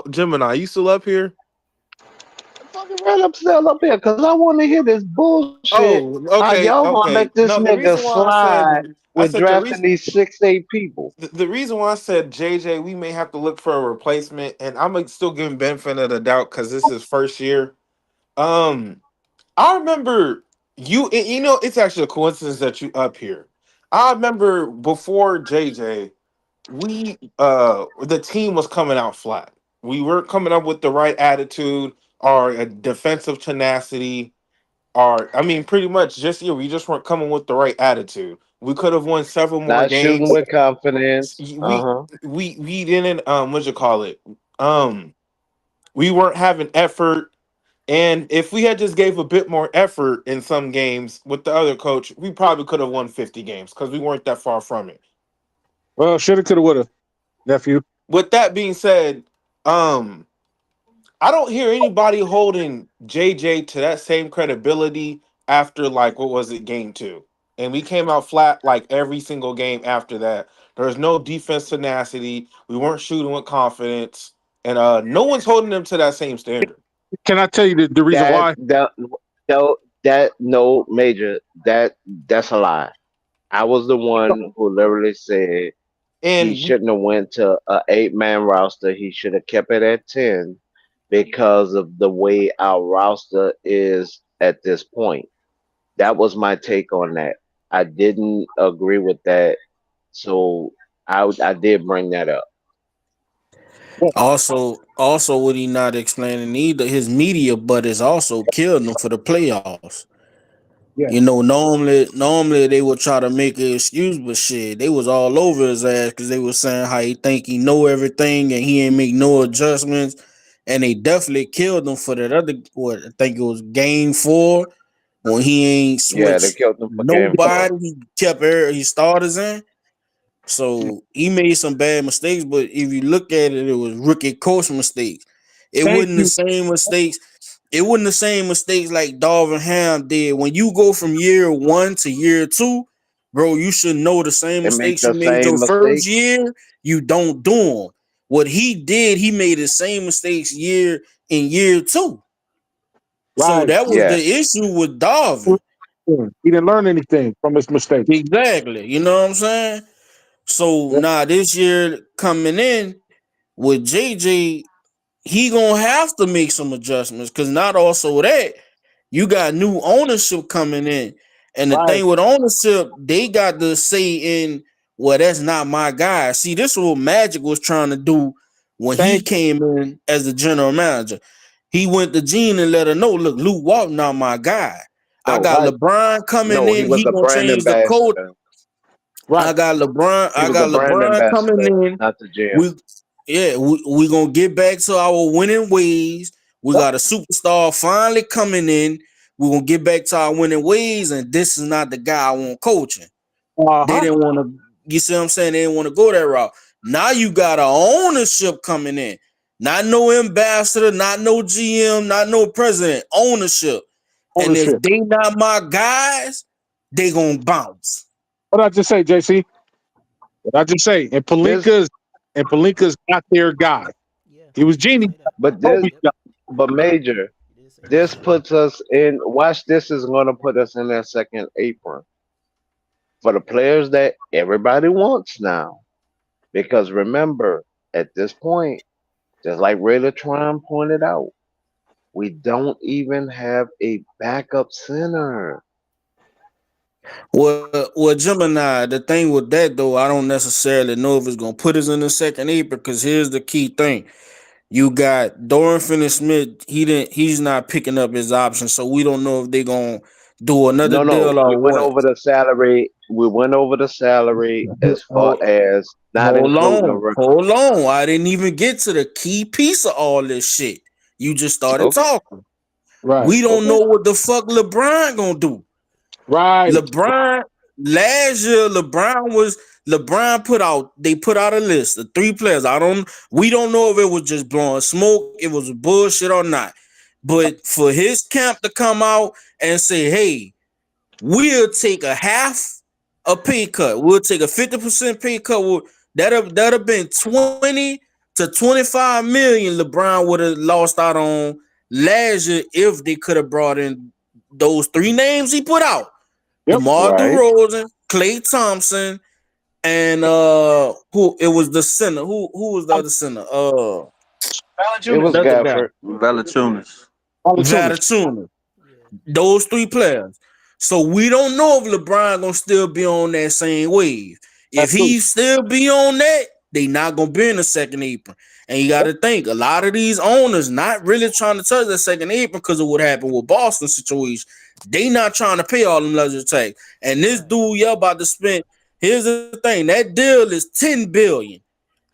Gemini, you still up here? Fucking right up still up here because I want to hear this bullshit. Oh, How okay, y'all gonna let okay. this No, the nigga reason why slide I with said the drafting reason these 6'8" people? the reason why I said JJ, we may have to look for a replacement, and I'm like, still giving benefit of the doubt because this is first year. Um, I remember you know, it's actually a coincidence that you up here. I remember before JJ, we the team was coming out flat. We weren't coming up with the right attitude or a defensive tenacity. Or I mean, pretty much just we just weren't coming with the right attitude. We could have won several more Not shooting games. with confidence. Uh We huh. we didn't what you call it? Um, we weren't having effort. And if we had just gave a bit more effort in some games with the other coach, we probably could have won 50 games because we weren't that far from it. Well, shoulda, coulda, woulda, nephew. With that being said, um, I don't hear anybody holding JJ to that same credibility after like what was it, game two? And we came out flat like every single game after that. There was no defense tenacity. We weren't shooting with confidence. And no one's holding them to that same standard. Can I tell you the reason That why? that no that no major. That's a lie. I was the one who literally said he And shouldn't have went to a 8-man roster. He should have kept it at 10 because of the way our roster is at this point. That was my take on that. I didn't agree with that, so I did bring that up. Also, what he not explaining either, his media butt is also killed him for the playoffs. Yeah. You know, normally they would try to make an excuse, but shit, they was all over his ass because they was saying how he think he know everything and he ain't make no adjustments, and they definitely killed him for that other what I think it was game four when he ain't Yeah, they switched killed him for game four. nobody. He kept his starters in. So he made some bad mistakes, but if you look at it, it was rookie coach mistakes. It Thank wasn't the you. same mistakes. It wasn't the same mistakes like Darvin Ham did. When you go from year one to year two, bro, you should know the same And make mistakes the you made your same first mistakes. year. You don't do them. What he did, he made the same mistakes year in year two. So Right. that was the Yes. issue with Darvin. He didn't learn anything from his mistakes. Exactly. You know what I'm saying? So Yeah. now this year coming in with JJ, he gonna have to make some adjustments because not also that you got new ownership coming in, and the Right. thing with ownership, they got to say in, well, that's not my guy. See, this is what Magic was trying to do when he Thank came in as the general manager. He went to Gene and let her know, look, Luke Walton not my guy. I No. got LeBron coming No. He in. was He a gonna brand change the code. ambassador. right. He I was a got brand LeBron coming ambassador, in. not the GM. We we gonna get back to our winning ways. We got a superstar finally coming in. We're gonna get back to our winning ways, and this is not the guy I want coaching. They Uh-huh. didn't want to, you see what I'm saying? They didn't want to go that route. Now you got a ownership coming in. Not no ambassador, not no GM, not no president. Ownership. And if Ownership. they not my guys, they gonna bounce. What did I just say, JC? What did I just say? This, And Palinka's not their guy. Yeah, He was he did genie. say that. but Kobe this, Yep, guy. but major. he did say that. This puts us in. Watch, this is going to put us in that second apron for the players that everybody wants now. Because remember, at this point, just like Ray Tron pointed out, we don't even have a backup center. Well, Gemini. The thing with that though, I don't necessarily know if it's gonna put us in the second apron. Because here's the key thing: you got Dorian Finney-Smith. He's not picking up his options, so we don't know if they're gonna do another No, no, deal or we went what. over the salary. We went over the salary as far Hold, as not including the rookie. hold on. I didn't even get to the key piece of all this shit. You just started Okay, talking. Right. We don't okay. know what the fuck LeBron gonna do. Right. LeBron last year, LeBron put out a list of three players. We don't know if it was just blowing smoke, it was bullshit or not. But for his camp to come out and say, hey, we'll take a half a pay cut, we'll take a 50% pay cut, that'll been 20 to 25 million LeBron would have lost out on last year if they could have brought in those three names he put out. Yep. DeMar Right. DeRozan, Klay Thompson, and who it was the center. Who was the other center? It was Valanciunas. The other guy. Gafford. Valanciunas. Valanciunas. Valanciunas. Yeah. Those three players. So we don't know if LeBron gonna still be on that same wave. If That's true. he still be on that, they not gonna be in the second apron. And you got to think a lot of these owners not really trying to touch the second apron because of what happened with Boston situation. They not trying to pay all them luxury tax. And this Right. dude, y'all about to spend. Here's the thing: that deal is 10 billion.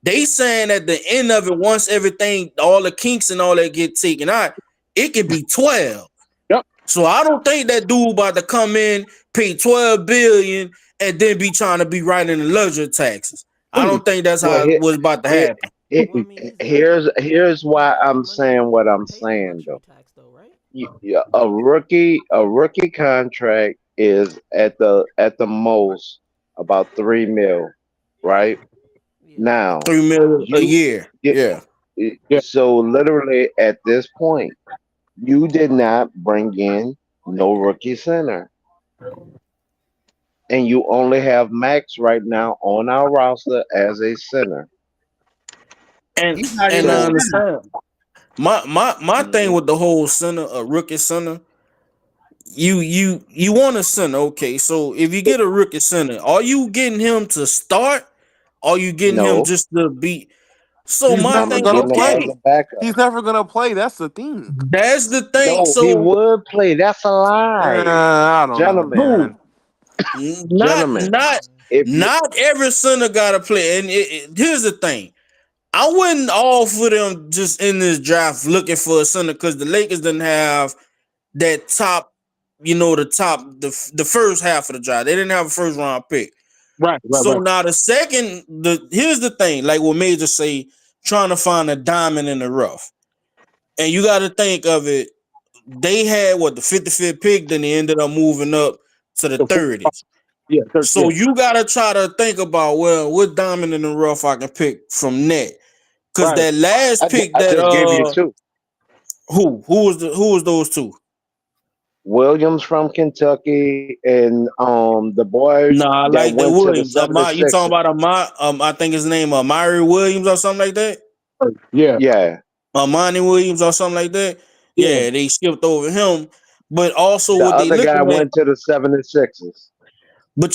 They saying at the end of it, once everything, all the kinks and all that get taken out, it could be 12. Yep. So I don't think that dude about to come in, pay 12 billion, and then be trying to be writing the luxury taxes. I don't think that's Well, how it was about to here, happen. Well, I mean, he's not here's why I'm luxury. saying what I'm Pays the saying luxury though. tax though, right? A rookie contract is at the most about 3 mil, right? Yeah. Now 3 million a you year. get Yeah. Yeah. so literally at this point you did not bring in no rookie center, and you only have Max right now on our roster as a center. And He's not and even a I So center. understand. My thing mhm, with the whole center, a rookie center, you want a center, okay. So if you get a rookie center, are you getting him to start? Or you getting him no, just to be? So He's my never I'm thing, gonna getting him as okay, a play. backup. He's never gonna play. That's the thing. that's the thing. No, he So would play. That's a lie. I don't know, Gentlemen, who? man. Not gentlemen, not if you not every center got to play. And here's the thing: I wouldn't all for them just in this draft looking for a center because the Lakers didn't have that top, the first half of the draft. They didn't have a first round pick. Right. Right. So Right. now here's the thing, like what Major say, trying to find a diamond in the rough. And you got to think of it. They had what, the 55th pick, then they ended up moving up to the The four- 30s. Yeah. So Yeah. you gotta try to think about, well, what diamond in the rough I can pick from that. Cause Right. that last pick I that just gave you two. who was those two? Williams from Kentucky and the boy Nah, I that like the went to the Williams. You talking 76ers. about I think his name Amari Williams or something like that? Yeah. Yeah, Amani Williams or something like that. Yeah. Yeah, they skipped over him. But also the what they other guy looking at, went to the 76ers.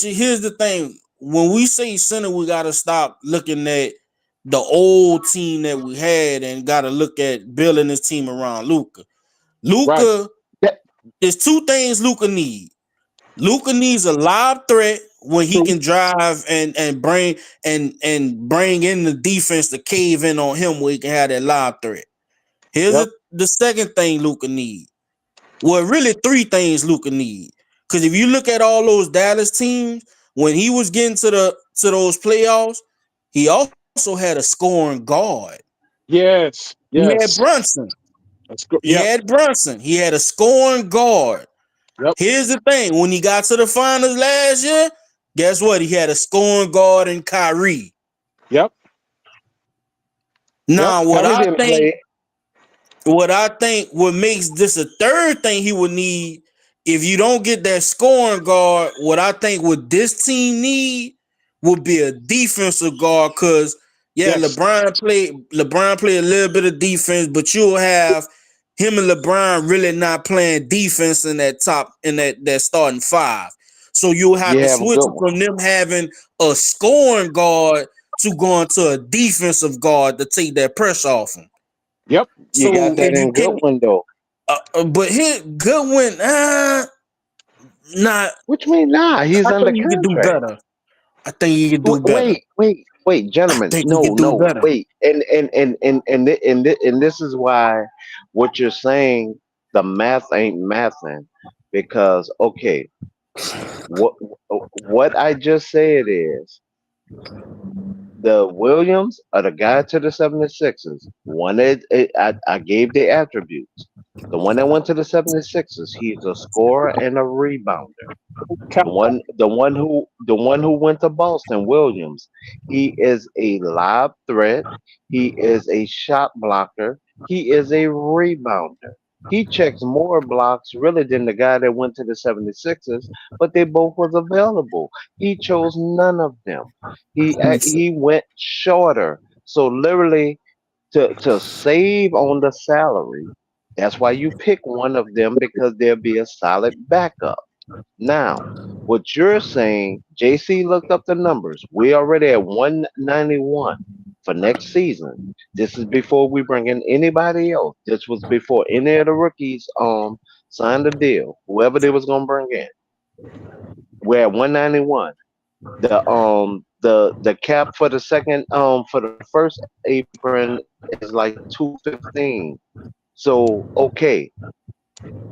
here's the thing. When we say center, we gotta stop looking at the old team that we had and gotta look at building this team around Luca. Right. Luca, That, there's two things Luca need. Luca needs a live threat when he True. can drive and bring bring in the defense to cave in on him where he can have that live threat. Here's Yep. the second thing Luca need. Well, really three things Luca need. Because if you look at all those Dallas teams, when he was getting to those playoffs, he also had a scoring guard. Yes. He had Yes. Brunson. That's good. He Yep. had Brunson. He had a scoring guard. Yep. Here's the thing: when he got to the finals last year, guess what? He had a scoring guard in Kyrie. Yep. Yep. Now, Kyrie didn't play. what makes this a third thing he would need if you don't get that scoring guard, what I think what this team need would be a defensive guard. Cause yeah, Yes. LeBron play a little bit of defense, but you'll have him and LeBron really not playing defense in that starting five. So you'll have You to have a switch good it one. from them having a scoring guard to going to a defensive guard to take that pressure off him. Yep. You got So that if you in can, Goodwin though. but here Goodwin, not. Which mean nah, he's I under think you could do contract. better. I think you could do better. Wait, I gentlemen. think you No, could do no, better. wait. And this is why what you're saying, the math ain't mathing, because okay, what what I just said is the Williams are the guy to the 76ers. One is I gave the attributes. The one that went to the 76ers, he's a scorer and a rebounder. The one who went to Boston, Williams, he is a lob threat. He is a shot blocker. He is a rebounder. He checks more blocks really than the guy that went to the 76ers, but they both was available. He chose none of them. He went shorter. So literally to save on the salary, that's why you pick one of them because there'll be a solid backup. Now, what you're saying, JC looked up the numbers. We already at 191 for next season. This is before we bring in anybody else. This was before any of the rookies signed a deal. Whoever they was gonna bring in. We're at 191. The cap for the second for the first apron is like 215. So okay,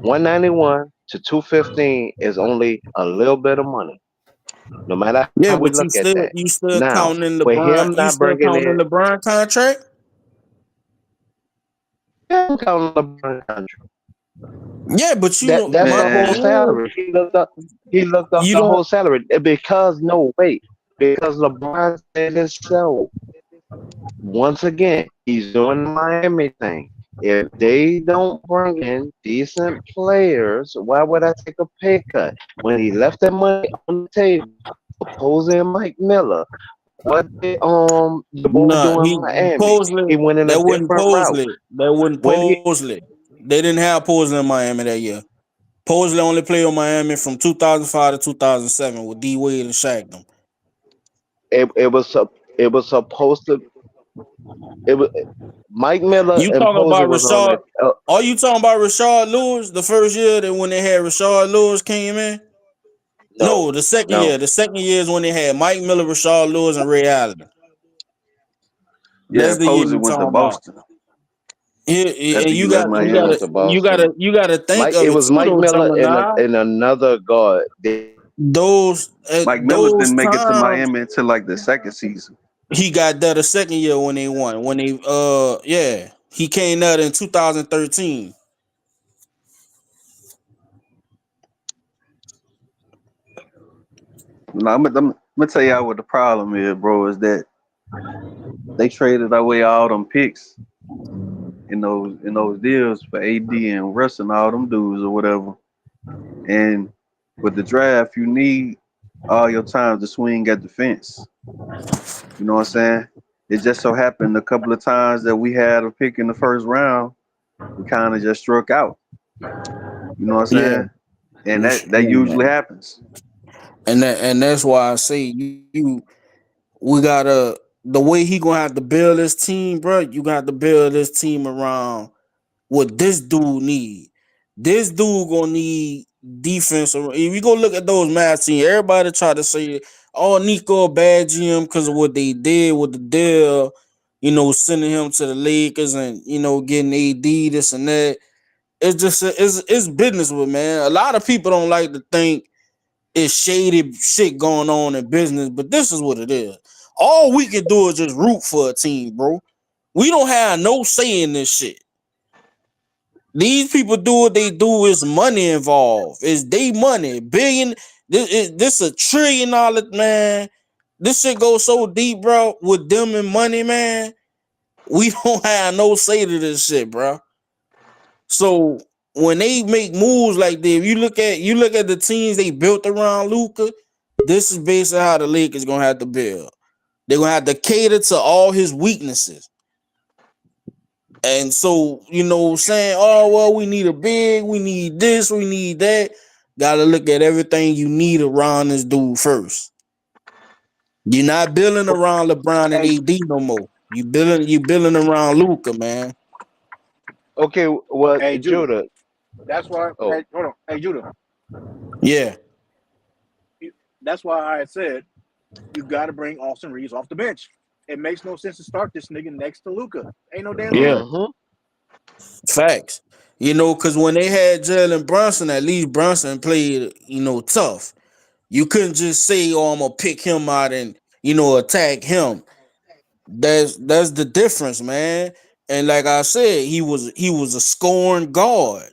191 to 215 is only a little bit of money, no matter how we Yeah, look but at that. you still Now, counting with him LeBron. You not still bringing counting in, LeBron contract. yeah, I'm counting LeBron country. Yeah, but you know That's my the whole Man, thing salary. He looked up is, you the whole don't. salary because no, wait, because LeBron said it so. Once again, he's doing the Miami thing. If they don't bring in decent players, why would I take a pay cut? When he left that money on the table for Posey and Mike Miller, what did your boy Nah, do in he Miami? Posley. He went in a That wasn't different route. Posley. That wasn't When he Posley. They didn't have Posley in Miami that year. Posley only played in Miami from 2005 to 2007 with D Wade and Shaq them. it was supposed to it was Mike Miller You and talking Posey about was on Rashard? that. Are you talking about Rashard Lewis the first year that when they had Rashard Lewis came in? No, No, the second year. no. The second year is when they had Mike Miller, Rashard Lewis, and Ray Allen. yeah, That's the year Posey we went to talking about. Boston And after he you left got Miami. you gotta think Mike, of it it was too Mike though, Miller Gemini. and another guard. Those at Mike Mills those didn't make it to times Miami until like the second season. he got there the second year when they won. When they yeah. He came out in 2013. No, I'm gonna tell y'all what the problem is, bro. Is that they traded away all them picks in those deals for AD and Russ and all them dudes or whatever. And with the draft, you need all your time to swing at the fence. You know what I'm saying? It just so happened a couple of times that we had a pick in the first round, we kind of just struck out. You know what I'm Yeah. saying? And that usually happens. And that's why I say we gotta the way he gonna have to build this team, bro. You got to build this team around what this dude need. This dude gonna need defense. If you go look at those match teams, everybody try to say, "Oh, Nico a bad GM because of what they did with the deal." Sending him to the Lakers and getting AD this and that. It's just it's business with man. A lot of people don't like to think it's shady shit going on in business, but this is what it is. All we can do is just root for a team, bro. We don't have no say in this shit. These people do what they do. Is money involved? Is they money billion? This $1 trillion, man. This shit goes so deep, bro. With them and money, man. We don't have no say to this shit, bro. So when they make moves like that, if you look at the teams they built around Luca, this is basically how the league is gonna have to build. They're gonna have to cater to all his weaknesses. And so, saying, oh, well, we need a big, we need this, we need that. Gotta look at everything you need around this dude first. You're not building around LeBron and Hey, AD no more. You building around Luca, man. Okay, well, hey, Judah. Judah. That's why. Oh, Hey, hold on. Hey, Judah. Yeah. That's why I had said you got to bring Austin Reeves off the bench. It makes no sense to start this nigga next to Luca. Ain't no damn Yeah. sense. mm-hmm. Facts. Because when they had Jalen Brunson, at least Brunson played, tough. You couldn't just say, "Oh, I'm gonna pick him out and attack him." That's the difference, man. And like I said, he was a scoring guard.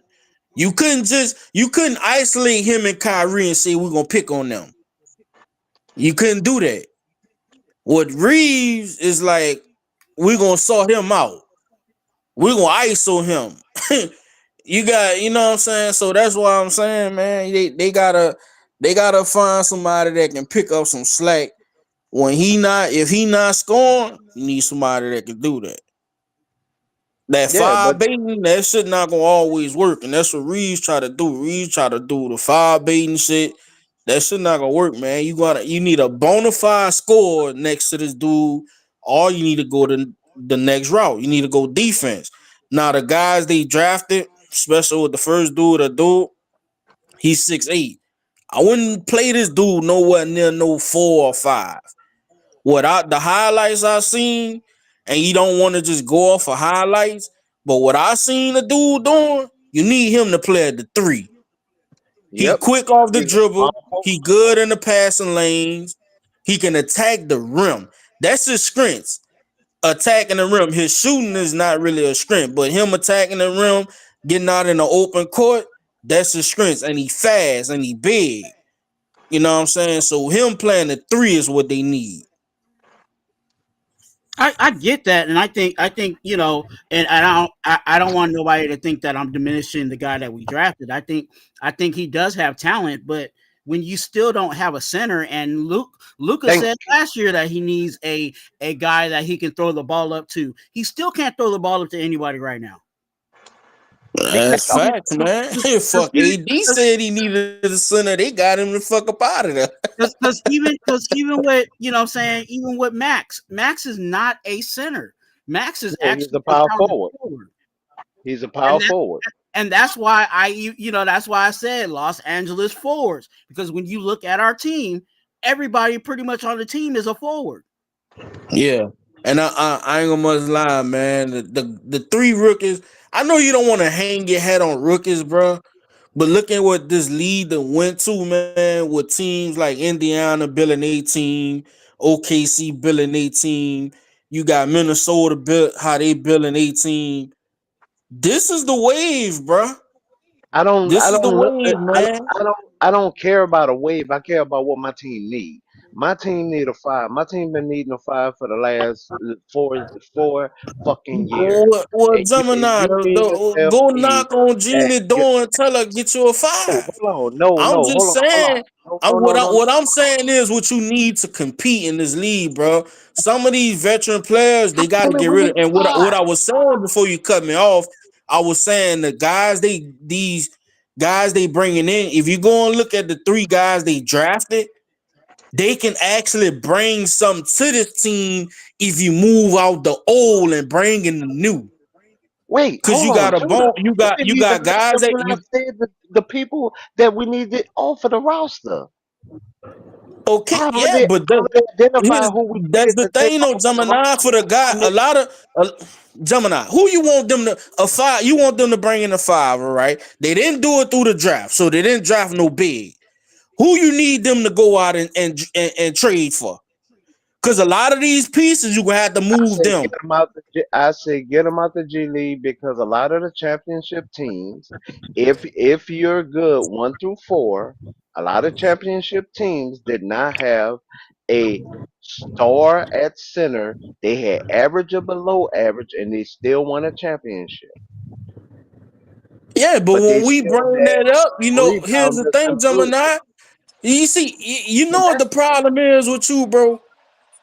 You couldn't isolate him and Kyrie and say we're gonna pick on them. You couldn't do that. What Reeves is like, we're gonna sort him out. We're gonna ISO him. You know what I'm saying? So that's why I'm saying, man, they gotta find somebody that can pick up some slack when if he not scoring, you need somebody that can do that. That Yeah, five but baiting, that shit not gonna always work, and that's what Reeves try to do. Reeves try to do the five baiting shit. That shit not gonna work, man. You need a bona fide score next to this dude, or you need to go to the next route. You need to go defense. Now the guys they drafted, especially with the first dude, he's 6'8". I wouldn't play this dude nowhere near no 4 or 5. What the highlights I seen, and you don't want to just go off of highlights, but what I seen the dude doing, you need him to play at the 3. He yep, quick off the he's a small dribble. forward. He good in the passing lanes. He can attack the rim. That's his strengths. Attacking the rim. His shooting is not really a strength, but him attacking the rim, getting out in the open court, that's his strengths. And he fast and he big. You know what I'm saying? So him playing the 3 is what they need. I get that, and I think and I don't want nobody to think that I'm diminishing the guy that we drafted. I think he does have talent, but when you still don't have a center, and Lucas Thank said last year that he needs a guy that he can throw the ball up to. He still can't throw the ball up to anybody right now. That's that's all. Because facts, man. because Fuck, AD said he needed a center. They got him the fuck up out of there. even with what I'm saying, even with Max is not a center. Max is Yeah, he's actually a a power power forward. forward. He's a And power forward. that's why that's why I said Los Angeles forwards, because when you look at our team, everybody pretty much on the team is a forward. Yeah, and I ain't gonna much lie, man. The 3 rookies. I know you don't want to hang your head on rookies, bro. But look at what this lead that went to, man, with teams like Indiana building a team, OKC building a team. You got Minnesota built how they building a team. This is the wave, bro. I This is the don't look wave, man. I don't care about a wave. I care about what my team need. My team need a five. My team been needing a five for the last four fucking years. Well, And Gemini, you mean to tell go me knock on that Gina door and tell her get you a oh, 5. hold on, no, I'm no, just hold on, saying. no, no, no, no, What no. I'm saying is what you need to compete in this league, bro. Some of these veteran players they got Tell to me get we rid of. need And what five. I was saying before you cut me off, I was saying the guys these guys they bringing in. If you go and look at the 3 guys they drafted, they can actually bring something to this team if you move out the old and bring in the new. Wait, Cause hold you on, got a Judah. bone, you You got didn't you even got guys listen that when I you said the people that we needed off of the roster. okay, I yeah, already, but I already identified who we that's needed the to take thing, though, off of the Gemini. For roster. the guy, a lot of Gemini, who you want them to a 5? You want them to bring in a 5, all right? They didn't do it through the draft, so they didn't draft no big. Who you need them to go out and trade for? Because a lot of these pieces you gonna have to move them. I said get them out the G League because a lot of the championship teams, if you're good 1 through 4, a lot of championship teams did not have a star at center. They had average or below average, and they still won a championship. Yeah, but But they when we still bring had that up, here's the rebounders thing, and blue. Gemini. You see, you But know what that's the problem is with you, bro?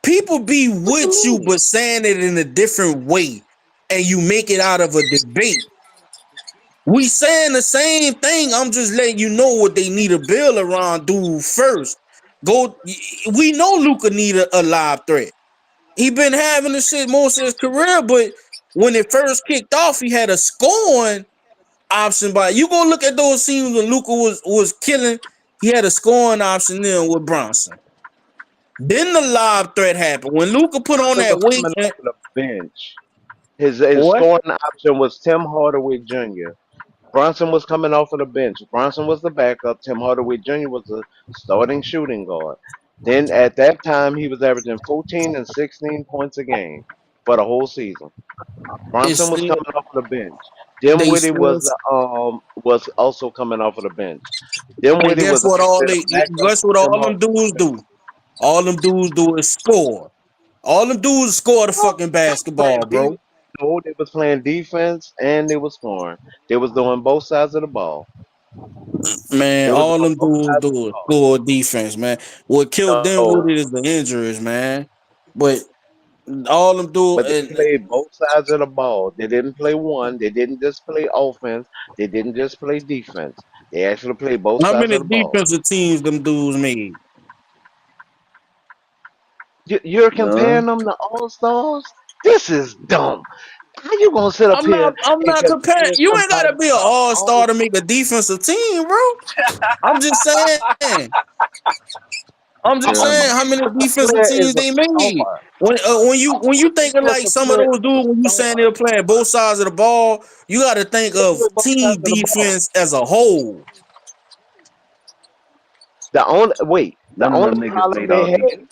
People be what you with you, mean. but saying it in a different way, and you make it out of a debate. We saying the same thing. I'm just letting you know what they need to build around dude first. Go. We know Luca need a live threat. He been having this shit most of his career, but when it first kicked off, he had a scoring option. But you go look at those scenes when Luca was killing. He had a scoring option then with Bronson. Then the live threat happened when Luca put on Bronson that was weight. coming off of the bench. His What? scoring option was Tim Hardaway Jr. Bronson was coming off of the bench. Bronson was the backup. Tim Hardaway Jr. was the starting shooting guard. Then at that time, he was averaging 14 and 16 points a game. for the whole season. It's Bronson was still coming off of the bench. they Dinwiddie still was also coming off of the bench. Dinwiddie guess was what all actually the they backup guess what to him all off them of dudes the bench. do? All them dudes do is score. All them dudes score the No, fucking they was playing basketball, bro. no, they was playing defense and they was scoring. They was doing both sides of the ball. Man, They was all doing them both dudes sides of the do is ball. score defense, man. What killed them with No, it is the injuries, man. But all them do but they and played both sides of the ball. They didn't play one. They didn't just play offense. They didn't just play defense. They actually played both how sides many of the ball. defensive teams them dudes made? You're None. comparing them to all stars. This is dumb. How you gonna sit up here I'm and not comparing. continue You ain't gotta somebody be an to all-star all? to make a defensive team, bro. I'm just saying. I'm just saying how Yeah. many defensive Player teams is they a made. star. When you thinking like Defensive some of player those is a dudes when you saying they're star. playing both sides of the ball, you got to think They of play both team sides of the ball. defense as a whole. The None of only them niggas problem made they all had, defense.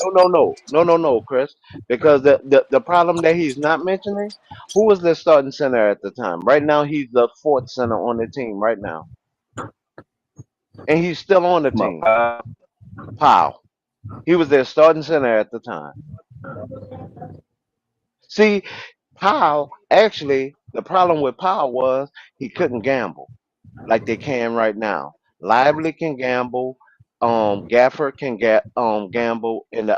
no, Chris, because the problem that he's not mentioning, who was their starting center at the time? Right now, he's the fourth center on the team right now, and he's still on the My team. pal. Powell, he was their starting center at the time. See, Powell actually, the problem with Powell was he couldn't gamble like they can right now. Lively can gamble. Gafford can gamble, and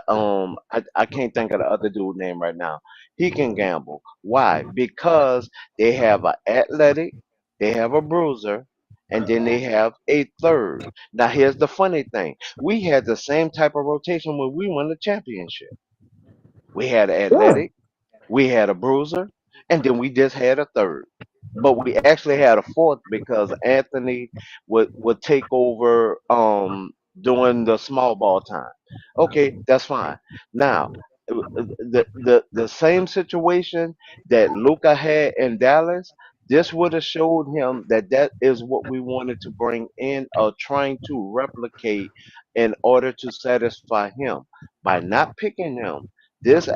I can't think of the other dude name right now. He can gamble. Why? Because they have a athletic, they have a bruiser, and then they have a third. Now here's the funny thing: we had the same type of rotation when we won the championship. We had an Yeah. athletic, we had a bruiser, and then we just had a third. But we actually had a fourth because Anthony would take over during the small ball time. Okay, that's fine. Now, the same situation that Luca had in Dallas, this would have showed him that that is what we wanted to bring in or trying to replicate in order to satisfy him. By not picking him, this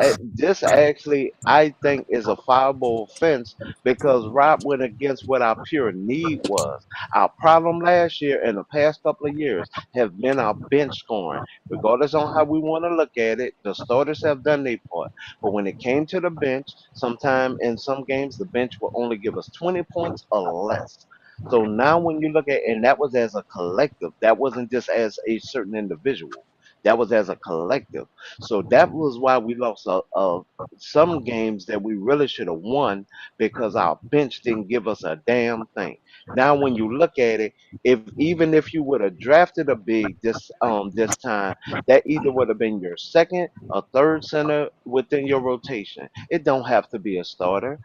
actually I think is a fireable offense because Rob went against what our pure need was. Our problem last year and the past couple of years have been our bench scoring. Regardless on how we want to look at it, the starters have done their part. But when it came to the bench, sometime in some games the bench will only give us 20 points or less. So now when you look at and that was as a collective, that wasn't just as a certain individual. That was as a collective. So that was why we lost some games that we really should have won because our bench didn't give us a damn thing. Now, when you look at it, if even if you would have drafted a big this time, that either would have been your second or third center within your rotation. It don't have to be a starter.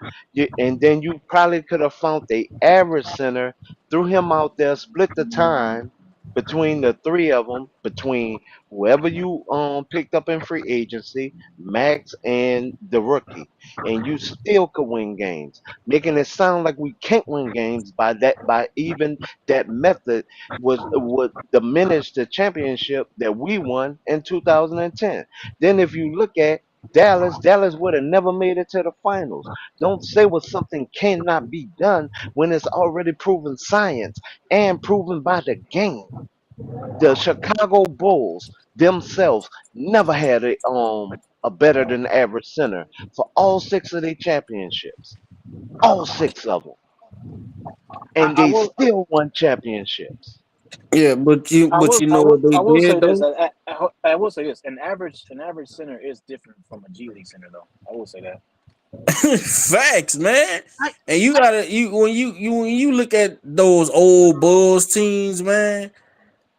And then you probably could have found the average center, threw him out there, split the time between the three of them, between whoever you picked up in free agency, Max and the rookie, and you still could win games. Making it sound like we can't win games by even that method would diminish the championship that we won in 2010. Then if you look at Dallas would have never made it to the finals. Don't say what something cannot be done when it's already proven science and proven by the game. The Chicago Bulls themselves never had a better than average center for all six of their championships, all six of them, and I they will still won championships. Yeah, but you know what they I will did say this. though? I will say this. An average center is different from a G League center, though. I will say that. Facts, man. I, And you gotta when you look at those old Bulls teams, man,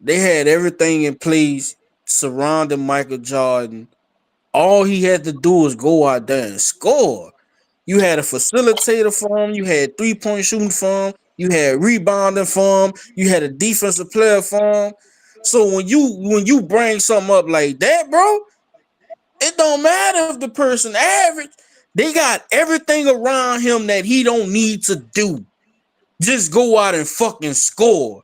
they had everything in place surrounding Michael Jordan. All he had to do was go out there and score. You had a facilitator for him, you had 3-point shooting for him, you had rebounding for him, you had a defensive player for him. So when you bring something up like that, bro, it don't matter if the person average. They got everything around him that he don't need to do. Just go out and fucking score.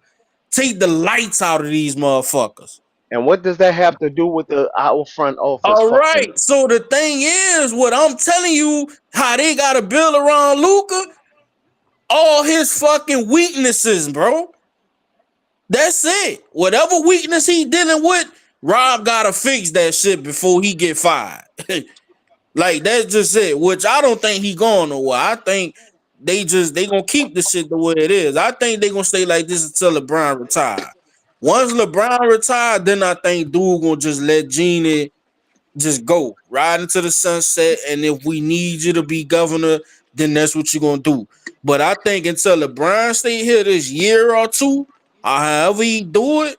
Take the lights out of these motherfuckers. And what does that have to do with our front office All fucking? right. So the thing is, what I'm telling you, how they got to build around Luca, all his fucking weaknesses, bro. That's it. Whatever weakness he dealing with, Rob gotta fix that shit before he get fired. Like that's just it. Which I don't think he going nowhere. I think they gonna keep the shit the way it is. I think they gonna stay like this until LeBron retire. Once LeBron retired, then I think dude gonna just let Genie just go right into the sunset. And if we need you to be governor, then that's what you're gonna do. But I think until LeBron stay here this year or two, or however he do it,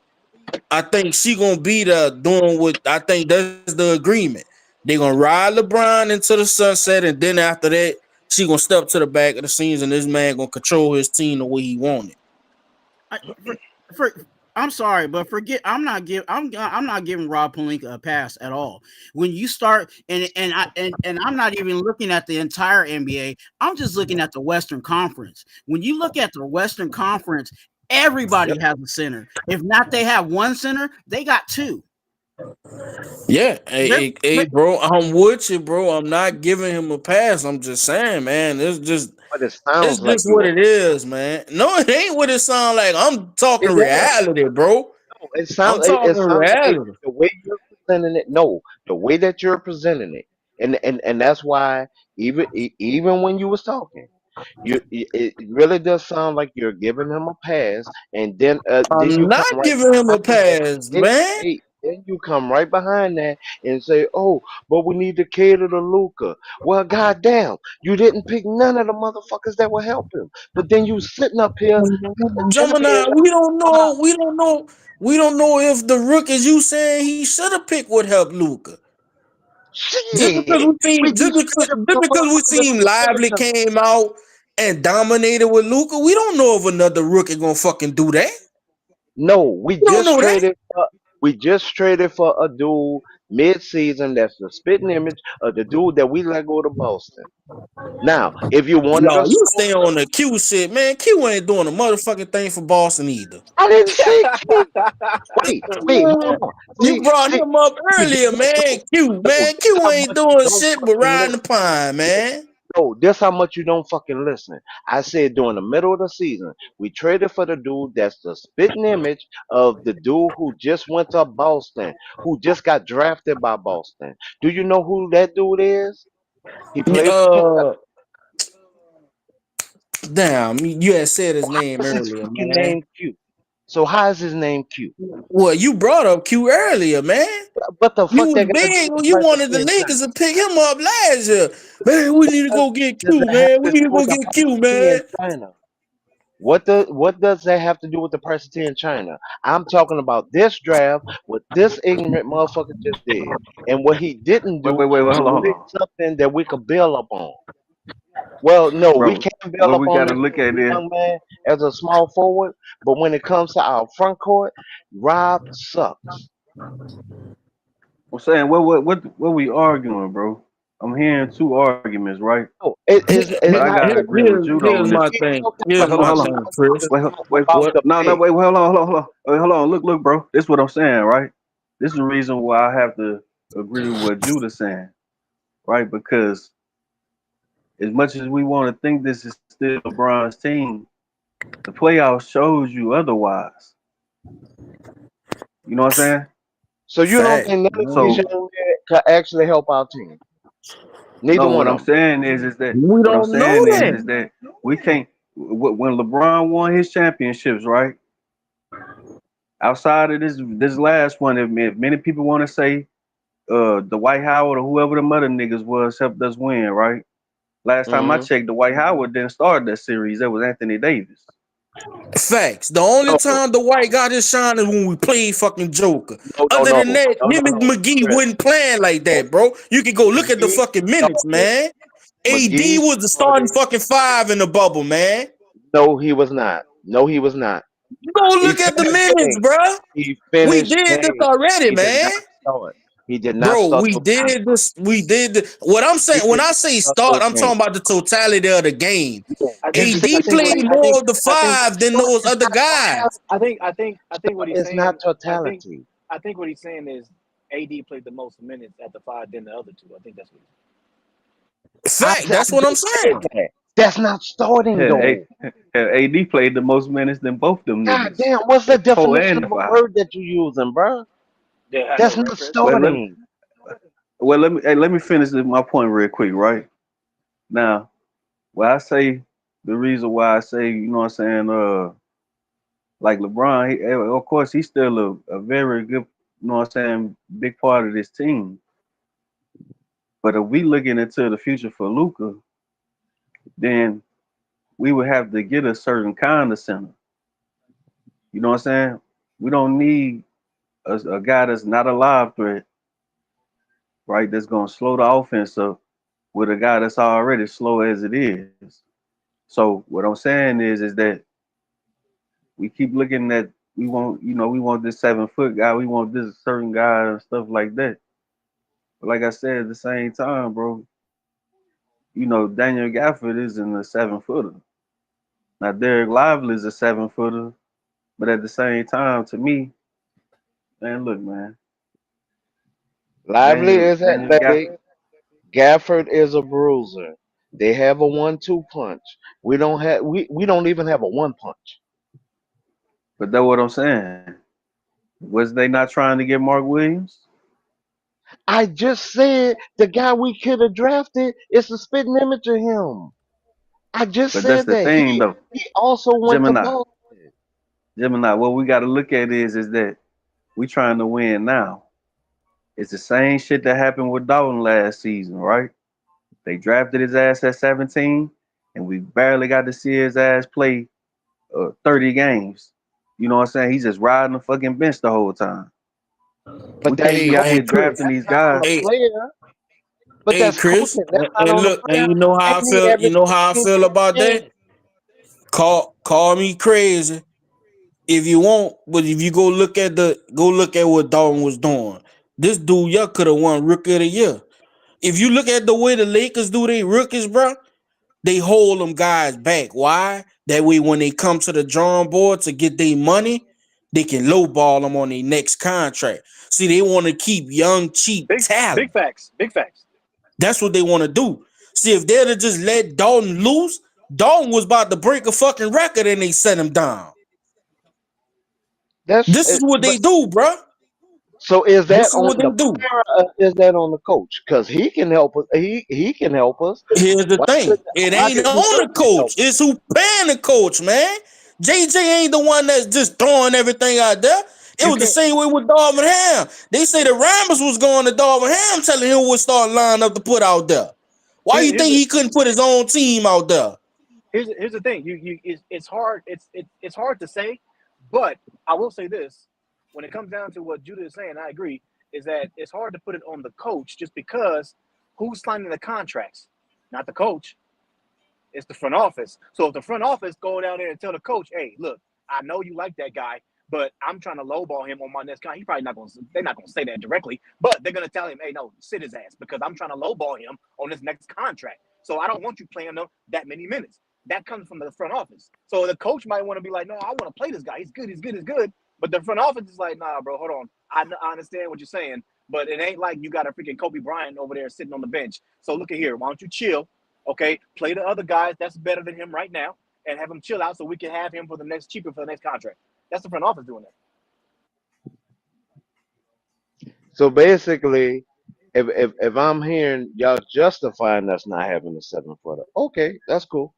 I think she gonna be the doing what I think that's the agreement. They gonna ride LeBron into the sunset, and then after that, she gonna step to the back of the scenes, and this man gonna control his team the way he wanted. I, for, I'm sorry, but forget. I'm not giving Rob Pelinka a pass at all. When you start and I'm not even looking at the entire NBA. I'm just looking at the Western Conference. When you look at the Western Conference, everybody Yep. has a center. If not, they have one center. They got two. Yeah, They're, hey, bro, I'm with you, bro. I'm not giving him a pass. I'm just saying, man, But it it's sounds like just you what are. it is, man. No, it ain't what it sound like. I'm talking It does. reality, bro. No, I'm it talking sounds like reality. the way you're presenting it. No, the way that you're presenting it, and that's why even when you was talking, it really does sound like you're giving him a pass, and then I'm you come not right giving him a behind that. pass, Then, man. hey, then you come right behind that and say, "Oh, but we need to cater to Luca." Well, goddamn, you didn't pick none of the motherfuckers that will help him. But then you sitting up here telling me Gemini, about we don't know if the rookies you saying he should have picked would help Luca. shit. We just traded for Just the because we motherfucker that's seen gonna give it Lively to him. came out and dominated with Luca, we don't know if another rookie gonna fucking do that. No, We don't know that. we just traded for a dude mid-season that's the spitting image of the dude that we let go to Boston. Now, if you wanted No, a you star, stay on the Q shit, man. Q ain't doing a motherfucking thing for Boston either. I didn't say Q. Wait, hold on. You brought See, him up see, earlier, man. Q, no, man. this Q how ain't much you doing don't shit but fucking riding listen. the pine, man. No, this how much you don't fucking listen. I said during the middle of the season, we traded for the dude that's the spitting image of the dude who just went to Boston, who just got drafted by Boston. Do you know who that dude is? He played for Canada. Uh, damn, you had said his name How's his earlier, fucking man. name Q? So how is his name Q? Well, you brought up Q earlier, man. What the You fuck was that got to do big. with the You wanted the president in Lakers China? to pick him up last year. Man, we need to What go get does Q, that have man. We to do need to with go the get Q, president in man. China? What does that have to do with the president in China? I'm talking about this draft, what this ignorant motherfucker just did, and what he didn't do Wait, to hold create on, something that we could build up on. Well, no, we bro. can't build What up we on gotta this look at is, young man as a small forward, but when it comes to our front court, Rob sucks. I'm saying what we arguing, bro? I'm hearing two arguments, right? No, it's But I not. gotta agree with you though. Here's We my Listen, can't thing. talk Here's about hold on, the my hold on. thing, child. We Chris. just talk Wait, about What? the no, big. wait, hold on. Look, bro. This is what I'm saying, right? This is the reason why I have to agree with what Judah's saying, right? Because as much as we want to think this is still LeBron's team, the playoffs shows you otherwise. You know what I'm saying? So you don't Fact. think none of these So Man. young men can actually help our team? Neither no, one of them. We what I'm don't know saying is that. that we can't. When LeBron won his championships, right? Outside of this last one, if many people want to say the White Howard or whoever the mother niggas was helped us win, right? Last time I Hmm. checked, the White Howard didn't start that series. That was Anthony Davis. Facts. The only No, time the white got his shine is when we played fucking Joker. no, Other no, than that, no, no, him and no. McGee Chris, wasn't playing like no. that, bro. You can go look at the McGee, fucking minutes, no. man. AD McGee was the starting started. fucking five in the bubble, man. No, he was not. No, he was not. You go He look at the finished minutes, games. bro. He We finished did this games. already, He did man. not start. He did not Bro, start we those games. did this. We did this. What I'm He saying, when did I not say start start, those I'm games. talking about the totality of the game. Yeah. I You think see, I AD think what played he more of the I think five than start those is other not guys. totality. I think what he's Start is not saying. I think totality. I think what he's saying is AD played the most minutes at the five than the other two. I think that's what. Fact. I That's what I'm just said saying. that. That's not starting Hell, though. AD played the most minutes than both them God niggas damn, what's the at four definition and of a five. word that you're using, bro? They had no That's not rest, Chris. Well, let starting. let me finish my point real quick, right? Now, when I say the reason why I say, you know what I'm saying, like LeBron, of course he's still a very good, you know what I'm saying, big part of this team. But if we looking into the future for Luca, then we would have to get a certain kind of center. You know what I'm saying? We don't need a guy that's not a live threat, right? That's gonna slow the offense up with a guy that's already slow as it is. So what I'm saying is that we keep looking at we want this 7 foot guy, we want this certain guy and stuff like that. But like I said, at the same time, bro, Daniel Gafford isn't a 7 footer. Now Derek Lively is a 7 footer, but at the same time, to me, man, look, man, Lively Daniel is Daniel athletic. Gafford, Gafford is a bruiser. They have a 1-2 punch. We don't even have a one punch. but that's what I'm saying. Was they not trying to get Mark Williams? I just said the guy we could have drafted is a spitting image of him. I just But that's said the that. thing, though, He also went to Gemini. Boston. Gemini. What we got to look at is that we trying to win now. It's the same shit that happened with Dalton last season, right? They drafted his ass at 17, and we barely got to see his ass play 30 games. You know what I'm saying? He's just riding the fucking bench the whole time. But We that's can't be out here coaching. Chris. drafting That's these not on guys. the Hey, player. But hey, that's Chris. coaching. That's not And on the look, and player. you know And how I he feel. You averaged know how I 15 feel points about a game. that. Call me crazy if you want, but if you go look at what Dalton was doing. This dude, y'all could have won Rookie of the Year. If you look at the way the Lakers do their rookies, bro, they hold them guys back. Why? That way, when they come to the drawing board to get their money, they can lowball them on their next contract. See, they want to keep young, cheap Big talent. facts. Big facts. That's what they want to do. See, if they'd have just let Dalton loose, Dalton was about to break a fucking record and they set him down. That's This is what but they do, bro. so is This that is on what they the do. player? Or is that on the coach? Because he can help us. He can help us. Here's the Why thing. could It why ain't couldn't on the Dirk help coach. us? It's who paying the coach, man. JJ ain't the one that's just throwing everything out there. It You was the can't. same way with Darvin Ham. They say the Rambers was going to Darvin Ham telling him what start line up to put out there. Why you Here's think the he couldn't put his own team out there? here's the thing. It's hard. It's hard to say, but I will say this: when it comes down to what Judah is saying, I agree. Is that it's hard to put it on the coach just because who's signing the contracts, not the coach. It's the front office. So if the front office go down there and tell the coach, "Hey, look, I know you like that guy, but I'm trying to lowball him on my next contract." He probably not going. They're not going to say that directly, but they're going to tell him, "Hey, no, sit his ass because I'm trying to lowball him on his next contract. So I don't want you playing him that many minutes." That comes from the front office. So the coach might want to be like, "No, I want to play this guy. He's good. He's good. He's good." But the front office is like, "Nah, bro, hold on. I understand what you're saying, but it ain't like you got a freaking Kobe Bryant over there sitting on the bench. So look at here. Why don't you chill? Okay, play the other guys that's better than him right now, and have him chill out so we can have him for the next cheaper for the next contract." That's the front office doing that. So basically, if I'm hearing y'all justifying us not having a 7 footer, okay, that's cool.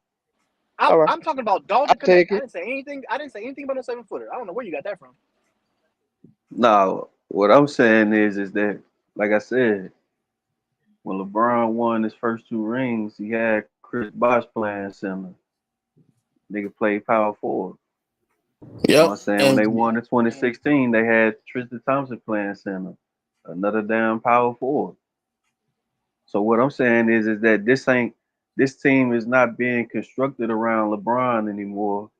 I'm All right, I'm talking about I Dalton Connect. take I it. didn't say anything. I didn't say anything about no 7 footer. I don't know where you got that from. No, what I'm saying is that, like I said, when LeBron won his first two rings, he had Chris Bosh playing center. Nigga played power forward. You know what I'm Yep. saying? When they And won in 2016, they had Tristan Thompson playing center, another damn power forward. So what I'm saying is that this team is not being constructed around LeBron anymore.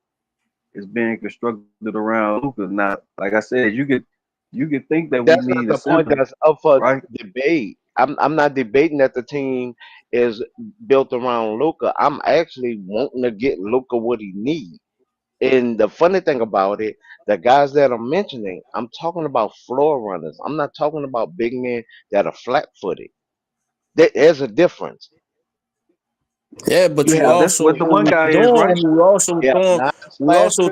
It's being constructed around Luka. Now, like I said, you could think that But we that's need not a the point center, that's up for right? debate. I'm not debating that the team is built around Luca. I'm actually wanting to get Luca what he needs. And the funny thing about it, the guys that I'm mentioning, I'm talking about floor runners. I'm not talking about big men that are flat footed. There's a difference. Yeah, but You you have, Well, that's also what the one what guy we is, right? doing. you have non slashers.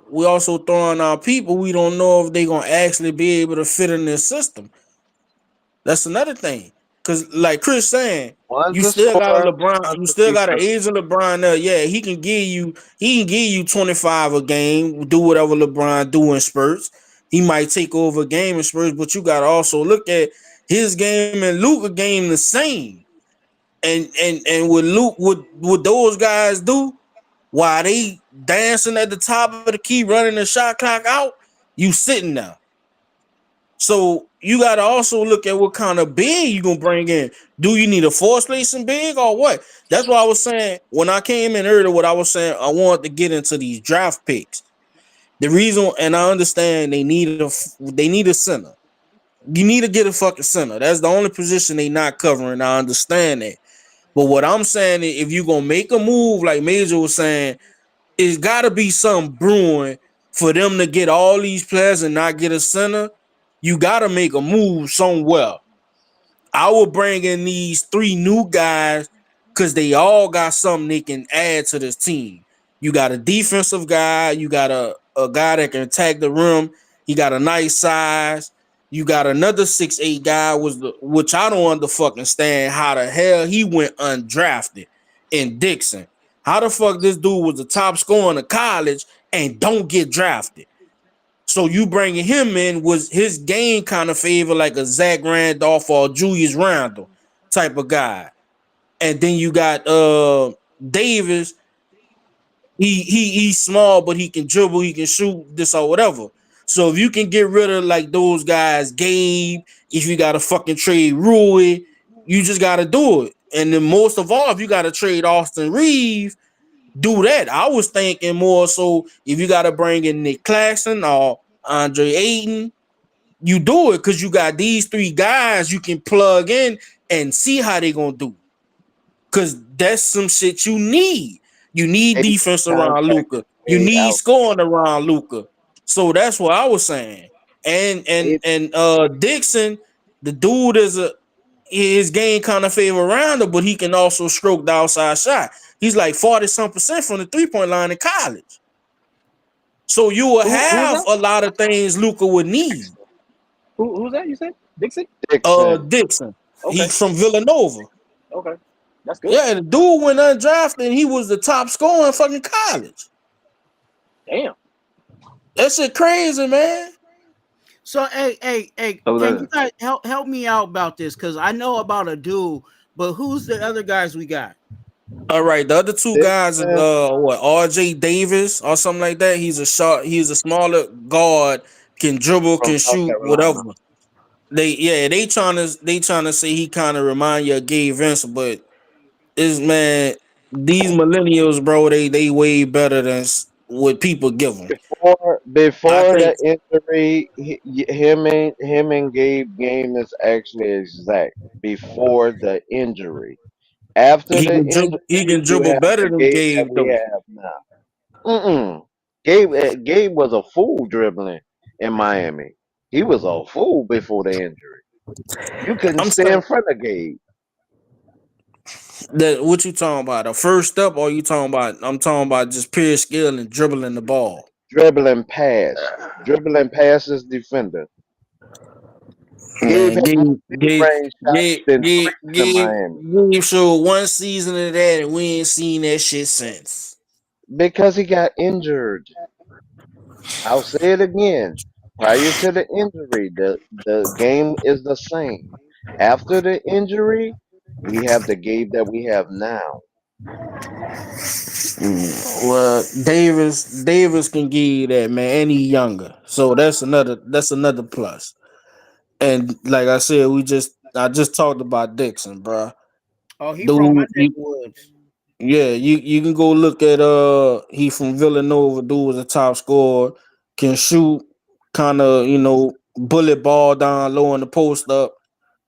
We also throwing out people. We don't know if they gonna actually be able to fit in this system. That's another thing. Cause like Chris saying, One's you a still got a scorer, LeBron, one's you a still got an defender. age of LeBron there. Yeah, he can give you 25 a game, do whatever LeBron do in spurts. He might take over a game in spurts, but you gotta also look at his game and Luka game the same. And what Luke what those guys do while they dancing at the top of the key, running the shot clock out, you sitting there. So you got to also look at what kind of big you gonna bring in. Do you need a force spacing big or what? That's what I was saying when I came in earlier. What I was saying, I wanted to get into these draft picks. The reason, and I understand they need a center. You need to get a fucking center. That's the only position they not covering. I understand that. But what I'm saying is, if you gonna make a move, like Major was saying, it's got to be something brewing for them to get all these players and not get a center. You got to make a move somewhere. I will bring in these three new guys because they all got something they can add to this team. You got a defensive guy, you got a guy that can attack the rim, he got a nice size. You got another 6'8" guy which I don't understand how the hell he went undrafted in Dixon. How the fuck this dude was the top scorer in college and don't get drafted? So you bringing him in was his game kind of favor like a Zach Randolph or Julius Randle type of guy. And then you got Davis. He's small, but he can dribble, he can shoot this or whatever. So if you can get rid of like those guys, Gabe, if you gotta fucking trade Rui, you just gotta do it. And then most of all, if you gotta trade Austin Reeves, do that. I was thinking more so if you got to bring in Nick Claxton or Andre Ayton, you do it because you got these three guys you can plug in and see how they gonna do. Because that's some shit you need. You need Eight defense around contract is Luca. You paid need out. scoring around Luca. So that's what I was saying. And and Eight, and Dixon, the dude is a his game kind of favor rounder, but he can also stroke the outside shot. He's like 40 some percent from the 3-point line in college. So you will Who's have that? a lot of things Luca would need. Who's that? You said Dixon? Dixon. Dixon. Okay, He's from Villanova. okay, that's good. Yeah, the dude went undrafted and he was the top scorer in fucking college. Damn. That shit crazy, man. So hey, So can you that guys help me out about this? Because I know about a dude, but who's the other guys we got? All right, the other two guys is Dixon what RJ Davis or something like that. He's a smaller guard, can dribble, from can South shoot, Carolina. whatever. They trying to say he kind of remind you of Gabe Vincent, but is man, these millennials, bro, they way better than what people give them. I Before think the injury, him and Gabe game is actually exact. Before the injury, after the he injury, can you dribble have better the than Gabe that Gabe we though. have now. Mm-mm. Gabe was a fool dribbling in Miami. He was a fool before the injury. You couldn't I'm stay in saying front of Gabe. that what you talking about? The first step, or you talking about? I'm talking about just pure skill and dribbling the ball. Dribbling past his defender. Gabe Man, had more mid-range shots than threes in Miami Gabe showed one season of that, and we ain't seen that shit since. because he got injured. I'll say it again. Prior to the injury, the game is the same. After the injury, we have the Gabe that we have now. Well, Davis can give you that, man, and he younger, so that's another plus. And like I said, I just talked about Dixon, bro. Oh, he from my Dude, neck of woods. yeah, you can go look at he from Villanova, dude was a top scorer, can shoot, kind of bullet ball down low in the post up.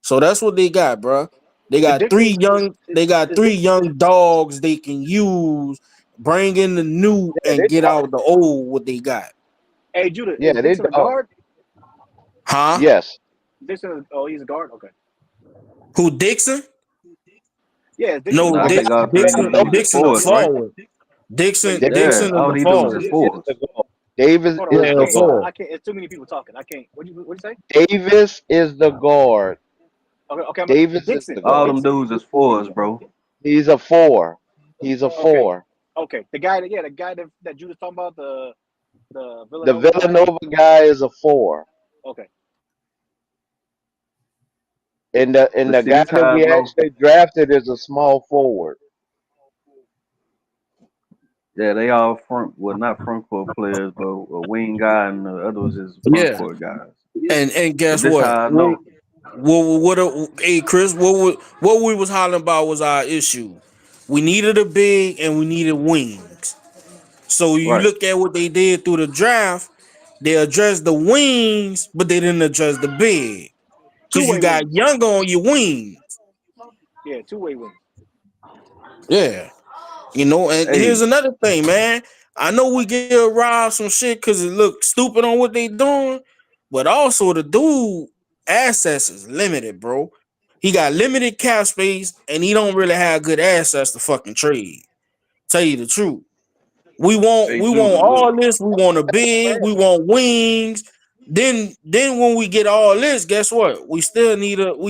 So that's what they got, bro. Is Dixon They got is three Dixon? young dogs they can use Bring in the new Yeah, and they get dog. out the old what they got. Hey, Judah, is Yeah, they Dixon a dog. guard? Huh? Yes. Dixon, oh, he's a guard. Okay. Who Dixon? Yeah, is Dixon a No, Nah, I guard? think all three of them David dudes is Dixon the forwards, right? forward. Wait, Dixon Davis Yeah, Dixon is all the these dudes is forward. is forwards. the guard. Davis hold on, is I Yeah, the the can't. guard. forward. I can't. It's too many people talking. I can't. What you say? Davis is the guard. Okay, okay. Davis is Dixon. the All guard. them Dixon. dudes is forwards, bro. He's a four. He's a Okay, four. okay. The guy that the guy that Judah's talking about, the The Villanova guy. Villanova guy is a four. Okay. And But the see, guy this that how I we know. actually drafted is a small forward. Yeah, they all front, well, not front court players, but a wing guy and the others is front Yeah. court guys. And But guess this what? how I know. Hey Chris, what we was hollering about was our issue. We needed a big and we needed wings. So you Right. look at what they did through the draft, they addressed the wings, but they didn't address the big. Cause you Two-way got wings. younger on your wing. Yeah, two-way wings. Yeah. And here's Hey, another thing, man. I know we get robbed some shit because it looks stupid on what they doing, but also the dude assets is limited, bro. He got limited cap space and he don't really have good assets to fucking trade. Tell you the truth. We want hey, we Judah, want look. all this. We want a big. We want wings. Then when we get all this, guess what? We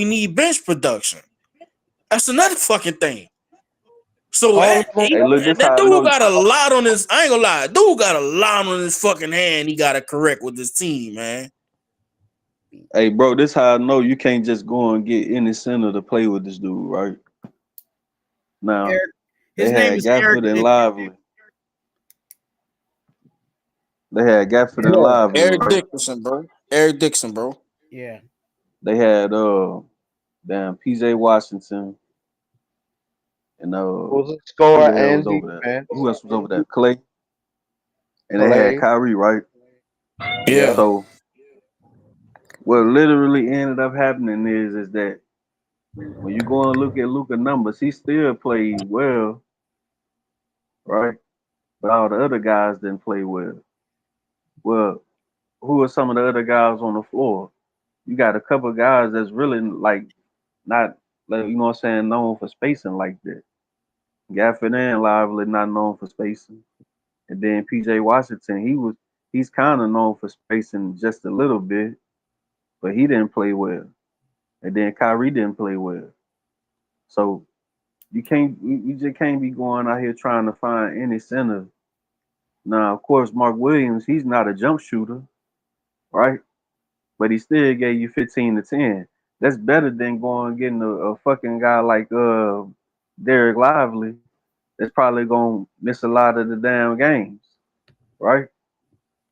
need bench production. That's another fucking thing. So All of them. Hey, look. This that how I dude know. got a lot on his. I ain't gonna lie. Dude got a lot on his fucking hand. He got to correct with this team, man. Hey, bro. This how I know you can't just go and get any center to play with this dude, right? Now Eric, they his name had is Eric Gafford and Dixon. Lively. They had Gafford and Yeah, Lively, Eric right? Dickerson, bro. Eric Dixon, bro. Yeah. They had damn PJ Washington and Was a who scorer the hell and was over there? Who defense. else was over there? Clay. And they had Clay. Kyrie, right? Yeah. Yeah, So what literally ended up happening is that when you go and look at Luka numbers, he still played well, right? But all the other guys didn't play well. Well, who are some of the other guys on the floor? You got a couple of guys that's really like not like you know what I'm saying, known for spacing like that. Gafford and Lively not known for spacing. And then PJ Washington, he's kind of known for spacing just a little bit, but he didn't play well. And then Kyrie didn't play well. So you just can't be going out here trying to find any center. Now, of course, Mark Williams, he's not a jump shooter, right? But he still gave you 15 to 10. That's better than going and getting a fucking guy like Derek Lively that's probably gonna miss a lot of the damn games, right?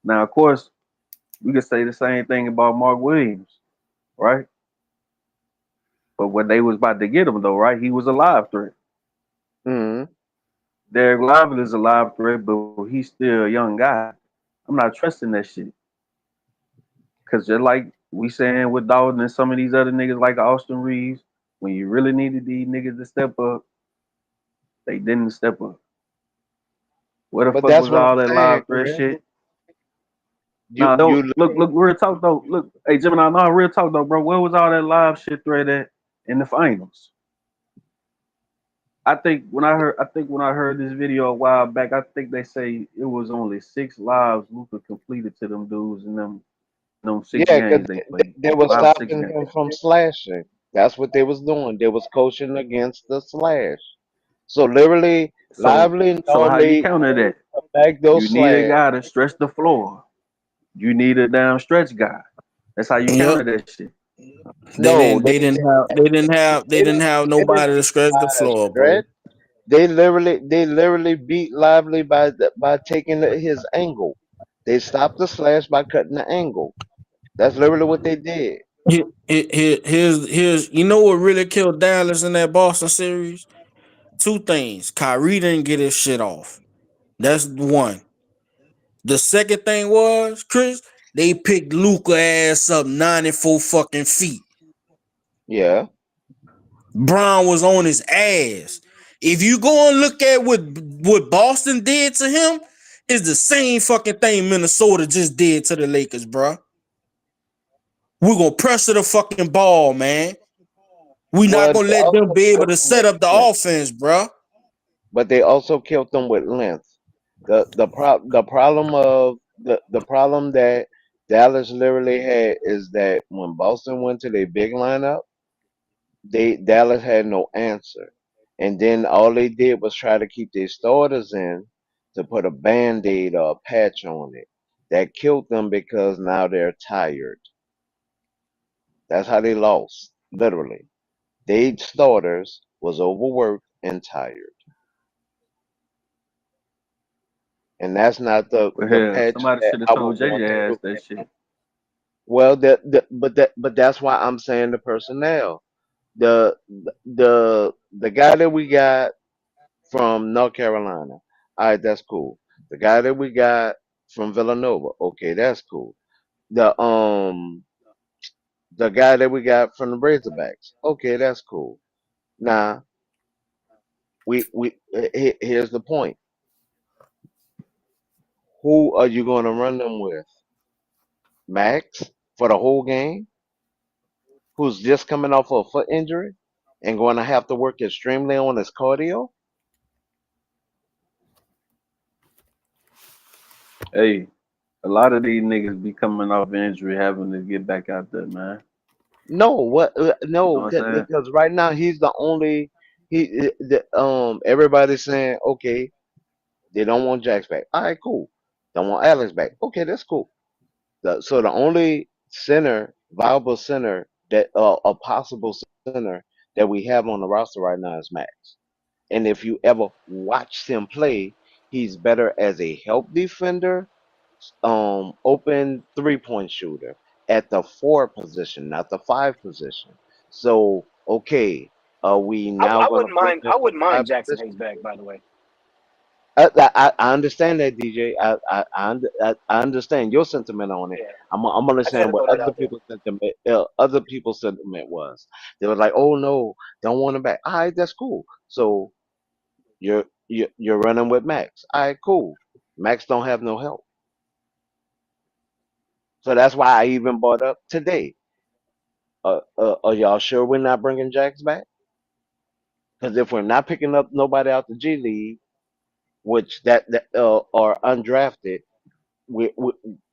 Now, of course, we could say the same thing about Mark Williams, right? But when they was about to get him though, right? He was a live threat. Hmm. Derek Lively is a live threat, but he's still a young guy. I'm not trusting that shit. Cause just like we saying with Dalton and some of these other niggas like Austin Reeves, when you really needed these niggas to step up, they didn't step up. Where the But fuck that's was what all I'm that saying, live threat Chris. shit? You Nah, you don't look real talk though. Look, hey Gemini, no real talk though, bro. Where was all that live shit threat at in the finals? I think when I heard this video a while back, I think they say it was only 6 lives Luka completed to them dudes in them six yeah, because games they played. they were 5 6 stopping games. him from slashing. That's what they was doing. They was coaching against the slash. So literally, So Lively so how you normally counter that? back those You need a slash. guy to stretch the floor. You need a damn stretch guy. That's how you yep. counter that shit. They No, didn't. They didn't have. They didn't have they didn't nobody to beat scratch the by a floor, bro. stretch. They literally beat Lively by taking his angle. They stopped the slash by cutting the angle. That's literally what they did. Here's. You know what really killed Dallas in that Boston series? Two things. Kyrie didn't get his shit off. That's one. The second thing was, Chris, they picked Luca ass up 94 fucking feet. Yeah. Brown was on his ass. If you go and look at what Boston did to him, is the same fucking thing Minnesota just did to the Lakers, bro. We're gonna pressure the fucking ball, man. We not Well, gonna they let them also be able killed to them set with up the length, offense, bro. but they also killed them with length. The problem of the problem that Dallas literally had is that when Boston went to their big lineup, they Dallas had no answer, and then all they did was try to keep their starters in to put a band-aid or a patch on it. That killed them because now they're tired. That's how they lost, literally. They starters was overworked and tired, and that's not Well, the hell, patch somebody that should have I would told want to JJ ass do. that shit. Well, but that's why I'm saying the personnel. The guy that we got from North Carolina, all right, that's cool. The guy that we got from Villanova, okay, that's cool. The guy that we got from the Razorbacks, okay, that's cool. Now here's the point: who are you going to run them with? Max for the whole game, who's just coming off of a foot injury and going to have to work extremely on his cardio? Hey, a lot of these niggas be coming off injury having to get back out there, man. No, what? You know No, what I'm saying? because right now he's the only. Everybody's saying okay, they don't want Jax back. All right, cool. Don't want Alex back. Okay, that's cool. So the only center, viable center that a possible center that we have on the roster right now is Max. And if you ever watched him play, he's better as a help defender, open 3-point shooter at the 4 position, not the 5 position. So okay, are we now I going to wouldn't put him mind. in I the wouldn't mind five Jackson position? Hayes back. By the way, I understand that, DJ. I understand your sentiment on it. yeah, I'm I just had understand to what throw that out there. other people's sentiment was. They were like, "Oh no, don't want him back." All right, that's cool. So you're running with Max. All right, cool. Max don't have no help, so that's why I even brought up today. Are y'all sure we're not bringing Jax back? Because if we're not picking up nobody out the G League, which that are undrafted, we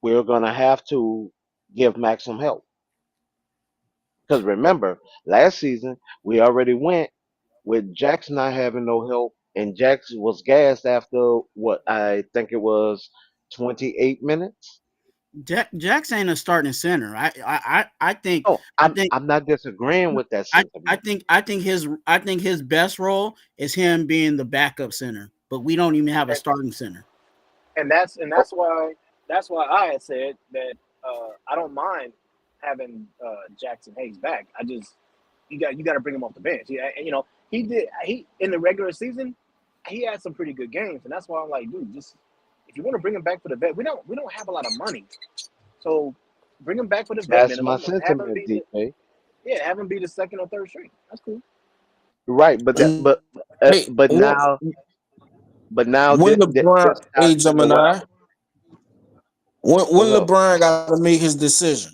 we're gonna have to give Max some help. Because remember, last season we already went with Jax not having no help, and Jax was gassed after what I think it was 28 minutes. Jackson ain't a starting center. No, I I'm think I'm not disagreeing with that sentiment. I think his best role is him being the backup center. But we don't even have a And, starting center. and Oh, that's why I had said that I don't mind having Jackson Hayes back. I just you got to bring him off the bench. Yeah, you know he in the regular season he had some pretty good games, and that's why I'm like, dude, just if you want to bring him back for the vet, we don't have a lot of money, so bring him back for the vet that's my minimum and have him sentiment, be the DJ. yeah have him be the second or third string. That's cool. Right, but that Hey, but now when LeBron, this hey ties into what Gemini, when what's up. LeBron got to make his decision.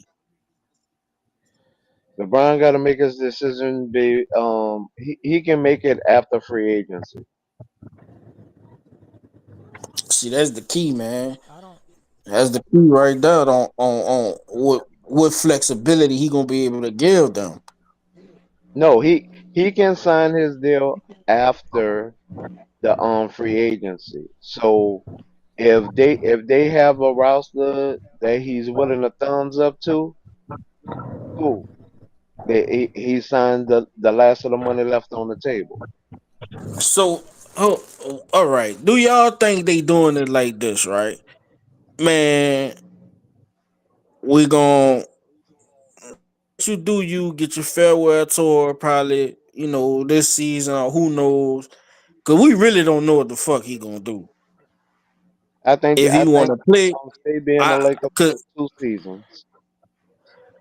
LeBron got to make his decision. He can make it after free agency. See, that's the key, man. I don't. That's the key right there on what flexibility he gonna be able to give them. No, he can sign his deal after the free agency. So if they have a roster that he's willing to thumbs up to, cool. He signed the last of the money left on the table. So, oh, all right. Do y'all think they doing it like this, right? Man, we gonna let you do you get your farewell tour probably, this season or who knows. Cause we really don't know what the fuck he gonna do. If I he think wanna he's play, gonna stay being a I Laker for cause 2 seasons.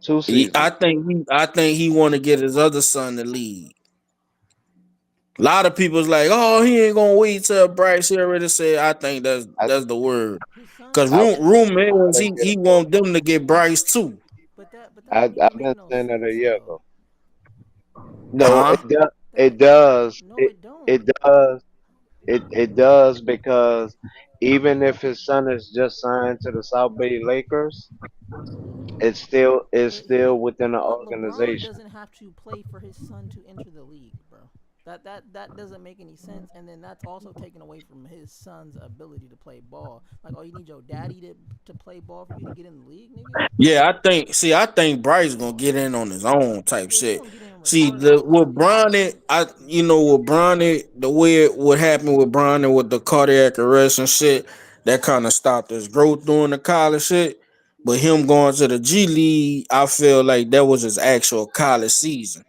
Two I seasons. think he wanna get his other son to lead. A lot of people's like, oh, he ain't gonna wait till Bryce he already said. I think I that's the word. His son Cause I is want is room him is to he get he a ring. want them to get Bryce too. but that don't I've even make been no saying it a sense year though. ago. No, Huh? it does. It That does. no, It it don't. it does. It does because even if his son is just signed to the South Bay Lakers, it's But still within the LeBron organization. doesn't have to play for his son to enter the league, bro. That doesn't make any sense. And then that's also taken away from his son's ability to play ball. Like, oh, you need your daddy to play ball for you to get in the league, nigga. Yeah, I think Bryce gonna get in on his own type Yeah, he shit. gonna get in See, the regardless. with Bronny, with Bronny, the way what happened with Bronny with the cardiac arrest and shit, that kind of stopped his growth during the college shit. But him going to the G League, I feel like that was his actual college season.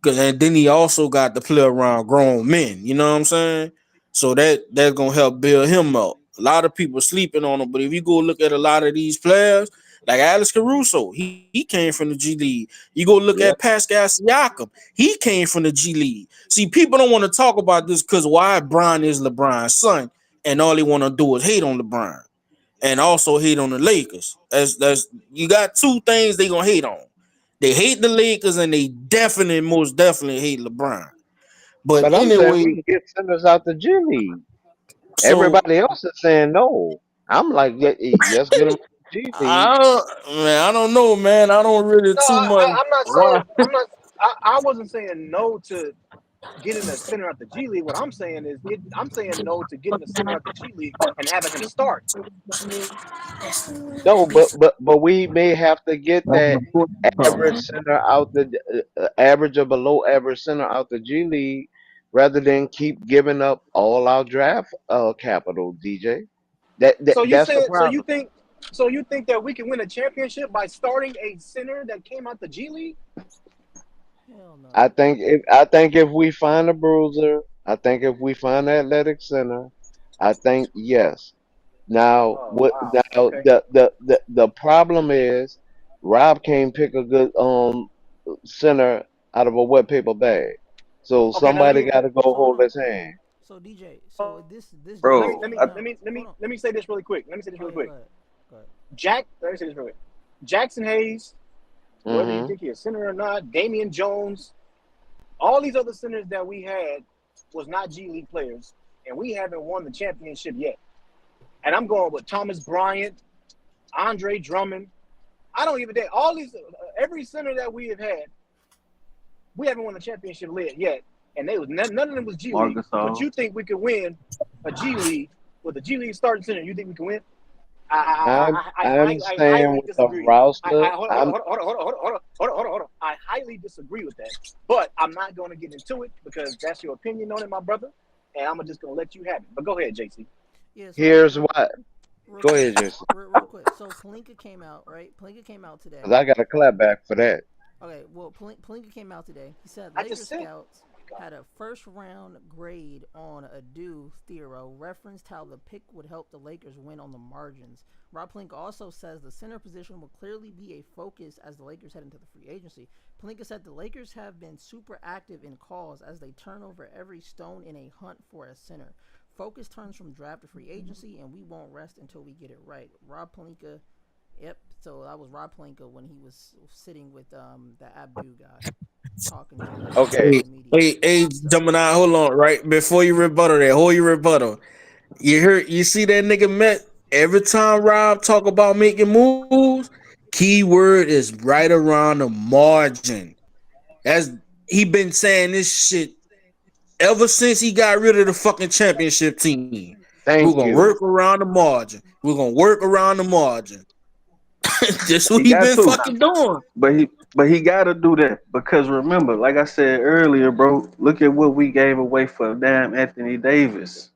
Cause and then he also got to play around grown men. You know what I'm saying? So that's gonna help build him up. A lot of people sleeping on him, but if you go look at a lot of these players, like Alex Caruso, he came from the G League. You go look at Yeah, Pascal Siakam, he came from the G League. See, people don't want to talk about this because why Bron is LeBron's son, and all they want to do is hate on LeBron and also hate on the Lakers. That's you got two things they gonna hate on. They hate the Lakers and they definitely, most definitely hate LeBron. But but I'm saying we anyway, can get centers out the G League. so Everybody else is saying no. I'm like, yes, get them out the G League. I don't know, man. I don't really No, too much. I'm not Why? saying I wasn't saying no to getting a center at the G League. What I'm saying is I'm saying no to getting a center at the G League and having him start. No, but we may have to get that average center out the average or below average center out the G League, rather than keep giving up all our draft capital. DJ, So you that's the said problem. so you think that we can win a championship by starting a center that came out the G League? Hell I no. think if we find a bruiser, I think if we find an athletic center, I think yes. Now, Oh what? wow. Now, Okay. the problem is Rob can't pick a good center out of a wet paper bag. So Okay. Now let somebody me got to go So hold hold on. his hand. So DJ, so this let me just bro. let me came let out. me let Hold me on. let me say this really quick. Let me say this Oh really yeah, go quick. ahead. Go ahead. Let me say this really quick. Jackson Hayes, whether you Hmm. think he's a center or not, Damian Jones, all these other centers that we had was not G League players, and we haven't won the championship yet. And I'm going with Thomas Bryant, Andre Drummond. I don't even think all these every center that we have had, we haven't won the championship yet, and they was none of them was G League. Marcus But All. you think we could win a G League with a G League starting center? You think we can win? I'm I saying highly with the disagree. roster, Hold on, I'm hold on. I highly disagree with that, but I'm not going to get into it because that's your opinion on it, my brother, and I'm just going to let you have it. But go ahead, JC. Yeah. So here's why. real Go quick, ahead, Jason, real quick. So Palinka came out, right? Palinka came out today. because I got a clap back for that. Okay, well, Palinka came out today. He said I Lakers just said, scouts had a first round grade on Adu Theoro, referenced how the pick would help the Lakers win on the margins. Rob Palinka also says the center position will clearly be a focus as the Lakers head into the free agency. Palinka said the Lakers have been super active in calls as they turn over every stone in a hunt for a center. Focus turns from draft to free agency, and we won't rest until we get it right. Rob Palinka. Yep. So that was Rob Palenka when he was sitting with the Abdu guy talking to Okay, Hey, the media. hey, So Gemini, hold on, right before you rebuttal that, hold your rebuttal. You see that nigga Met every time Rob talk about making moves, keyword is right around the margin. As he been saying this shit ever since he got rid of the fucking championship team. We're gonna thank work you. around the margin. We're gonna work around the margin. That's what He he got been to, fucking doing. but he got to do that because remember, like I said earlier, bro. Look at what we gave away for damn Anthony Davis.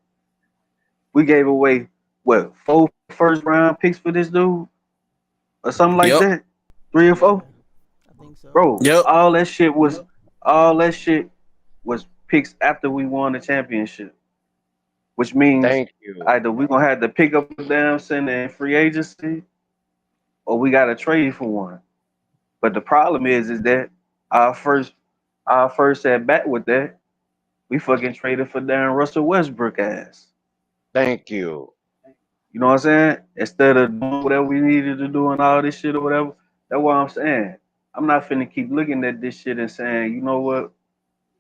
We gave away what 4 first round picks for this dude or something like Yep. that, 3 or 4, yeah, I think so. bro. Yep. All that shit was picks after we won the championship, which means Thank you. either we gonna have to pick up a damn center in free agency or we gotta trade for one. But the problem is that our first our first at bat with that, We fucking traded for Darren Russell Westbrook ass. Thank you. You know what I'm saying? Instead of doing whatever we needed to do and all this shit or whatever. That's what I'm saying. I'm not finna keep looking at this shit and saying, you know what?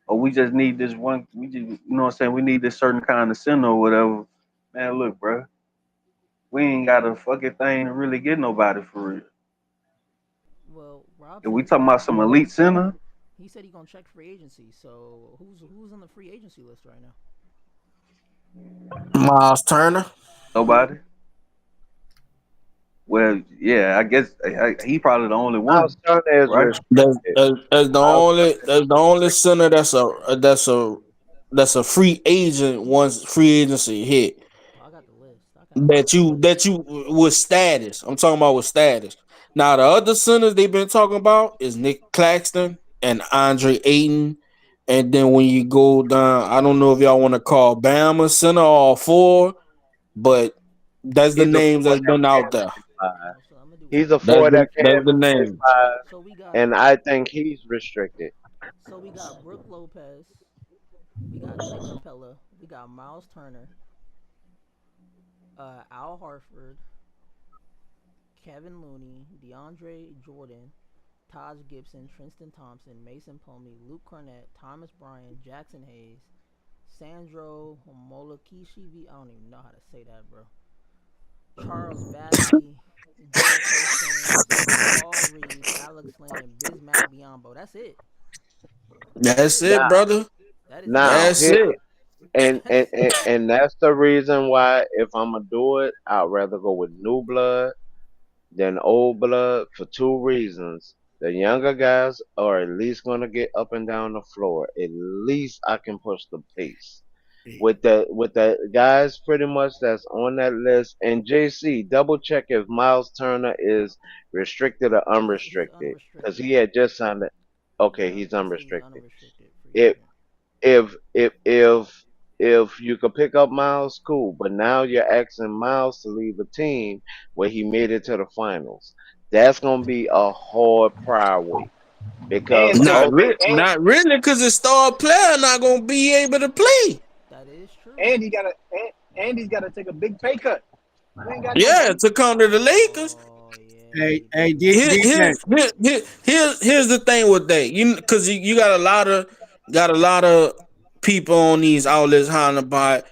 Or we just need this one. We just, you know what I'm saying? We need this certain kind of center or whatever. Man, look, bro. We ain't got a fucking thing to really get nobody for real. Well, Rob If said we he talking gonna about some elite center, check free agency. So who's on the free agency list right now? Miles Turner. nobody. Well, yeah, I guess he probably the only one, Miles Turner is right? restricted. Miles Turner is That's the only restricted. center that's a free agent once free agency hit. Oh, I got the list. I got the list. That you with status. I'm talking about with status. Now the other centers they've been talking about is Nick Claxton and Andre Ayton. And then when you go down, I don't know if y'all want to call Bama center or four, but that's the He's a names forward that's that been out can't there. play five. So I'm gonna do He's a one. forward that That's can't the play name. five, So we got and I think he's restricted. Brooke Lopez. We got Clint Capella. We got Miles Turner. Al Harford. Kevin Looney. DeAndre Jordan. Taj Gibson. Tristan Thompson. Mason Plumlee. Luke Cornett. Thomas Bryant. Jackson Hayes. Sandro Molakishi. I don't even know how to say that, bro. Charles Bassey, Jericho Sims, Paul Reed, Alex Len, and Bismack Biombo. That's it. That's That's it. it, Now, brother. That is it. now That's here, it. and that's the reason why if I'm gonna do it, I'd rather go with new blood than old blood for two reasons. The younger guys are at least gonna get up and down the floor. At least I can push the pace. With the guys pretty much that's on that list. And JC, double check if Miles Turner is restricted or He's unrestricted because unrestricted. he had just signed it. Okay, Yeah, he's he said he's unrestricted. unrestricted free If agent. if if if if you could pick up Miles, cool. But now you're asking Miles to leave a team where he made it to the finals. That's gonna be a hard priority because And take a big Not really, because the star player not gonna be able to play. That is true. and he got to and he's got to take a big pay cut. You ain't got no Yeah, money. to come to the Lakers. Oh yeah, Hey, he hey, do. DJ. Here's the thing with that. Because you got a lot of people on these outlets hollering about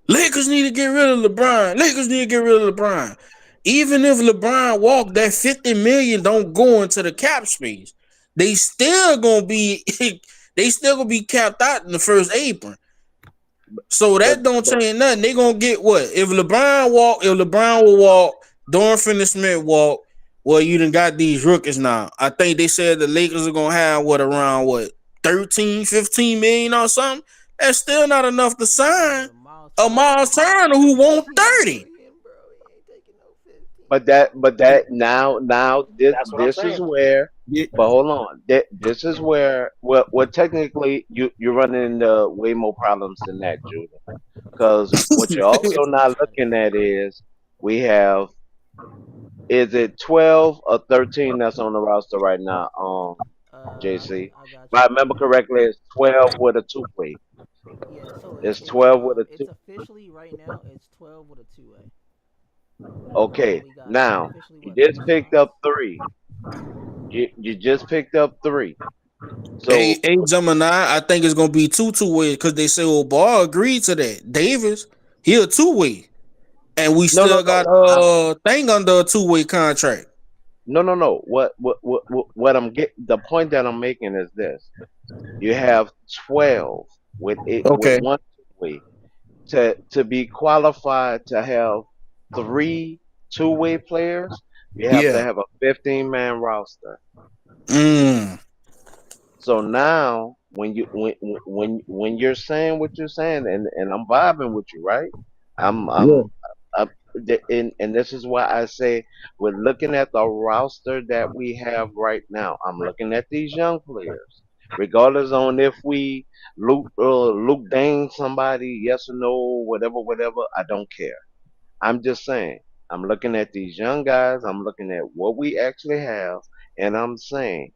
Lakers need to get rid of LeBron. Lakers need to get rid of LeBron. Even if LeBron walk, that 50 million don't go into the cap space. They still gonna be they still gonna be capped out in the first apron. So but that don't but change nothing. They gonna get what? If LeBron will walk, Dorian Finney-Smith walk, well, you done got these rookies now. I think they said the Lakers are gonna have around 13, 15 million or something. That's still not enough to sign Yeah, Miles a Turner Miles ain't getting Turner no who want 30. $15 million, bro. He ain't taking no but 15. that now That's what I'm this is saying. where. Yeah, But hold on, this is where well technically you're running into way more problems than that, Judah. Because what you're also not looking at is we have is it 12 or 13 that's on the roster right now, JC. I got If I you. remember correctly, it's 12 with a two way. Yeah, so It's 12 with a it's two. officially right now it's 12 with a 2A. So Okay, we got now officially you what, three just picked spots? up three. You just picked up three. Hey, So hey, Gemini, I think it's gonna be two ways because they say, well, Ball agreed to that. Davis, he a two-way. And we no, no, still got no. thing under a two-way contract. No. What I'm get the point that I'm making is this: you have 12 with Okay. one two-way to be qualified to have three two-way players. You have to Yeah. have a 15-man roster. Mm. So now, when you're saying what you're saying, and I'm vibing with you, right? I'm Yeah. I'm, and this is why I say we're looking at the roster that we have right now. I'm looking at these young players, regardless on if we Luke Dane somebody, yes or no, whatever. I don't care. I'm just saying. I'm looking at these young guys. I'm looking at what we actually have, and I'm saying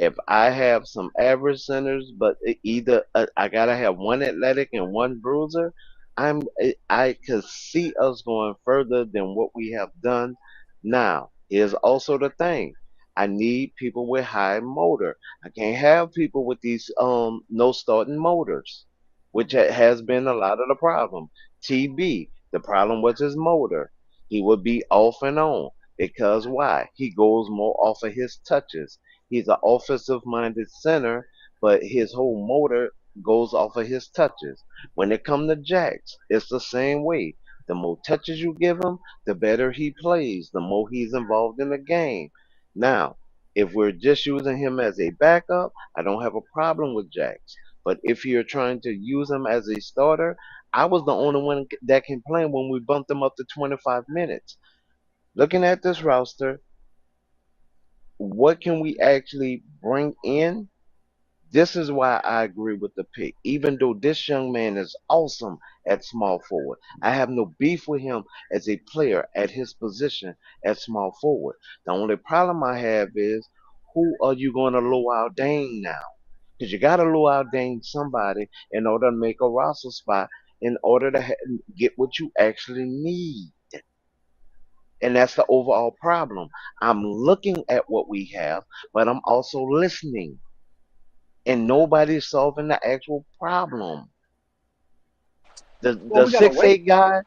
If I have some average centers, but either I gotta have one athletic and one bruiser, I could see us going further than what we have done. Now, here's also the thing: I need people with high motor. I can't have people with these no starting motors, which has been a lot of the problem. TB, the problem was his motor. He would be off and on because why? He goes more off of his touches. He's an offensive minded center, but his whole motor goes off of his touches. When it comes to Jax, it's the same way. The more touches you give him, the better he plays, the more he's involved in the game. Now, if we're just using him as a backup, I don't have a problem with Jax. But if you're trying to use him as a starter, I was the only one that complained when we bumped him up to 25 minutes. Looking at this roster, what can we actually bring in? This is why I agree with the pick. Even though this young man is awesome at small forward, I have no beef with him as a player at his position at small forward. The only problem I have is who are you going to low out Dane now? Because you got to low out Dane somebody in order to make a roster spot in order to get what you actually need. And that's the overall problem. I'm looking at what we have, but I'm also listening. And nobody's solving the actual problem. The Well, the we gotta six wait. eight guy,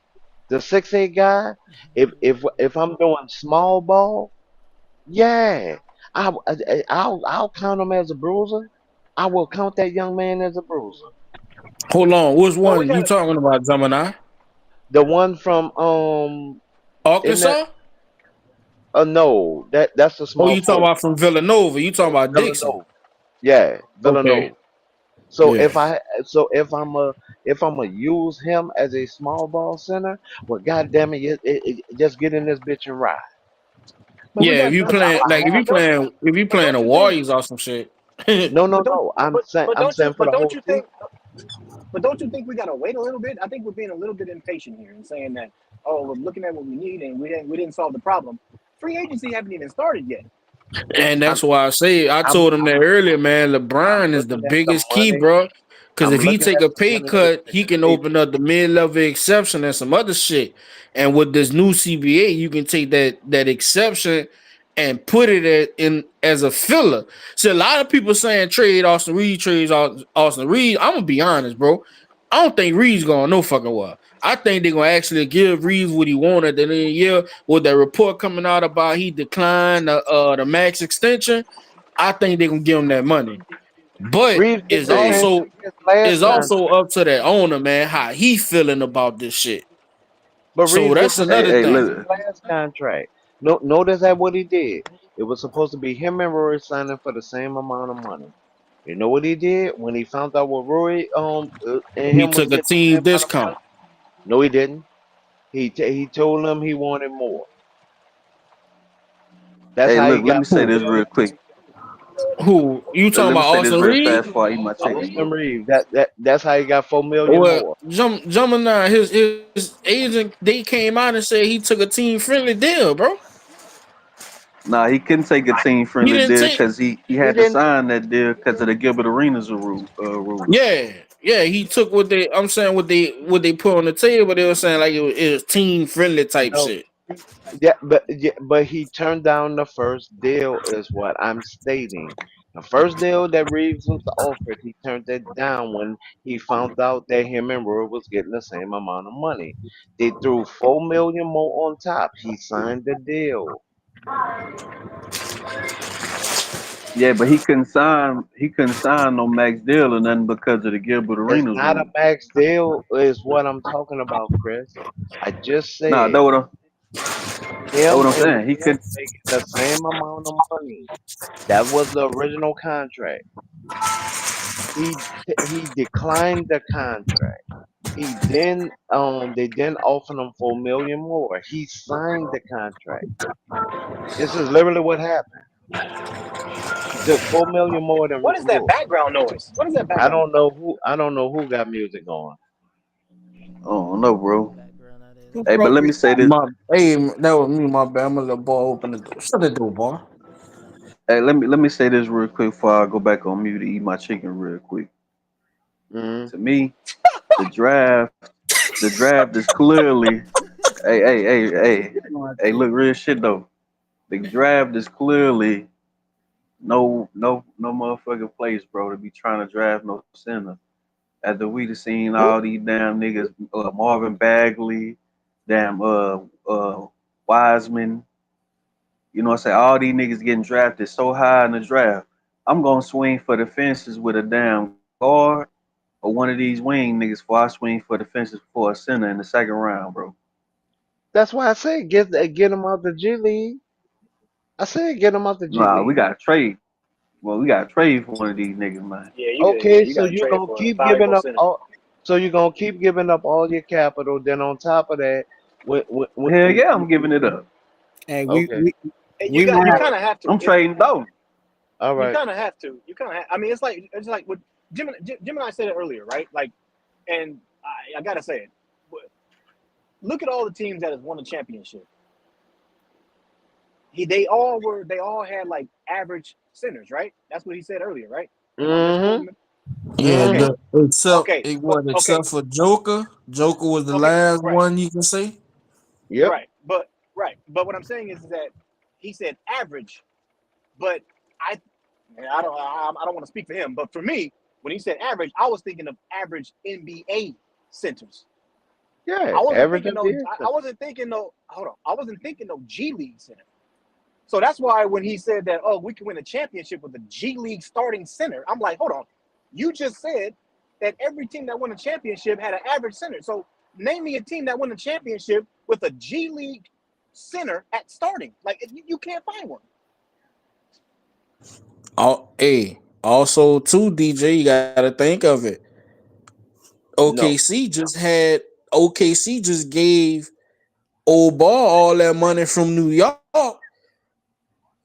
the 6'8" guy. If I'm doing small ball, yeah, I'll count him as a bruiser. I will count that young man as a bruiser. Hold on, which Well, we one you gotta. talking about, Gemini? The one from in that Arkansas? no, that's the Oh, small you talking forward. about from Villanova? You talking about Dixon? Villanova. Yeah, Okay, Villanova. So yeah, if I'm gonna use him as a small ball center, well, goddamn it, just get in this bitch and ride. But we yeah. If got. you But playing I like have to. if you but playing don't the you think? Warriors or some shit. No, no, But don't. no. I'm But saying but I'm don't you? saying for But the don't whole you team. think? But don't you think we gotta wait a little bit? I think we're being a little bit impatient here and saying that, oh, we're looking at what we need and we didn't solve the problem. Free agency haven't even started yet. And I'm that's why I say I I'm told him that earlier, man. I'm LeBron is the looking at the biggest key, money. bro. Because I'm if he looking take at a the pay money that cut, he can they open up the mid-level exception and some other shit. And with this new CBA, you can take that exception and put it in as a filler. So a lot of people saying trade Austin Reed, trades Austin Reed. I'm gonna be honest, bro. I don't think Reed's going no fucking well. I think they're gonna actually give Reeves what he wanted at the end of the year. With that report coming out about he declined the max extension, I think they're gonna give him that money. But Reeves get it's the Hey, same also thing his last it's also contract. up to that owner, man, how he feeling about this shit. But So Reeves get that's the hey, same another hey, thing as thing. his look. last contract. No, notice that what he did. It was supposed to be him and Rory signing for the same amount of money. You know what he did when he found out what Rory and He him was took a getting the team same amount of discount. money? No, he didn't. He told him he wanted more. That's Hey, how he look. Let got me say four Who? this real million. quick. Who? You talking Let me about say this Austin real fast Reed? before I eat my chicken. Austin Reeves. That's how he got 4 million Well, more. Gemini, his agent, they came out and said he took a team friendly deal, bro. Nah, he couldn't take a team He friendly didn't deal take. because he He had to didn't. sign that deal because of the Gilbert Arenas rules. Yeah, yeah, he took what they. I'm saying what they put on the table. They were saying like it was team friendly type No. shit. But he turned down the first deal, is what I'm stating. The first deal that Reeves was offered, he turned it down when he found out that him and Roy was getting the same amount of money. They threw 4 million more on top. He signed the deal. Yeah, but he couldn't sign no max deal or nothing because of the Gilbert It's Arenas not a rule. max deal, is what I'm talking about, Chris. I just Nah, said that him what I'm and saying. He Roy could. making the same amount of money. That was the original contract. He declined the contract. He then they then offered him 4 million more. He signed the contract. This is literally what happened. He took 4 million more than What is that Roy. background noise? What is that background noise? I don't know who got music going. Oh no, I don't know bro. what background that is. Hey, but let me say this. My hey, that was me. My bad. I'm a little boy. Open the door. Shut the door, boy. Hey, let me say this real quick before I go back on mute to eat my chicken real quick. Mm-hmm. To me, the draft, the draft is clearly, hey, look, real shit though. The draft is clearly no motherfucking place, bro, to be trying to draft no center. After we done seen all these damn niggas, Marvin Bagley, damn Wiseman, you know what I'm saying? All these niggas getting drafted so high in the draft. I'm gonna swing for the fences with a damn guard or one of these wing niggas before I swing for the fences for a center in the second round, bro. That's why I said get him out the G League. I said get him out the G Nah, we League. gotta trade. Well, we gotta trade for one of these niggas, man. Yeah, Okay, you so got to you're trade gonna for a keep giving valuable up center. all. So you're gonna keep giving up all your capital. Then on top of that, Hell yeah, I'm giving it up. Hey, okay, And we might you have. kind of have to. I'm trading though. all You right. kind of have to. You kind of. I mean, it's like what Jim and I said it earlier, right? Like, and I gotta say it. Look at all the teams that has won a championship. They all had like average centers, right? That's what he said earlier, right? Am I Mm-hmm. misquoting him? Yeah, Okay, Mm-hmm. okay, but okay, except for Joker. Joker was the okay, last right, one you can say. Yep. but what I'm saying is that he said average, but I I don't want to speak for him, but for me, when he said average, I was thinking of average NBA centers. Yeah. I wasn't Average thinking of no. the I wasn't thinking no. Hold on. I wasn't thinking no G League center. So that's why when he said that, oh, we can win a championship with a G League starting center, I'm like, hold on. You just said that every team that won a championship had an average center. So name me a team that won a championship with a G League center at starting. Like you can't find one. Also too, DJ, you gotta think of it. no. OKC just had OKC just gave old ball all that money from New York.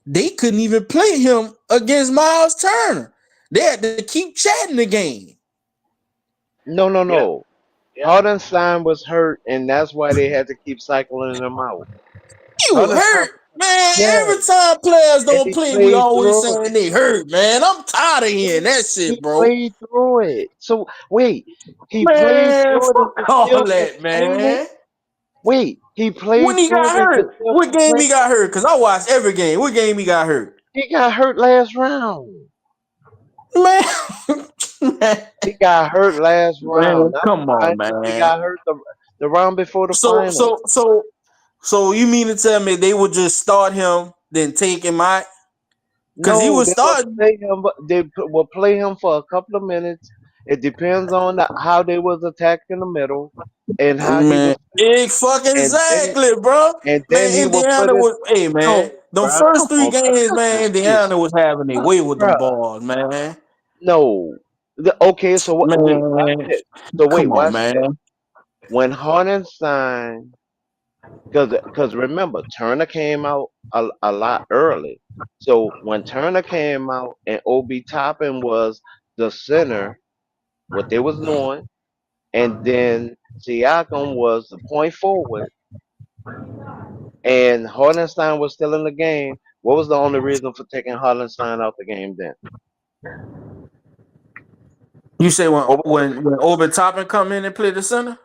They couldn't even play him against Miles Turner. They had to keep chatting the game. No. No. Yeah, No. yeah. Hardenstein was hurt, and that's why they had to keep cycling him out. You Hardenstein, hurt, man. yeah, Every time players and don't he play, we played always through it. saying they hurt, man. I'm tired of hearing that He shit, bro. played through it. So wait, he played Man, through it and fuck could all still that, sustain it. man. Wait, he When played he through got it and could hurt, still what game sustain he it. got hurt? Cause I watched every game. What game he got hurt? He got hurt last round. Man, man, He got hurt last round, man, not the come on, final. He man. got hurt the round before the So, final. so, so, so you mean to tell me they would just start him, then take him out? Cause he No, was they will starting, play him. Will play him for a couple of minutes. It depends on how they was attacked in the middle and how he man. was feeling. Fucking And exactly, bro. then Man, he will put Indiana it. was, hey, man. No, Them bruh, first come three on, bruh, games, cut man, this shit, Indiana was having their way with them bruh. balls, man. No. Okay, so wait, watch Man, this. So wait, come on, watch this. man. When Hardenstein, because remember, Turner came out a lot early. So when Turner came out and Obi Toppin was the center, what they was doing, and then Siakam was the point forward, and Hardenstein was still in the game. What was the only reason for taking Hardenstein out the game then? You say when What was the when Obi Toppin come in and play the center?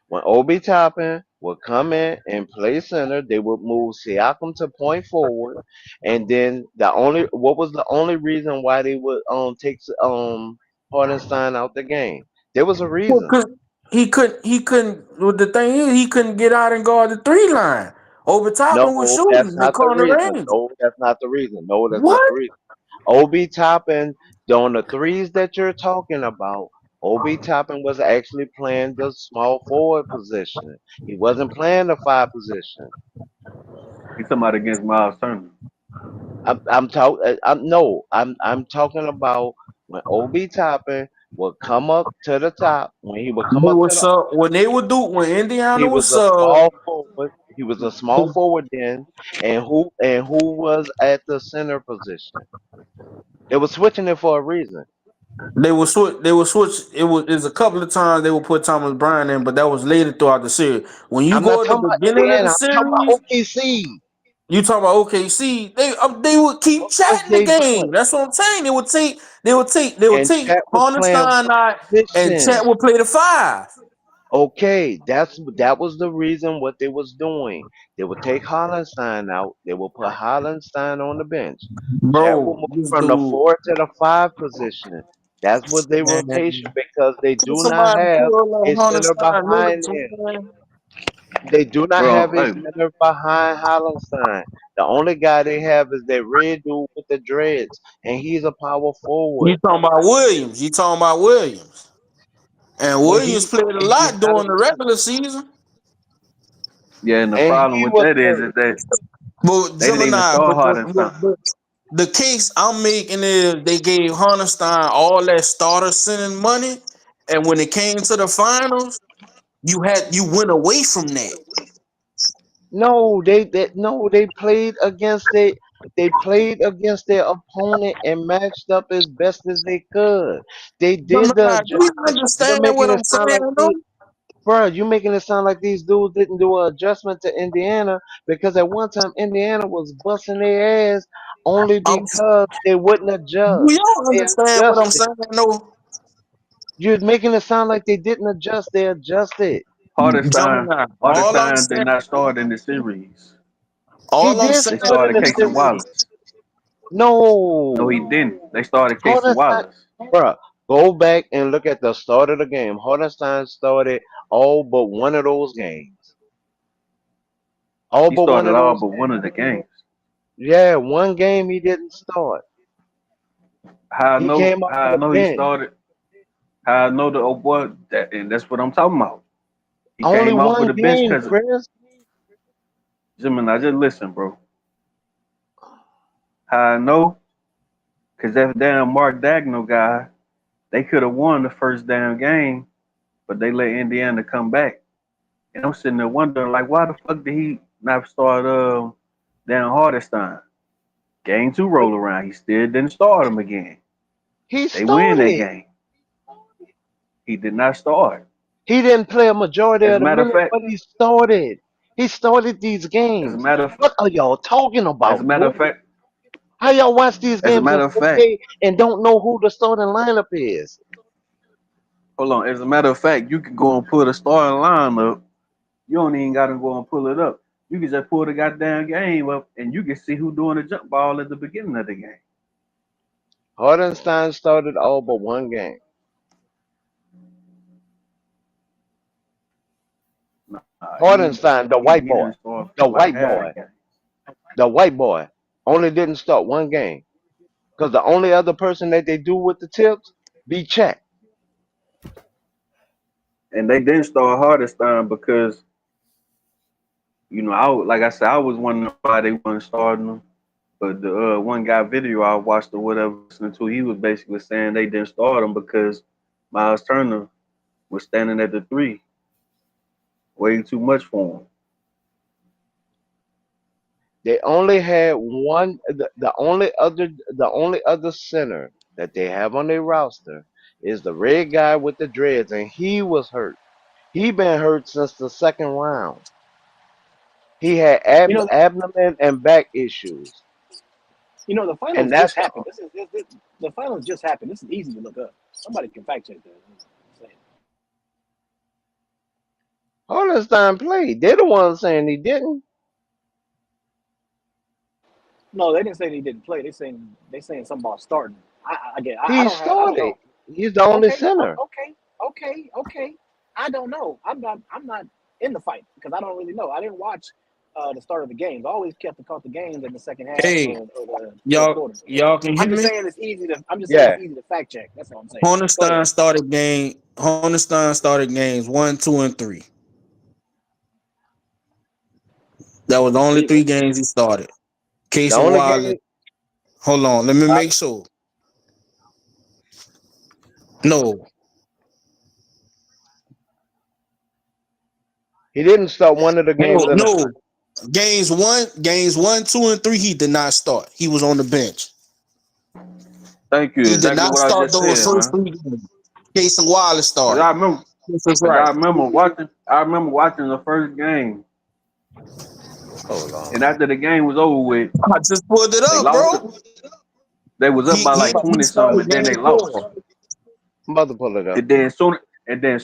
When Obi Toppin would come in and play center, they would move Siakam to point forward, and then what was the only reason why they would take Hardenstein out the game? There was a Well, reason. cause he couldn't. Well, the thing is, he couldn't get out and guard the three line. Obi Toppin was No, that's shooting the not the corner reason. range. No, that's not the reason. No, that's not the What? reason. Obi Toppin, on the threes that you're talking about, Obi Toppin was actually playing the small forward position. He wasn't playing the five position. He's talking about against Miles Turner. I'm talking. I'm no. I'm talking about when Obi Toppin would come up to the top. When he would come They up was to the, sub when they would do when he Indiana was was a sub. small forward. He was a small forward then, and who was at the center position? They were switching it for a reason. They would switch. They would switch. It was a couple of times they would put Thomas Bryant in, but that was later throughout the series. When you I'm not go at the talking about beginning of Indiana. the I'm talking about series, OKC. You talking about OKC? They would keep What was chatting the they doing? game. That's what I'm saying. They would take And Chat was playing Hardenstein one out, and Chet position. would play the five. Okay, that was the reason what they was doing. They would take Hollenstein out. They would put Hollenstein on the bench. Chat will Bro, move this from the dude, 4 to the 5 position. That's what they rotation man. because they Can do not somebody have pull a center Hardenstein behind minutes, him. man? They do not bro. have a Hey, center behind Hollenstein. The only guy they have is that red dude with the dreads, and he's a power You forward. talking about Williams? You talking about Williams? And But Williams played a he's lot not a during the regular season. yeah, and the and problem he with was that is hurt. that But they didn't even Gemini, start but Hardenstein. the case I'm making is they gave Hardenstein all that starter sending money, and when it came to the finals, you went away from that. No, they played against they played against their opponent and matched up as best as they could. They did the Gemini, do you adjustment. You're understand making what it I'm sound saying? like Though? you're making it sound like these dudes didn't do an adjustment to Indiana because at one time Indiana was busting their ass only I'm, because they wouldn't do adjust. y'all They understand what I'm adjusted. saying? Though, You're making it sound like they didn't adjust. They adjusted. Gemini, Hardenstein did not start in the series. He all I'm did They saying start in started the Casey is, series. Wallace. No, he No. didn't. They started Casey Hardenstein, Wallace. bruh, go back and look at the start of the game. Hardenstein started all but one of those games. All He but one started of all those but one games. of the games. Yeah, one game he didn't start. How I He know? came off of How I the know he bench. started? How I know the old boy? And that's what I'm talking about. He Only came off of one the bench game, because Chris. Gemini. Just listen, bro. How I know? Because that damn Mark Dagnall guy, they could have won the first damn game, but they let Indiana come back. And I'm sitting there wondering, like, why the fuck did he not start down Hardestein? Game two roll around, he still didn't start him again. He They win that started. game. He did not start. He didn't play a majority As a of the matter of minutes, fact, but he started. He started these as a games. matter of What are y'all talking as a about, matter boy? of fact, How y'all watch these as a games in matter of fact, 4K and don't know who the starting lineup is? hold on. As a matter of fact, you can go and put a starting line up. You don't even gotta go and pull it up. You can just pull the goddamn game up and you can see who doing the jump ball at the beginning of the game. Hardenstein started all but one game. Nah, Hardenstein, the white he boy, didn't start the for like white half the boy, game. the white boy only didn't start one game because the only other person that they do with the tips be Chat. And they didn't start Hardest because like I said, I was wondering why they weren't starting them. But the one guy video I watched or whatever listening to, he was basically saying they didn't start him because Miles Turner was standing at the three, way too much for him. They only had one. The only other center that they have on their roster is the red guy with the dreads, and he was hurt. He been hurt since the second round. He had You know, abdomen and back issues, the and finals just that's happened. The finals just happened. This is easy to look up. Somebody can fact check that. Hardenstein played. They're the ones saying he didn't. No, they didn't say they didn't play. They saying something about starting. I He don't started. know. He's the only Okay, center. okay. I don't know. I'm not in the fight because I don't really know. I didn't watch the start of the games. I always caught the games in the second half hey, or the fourth y'all, quarter. y'all can hear I'm just me? saying it's easy to. I'm just saying it's Yeah, easy to fact check. That's all I'm saying. Go ahead. Hornstein started games 1, 2, and 3. That was the only See, 3 games he started. the Casey only Wallace. game. Hold on, let me make sure. No, He didn't start one of the no, games in the. no. Games one, 2, and 3. He did not start. He was on the bench. Thank you. He did Exactly not what I start just those said, first man. 3 games. Casey Wallace Cause started. I remember, This is cause right. I remember watching. I remember watching the first game, Hold And on. after the game was over with, I just pulled it they up, lost it. bro. They was up He by he like he 20 something, started and then they game lost. 4. I'm about to pull it up. And then as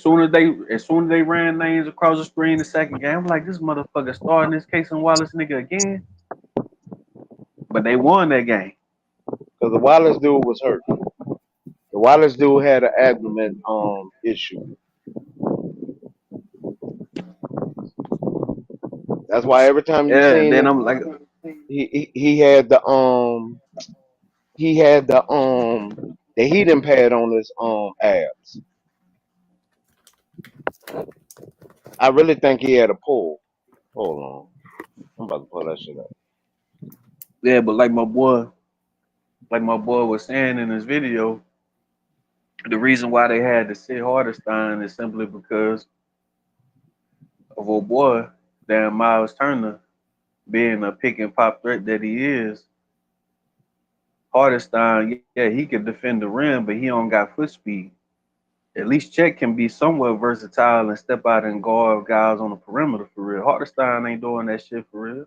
soon as they ran names across the screen the second game, I'm like, this motherfucker starting this Case and Wallace nigga again. But they won that game. Because the Wallace dude was hurt. The Wallace dude had an abdomen issue. That's why every time you Yeah, and seen then him, I'm like, he had the heating pad on his abs. I really think he had a pull. Hold on. I'm about to pull that shit up. yeah, but like my boy was saying in his video, the reason why they had to sit Hardestein is simply because of old boy, damn Miles Turner, being a pick and pop threat that he is. Hardestein, yeah, he could defend the rim, but he don't got foot speed. At least Chet can be somewhat versatile and step out and guard guys on the perimeter for real. Hardestein ain't doing that shit for real.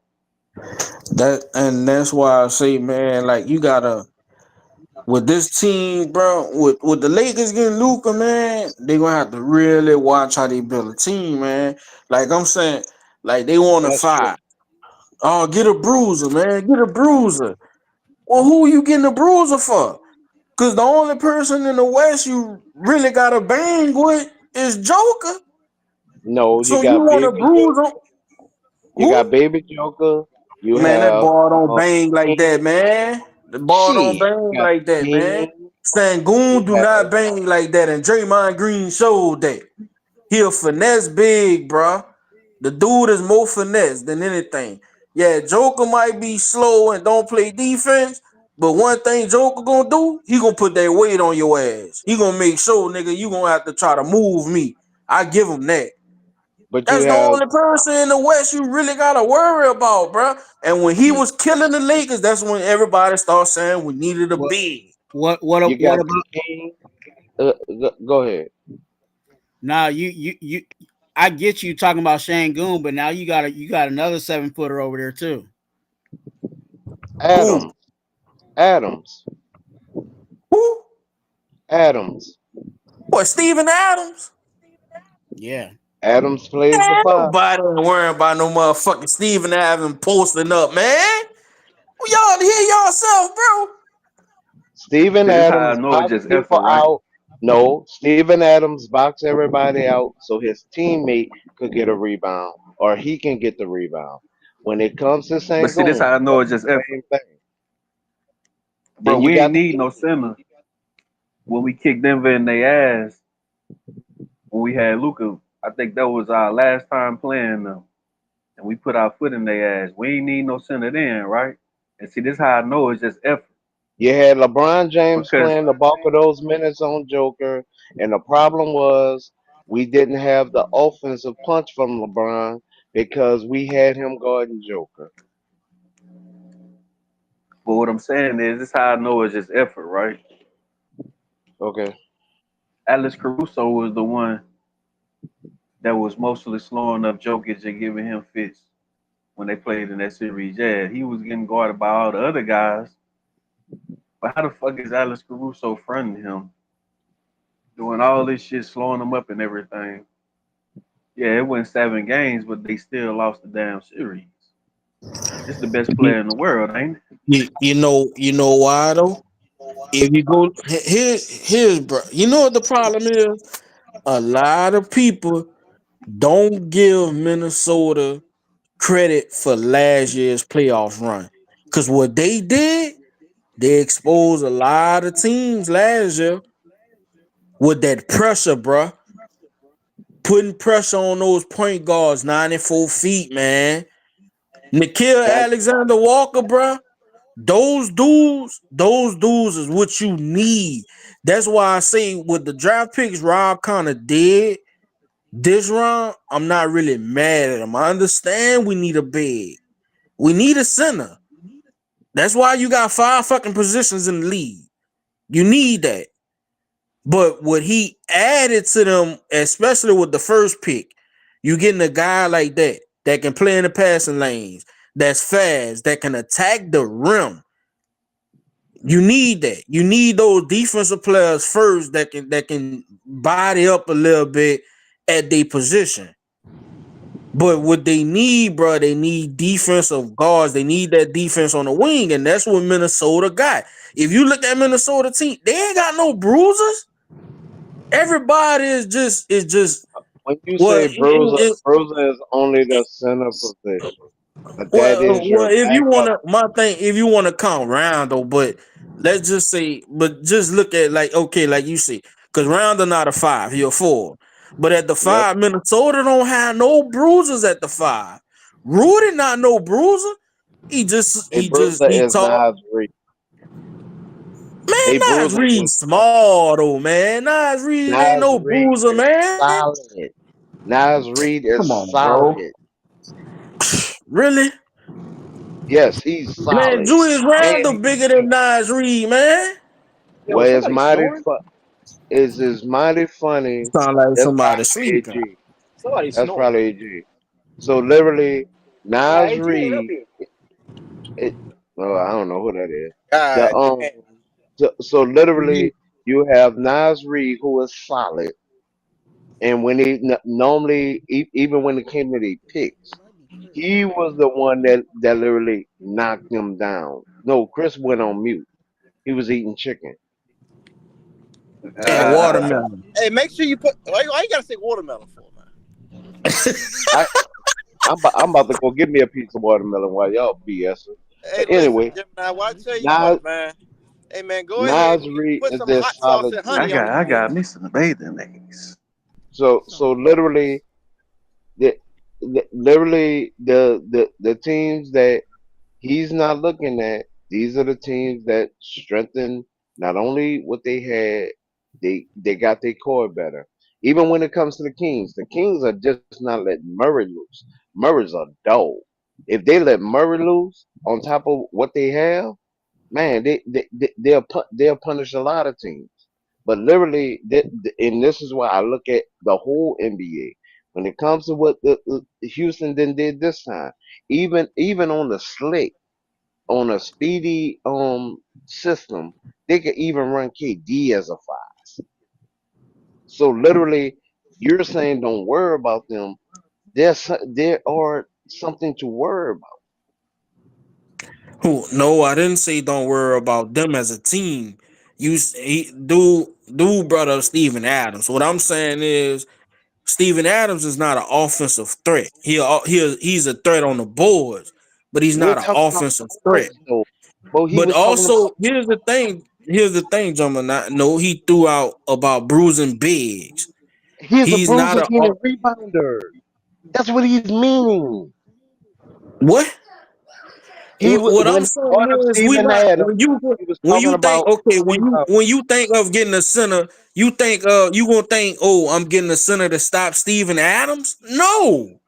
That's why I say, man, like you gotta with this team, bro, with the Lakers getting Luca, man, they gonna have to really watch how they build a team, man. Like I'm saying, like they want to That's true. fight. Oh, get a bruiser, man. Get a bruiser. Well, who you getting a bruiser for? Cause the only person in the West you really gotta bang with is Joker. No, you So you got want to Baby bruise Joker. him? You got Who? Baby Joker. You Man, that have ball don't bang like King. that, man. The ball don't Shit. bang You got like that, man. King. You Sangoon do have not bang like that, and Draymond Green showed that. He a finesse big, bruh. The dude is more finesse than anything. Yeah, Joker might be slow and don't play defense, but one thing Joker gonna do, he gonna put that weight on your ass. He gonna make sure, nigga, you gonna have to try to move me. I give him that. but you That's the have only person in the West you really gotta worry about, bruh. And when he was killing the Lakers, that's when everybody started saying we needed a What big. you what got the about King. Go ahead. now? You I get you talking about Shangoon, but now you got another 7 footer over there too. Who? Adams. Adams. Who? Adams. What, Steven Adams? Yeah. Adams plays the Man, five. nobody ain't worrying about no motherfucking Steven Adams posting up, man. Well, y'all hear yourself, bro. Steven See, this how I Adams know it's box just effort, people right? out. No, Steven Adams box everybody out so his teammate could get a rebound or he can get the rebound. When it comes to But see, this Sangoon, how I know that's it's just the effort. same thing. Bro, Then you we ain't got the need no King. center when we kicked Denver in their ass when we had Luca. I think that was our last time playing them. And we put our foot in their ass. We ain't need no center then, right? And see, this how I know it's just effort. You had LeBron James Because playing the bulk of those minutes on Joker, and the problem was we didn't have the offensive punch from LeBron because we had him guarding Joker. but what I'm saying is this how I know it's just effort, right? Okay. Alex Caruso was the one that was mostly slowing up Jokic and giving him fits when they played in that series. Yeah, he was getting guarded by all the other guys. But how the fuck is Alex Caruso fronting him? Doing all this shit, slowing him up and everything. Yeah, it went 7 games, but they still lost the damn series. It's the best player in the world, ain't it? You know why though? If you go here's bro. You know what the problem is? A lot of people don't give Minnesota credit for last year's playoff run. Cause what they did, they exposed a lot of teams last year with that pressure, bro. Putting pressure on those point guards, 94 feet, man. Nikhil That Alexander Walker, bro. Those dudes is what you need. That's why I say with the draft picks Rob kind of did this round, I'm not really mad at him. I understand we need a big. We need a center. That's why you got 5 fucking positions in the league. You need that. But what he added to them, especially with the first pick, you getting a guy like that that can play in the passing lanes. that's fast, that can attack the rim. You need that. You need those defensive players first that can body up a little bit at their position. But what they need, bro, they need defensive guards. They need that defense on the wing, and that's what Minnesota got. If you look at Minnesota team, they ain't got no bruisers. Everybody is just When you well, say bruiser is only the center position, but that is well, your if you backup. wanna, my thing, if you wanna count Rondo, but let's just say, but just look at like okay, like you see, because Rondo not a five, he a four. But at the Yep. five, Minnesota don't have no bruisers at the five. Rudy not no bruiser. He just A he just bruiser he is talk. Nas Reed. Man, A Nas bruiser Reed is small though, man. Nas Reed ain't Nas no Reed bruiser, is man. solid. Nas Reed is Come on, bro. solid. Really? Yes, he's Man, solid. Julius And Randle bigger than Nas Reed, man. Yo, well, it's somebody mighty snoring. is mighty funny. Sound like That's somebody probably sleeping. AG. Somebody That's snoring. probably AG. So literally, Nah, Nas AG ain't up Reed. here. It, oh, I don't know who that is. The God damn. so literally, you have Nas Reed who is solid, and when he normally even when it came to the picks, Might be Chris. he was the one that literally knocked him down. No, Chris went on mute. He was eating chicken. And watermelon. Hey, make sure you put. Why you gotta say watermelon for, man? What you mean? I I'm about to go get me a piece of watermelon while y'all BSing. Hey, But listen, anyway, Gemini. Well, I tell you Nas what, man. Hey, man, go ahead. Nas You can Reed put is some their hot sauce solid and I honey team. on got them I got grits. me some bathing eggs. So Sound good. literally literally the teams that he's not looking at, these are the teams that strengthen not only what they had, they got their core better. Even when it comes to the Kings are just not letting Murray loose. Murray's a dog. If they let Murray loose on top of what they have, man, they'll punish a lot of teams. But literally, and this is why I look at the whole NBA when it comes to what the Houston then did this time. Even on the slick, on a speedy system, they could even run KD as a five. So literally, you're saying don't worry about them. There are something to worry about. Who? No, I didn't say don't worry about them as a team. Dude brought up Steven Adams. What I'm saying is Steven Adams is not an offensive threat. He's a threat on the boards, but he's We're not an talking about offensive threat. boards though. But he But was talking about also, here's the thing. Here's the thing, gentlemen. No, he threw out about bruising bigs. he's a He's not bruiser a being a rebounder. That's what he's meaning. what? What I'm When he saying brought up is we Steven not Adams, when you he was when talking you think about okay rebound. when you think of getting a center, you think you gonna think, oh, I'm getting a center to stop Steven Adams. No.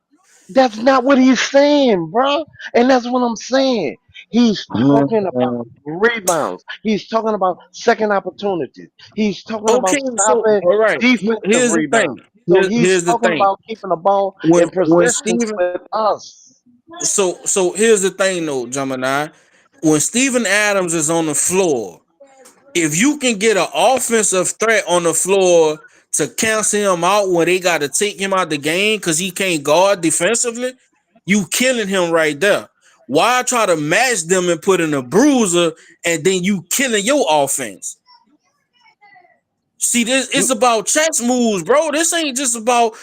That's not what he's saying, bro. And that's what I'm saying. He's talking about rebounds. He's talking about second opportunities. He's talking Okay, about so stopping all right. defensive Here's the rebounds. thing. So he's Here's the talking thing. about keeping the ball in When possession Steven with us. so here's the thing though, Gemini. When Steven Adams is on the floor, if you can get an offensive threat on the floor to cancel him out when they got to take him out the game because he can't guard defensively, you killing him right there. Why try to match them and put in a bruiser and then you killing your offense? See, this it's You about chess moves, bro. This ain't just about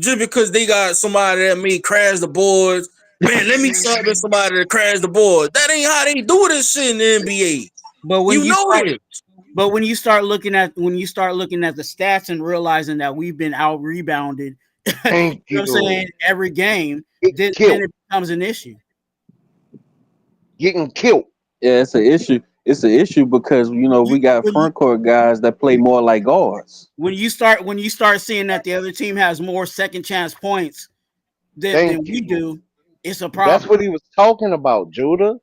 just because they got somebody that may crash the boards. Man, let me sub in somebody to crash the board. That ain't how they do this shit in the NBA. But when You you know start it. But when you start looking at the stats and realizing that we've been out rebounded, you know thank what I'm saying, you. every game, Getting then killed. it becomes an issue. Getting killed. Yeah, it's an issue. It's an issue because When you we got when you front court guys that play more like guards. when you start seeing that the other team has more second chance points than Thank we you. do, it's a That's problem. what he was talking about, Judah.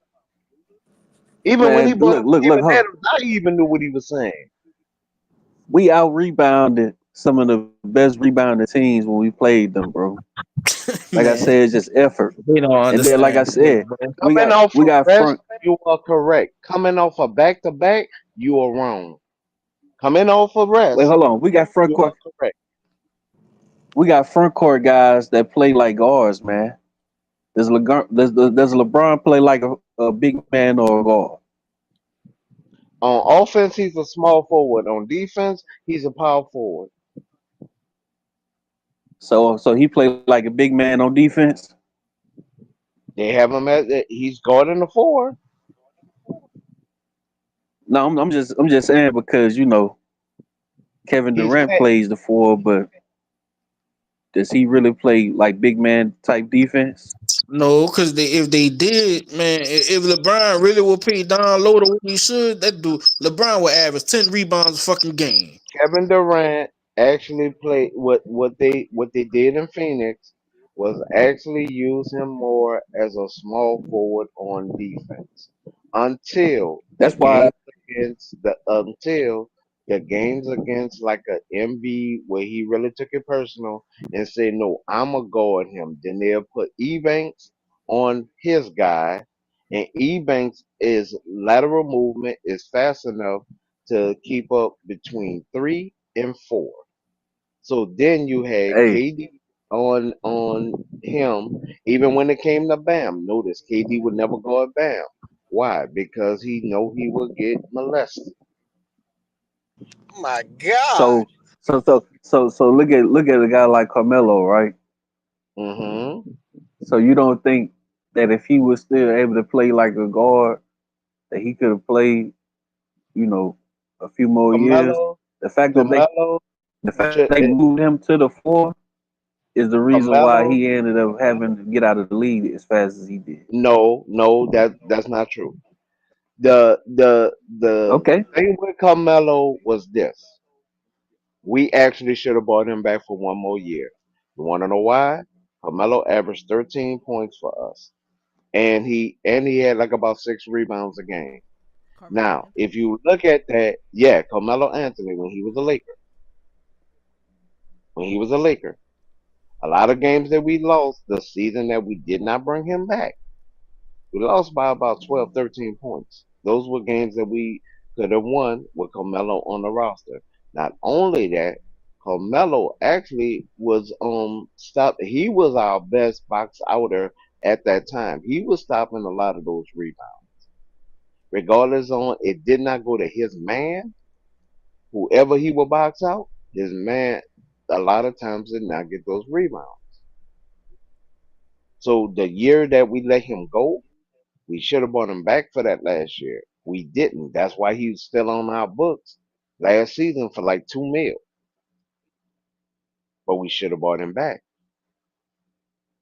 Even when he Man, brought look, up look, look, Steven hold on. Adams, I even knew what he was saying. We out rebounded some of the best rebounding teams when we played them, bro. Like I Man, said, it's just effort. they don't And then, like I understand ball, said, bro. Coming off we a got rest, front. you are correct. Coming off a back to back, you are wrong. Coming off a Wait, rest, hold on. We got front you are court. correct. We got front court guys that play like guards, man. Does LeBron play like a big man or a guard? On offense, he's a small forward. On defense, he's a power forward. So he play like a big man on defense. They have him at he's guarding the four. No, I'm just saying because Kevin He's Durant plays the four, but does he really play like big man type defense? No, because if they did, man, if LeBron really would pay down low to what he should, that dude LeBron would average 10 rebounds a fucking game. Kevin Durant actually played what they did in Phoenix was actually use him more as a small forward on defense until the That's why. games against like a MB where he really took it personal and said no, I'ma guard him. Then they'll put Ebanks on his guy, and Ebanks is lateral movement is fast enough to keep up between 3 and 4. So then you had Hey, KD on him. Even when it came to Bam, notice KD would never go at Bam. Why? Because he know he would get molested. My God. so look at a guy like Carmelo, right? Hmm. So you don't think that if he was still able to play like a guard, that he could have played, you know, a few more years? Carmelo, The fact that they Carmelo, the fact that should, they moved him to the four is the reason why Carmelo. he ended up having to get out of the league as fast as he did. No, no, that's not true. The Okay. thing with Carmelo was this: we actually should have bought him back for one more year. You want to know why? Carmelo averaged 13 points for us, and he had like about 6 rebounds a game. Carmelo Now, Anthony. if you look at that, yeah, Carmelo Anthony when he was a Laker, a lot of games that we lost the season that we did not bring him back, we lost by about 12, 13 points. Those were games that we could have won with Carmelo on the roster. Not only that, Carmelo actually was stop. He was our best box outer at that time. He was stopping a lot of those rebounds. Regardless on it did not go to his man, whoever he would box out, his man a lot of times did not get those rebounds. So the year that we let him go, we should have brought him back for that last year. We didn't. That's why he's still on our books last season for like 2 mil. But we should have brought him back.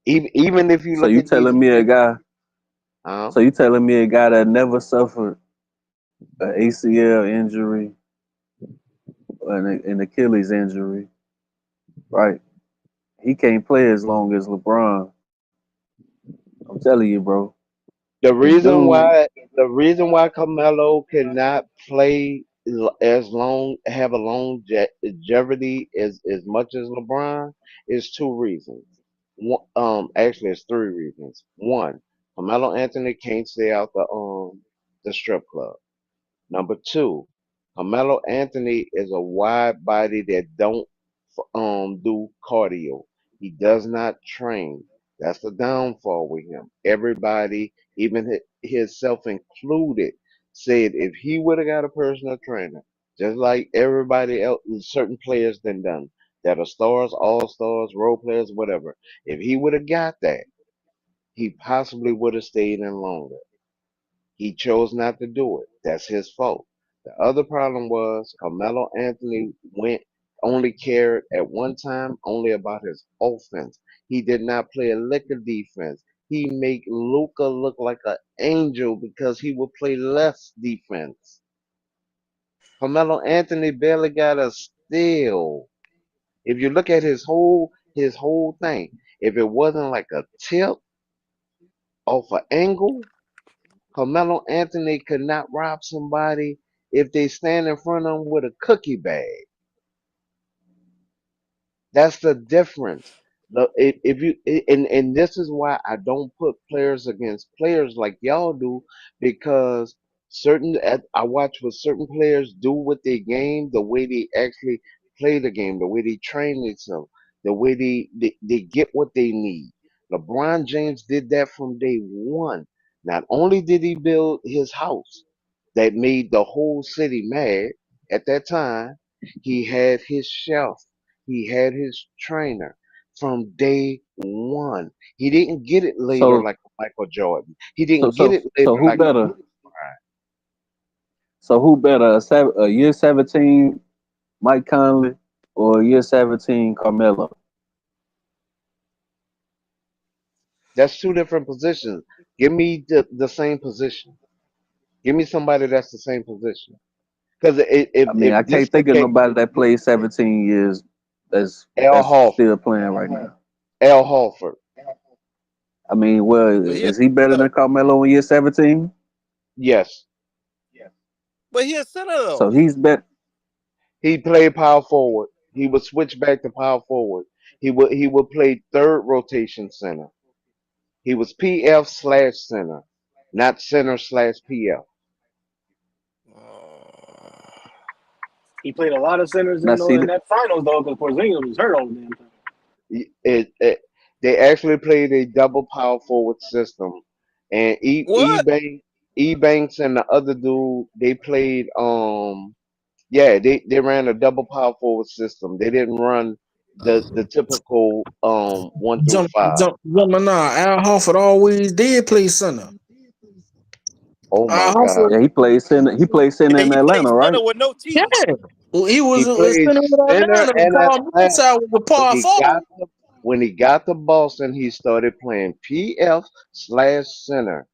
Even if you So look you at these telling me a players, guy huh? so you telling me a guy that never suffered an ACL injury or an Achilles injury, right? He can't play as long as LeBron. I'm telling you, bro. The The reason dude, why the reason why Carmelo cannot play as long have a longevity as much as LeBron is 2 reasons. Actually, it's 3 reasons. One, Carmelo Anthony can't stay out the strip club. Number two, Carmelo Anthony is a wide body that don't do cardio. He does not train. That's the downfall with him. Everybody, even his self included, said if he would have got a personal trainer, just like everybody else, certain players done that are stars, all stars, role players, whatever. If he would have got that, he possibly would have stayed in longer. He chose not to do it. That's his fault. The other problem was Carmelo Anthony only cared at one time only about his offense. He did not play a lick of defense. He make Luca look like an angel because he would play less defense. Carmelo Anthony barely got a steal. If you look at his whole thing, if it wasn't like a tip off an angle, Carmelo Anthony could not rob somebody if they stand in front of him with a cookie bag. That's the difference. If you and this is why I don't put players against players like y'all do, because I watch what certain players do with their game, the way they actually play the game, the way they train themselves, the way they get what they need. LeBron James did that from day one. Not only did he build his house that made the whole city mad at that time, he had his chef, he had his trainer from day one. He didn't get it later So like Michael Jordan. He so didn't get so it so later who like better? So who better? A year 17 Mike Conley or a year 17 Carmelo? that's two different positions. Give me the same position. Give me somebody that's the same position. Because I mean, if I this can't the think of case, nobody that played 17 years Al that's Horford, still playing right now. Al Horford, I mean, well, But he a is he better center. than Carmelo in year 17? yes, But he a center So though. he's better. he played power forward. He would switch back to power forward. He would play third rotation center. He was PF slash center, not center slash PF. Uh, He played a lot of centers Now see in that. that finals though, because Porzingis was hurt all the damn time. They actually played a double power forward system, and what? E Banks and the other dude they played. Yeah, they ran a double power forward system. They didn't run the typical 1 through 5. Nah. Al Horford always did play center. Oh Al my God, Horford, Yeah, he plays center. He plays center Yeah, in he played Atlanta, right? center with no teeth. yeah. Well, he was he a played center with center Atlanta. and Paul Atlanta. Millsap was a When power he got forward. to when he got to Boston, he started playing PF slash center.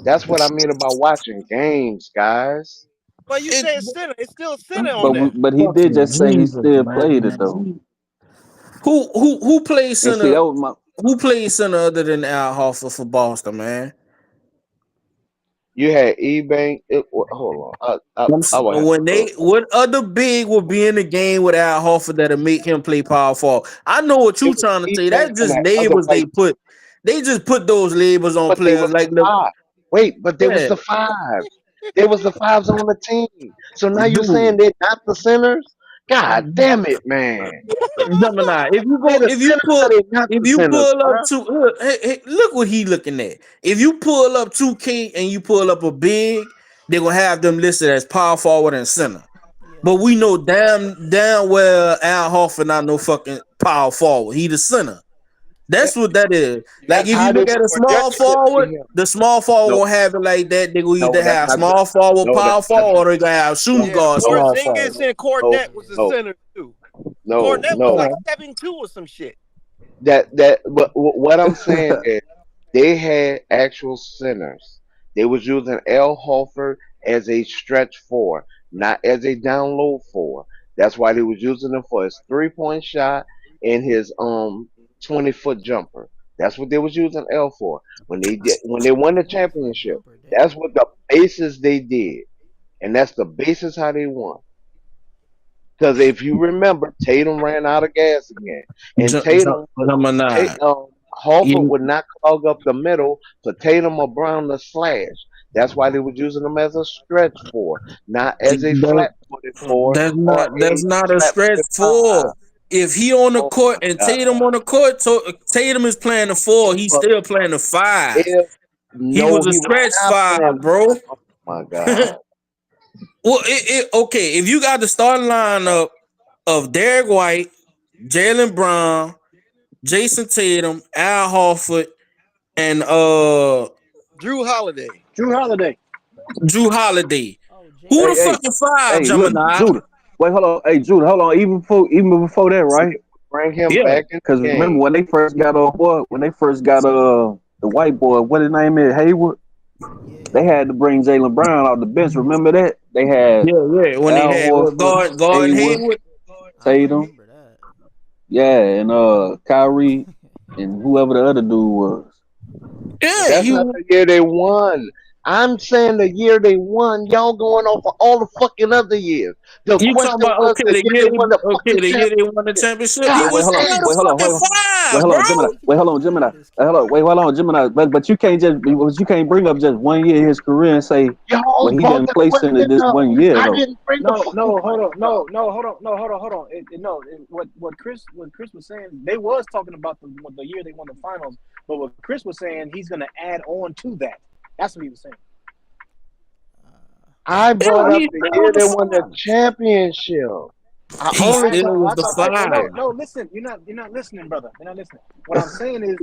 That's what I mean about watching games, guys. But you It, said center. It's still center on But there. but he did fucking just say he Jesus, still played it though. man. Who plays And see, center? that was my. Who plays center other than Al Horford for Boston, man? You had Ebank. Hold on, I would have to When go. they what other big will be in the game with Al Horford that'll make him play power forward? I know what It you was trying to say. Ebank That's and just that other labels they white, put. They just put those labels on but they players was the like the five. Wait, but there was yeah, the five. There was the fives on the team. So now you saying dude. they're not the centers? God damn it, man! Gemini. They the centers or they not If the you centers, pull up bro? to look what he looking at. If you pull up 2K and you pull up a big, they're gonna have them listed as power forward and center. Yeah. But we know damn well Al Horford not no fucking power forward. He the center. Yeah, That's what that is. Like that's if you how they look were at a small projecting it to forward, him. the small forward No, won't have it like that. They will either no, that's have not true. small forward, No, power that's not forward, or true. they gonna have shooting No, Yeah, guard, no, small forward. Porzingis and no, Cornette was the no, center too. no, Cornette was no. like Yeah. 7'2" or some shit. But what I'm saying is they had actual centers. They was using Al Horford as a stretch four, not as a down low four. That's why they was using him for his 3-point shot and his 20-foot jumper. That's what they was using L for. When they won the 20-foot championship, jumper, that's damn. what the basis they did. And that's the basis how they won. Because if you remember, Tatum ran out of gas again, and Gemini. Horford You, would not clog up the middle for Tatum or Brown to slash. That's why they were using him as a stretch four, not as a that, flat-footed four or that's a not a stretch flat-footed four. five. If he on the Oh court my and God! Tatum on the court, so Tatum is playing the four. He's But still playing the five. if He no, was a he was stretch not five, playing. bro. Oh my God! Well, okay. If you got the starting lineup of Derek White, Jalen Brown, Jason Tatum, Al Horford, and Drew Holiday. Drew Holiday. Drew Holiday, Oh, who the hey, Jason hey, fucking Tatum. five, hey, look, Gemini? Judah. Wait, hold on. Hey, Judah, hold on. Even before that, right? Bring him Yeah, back in the Because remember game. when they first got when they first got the white boy, what his name is, Hayward. They Yeah. had to bring Jalen Brown off the bench. Remember that? They had yeah. When they Al had Horford, Gordon Hayward, Hayward. I Tatum, remember that. yeah, and Kyrie, and whoever the other dude was. Yeah, That's not the year they won. I'm saying the year they won. Y'all going off of all the fucking other years. The You talking question about was the year they won the fucking the year they won the championship. championship? He God Wait, was hold on. damn. still Wait, the hold on. fucking Wait, five, hold bro. on, Gemini. We can Wait, hold just on, leave Gemini. it as Hold on. Wait, Q1. hold on, Gemini. But you can't just you can't bring up just one year of his career and say, well, Y'all he brought didn't the play center question this up. 1 year I though. didn't bring the No, fucking no, hold on, question up. no, hold on, no, hold on. What Chris was saying, they was talking about the year they won the finals, but what Chris was saying, he's gonna add on to that. That's what he was saying. Uh, I Yeah, brought up he the still year was they the won the five. championship. I He Oh, only I still brought was the thought you up said. the Oh no, five. year. no. Listen, you're not listening, brother. You're not listening. What I'm saying is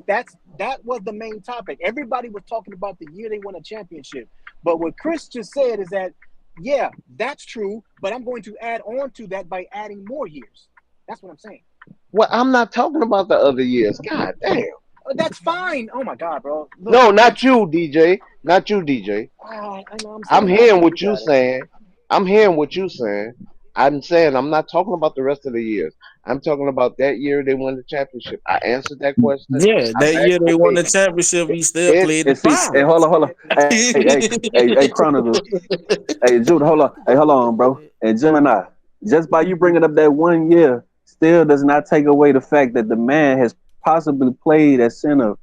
that was the main topic. Everybody was talking about the year they won a championship. But what Chris just said is that, yeah, that's true. But I'm going to add on to that by adding more years. That's what I'm saying. Well, I'm not talking about the other years. God damn. That's fine. Oh my God, bro. Look, No, not that's. you, DJ. Not you, DJ. I know. I'm I'm saying that, hearing but you what you got it. saying. I'm hearing what you saying. I'm saying I'm not talking about the rest of the years. I'm talking about that year they won the championship. I answered that question. Yeah, I'm that year they won the aggravated. championship. He still It played the And see, hey, five. hold on. Hey, Chronicles. Hey, Jude, yeah, hold y'all on. could Hey, just hold leave it on, with bro. it. And Gemini, just by you bringing up that 1 year, still does not take away the fact that the man has possibly played at center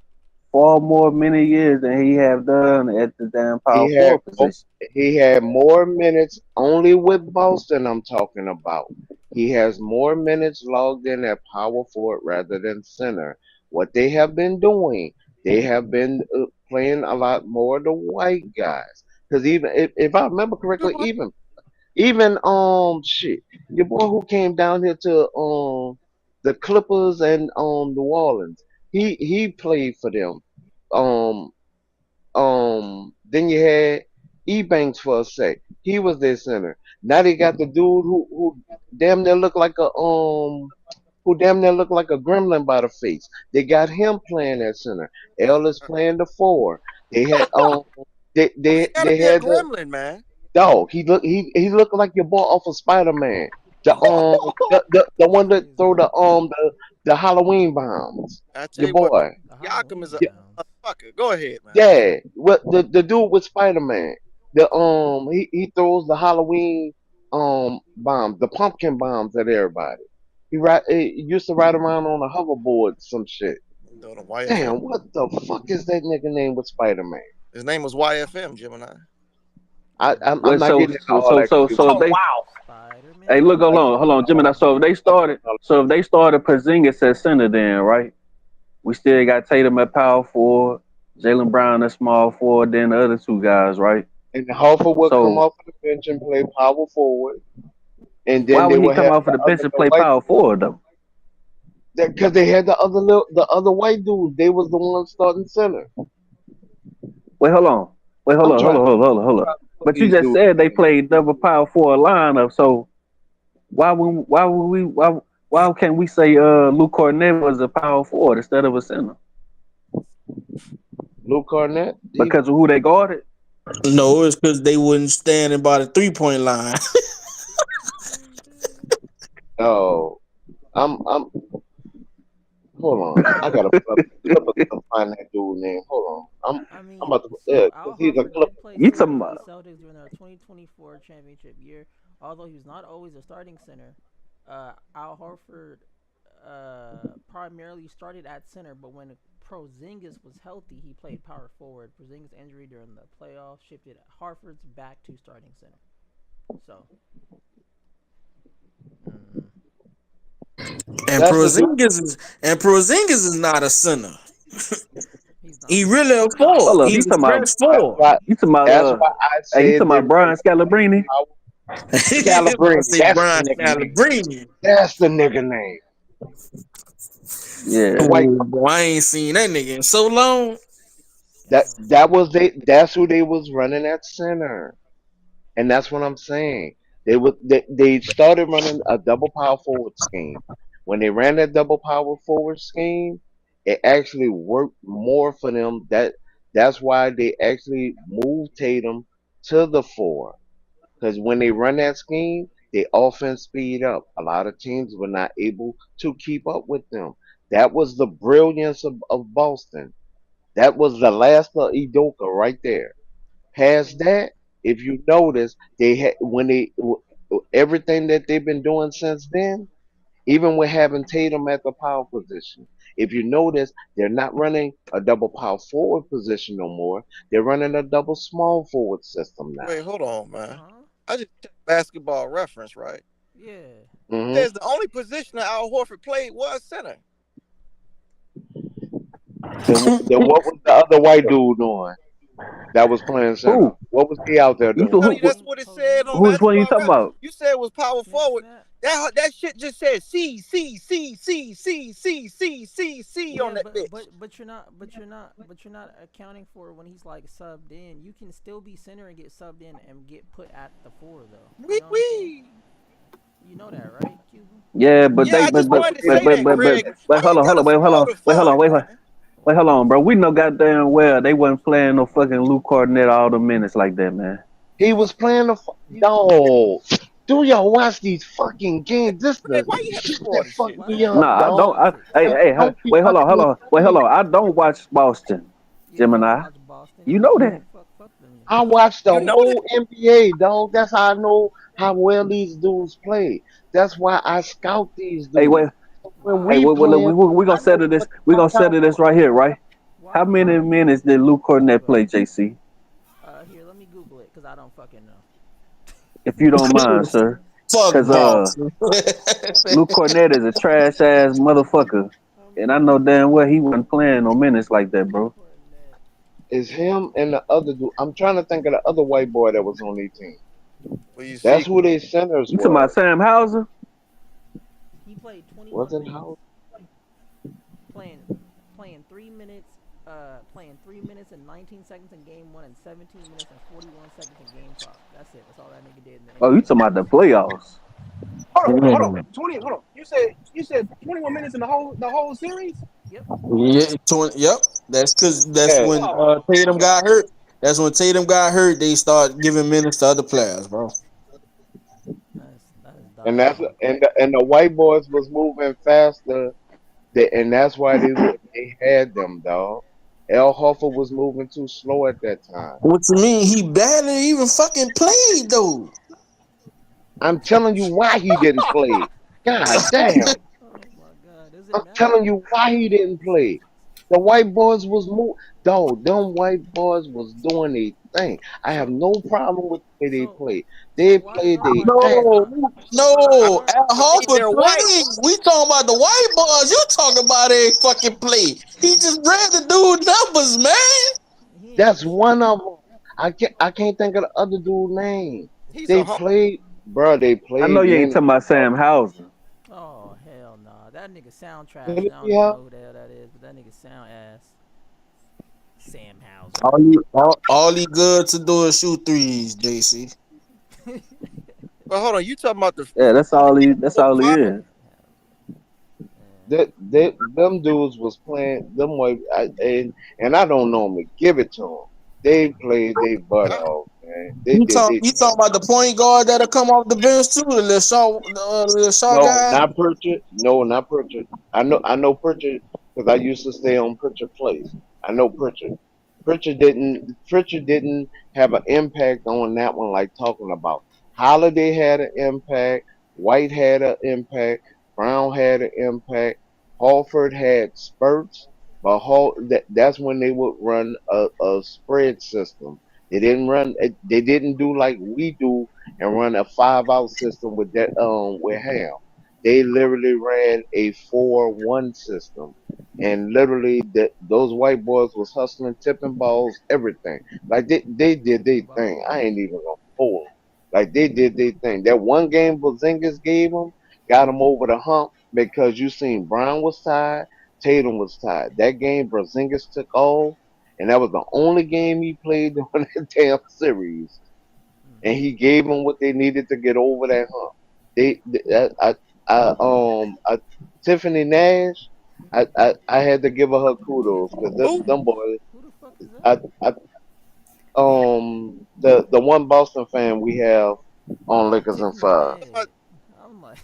far more many years than he have done at the damn power he had forward position. he had more minutes only with Boston. I'm talking about. He has more minutes logged in at power forward rather than center. What they have been doing, they have been playing a lot more of the white guys. Because even if I remember correctly, even shit, your boy who came down here to the Clippers and New Orleans, he played for them. Um then you had Ebanks for a sec. He was their center. Now they got the dude who damn near look like a who damn near look like a gremlin by the face. They got him playing at center. Ellis playing the four. They had they Why you they gotta they be a had the gremlin, man? dog. He looked like your boy off of Spider Man. The That's one that throw crazy. the Halloween bombs. I tell Your you what, boy. The Yakum is Halloween a bounds. motherfucker. Go ahead, man. Yeah, what the dude with Spider Man. He throws the Halloween bombs, the pumpkin bombs at everybody. He used to ride around on a hoverboard, some shit. Doing a YFM. Damn, what the fuck is that nigga name with Spider Man? His name was YFM, Gemini. I'm Well, not so getting into so all so that so because so if Oh they wow. Spider hey look Man. hold on, Gemini. So if they started Porzingis at center, then right, we still got Tatum at power forward, Jalen Brown at small forward, then the other two guys, right? and Harper would come So off the bench and play power forward, and why then they would he would come have off of the the other bench and the play white power forward though? because they had the other white dudes. They was the ones starting center. Wait, hold on. Wait, I'm trying to hold on. put But you these just dudes said they names. played double power forward lineup. So why can't we say Luke Cornett was a power forward instead of a center Luke Cornett. because of who they guarded? No, it's because they wouldn't stand by the 3 point line. Oh, I'm hold on. I gotta pull up the Clippers to find that dude name. Hold on. I I'm mean, about to so because Al he's a Horford Clipper. did play You center talking for the about? Celtics during their 2024 championship year, although he was not always a starting center. Al Horford primarily started at center, but when Porzingis was healthy, he played power forward. Porzingis' injury during the playoffs shifted Harford's back to starting center. So, mm, And That's the dude. Porzingis is not a center. he's not. He really a Hold four. up, He's a stretch That's four. why. you talking about That's why I hey, you said talking they about run Brian Scalabrine? power. I Scalabrine. say That's the Brian nigga name. Scalabrine. That's the nigga name. The Yeah. white. Oh, boy, I ain't seen that nigga in so long. That was they. That's who they was running at center. And that's what I'm saying. They started running a double power forward scheme. When they ran that double power forward scheme, it actually worked more for them. That's why they actually moved Tatum to the four. Because when they run that scheme, they offense speed up. A lot of teams were not able to keep up with them. That was the brilliance of Boston. That was the last of Idoka right there. Past So that, if you notice, they had when everything that they've been doing since then, even with having Tatum at the power position. If you notice, they're not running a double power forward position no more. They're running a double small forward system now. Wait, hold on, man. huh? I just checked basketball reference, right? Yeah. Hmm Says the only position that Al Horford played was center. Then what was the other white dude doing that was playing center? Who? What was he out there You doing? so Tell you that's who? what it said on Who's one you basketball talking reference. about? You said it was power Snip forward. snap. That shit just said C on Yeah, that bitch. but you're not accounting for when he's like subbed in. You can still be center and get subbed in and get put at the four though. You Wee know what I'm saying? wee. You know that, right, Cuban? Yeah, but Yeah, they I just wanted to say that, Craig. Why you hold gotta on, spoil the fun, man? wait, hold What? on, bro. We know goddamn well they wasn't playing no fucking Luke Cornet all the minutes like that, man. He was playing the dog. Do y'all watch these fucking games? This Craig, the why you had to shit spoil that the fucked shit, Why me that? up, Nah, Why I the dog. don't. politics? Hey, And hey, don't be wait, hold on, fucking hold with on, wait, hold me. on. I don't watch Boston, Yeah, you don't Gemini. watch Boston. You Yeah, know that. fuck them. I watched the You know that? whole NBA, dog. That's how I know how well these dudes play. That's why I scout these Hey, wait, dudes. So when hey, Why? we wait, look, playing, we gonna I know settle this. what the We fuck gonna I'm settle this doing. right here, right? How Why? many minutes did Luke Cornet Go play, ahead. JC? Here, let me Google it because I don't fucking know. If you don't mind, sir. Fuck Cause Boston. Luke Cornet is a trash ass motherfucker, I'm and I know looking. damn well he wasn't playing no minutes like that, Luke bro. Cornett. It's him and the other dude. I'm trying to think of the other white boy that was on their team. Well, you That's see, who their centers You talking about was. Sam Hauser? He played 21 Wasn't minutes, how playing playing 3 minutes, playing 3 minutes and 19 seconds in game one and 17 minutes and 41 seconds in game five. That's it. That's all that nigga did in the Oh, you NBA talking about finals. the playoffs? Hold on. 20. Hold on. You said 21 minutes in the whole series. Yep. Yeah, yep. That's yeah. when Oh Tatum my got hurt. That's when Tatum got hurt. They start giving minutes to other players, bro. That is And that's diabolical. and the white boys was moving faster. And that's why they had them, dog. Al Horford was moving too slow at that time. What you mean? He barely even fucking played though. I'm telling you why he didn't play. God damn. Oh my God. Does it I'm matter? telling you why he didn't play. The white boys was moving. Dog, them white boys was doing their thing. I have So no problem with the way they so played. so They why did played our their white boys thing. No, not? So for I, no. why? Al hey, Horford they're white. played. We talking about the white boys. You talking about a fucking play. He just read the dude numbers, man. He ain't that's just. one of them. I can't think of the other dude name. He's a They humble. played, bro. They I know played you ain't minutes. talking about Sam Hauser. Oh hell nah. That nigga sound Who trash. did And I don't he even have? know who the hell that is, but that nigga sound ass. Sam Hauser. All he good to do is shoot threes, JC. But hold on, you talking about Yeah, that's the all he. year That's before all he Boston? is. Them dudes was playing them way, and I don't normally give it to them. They played they butt I, off, man. They did they You thing. talking about the point guard that'll come off the bench too, the little short No, guy? not Pritchard. No, not Pritchard. I know Pritchard because I used to stay on Pritchard Place. I know Pritchard. Pritchard didn't have an impact on that one like talking about. Holiday had an impact. White had an impact. Brown had an impact. Halford had spurts, but that's when they would run a spread system. They didn't do like we do and run a 5 out system with Ham. They literally ran a 4-1 system, and literally those white boys was hustling, tipping balls, everything. Like they did their Tipping thing. I balls. ain't even gonna fool 'em. Like they did their thing. That one game Porzingis gave them got them over the hump because you seen Brown was tired, Tatum was tired. That game Porzingis took off, and that was the only game he played during that damn series, and he gave them what they needed to get over that hump. I Tiffany Nash, I had to give her kudos because who? them boys, Who the fuck is that? I the one Boston fan we have on Oh, Lakers and Tiffany Five, Ned. I'm like,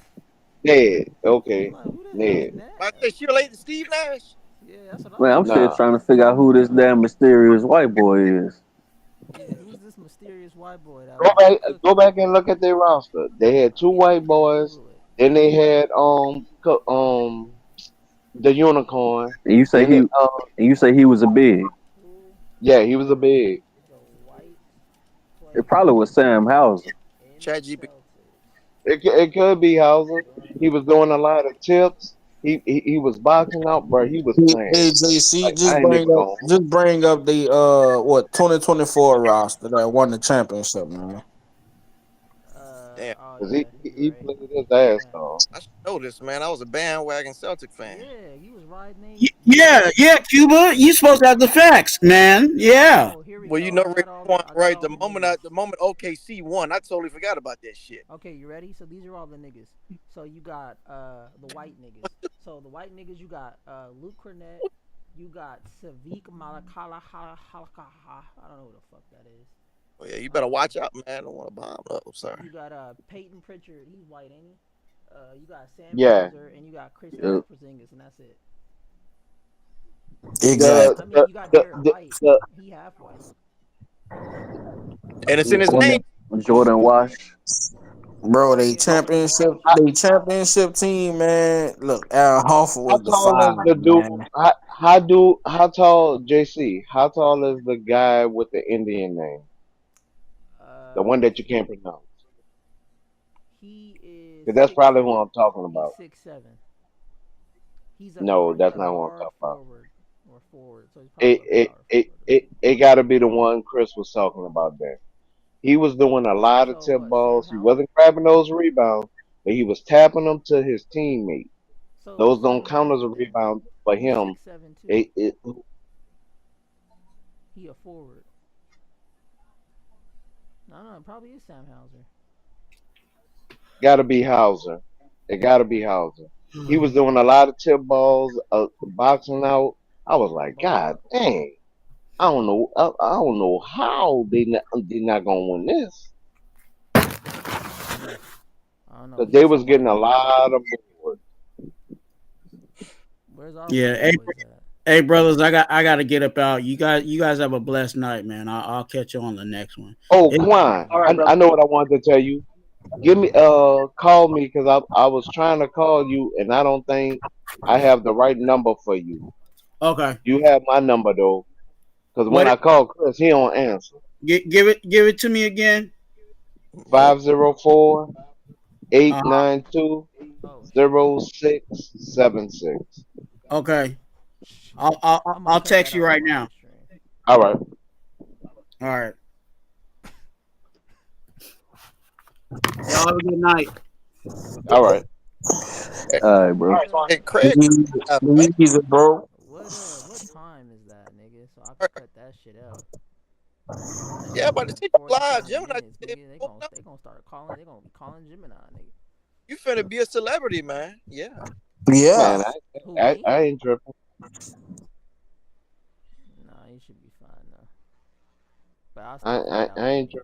Ned, I'm okay, like, who the hell is Ned, I Ned? think she related to Steve Nash. Yeah, that's what I'm Man, I'm thinking. still nah, trying to figure out who this damn mysterious white boy is. Yeah, who's mysterious white boy that Go was back, go cooking. back and look at their roster. They had two white boys. Google it. Then they had the unicorn. And you say Then he, they, and you say he was a big. Who yeah, he was a big. the white It player probably was Sam Hauser. in the Chat GPT. Celtics? It could be Hauser. He Young was doing a lot of tips. He was boxing out, bro. He was playing. Hey JC, Like I ain't even going. just bring up the what 2024 roster that won the championship, man. Damn, Oh Cause yeah, you're he right. played his ass Damn. off. I should know this, man. I was a bandwagon Celtic fan. Yeah, he was riding they. Yeah, yeah, Cuba. You supposed to have the facts, man. Yeah. Oh, here we Well, you go. know, I Rick got all the Swan, I got right? all The the moment niggas. the moment OKC won, I totally forgot about that shit. Okay, you ready? So these are all the niggas. So you got the white niggas. So the white niggas, you got Luke Cornett, you got Savik Malakala Halakaha. I don't know who the fuck that is. Oh yeah, you better watch out, man. I don't want to bomb up. I'm sorry. You got Peyton Pritchard. He's white, ain't he? You got Sam Yeah. Hauser and you got Chris Yep. Porzingis, and that's it. The I Exactly. mean, you got Derek White. the He half white. And it's in his name. Jordan Wash. Bro, Oh yeah, Jordan Walsh. they championship team, man. Look, Al Horford how was the tall is five, the dude? man. How tall JC? How tall is the guy with the Indian name? The one that you can't pronounce. He is 'Cause that's six. probably who I'm talking He's about. 6'7". No, He's that's a not what I'm guard talking about. forward. So he's probably It like a it power it forward. it, it got to be the one Chris was talking about there. He was doing a lot of So tip what? Sam balls. He Hauser. wasn't grabbing those rebounds, but he was tapping them to his teammate. So Those don't Sam count as a Hauser then. rebound for He's him. 6'7" too. It He a forward. No, it probably is Sam Hauser. got to be Hauser. It got to be Hauser. He was doing a lot of tip balls, boxing out. I was like, Ball God up. dang. I don't know. I don't know how they not gonna win this. I don't know. I don't know. Cause He they got was some getting white a boys though. lot of boards. Where's our Yeah. white boys at? Hey, brothers, I got to get up out. You guys have a blessed night, man. I'll catch you on the next one. Oh, It, Quan, All right, I brother. know what I wanted to tell you. Give me call me because I was trying to call you and I don't think I have the right number for you. okay. You have my number though, because when What? I call Chris, he don't answer. Give it to me again. Yep. 504 eight Uh huh. nine two Oh shit. zero six seven six. Okay. Shit. I'll I'll I'm gonna I'll cut that text you out the right live now. stream. All right. All right. Y'all have a good night. All right. Hey, All right, All bro. right, Twan. hey, Craig, man. Easy, bro. What time is that, nigga? So I Right, could cut that shit out. That yeah, shit about been to in take you live, 47 Gemini. minutes, Today, nigga. They bro. gon' they gonna start calling. They gonna be calling Gemini, nigga. You finna be a celebrity, man. Yeah. Yeah. Man, Who me? I ain't tripping. Nah, you should be fine though. But I'll still cut it out I though ain't anyway.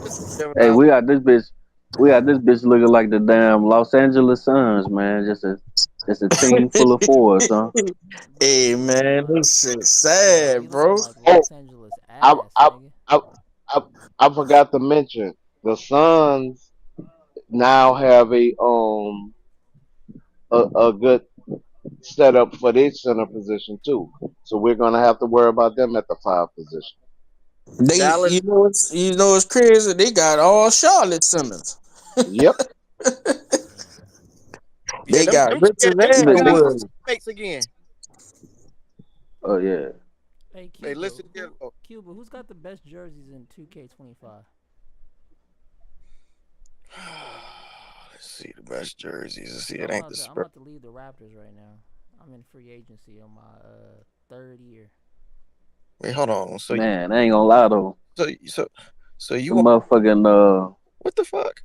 Listen, Hey, Gemini. we got this bitch. We got this bitch looking like the damn Los Angeles Suns, man. Just a team full of fours, huh? Bro, Hey you looking man, like this shit you sad, looking bro. like Oh, Los Angeles I ass, I nigga. I I, I forgot to mention the Suns now have a good setup for their center position too. So we're gonna have to worry about them at the five position. They, Dallas. it's crazy. They got all Charlotte centers. Yep. Yeah, They got yeah, Richard them two Look, guys look. are and teammates again. Oh yeah. Hey Hey, Cuba, listen here. Oh, Cuba, who's got the best jerseys in 2K25? let's see the best jerseys. Let's see. Cause It ain't the I'm Spurs. about to leave the Raptors right now. I'm in free agency on my third year. Wait, hold on. Man, I ain't gonna lie though. So, so, so The you want motherfucking what the fuck?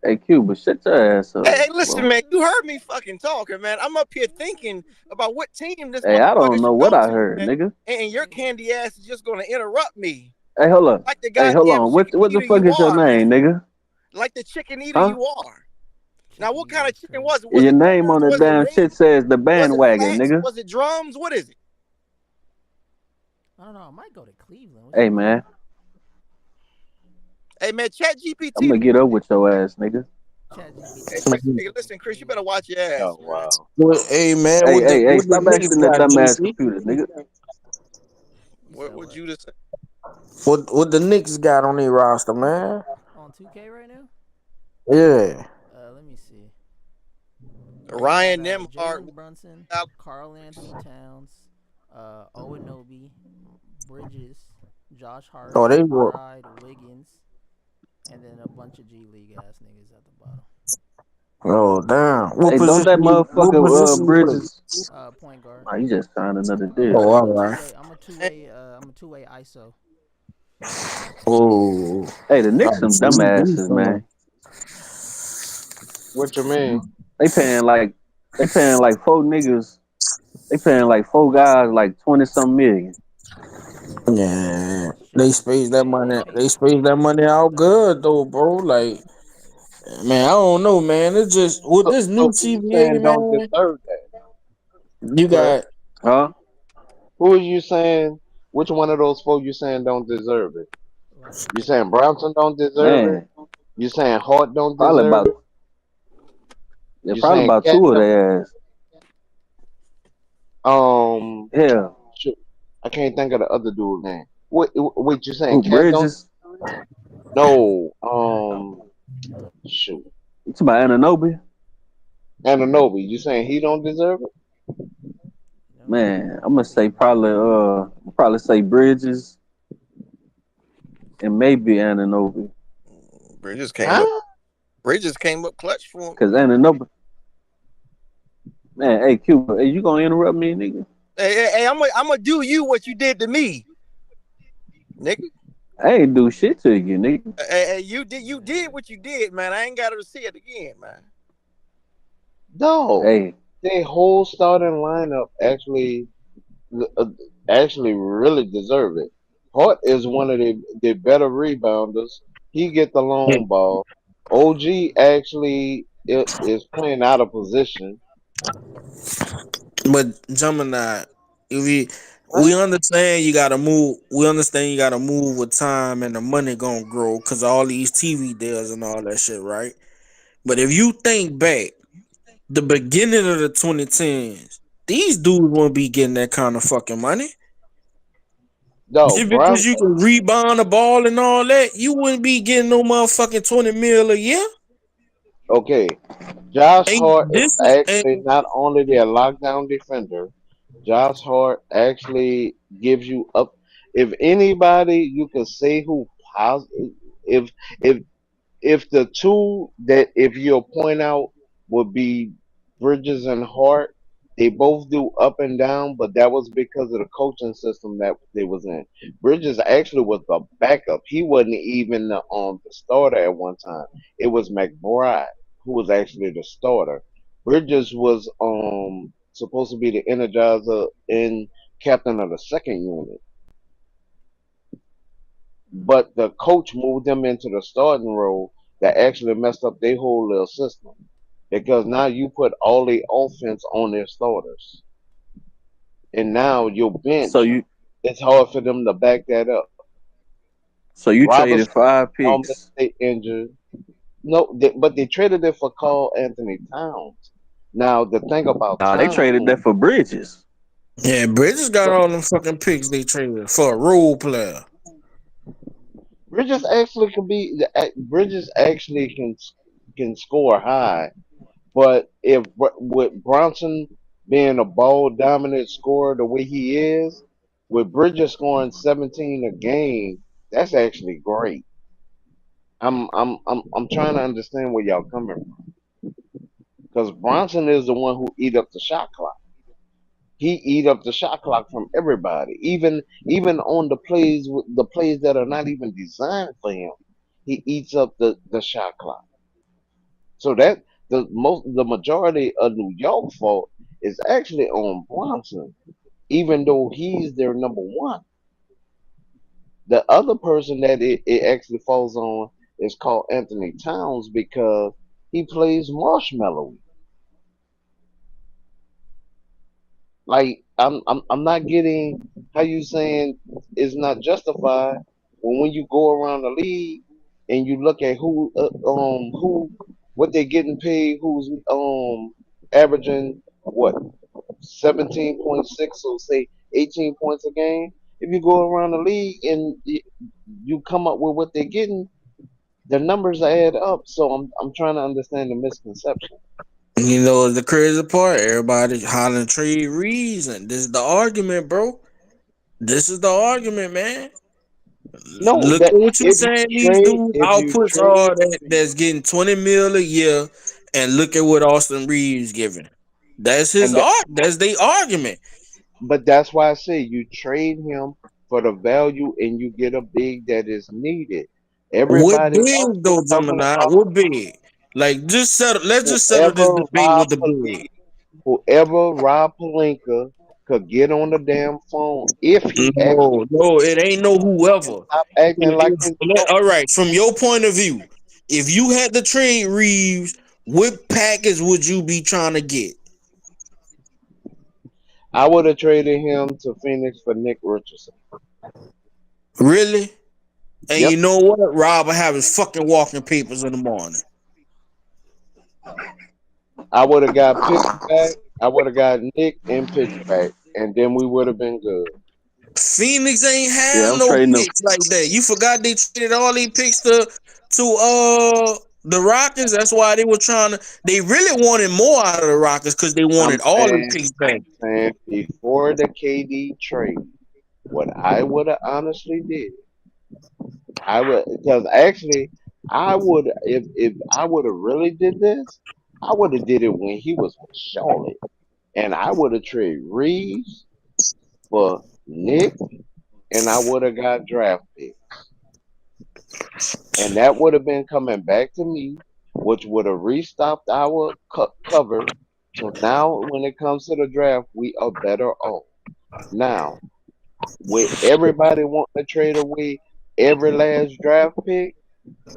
hey Cuba, shut your ass Hey, up, hey, listen, bro. man. You heard me fucking talking, man. I'm up here thinking about what team this Hey, I motherfucker don't know should what go I to, heard, man. nigga. And your Nigga, candy ass is just gonna interrupt me, Hey, hold up. like the Hey, hold goddamn on. chicken What the eater fuck you is your are, name, man. nigga? Like the chicken eater Huh? you are. Now, chicken what eater kind of is chicken crazy. was it? Was Your it name burgers? on the Was it damn shit wings? says the Was it bandwagon, flats? nigga. Was it drums? What is it? I don't know. I might go to Cleveland. What Hey you think? man, Hey man, Chat I'm GPT. gonna get up with your ass, nigga. Chat Hey GPT. Chris, hey, listen, Chris, you better watch your ass, Oh man. wow. Hey man, Hey, hey, hey, what the stop niggas asking that got, dumbass GC? computer, nigga. You said What what? Judah say? What the Knicks got on their roster, man? On 2K right now? Yeah. Let me see. They got Ryan Nembhard. Jalen Brunson, Alex Carl Anthony Towns, Owen Nobi, Bridges, Josh Hart, Oh, they were. McBride, Wiggins, and then a bunch of G League ass niggas at the bottom. Oh damn. Hey, don't that What motherfucker position you play? Bridges? Point guard. Oh, you just signed another I'm a deal. Oh, I'm all a two right. way I'm a two way I'm a two way ISO. Oh, Hey, the Knicks oh, some so you dumbasses, beefing? man. What you mean? They paying like four niggas. They paying like four guys like 20 some million. Yeah, they Shit, space that they money. pay They space that money out good though, bro. Like, man, I don't know, man. It's just with So, this new so who you TVA, saying don't man. deserve that, You Chris? got Huh? Who are you saying? Which one of those four you saying don't deserve it? like You saying Brownson don't deserve it? Man, You saying Hart don't probably deserve about it? yeah, You probably saying about Cat two of don't? their ass. Um, Yeah. shoot, I can't think of the other dude's name. Wait, you saying Who Cat don't? Bridges? No. Shoot, You talking about Ananobi? Ananobi. You saying he don't deserve it? no, Man, I'm I gonna think say probably say Bridges and maybe Ananobi. Bridges came up. Huh? Bridges came up clutch for him. Cause Ananobi, man, hey Cuba, hey, you gonna interrupt me, nigga? Hey, I'm gonna do you what you did to me, nigga. I ain't do shit to you, nigga. Hey, you did what you did, man. I ain't got to see it again, man. No. Hey, Their whole starting lineup uh, actually really deserve it. Hart is one of the better rebounders. He get the long ball. OG actually is playing out of position. but Gemini. If we Huh? we understand you gotta move. We understand you gotta move with time, and the money gonna grow because all these TV deals and all that shit, right? But if you think back, the beginning of the 2010s, these dudes won't be getting that kind of fucking money. No, Just because Brown. you can rebound the ball and all that, you wouldn't be getting no motherfucking 20 mil a year. Okay, Josh Ain't Hart is this is actually not only their lockdown defender. Josh Hart actually gives you up. If anybody you could say who pos- if if if the two that if you'll point out would be Bridges and Hart, they both do up and down, but that was because of the coaching system that they was in. Bridges actually was the backup. He wasn't even the starter at one time. It was McBride who was actually the starter. Bridges was supposed to be the energizer and captain of the second unit, but the coach moved them into the starting role that actually messed up their whole little system because now you put all the offense on their starters, and now your so bench, you it's hard for them to back that up. so you traded Robertson five normally picks. stay injured. No, but they traded it for Carl Anthony Towns. Now the thing about Nah, they Towns, traded that for Bridges. yeah, Bridges got all them fucking picks they traded for a role player. Bridges actually can score high. But if with Bronson being a ball dominant scorer the way he is, with Bridges scoring 17 a game, that's actually great. I'm trying to understand where y'all coming from because Bronson is the one who eat up the shot clock. He eat up the shot clock from everybody, even on the plays that are not even designed for him. He eats up the shot clock. So that the majority of New York fault is actually on Bronson, even though he's their number one. The other person that it actually falls on is called Anthony Towns because he plays marshmallow. Like I'm not getting how you saying it's not justified when you go around the league and you look at who what they getting paid, who's averaging what 17.6, so say 18 points a game. If you go around the league and you come up with what they're getting, the numbers add up. So I'm trying to understand the misconception. You know the crazy part? Everybody hollering trade Reeves, and this is the argument, bro. This is the argument, man. No, Look at that what you saying. These dudes if you outputs trade, are that's getting 20 mil a year, and look at what Austin Reeves giving. That's his and that, art. That's their argument. but that's why I say you trade him for the value and you get a big that is needed. What Everybody else big was though, talking Gemini? about What big? Like just settle. Let's just settle this whoever debate with the big. Rob Palenka could get on the damn phone if he actually No, no, it ain't no whoever. stop acting like his All right, from your point of view, if you had to trade Reeves, what package would you be trying to get? I would have traded him to Phoenix for Nick Richardson. Really? And Yep. you know what? Rob will have his fucking walking papers in the morning. I would have got Pitts back. I would have got Nick and Pitts back, and then we would have been good. Phoenix ain't Yeah, have I'm no trading them. picks like that. You forgot they traded all these picks to the Rockets. That's why they were trying to. They really wanted more out of the Rockets because they I'm wanted all the saying, picks back. saying before the KD trade, what I would have honestly did, I would because actually I would if I would have really did this, I would have did it when he was with Charlotte, and I would have traded Reeves for Nick, and I would have got draft picks, and that would have been coming back to me, which would have restocked our cover. So now, when it comes to the draft, we are better off. Now, with everybody wanting to trade away every last draft pick,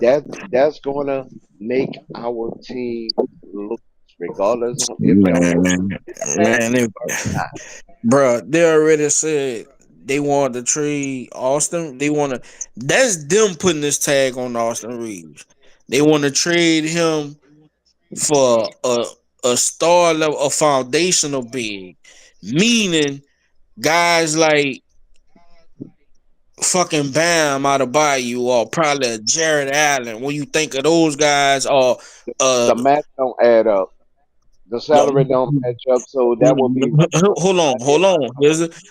that's gonna make our team lose, regardless on if y'all Man, go man, or not. bro, they already said they wanted to trade Austin. They want to. That's them putting this tag on Austin Reeves. They want to trade him for a star level, a foundational big, meaning guys like fucking Bam out of Bayou or probably a Jared Allen. When you think of those guys, or uh, The math don't add up. The salary don't match up, so that would be hold on, not hold on.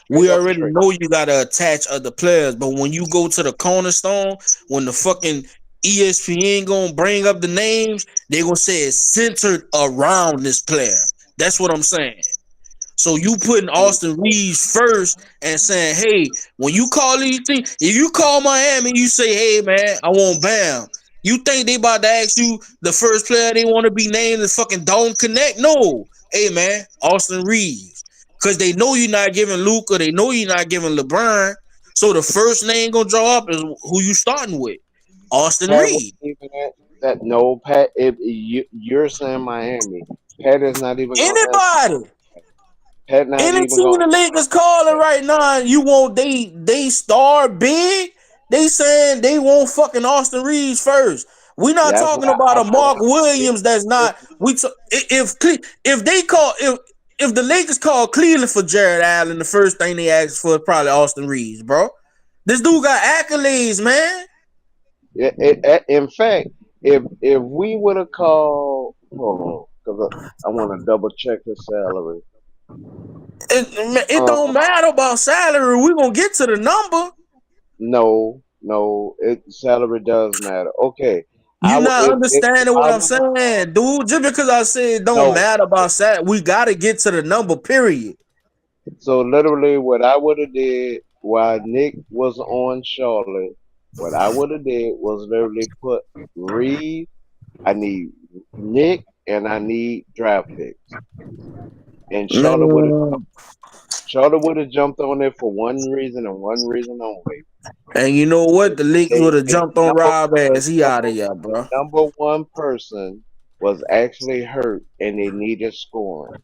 straight We up already trade. know you gotta attach other players, but when you go to the cornerstone, when the fucking ESPN gonna bring up the names, they gonna say it's centered around this player. That's what I'm saying. So you putting Austin Reeves first and saying, hey, when you call these things, if you call Miami, you say, hey man, I want Bam. You think they about to ask you the first player they want to be named is fucking Dalton Connect? No. Hey man, Austin Reeves. Cause they know you're not giving Luka, they know you're not giving LeBron. So the first name gonna draw up is who you starting with. Austin Pat was Reeves. even at that. No, Pat. If you're saying Miami, Pat is not even going to answer. Anybody. Pat not Any even team going the to Lakers calling right now, you want they star big. They saying they want fucking Austin Reeves first. We not That's talking why about I a would Mark Williams. That's have. not. If they call if the Lakers call Cleveland for Jared Allen, the first thing they ask for is probably Austin Reeves, bro. This dude got accolades, man. In fact, if we would have called, hold on, because I want to double check his salary. It Um, don't matter about salary. We gonna get to the number. no, no, salary does matter. Okay, You not if understanding what I I'm would have saying, dude. Just because I said it don't no. matter about that, we gotta get to the number. Period. So literally, what I would have did while Nick was on Charlotte, what I would have did was literally put Reed. I need Nick and I need draft picks, and Man. Charlotte would have jumped on it for one reason and one reason only. And you know what? The Lakers would have They jumped on Rob ass. He out of here, bro. number one person was actually hurt and they needed scoring.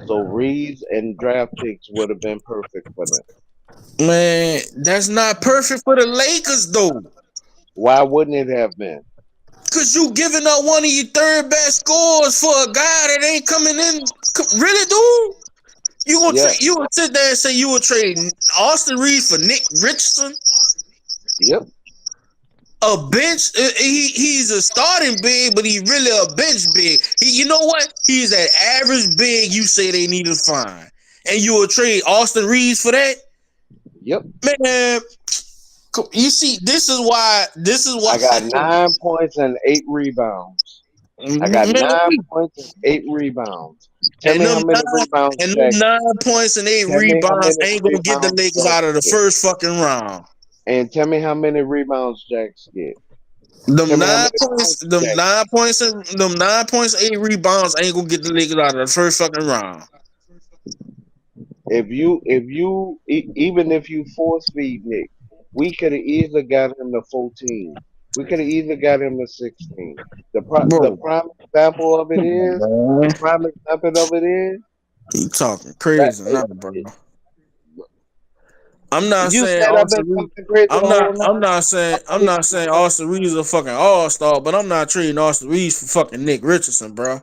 So Reeves and draft picks would have been perfect for them. Man, that's not perfect for the Lakers though. Why wouldn't it have been? Cause you giving up one of your third best scores for a guy that ain't coming in. Really, dude? Yeah. You gonna sit there and say you would trade Austin Reeves for Nick Richardson? Yep. A bench? He's a starting big, but he really a bench big. You know what? He's that average big you say they need to find, and you will trade Austin Reeves for that? Yep. Man, you see, this is why. I got 9 points and 8 rebounds. I got Man, 9 points and 8 rebounds. Tell and me them how many rebounds and them Jack. 9 points and eight Tell me how rebounds many ain't gonna get the rebounds Lakers Jack out of the get. first fucking round. And tell me how many rebounds Jacks get. Them Tell me how nine many points, points Jack. 9 points, 8 rebounds ain't gonna get the Lakers out of the first fucking round. Even if you force feed Nick, we could have easily got him to 14. We could have easily got him to 16. The Bro, prime example of it come is on, the man. prime example of it is You talking that crazy now, bro. I'm not you saying said I've been Austin Reeves. talking crazy the whole night. I'm not saying Austin Reeves is a fucking all-star, but I'm not trading Austin Reeves for fucking Nick Richardson, bro.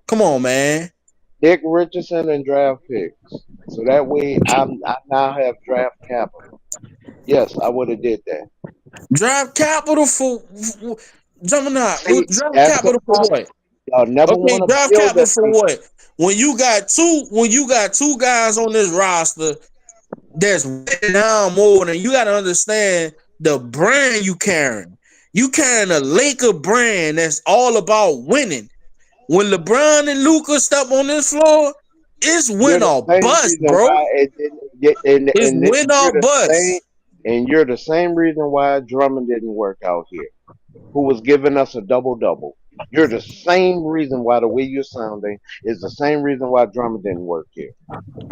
Come on, man. Dick Richardson and draft picks. So that way I now have draft capital. Yes, I would have did that. Draft capital for Gemini. See, Draft that's the capital for problem. what? Y'all never Okay, want to draft build capital a for team. what? When you got two guys on this roster that's winning now more than you got to understand the brand you carrying. You carrying a Laker brand that's all about winning. When LeBron and Luka step on this floor, it's You're win the or same bust, reason bro. why it didn't get It's win you're or the same bust. and you're the same reason why Drummond didn't work out here. Who was giving us a double double. You're the same reason why the way you're sounding is the same reason why Drummond didn't work here.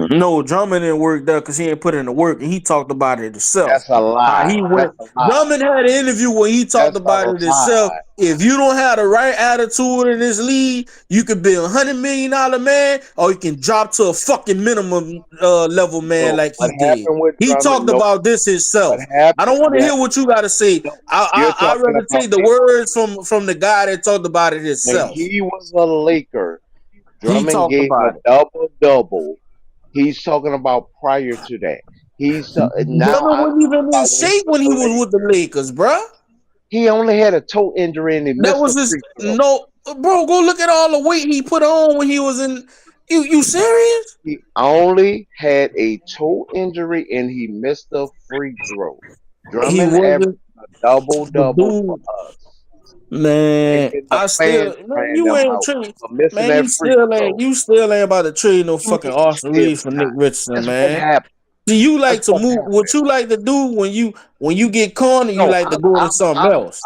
No, Drummond didn't work there because he didn't put in the work, and he talked about it himself. That's a How lie. he That's went. a lie. Drummond had an interview where he talked That's a about it himself. lie. If you don't have the right attitude in this league, you could be $100 million man, or you can drop to a fucking minimum level man No, like he what did. happened with He Drummond? talked No, about this what himself. I happened? don't want to Yeah, hear what you got to say. no. You're I'd talking rather about take the before. words from the guy that talked about it When himself. he was a Laker, He Drummond talked gave a about it. double double. He's talking about prior to that. Now Drummond I'm wasn't talking even in about when he shape was when he a was with the Laker. Lakers, bruh. He only had a toe injury and he That missed a was his free throw. no, bro. Go look at all the weight he put on when he was in. You serious? He only had a toe injury and he missed a free throw. He Drummond averaged wasn't a double the double for dude, us, man. making the I fans still, man, ran you them ain't out trading, for missing man. that free throw. You still ain't about to trade no What do fucking you mean Austin still Reeves for Nick not? Richardson, That's what man. happened. Do you like That's to what move? happened. What you like to do when you get cornered? You No, like to go to something else.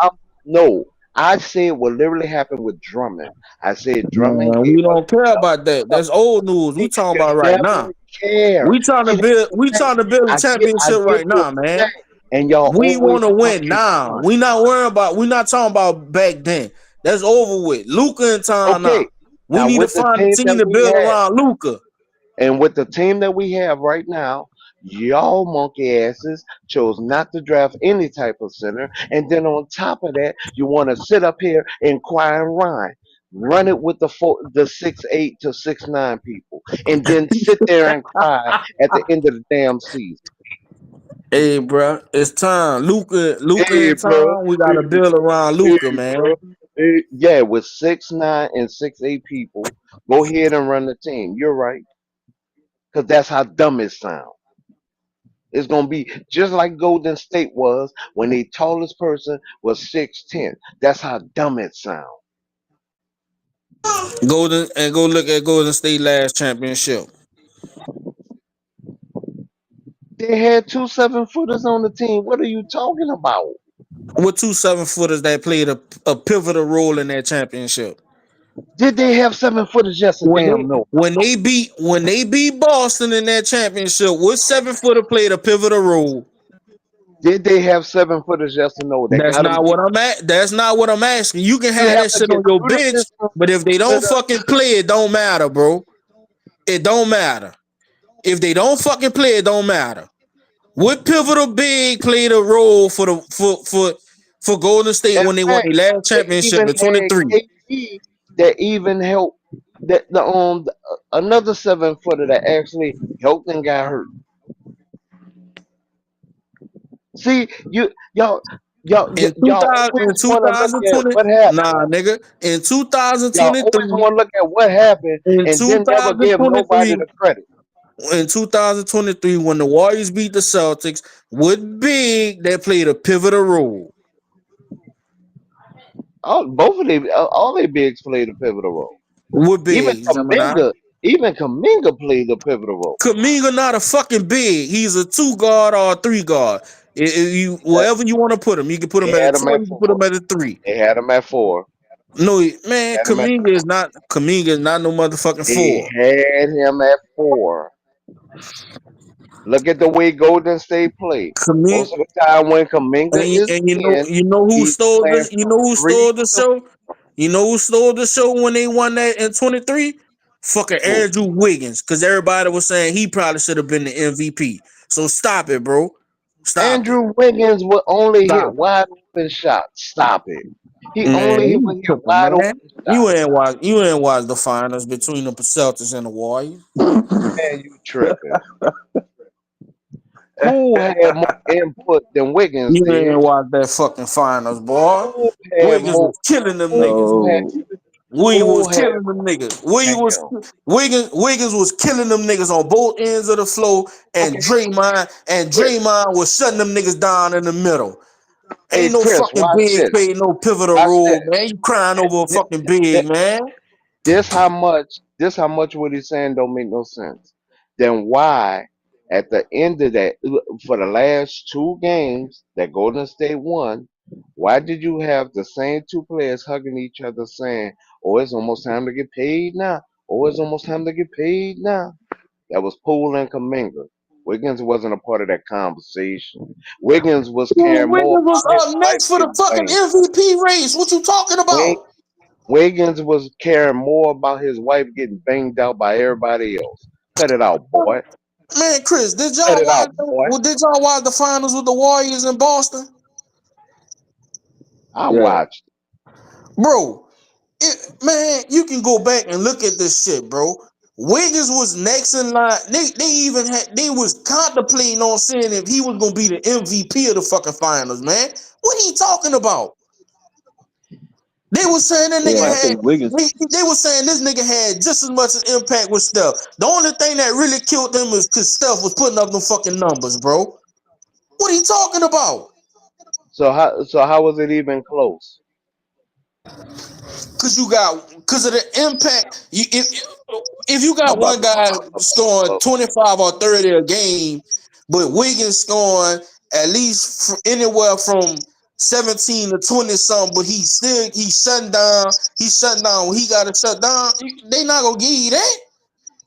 no. I said what literally happened with Drummond. I said Drummond Man, gave we us don't care a double about that. double. That's old news. We See, talking you about right now. never care. See, that's We the thing. trying to build a I championship give right you now, a man. thing, and y'all We always want to want win a now. run. We not worrying about. We not talking about back then. That's over with. Luca in town Okay, now. We now need to with the find a team team that to we build have. around Luca. And with the team that we have right now, y'all monkey asses chose not to draft any type of center. And then on top of that, you want to sit up here and cry and rhyme. Run it with the 6'8" to 6'9" people, and then sit there and cry at the end of the damn season. Hey, bro, it's time. Luca Hey, in bro. town. We got Hey, to build around hey, Luca, man. bro. Hey, yeah, with 6'9" and 6'8" people, go ahead and run the team. You're right, because that's how dumb it sounds. It's gonna be just like Golden State was when the tallest person was 6'10". That's how dumb it sounds. Go look at Golden State last championship. They had 2 7-footers on the team. What are you talking about? With 2 7-footers that played a pivotal role in that championship. Did they have 7-footers? Yes, a When damn they no. when they beat Boston in that championship, what 7-footer played a pivotal role? Did they have 7-footers? Yes or no? They That's got to not be. what I'm at. That's not what I'm asking. You can You have have that to shit get on your through the bench, system but if they to don't the. fucking play, it don't matter, bro. It don't matter. If they don't fucking play, it don't matter. What pivotal big played a role for the for Golden State In when they won fact, their last they championship even in had 23? KD that even helped another 7 footer that actually helped and got hurt. See, In y'all 2000, in always want to look at 2020, what happened. nah, nigga. In Y'all always 2023, want to look at what happened in and then never give 2023, nobody the credit. in 2023, when the Warriors beat the Celtics, with big that played a pivotal role. Both of them, all their bigs played a pivotal role. With Even big, Gemini. Kaminga played a pivotal role. Kaminga not a fucking big. He's a 2 guard or a 3 guard. If you That, wherever you want to put him, you can put they him at a had two, him or at you can put him four. at a three. They had him at four. No, man, Had him at Kaminga is not no motherfucking They four. had him at four. Look at the way Golden State play. Most Kaminga, of the time when Kaminga is and in, you know who he's stole playing this? You from know who three stole the to show? You know who stole the show when they won that in 23? Fucking four. Andrew Wiggins, because everybody was saying he probably should have been the MVP. So stop it, bro. Stop it. Andrew Wiggins would only hit Stop it. wide open shots. Stop it. He Man, only you would hit tripping, wide man. open shots. You ain't watch the finals between the Celtics and the Warriors. Man, you tripping. Who had more input than Wiggins You ain't did? watch that fucking finals, boy. Who had Wiggins more? was killing them niggas. Who had? No. Wiggins was Who had killing them more? niggas. Damn. Wiggins was killing them niggas on both ends of the floor, and Okay, Chris. Draymond was shutting them niggas down in the middle. Hey, Ain't no Chris, fucking watch big this. played no pivotal Watch role, this. man. You crying over a Th- fucking th- big, man. this how much what he's saying don't make no sense. Then why at the end of that for the last two games that Golden State won, why did you have the same two players hugging each other saying, "Oh, it's almost time to get paid now. Oh, it's almost time to get paid now." That was Poole and Kaminga. Wiggins wasn't a part of that conversation. Wiggins was Well, caring more Wiggins was about his up wife next for the getting fucking banged. MVP race. What you talking Wig- about? Wiggins was caring more about his wife getting banged out by everybody else. Cut it out, boy. Man, Chris, did Cut y'all it watch out, boy. did y'all watch the finals with the Warriors in Boston? I Yeah. watched. Bro, man, you can go back and look at this shit, bro. Wiggins was next in line. They was contemplating on saying if he was gonna be the MVP of the fucking finals, man. What are you talking about? They was saying that nigga Yeah, I But had think Wiggins. they was saying this nigga had just as much impact with Steph. The only thing that really killed them was because Steph was putting up them fucking numbers, bro. What are you talking about? so how was it even close? Because of the impact. If you How got about one guy scoring uh, 25 or 30 a game, but Wiggins scoring at least anywhere from 17 to 20 something, but he's shutting down. He's shutting down. When he got to shut down, they not gonna give you that.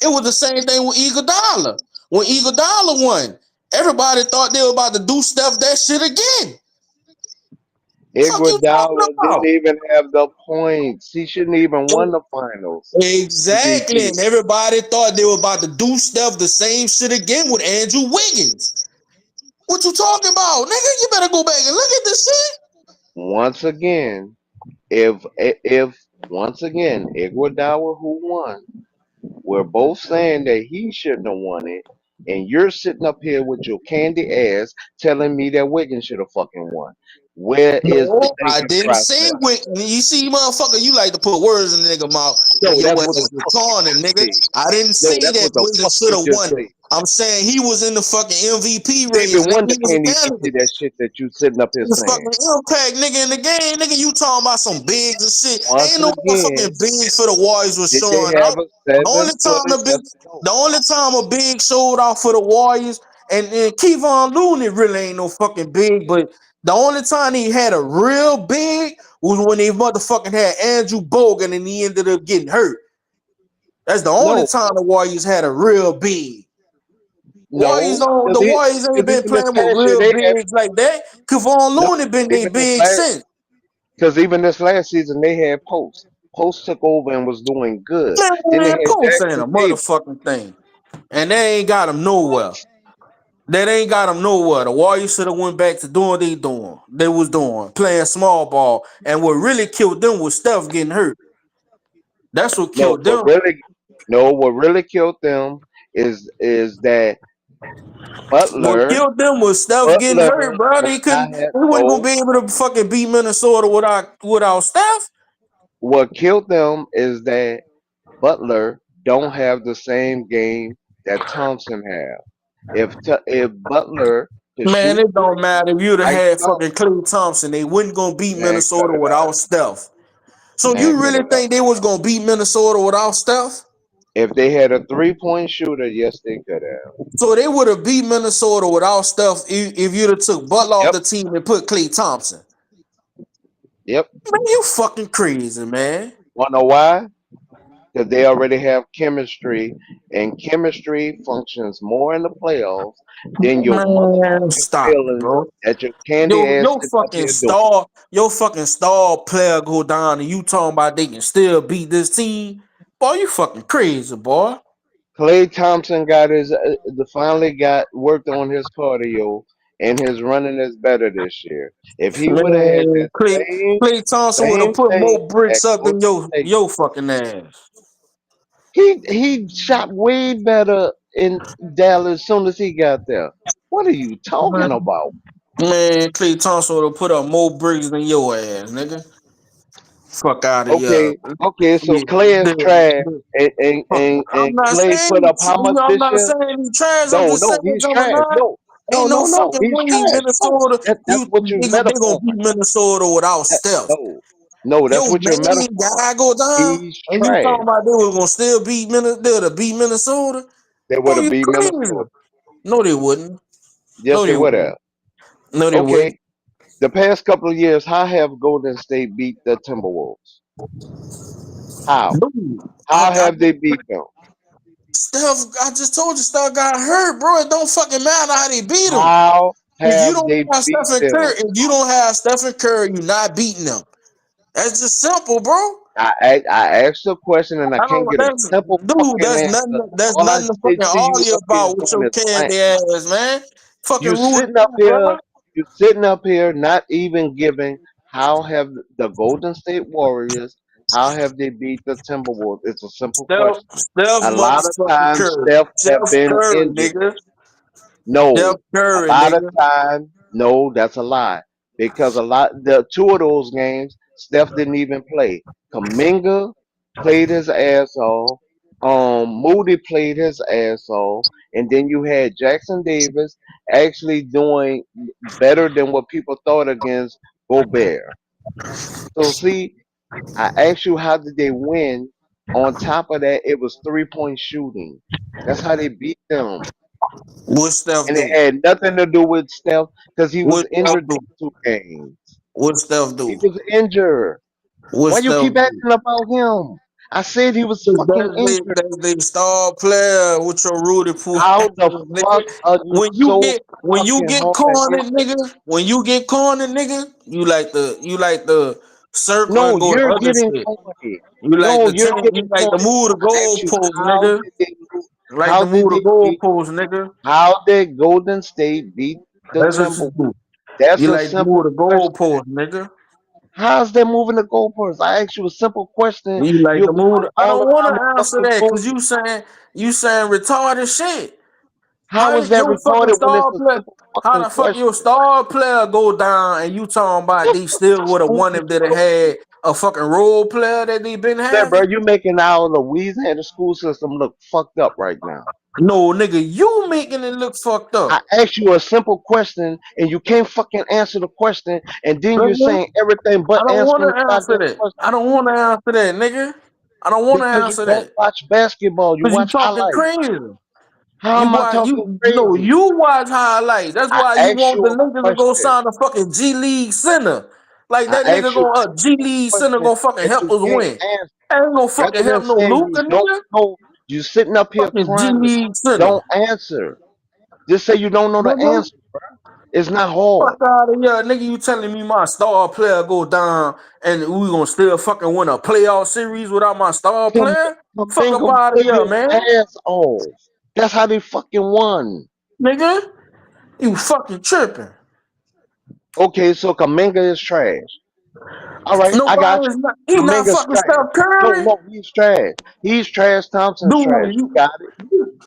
It was the same thing with Iguodala. When Iguodala won, everybody thought they were about to do stuff that shit again. Fuck you talking Iguodala didn't about? even have the points. He shouldn't even won the finals. Exactly. And MVP. everybody thought they were about to do stuff the same shit again with Andrew Wiggins. What you talking about? Nigga, you better go back and look at this shit. Once again, if once again Iguodala who won, we're both saying that he shouldn't have won it, and you're sitting up here with your candy ass telling me that Wiggins should have fucking won. Where is the No, I thinking didn't say process? You see, motherfucker, you like to put words in the nigga mouth No, and your that's what ass the fuck you retarded, just nigga. said. I didn't No, say that's that what the fuck Wiggins should you have just won it. said. I'm saying he was in the fucking MVP race, Stevie nigga. Wonder He was a can't even say candidate. that shit that you sitting up here The saying. fucking impact, nigga, in the game, nigga. You talking about some bigs and shit? Once Ain't no again, motherfucking bigs for the Warriors was did they showing have out. a The only time 7 footer? Yes or no? the only time a big showed out for the Warriors, and Kevon Looney really ain't no fucking big, but the only time he had a real big was when they motherfucking had Andrew Bogut and he ended up getting hurt. That's the only No, time the Warriors had a real big. no, The Warriors ain't been even this playing with past year real they had bigs like that. Kevon no, Looney been they even this big last since. because even this last season they had posts. Post took over and was doing good. Then they Man, had Post ain't Jackson a Davis. motherfucking thing. And they ain't got him nowhere. That ain't got him nowhere. The Warriors should have went back to doing what they was doing, playing small ball. And what really killed them was Steph getting hurt. That's what No, killed them. what really killed them is that What Butler killed them was Steph getting hurt, Butler bro. does not have They wasn't gonna no. be able to fucking beat Minnesota without Steph. What killed them is that Butler don't have the same game that Thompson have. If Butler could Man, shoot it don't threes matter if you'd have like had Thompson, fucking Klay Thompson. They wasn't gonna beat man, cut Minnesota it out, without Steph. So man, you cut really it out. think they was gonna beat Minnesota without Steph? If they had a 3-point shooter, yes, they could have. So they would have beat Minnesota without Steph if you'd have took Butler off Yep, the team and put Klay Thompson. yep. Man, you fucking crazy, man. Wanna know why? Because they already have chemistry, and chemistry functions more in the playoffs than your Man, motherfucking stop it, feelings bro. that your candy ass sitting up here doing. Your fucking star player go down and you talking about they can still beat this team. Boy, you fucking crazy, boy. Clay Thompson finally got worked on his cardio, and his running is better this year. If he would have had Man, that Klay Thompson would have same put thing more at bricks up than Golden State, your fucking ass. he shot way better in Dallas as soon as he got there. What are you talking about? Man, Klay Thompson would have put up more bricks than your ass, nigga. Fuck out of here. Okay, so Yeah, Clay is trash, and I'm not Clay saying put up how much I'm this not year? saying he trash. I'm No, just saying no, he's number trash. nine. Ain't no No, fucking he's way trash. No, Minnesota. that's what you They gonna metaphor. beat Minnesota without Steph. No, no, that's Your what you're main metaphor. guy go down, He's and you trash. talking about they was gonna still beat Minnesota? They would Bro, have you beat crazy? Minnesota. No, they wouldn't. Yes, No, they they would have. wouldn't. No, they wouldn't. Okay, the past couple of years, how have Golden State beat the Timberwolves? How? Dude, How have they beat them? Steph, I just told you Steph got hurt, bro. It don't fucking matter how they beat him. How If you have don't they have beat Stephen them? Curry, you're not beating them. That's just simple, bro. I asked a question and I I can't don't. get a That's simple dude. fucking That's answer. nothing. That's All I nothing to said fucking to you argue up here about with doing your is plant. candy ass, man. Fucking You rule sitting it up out, here, bro. you sitting up here, not even giving how have the Golden State Warriors, how have they beat the Timberwolves? It's a simple question. Steph A lot of motherfucking times Curry. Steph have Steph been Curry, injured. nigga. Steph No, a Curry, lot of nigga. time, no, that's a lie. Because the two of those games, Steph didn't even play. Kaminga played his ass off. Moody played his ass off, and then you had Jackson Davis actually doing better than what people thought against Gobert. So see, I asked you how did they win. On top of that, it was 3-point shooting. That's how they beat them. What Steph And it do? had nothing to do with Steph because he was What Steph injured do? these 2 games. What Steph He do? was injured. What Why you Steph keep do? asking about him? I said he was fucking That's injured. they star player with your Rudy Poo How the nigga. fuck are you so When you fucking get hard cornered, headed? nigga, you like the circle No, and go the you're other getting shit. corny. You like No, the you're change, you getting like the corny. move the I asked you goalpost, nigga. Like how the did move the they beat goalpost, nigga. how did Golden State beat the That's what you Timberwolves? do. That's You a like the move simple the question. goalpost, nigga. How's that moving the goalposts? I asked you a simple question. You like You're the going move. I all don't want around to the answer fucking that room. because you saying retarded shit. How How is did that your fucking retarded when it's star a player? simple How fucking the fuck question? your star player go down and you talking about What they fucking still would have won stupid if they'd have fuck? had a fucking role player that they been That, bro, having? you making our Louisiana school system look fucked up right now. No, nigga, you making it look fucked I up. asked you a simple question and you can't fucking answer the question, and then you're Nigga, saying everything but I don't want answering the to answer goddamn that. question I don't want to answer that, nigga. I don't want to because you answer don't that. watch basketball. You Cause you watch talking highlights. crazy. How You am I watch talking you no, crazy? you watch highlights. That's I why you asked want you the a niggas to go question. sign a fucking G League center. Like I that nigga asked you a G a League center question gonna fucking that help you us can't win. answer. Ain't gonna Rather fucking than help no saying Luca, you don't nigga. know, you sitting up here Fucking G crying. League center. Don't answer. Just say you don't know the Nigga. answer. It's not hard. Fuck out of here, nigga. You telling me my star player go down and we gonna still fucking win a playoff series without my star player? Fuck up Kaminga out of played here, his man. ass off. That's how they fucking won. Nigga, you fucking tripping. Okay, so Kaminga is trash. All right, I got Nobody is not. you. He not Kaminga's fucking trash. Steph No, Curry. no, he's trash. He's trash. Thompson's Dude, trash. You got it.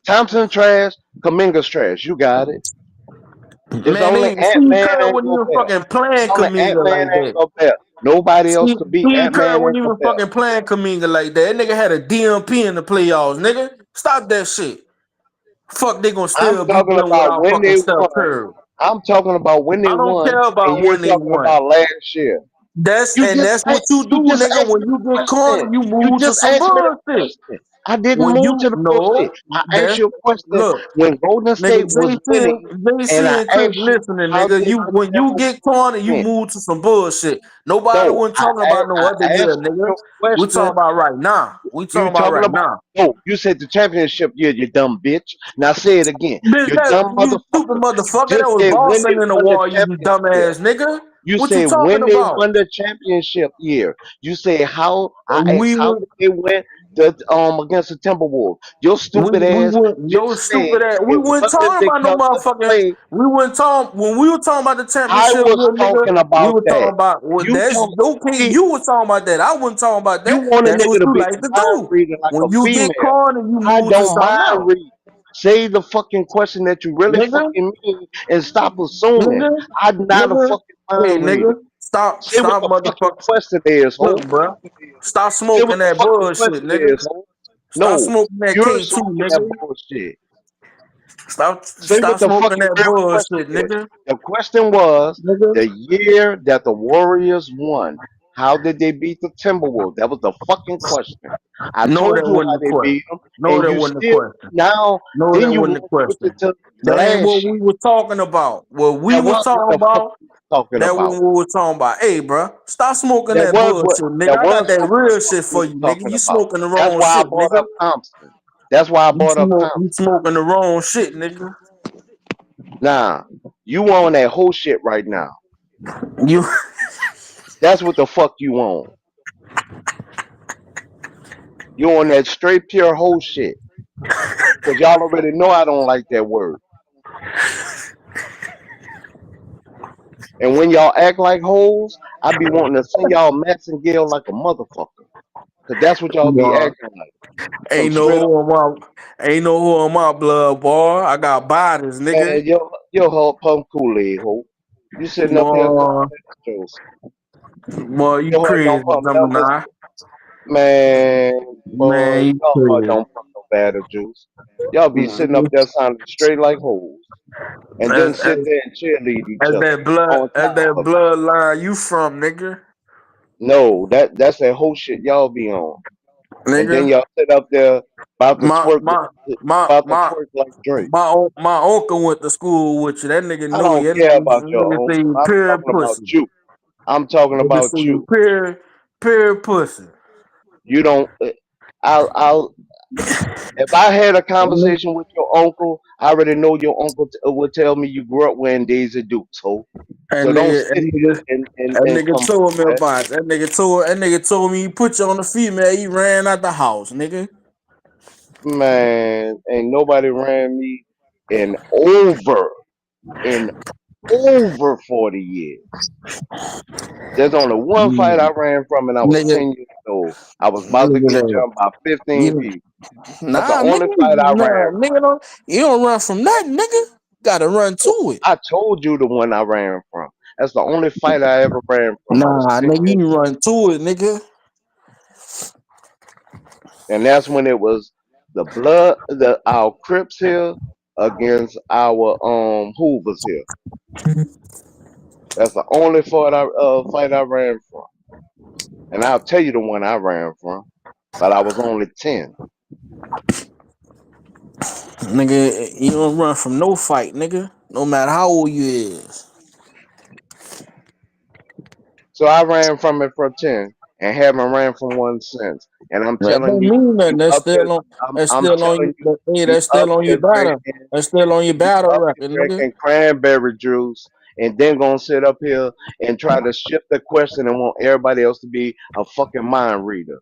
Thompson trash. Kaminga's trash. You got it. It's man, only they Ant Steve Man Kerr ain't wouldn't go even there. fucking It's playing only Ant Kaminga Man like ain't that. go there. Nobody else could beat Steve Ant Kerr Man wouldn't and even Gobert. fucking playing Kaminga like that. That nigga had a DMP in the playoffs, nigga. Stop that shit. Fuck, they gonna I'm still beat talking them about without when fucking they Steph won. Curry. I'm talking about when they I don't won, care and about you're when they talking won. about last year. That's You and just that's what you do, you just nigga. asked When me you the get question. cornered, you You move to just some asked me the bullshit. question. I didn't When move you to the bullshit. no, I asked that's you a question look, when Golden nigga. State was winning, JC and I and Chris asked you listening, how nigga. did You the when you Timberwolves get cornered, you win. move to some bullshit. Nobody No, wasn't talking about no other I year, asked you nigga. a We talking question. about right now. We You talking about talking right about now. no? You said the championship year, you dumb bitch. Now say it again, Bitch, you dumb that you stupid motherfucker. motherfucker. That Just was say when they Boston in the won the wall. You championship. dumbass nigga. You What you say talking when they about? won the championship year. You say how I asked We how were did they win the against the Timberwolves. Your stupid we ass went yo just said stupid ass. We it weren't wasn't talking about no because of motherfucking. play. We weren't talking when we were talking about the I championship, was little nigga. talking We about were talking that. about well, You that's talk okay. see, You were talking about that. I wasn't talking about you that. want a That's what nigga to you be like to mind do. reading like a When you get female. caught and you I move to don't something mind else, reading. Say the fucking question that you really nigga, fucking mean and stop assuming. nigga, I'm not a nigga. fucking Hey, mind reader. nigga, stop, Say what stop, the fucking motherfucker. question is, Look, ho. bro, stop Say what smoking the that fucking bullshit, question nigga. is, ho. Stop No, smoking that you're K2, smoking that nigga. bullshit. Say Stop what the smoking fucking that real question bullshit, is. nigga. The question was Nigga. the year that the Warriors won. How did they beat the Timberwolves? That was the fucking question. I No, that told you wasn't how the they beat question. them, No, and that you wasn't the still question. now. No, Then that you wasn't the want to switch it question. to That ain't what last we year. were talking about. What we That was was what talking the fuck about, we was talking that about. when we were talking about. Hey, bro, stop smoking That that was what bullshit, nigga. that I got was that what the real fuck shit we for was you, nigga. talking You about. smoking the That's wrong why I shit, brought nigga. up Thompson. That's why I brought up You Thompson. smoking the wrong shit, nigga. Nah, you on that whole shit right now. You That's what the fuck you on. You on that straight pure whole shit. Cause y'all already know I don't like that word. And when y'all act like hoes, I be wanting to send y'all Massengale like a motherfucker. Cause that's what y'all be are. acting like. Some Ain't no straight up who on ain't no who on my blood, boy. I got bodies, nigga. man, yo whole pump Kool-Aid hoe. You sitting up here calling Boy, that Jones. boy, you Your heart don't crazy, pump never Gemini. man, boy, Man, you y'all heart crazy. don't pump no better juice. Y'all be sitting up Mm, there sounding straight like hoes. And then As, sit as, there and cheerlead each as other that blood, on as top that of it. bloodline you from, nigga, No, that's that whole shit y'all be on. And then nigga. y'all sit up there about to My twerk my my about to my twerk like Drake. my uncle went to school with you. That nigga I know don't you. care about That your nigga own. say you I'm pure talking about pussy. you. I'm talking Nigga about say you you. pure pussy. You don't. I'll. If I had a conversation with your uncle, I already know your uncle would tell me you grew up wearing Daisy Dukes, ho. That So don't nigga, that sit nigga, here that and nigga come up told me with that. about it. That nigga told me he put you on the female. He ran out the house, nigga. Man, ain't nobody ran me in over in over 40 years. There's only one fight I Mm. ran from, and I was Nigga, 10 years old. I was about to nigga, get that. jumped by 15 You, people. That's the nah, only nigga, fight I nah, ran from. nigga, you don't run from that, nigga. Gotta run No, to it. I told you the one I ran from. That's the only fight I ever ran from. I was Nah, 10 nigga, years you old. run to it, nigga. And that's when it was our Crips here against our Hoovers here. That's the only fight I ran from. And I'll tell you the one I ran from. But I was only 10. Nigga, you don't run from no fight, nigga. No matter how old you is. So I ran from it for 10. and haven't ran from one since. And I'm That telling don't you, mean nothing. you That's up here. still on. That's I'm still on telling you, you. Hey, you that's up still on your here battle. drinking, That's still on your you battle up here record, nigga. drinking cranberry juice, and then gonna sit up here and try to shift the question and want everybody else to be a fucking mind reader.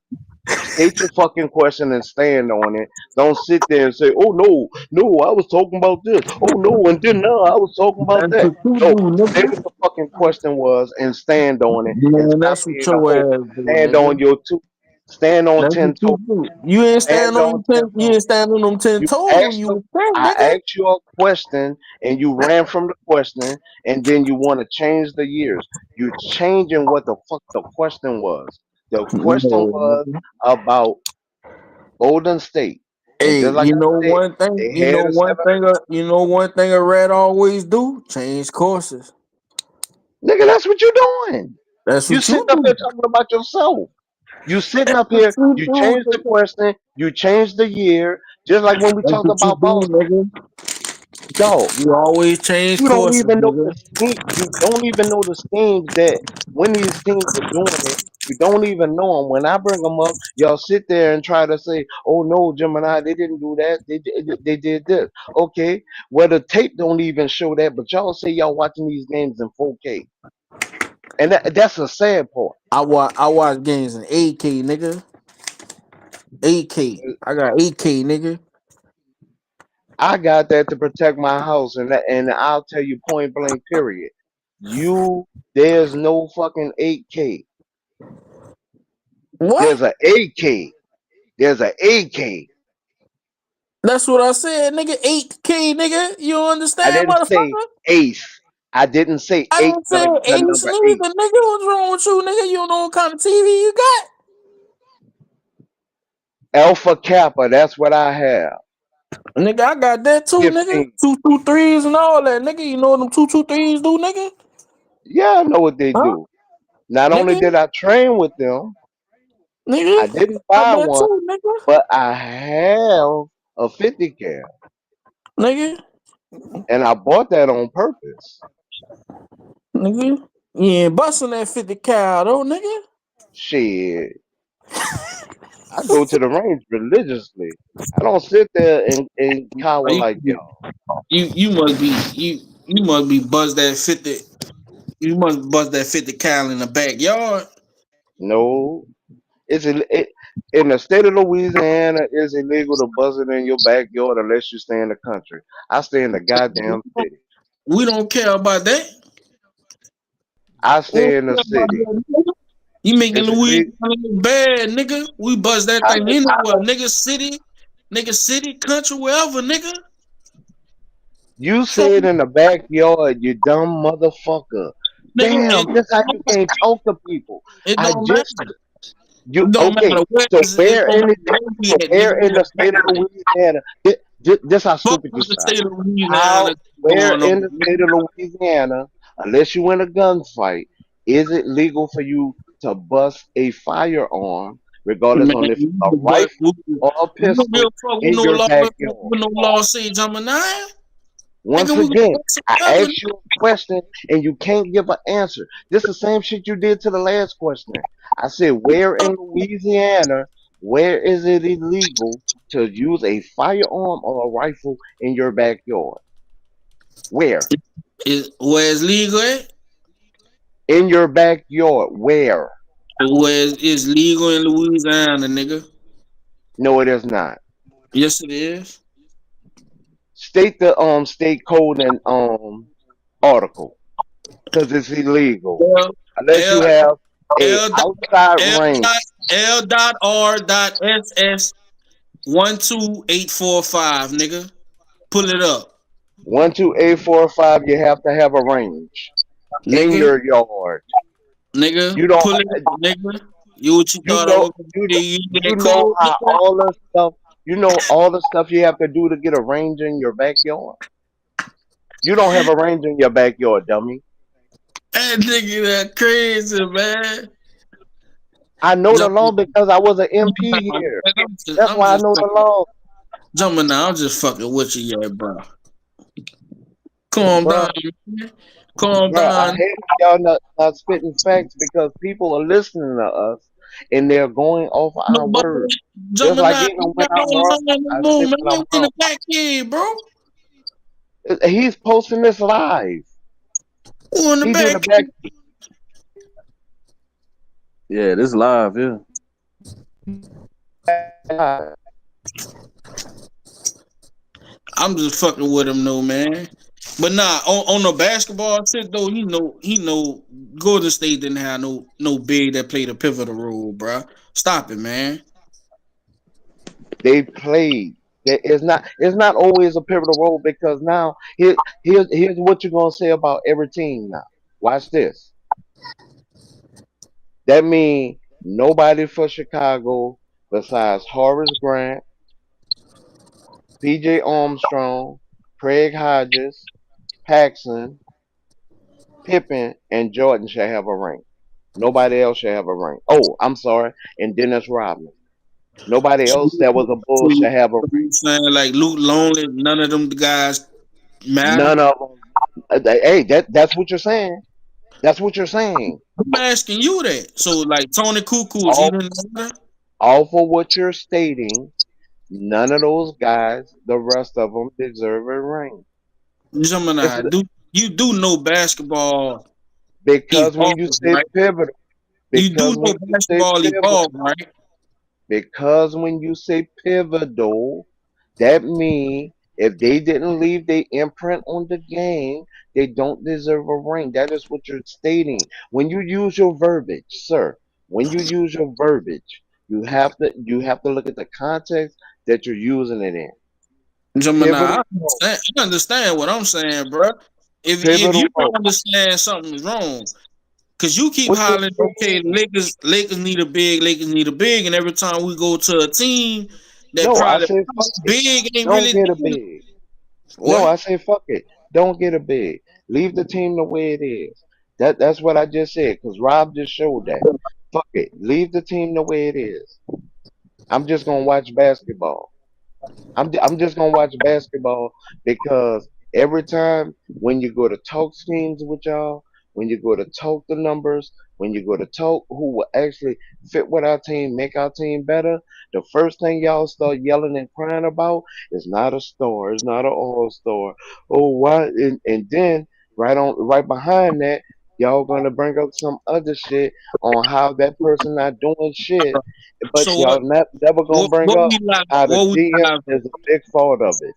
State your fucking question and stand on it. Don't sit there and say, "Oh no, no, I was talking about this. Oh no, and then now I was talking about That's that." what you No, do, say nigga. what the fucking question was and stand on it, and Man, stop that's what being a your hoe. ass do, Stand on nigga. your two. Stand on That's what 10 you toes. do. You ain't Stand stand on on them 10. 10 You toes. ain't stand on them 10 You toes when asked you the, was 10, I nigga. asked you a question and you ran from the question, and then you want to change the years. You're changing what the fuck the question was. The question No, was nigga. about Golden State. And Hey, just like you I know said, one thing. they had a seven. You know one thing a rat always do. Change courses. Nigga, that's what you're doing. That's You what you sitting up do. here talking about yourself. You sitting That's up what here, you you do, changed the nigga. question, you changed the year, just like when we That's talked what you about do, ball. nigga. Dog, You always change you don't courses, even know the nigga. scheme. You don't even know the schemes that when these teams are doing it. You don't even know them. When I bring them up, y'all sit there and try to say, "Oh no, Gemini, they didn't do that. They did this." Okay, well the tape don't even show that, but y'all say y'all watching these games in 4K, and that's a sad part. I watch games in 8K, nigga. 8K. I got 8K, nigga. I got that to protect my house, and I'll tell you point blank, period. There's no fucking 8K. What? There's a 8K. There's a 8K. That's what I said, nigga. 8K, nigga. You don't I understand, didn't say motherfucker? eighth. I didn't say I eight didn't say like the ace number neither, eight. nigga. What's wrong with you, nigga? You don't know what kind of TV you got? Alpha Kappa, that's what I have. Nigga, I got that too, nigga. 15. 223s and all that, nigga. You know what them 223s do, nigga? Yeah, I know what they Huh? do. Not only Nigga, did I train with them, nigga. I didn't Got buy that one, too, nigga. but I have a 50 cal. Nigga. And I bought that on purpose. Nigga. You ain't busting that 50 cal though, nigga. Shit. I go to the range religiously. I don't sit there and cower You, like y'all. you must be you must be buzz that 50. You must bust that 50 cal in the backyard. No. In the state of Louisiana, it's illegal to buzz it in your backyard unless you stay in the country. I stay in the goddamn city. We don't care about that. I We don't stay in the care about city. that, nigga. You making It's Louisiana illegal. look bad, nigga. We bust that I, thing anywhere. Nigga city, country, wherever, nigga. you Fuck, say it in the backyard, you dumb motherfucker. nigga. Damn, this how you can't talk to people. It I don't matter. just you It don't okay. matter where So it where don't in matter the where we so at, nigga. where in the state of Louisiana? This how Fuck stupid you the sound. state of Louisiana How where going on, in the state of Louisiana, unless you win a gunfight, is it legal for you to bust a firearm, regardless man. on if it's a But rifle or a we don't give a pistol fuck with in no your law. backyard? With no law say jumping nine. Once Nigga, we again, gonna bust I it together. asked you a question and you can't give an answer. This the same shit you did to the last question. I said, where in Louisiana, where is it illegal to use a firearm or a rifle in your backyard? Where? Is where it's legal at? In your backyard. Where? Where it's legal in Louisiana, nigga. No, it is not. Yes, it is. State the state code and article, because it's illegal L unless you L have a L dot outside L range. dot L dot R dot SS 12845, nigga. Pull it up, 12845. You have to have a range in nigga. your yard. Nigga, You don't. pull it up, nigga. You what you You thought I know. was gonna You do? know. You You that know code, how nigga? all the stuff. You know all the stuff you have to do to get a range in your backyard. You don't have a range in your backyard, dummy. That nigga that crazy, man. I know the law Jumping, because I was an MP here. That's I'm why I just know the fucking law, jumping now. I'm just fucking with you, yeah, bro. Calm bro. down, man. Calm Bro, I down. hate when y'all not spitting facts because people are listening to us. and they're going off our Nobody word. Just jumping like out. even You when not I'm wrong, online no I more, say man. when I'm We in wrong. the back end, bro. He's posting this live. Who in the He did a back back end? Yeah, this live. Yeah, live. I'm just fucking with him, though, man. But nah, on the basketball shit though, he know Golden State didn't have no big that played a pivotal role, bro. Stop it, man. They played. It's not always a pivotal role because now here's what you're gonna say about every team now. Watch this. That means nobody for Chicago besides Horace Grant, PJ Armstrong, Craig Hodges, Paxson, Pippen, and Jordan shall have a ring. Nobody else shall have a ring. Oh, I'm sorry, and Dennis Rodman. Nobody So, else that was a so bull shall have a ring. you saying like Luke Longley, none of them guys matter? None of them. Hey, that's what you're saying. That's what you're saying. I'm asking you that. So like Tony Kukoc, he All, didn't matter? all for what you're stating. None of those guys, the rest of them, deserve a ring. It's Gemini, do you do know basketball because when you evolves, say right? pivotal, You do because when know you say basketball pivotal, evolved, right? because when you say pivotal, that means if they didn't leave their imprint on the game, they don't deserve a ring. That is what you're stating. When you use your verbiage, sir, when you use your verbiage, you have to look at the context that you're using it in. Gemini, Pivotal role. I understand what I'm saying, bro. If Pivotal you don't role. understand something's wrong, cause you keep What you're hollering, okay, saying? Lakers need a big, and every time we go to a team that No, I probably say fuck it. big ain't Don't really get a doing it. big. No, What? I say fuck it. Don't get a big. Leave the team the way it is. That's what I just said. Cause Rob just showed that. Fuck it. Leave the team the way it is. I'm just gonna watch basketball. I'm just gonna watch basketball because every time when you go to talk schemes with y'all, when you go to talk the numbers, when you go to talk who will actually fit with our team, make our team better, the first thing y'all start yelling and crying about is not a star, it's not an all star. Oh, why? And then right behind that, y'all gonna bring up some other shit on how that person not doing shit, but So y'all never gonna bring what up we live? how the What we GM live at? is a big fault of it.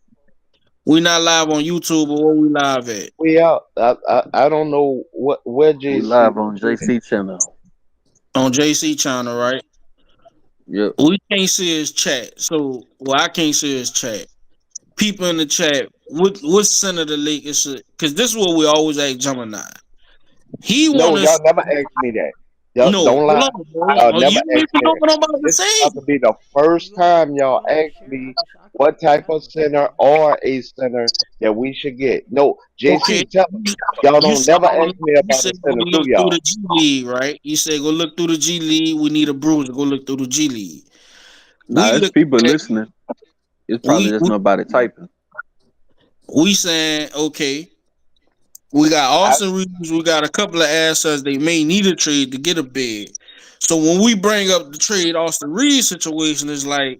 We not live on YouTube, but what we live at? We out. I don't know where we JC live on is. JC channel. On JC channel, right? Yep. We can't see his chat. So well, I can't see his chat. People in the chat, what Senator Lakers should, because this is what we always ask Gemini. He No, want y'all us. never asked me that. No, Don't hold lie. on, bro. Y'all You never you asked me know that. what I'm about to This is say? about to be the You first want time y'all you want to ask share? me I what can type share of it with you if you center want. or a center that we should get. No, Okay. JC, tell them. Y'all You don't said never ask me you about said a go center, do look through the y'all? G League, right? You said go look through the G League. We need a bruiser. Go look through the G League. Nah, We there's look people at listening. It's probably we just we, nobody typing. we saying okay. We got I, Austin Reeves. We got a couple of assets. They may need a trade to get a bid. So when we bring up the trade Austin Reeves situation, is like,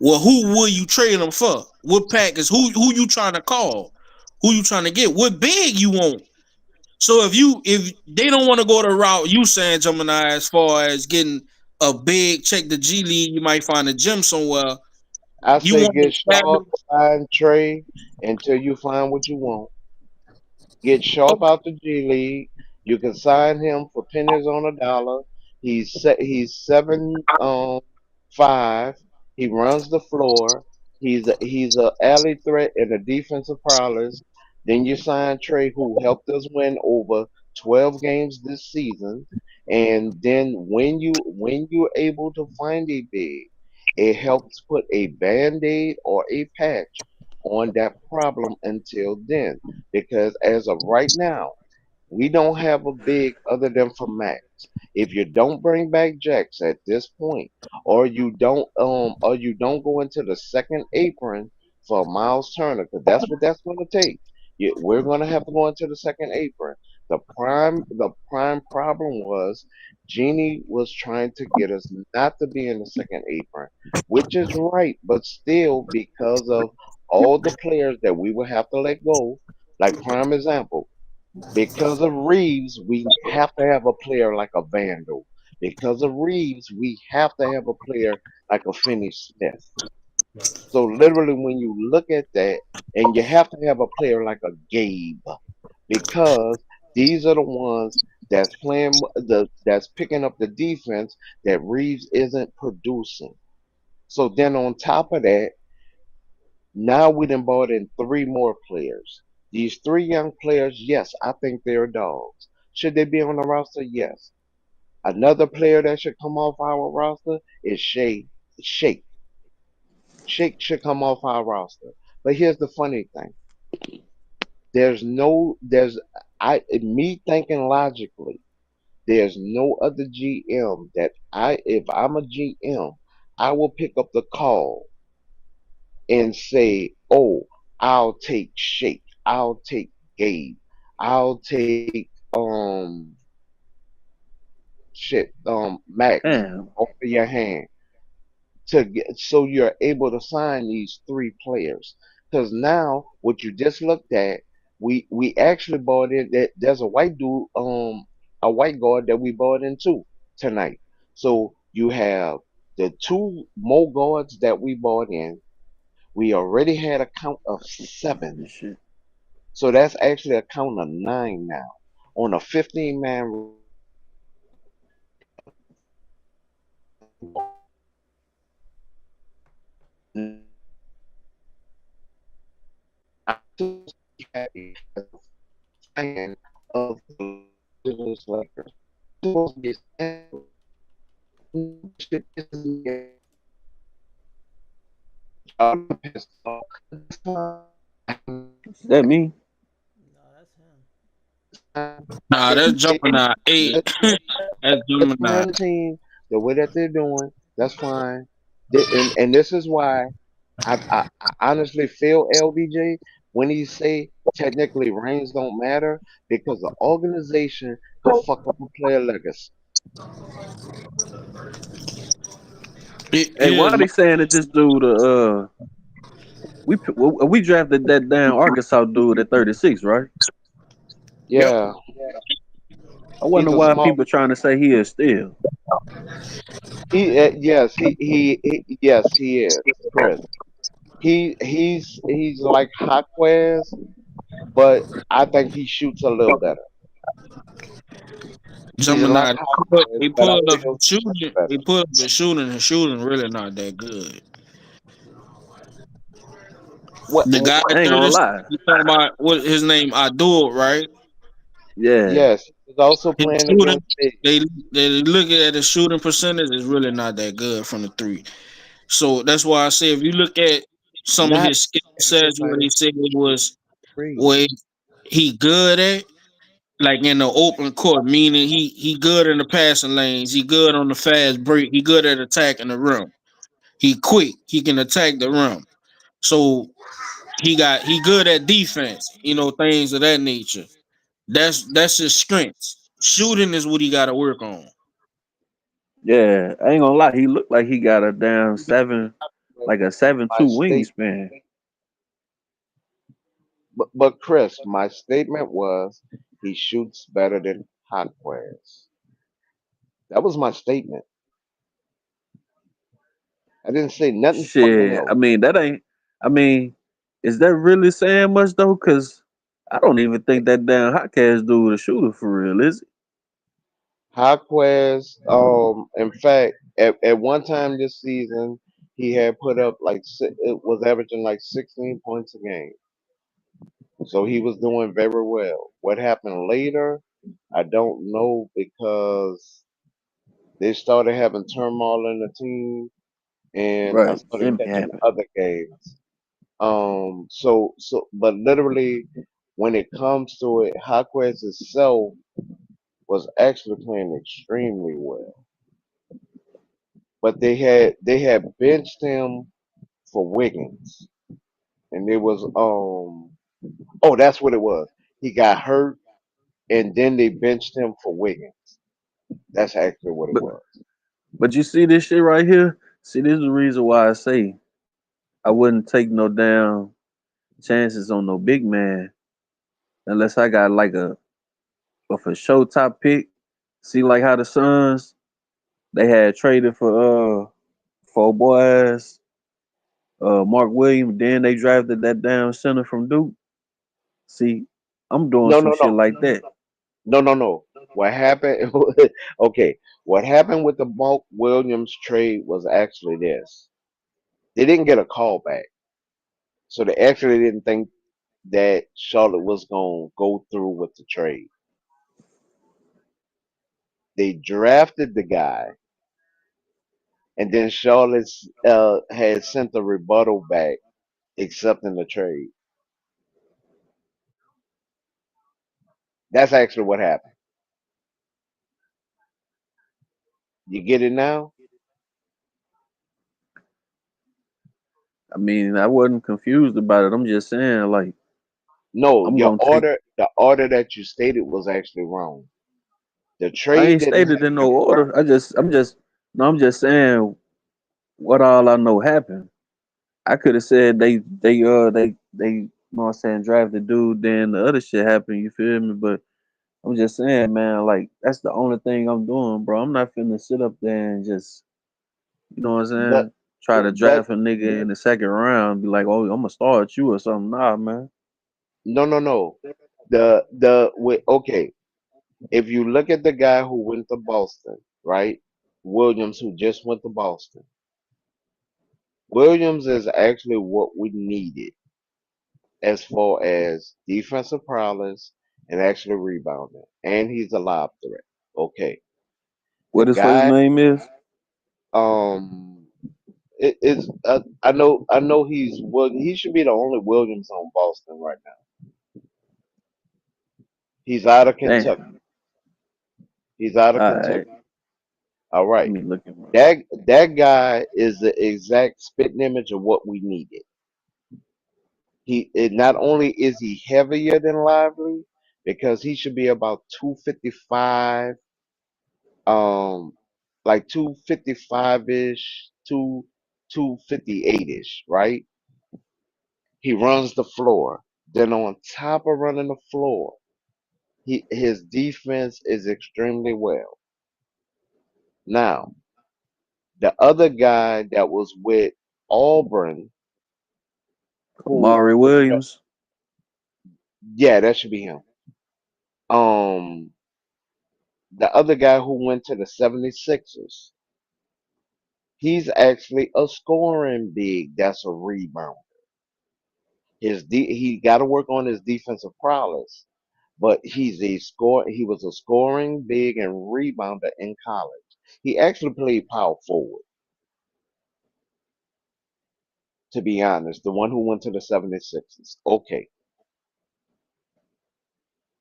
well, who will you trade them for? What package? Who you trying to call? Who you trying to get? What big you want? So if they don't want to go the route you saying, Gemini, as far as getting a big check the G League, you might find a gym somewhere. I You say want to get establish sharp, sign trade until you find what you want. Get Sharp out the G League. You can sign him for pennies on a dollar. He's 7 5. He runs the floor. He's a alley threat and a defensive prowess. Then you sign Trey, who helped us win over 12 games this season. And then when you're able to find a big, it helps put a band-aid or a patch on that problem until then, because as of right now, we don't have a big other than for Max. If you don't bring back Jax at this point, or you don't go into the second apron for Miles Turner, because that's what that's going to take. We're going to have to go into the second apron. The prime problem was Jeannie was was trying to get us not to be in the second apron, which is right, but still because of all the players that we would have to let go. Like prime example, because of Reeves, we have to have a player like a Vandal. Because of Reeves, we have to have a player like a Finney Smith. So literally, when you look at that, and you have to have a player like a Gabe, because these are the ones that's playing that's picking up the defense that Reeves isn't producing. So then on top of that, now we done brought in three more players. These three young players, yes, I think they're dogs. Should they be on the roster? Yes. Another player that should come off our roster is Shake. Shake should come off our roster. But here's the funny thing. There's me thinking logically, there's no other GM that if I'm a GM, I will pick up the call and say, "Oh, I'll take Shake, I'll take Gabe, I'll take Max Damn. off of your hand to get so you're able to sign these three players." Because now what you just looked at, we actually bought in that there's a white dude, a white guard that we bought in too tonight. So you have the two more guards that we bought in. We already had a count of seven. This shit. So that's actually a count of nine now. On a 15-man happy as a fan of the Los Angeles Lakers. Supposed to be shit pisses me off. Pissed off. That's fine. Is that me? No, that's him. Nah, that's Hey, Gemini 8. That's let's Gemini. run the team the way that they're doing. That's fine. And this is why I honestly feel LBJ when he say technically rings don't matter because the organization could fuck up a player legacy. Hey, why Here's are my they saying that this dude we drafted that damn Arkansas dude at 36, right? yep. Yeah, I he's wonder a why small. people trying to say he is still. Yes, yes, he is, Chris. He's like Jaquez, but I think he shoots a little better. He's like Gemini. Jaquez, They but I pulled up feel the he shoots shooting. They better. pulled up the shooting. The shooting really not that good. What? The guy at I ain't gonna 36, lie. you talking about what his name? Abdul, right? Yeah. Yes, he's also His playing shooting. against big. They look at his shooting percentage is really not that good from the three. So that's why I say if you look at some of Not his skill sets, what everybody he said it was agree. what he good at, like in the open court, meaning he good in the passing lanes, he good on the fast break, he good at attacking the rim. He quick, he can attack the rim. So he good at defense, things of that nature. That's his strengths. Shooting is what he got to work on. Yeah. I ain't gonna lie. He looked like he got a damn But like a 7'2" my state, wingspan. but Chris, my statement was he shoots better than Jaquez. That was my statement. I didn't say nothing fucking Shit. I else. mean, that ain't. I mean, is that really saying much though? Cause I don't even think that damn Hotcast dude a shooter for real, is it? Jaquez, in fact, at one time this season, he had put up it was averaging like 16 points a game. So he was doing very well. What happened later, I don't know because they started having turmoil in the team, and I Right. started It catching happened. other games. But literally, when it comes to it, Jaquez itself was actually playing extremely well. But they had benched him for Wiggins, and it was that's what it was. He got hurt, and then they benched him for Wiggins. That's actually what it But was. but you see this shit right here. See, this is the reason why I say I wouldn't take no damn chances on no big man unless I got like a for sure top pick. See, like how the Suns they had traded for boys Mark Williams. Then they drafted that damn center from Duke. See, I'm doing No, some no, shit no, like that. no, no, no. What happened? Okay, what happened with the Mark Williams trade was actually this. They didn't get a call back, so they actually didn't think that Charlotte was gonna go through with the trade. They drafted the guy, and then Charlotte had sent a rebuttal back accepting the trade. That's actually what happened. You get it now? I mean, I wasn't confused about it. I'm just saying, like, No, I'm gonna take. the order that you stated was actually wrong. The I trade ain't didn't stated in happen no first. order. No, I'm just saying what all I know happened. I could have said they, you know what I'm saying, drafted dude, then the other shit happened, you feel me? But I'm just saying, man, like, that's the only thing I'm doing, bro. I'm not finna sit up there and just, you know what I'm But saying, try to but draft a nigga in the second round, be like, oh, I'm gonna start you or something. Nah, man. no, no, no. Okay. If you look at the guy who went to Boston, right? Williams, who just went to Boston. Williams is actually what we needed as far as defensive prowess and actually rebounding, and he's a lob threat. Okay. The What his first guy, name is? um, it is. I know he should be the only Williams on Boston right now. He's out of Damn. Kentucky. He's out of All right. Kentucky. All Let right. me look at my. That guy is the exact spitting image of what we needed. Not only is he heavier than Lively, because he should be about 255, um, like 255 ish, 258 ish, right? He runs the floor. Then on top of running the floor, his defense is extremely well. Now, the other guy that was with Auburn, who, Amari Williams. yeah, that should be him. Um, the other guy who went to the 76ers, he's actually a scoring big. That's a rebound. He got to work on his defensive prowess, but he was a scoring big and rebounder in college. He actually played power forward, to be honest, the one who went to the 76ers. Okay.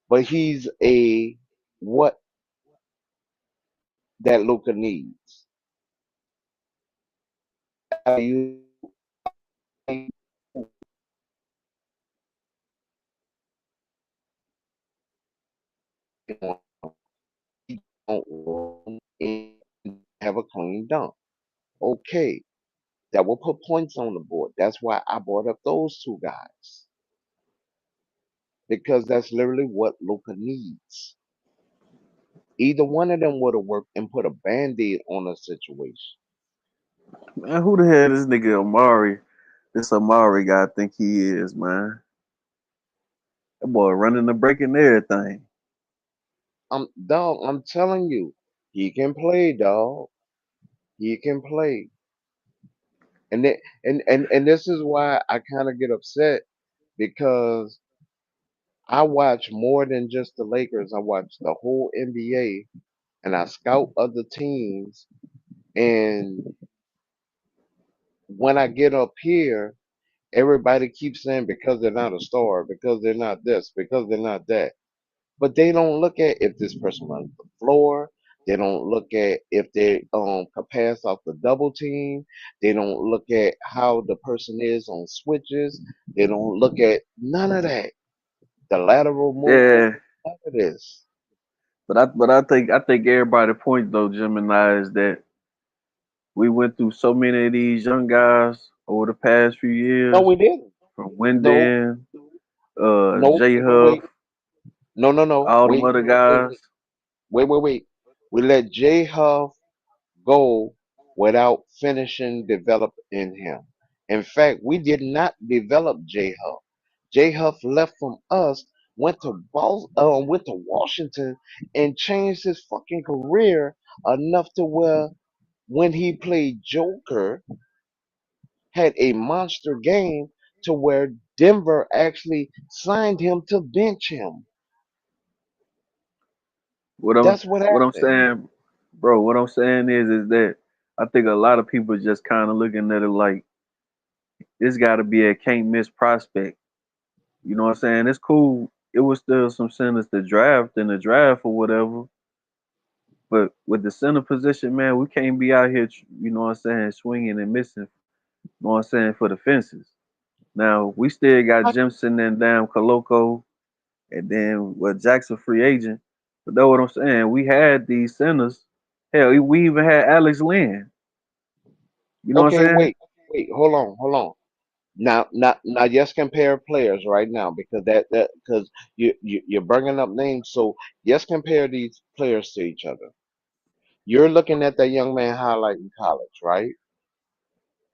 But he's a what that Luca needs. He don't run and have a clean dunk. Okay, that will put points on the board. That's why I brought up those two guys because that's literally what Luca needs. Either one of them would have worked and put a band-aid on a situation. Man, who the hell this nigga Amari? This Amari guy think he is, man. That boy running the break and everything. Dog, I'm telling you, he can play, dog. He can play. And this is why I kind of get upset because I watch more than just the Lakers. I watch the whole NBA and I scout other teams. And when I get up here, everybody keeps saying because they're not a star, because they're not this, because they're not that. But they don't look at if this person runs the floor. They don't look at if they can pass off the double team. They don't look at how the person is on switches. They don't look at none of that. The lateral movement, Yeah, none of this. But I think everybody point though, Gemini, is that we went through so many of these young guys over the past few No, years, we didn't. from No, Wendell, no, J Huff, wait. No, no, no. all them Wait, other wait, wait, guys. wait. Wait, wait, wait. We let J Huff go without finishing developing him. In fact, we did not develop J Huff. J Huff left from us, went to Washington, and changed his fucking career enough to where when he played Joker, had a monster game to where Denver actually signed him to bench him. What I'm That's what what I'm happened. saying, bro. What I'm saying is that I think a lot of people just kind of looking at it like this got to be a can't miss prospect. You know what I'm saying? It's cool. It was still some centers to draft in the draft or whatever. But with the center position, man, we can't be out here, you know what I'm saying, swinging and missing. You know what I'm saying, for the fences. Now we still got I- Jimson and damn Coloco, and then Jackson free agent. But know what I'm saying? We had these centers. Hell, we even had Alex Lynn. You know what Okay, I'm saying? wait, hold on. Now, just compare players right now because because you're bringing up names. So just compare these players to each other. You're looking at that young man highlight in college, right?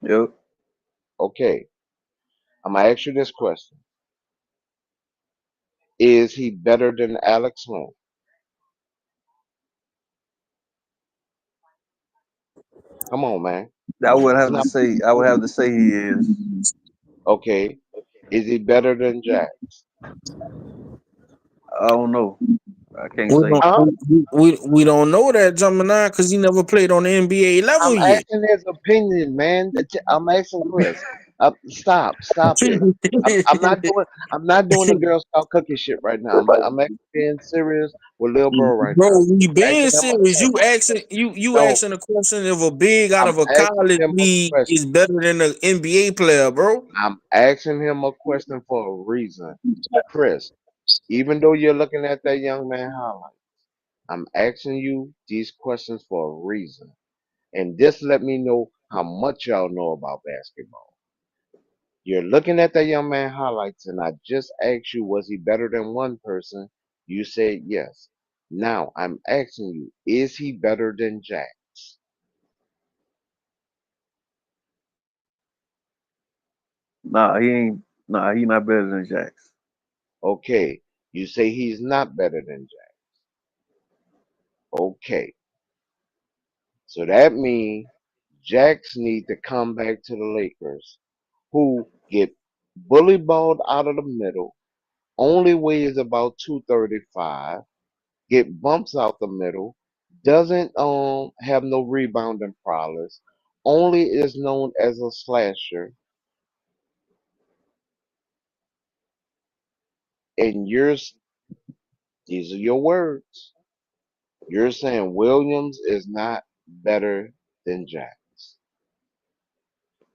Yep. Okay, I'm gonna ask you this question: is he better than Alex Lynn? Come on, man. I would It's have to not say he is. okay. Is he better than Jack? I don't know. I can't We say. don't Huh? we don't know that Gemini because he never played on the NBA level I'm yet. asking his opinion, man. I'm asking Chris. Stop it. I'm not doing the Girl Scout cookie shit right now. I'm actually being serious with Lil Bro right Bro, now. we I'm being asking him a serious. question. You No, asking a question if a big out I'm of a asking college him a league question. is better than an NBA player, bro. I'm asking him a question for a reason. Chris, even though you're looking at that young man highlight, I'm asking you these questions for a reason. And this let me know how much y'all know about basketball. You're looking at that young man highlights, and I just asked you, was he better than one person? You said yes. Now I'm asking you, is he better than Jack? Nah, he ain't. Nah, he not better than Jax. Okay, you say he's not better than Jack. Okay, so that means Jacks need to come back to the Lakers, who get bully balled out of the middle, only weighs about 235, get bumps out the middle, doesn't have no rebounding prowess, only is known as a slasher, and these are your words. You're saying Williams is not better than Jacks,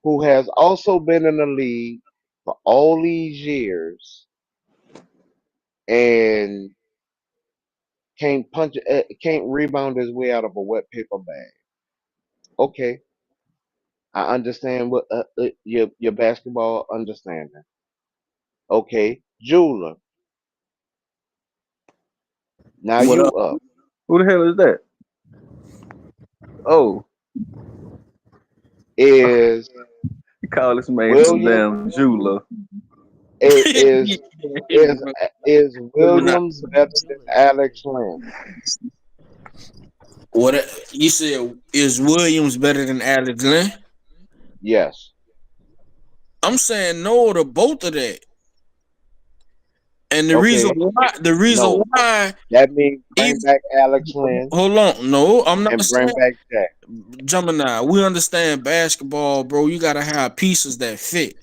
who has also been in the league for all these years and can't rebound his way out of a wet paper bag. Okay, I understand what your basketball understanding. Okay, Jeweler, now What you up? up. Who the hell is that? Oh, Is you call this man some Williams damn jeweler. is is Gemini. Williams better than Alex Lynn? What you said is Williams better than Alex Lynn? Yes. I'm saying no to both of that. And Okay. the reason No. why, That means even bring back Alex Lynn hold on, no, I'm not and bring saying back Jack. Gemini. We understand basketball, bro. You gotta have pieces that fit.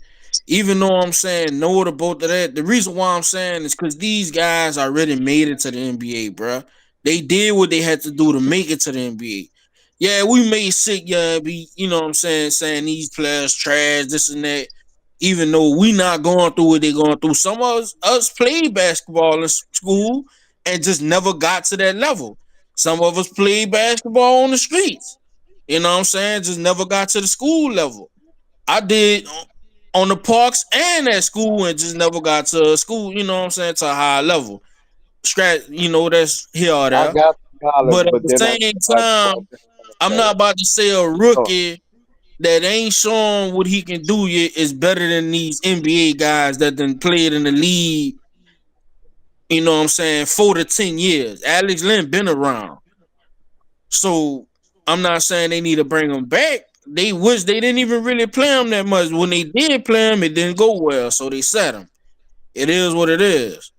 Even though I'm saying no to both of that, the reason why I'm saying is because these guys already made it to the NBA, bro. They did what they had to do to make it to the NBA. Yeah, we may sit, yeah, be, you know what I'm saying these players trash, this and that. Even though we not going through what they going through. Some of us played basketball in school. and just never got to that level. Some of us played basketball on the streets. You know what I'm saying? Just never got to the school level. I did on the parks and at school and just never got to school, you know what I'm saying, to a high level. That's here or I there. got to college, But at but the then I same started time, working on I'm not that. about to say a So rookie that ain't showing what he can do yet is better than these NBA guys that done played in the league, you know what I'm saying, 4 to 10 years. Alex Lynn been around. So I'm not saying they need to bring him back. They wish they didn't even really play him that much. When they did play him, it didn't go well. So they set him. It is what it is.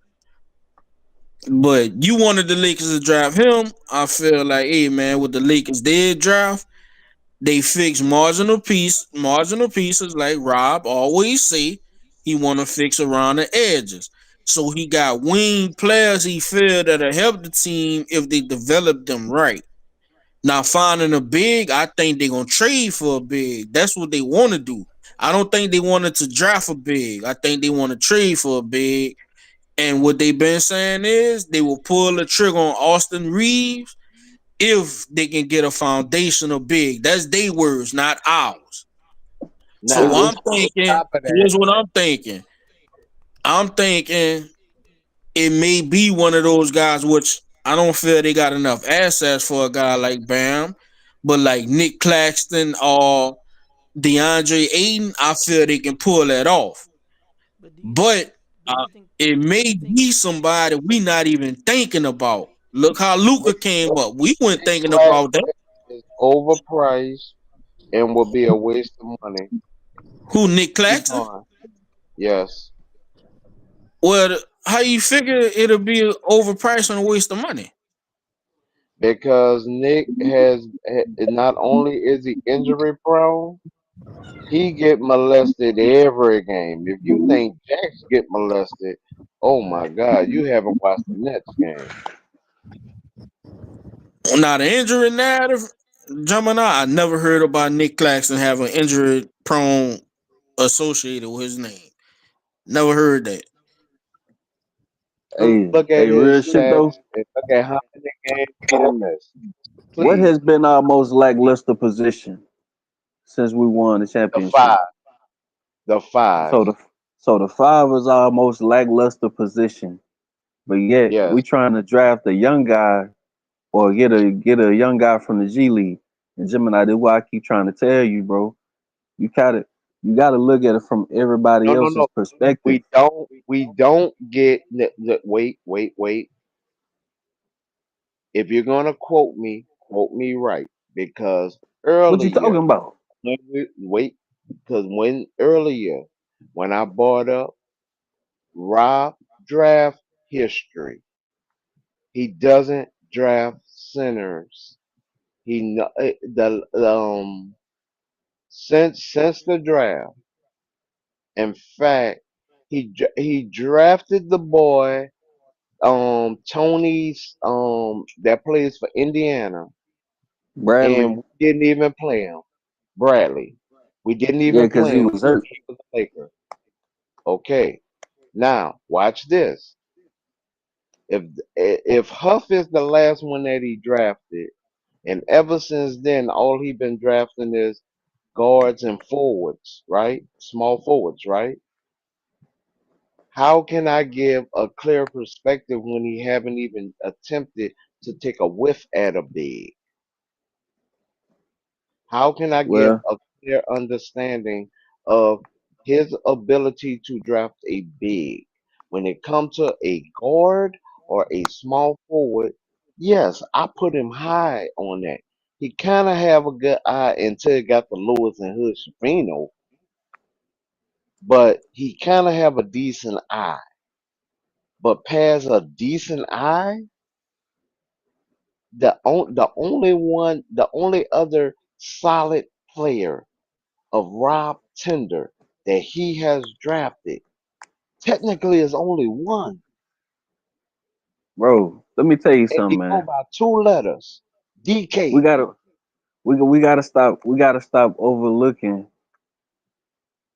But you wanted the Lakers to draft him. I feel like, hey man, with the Lakers did draft, they fix marginal pieces like Rob always say. He want to fix around the edges. So he got wing players he feel that'll help the team if they develop them right. Now finding a big, I think they're gonna trade for a big. That's what they want to do. I don't think they wanted to draft a big. I think they want to trade for a big. And what they've been saying is they will pull the trigger on Austin Reeves if they can get a foundational big. That's their words, not ours. So now, I'm on thinking, top of that, here's what I'm thinking. I'm thinking it may be one of those guys, which I don't feel they got enough assets for a guy like Bam, but like Nick Claxton or DeAndre Ayton, I feel they can pull that off. But But do you think it do may you think be somebody we not even thinking about. Look how Nick, Luca came up. We weren't Nick thinking about that. Claxton is overpriced and will be a waste of money. Who, Nick Keep Claxton? going. Yes, Well, how you figure it'll be overpriced and a waste of money? because Nick not only is he injury prone, he get molested every game. If you think Jacks get molested, oh my God, you haven't watched the Nets game. Now the injury narrative, Gemini, I never heard about Nick Claxton having injury prone associated with his name. Never heard that. Hey, Look at hey, his real shit stats though. and look at how many games he done missed. What Please, has been our most lackluster position since we won the the championship? five, the five. So the five is our most lackluster position, but yet we Yes. trying to draft a young guy or get a young guy from the G League. And Gemini, this is why I keep trying to tell you, bro. You gotta you gotta look at it from everybody No, no, else's no. perspective. We don't get wait. If you're gonna quote me right. Because What you talking earlier, about? because when earlier, when I brought up Rob draft history, he doesn't draft centers. The since the draft, in fact, he drafted the boy Tony's that plays for Indiana, Bradley. and we didn't even play him. Bradley, we didn't Yeah, even because play he him. was hurt. He was a Laker. Okay, now watch this. If if Huff is the last one that he drafted, and ever since then, all he been drafting is guards and forwards, right? Small forwards, right? How can I give a clear perspective when he haven't even attempted to take a whiff at a big? How can I give Well, a clear understanding of his ability to draft a big? When it comes to a guard or a small forward, yes, I put him high on that. He kind of have a good eye until he got the Lewis and Hood Shafino, but he kind of have a decent eye. But past a decent eye, the only other solid player of Rob Tender that he has drafted technically is only one, bro, let me tell you and something, he go man. by two letters, We DK. gotta we gotta stop overlooking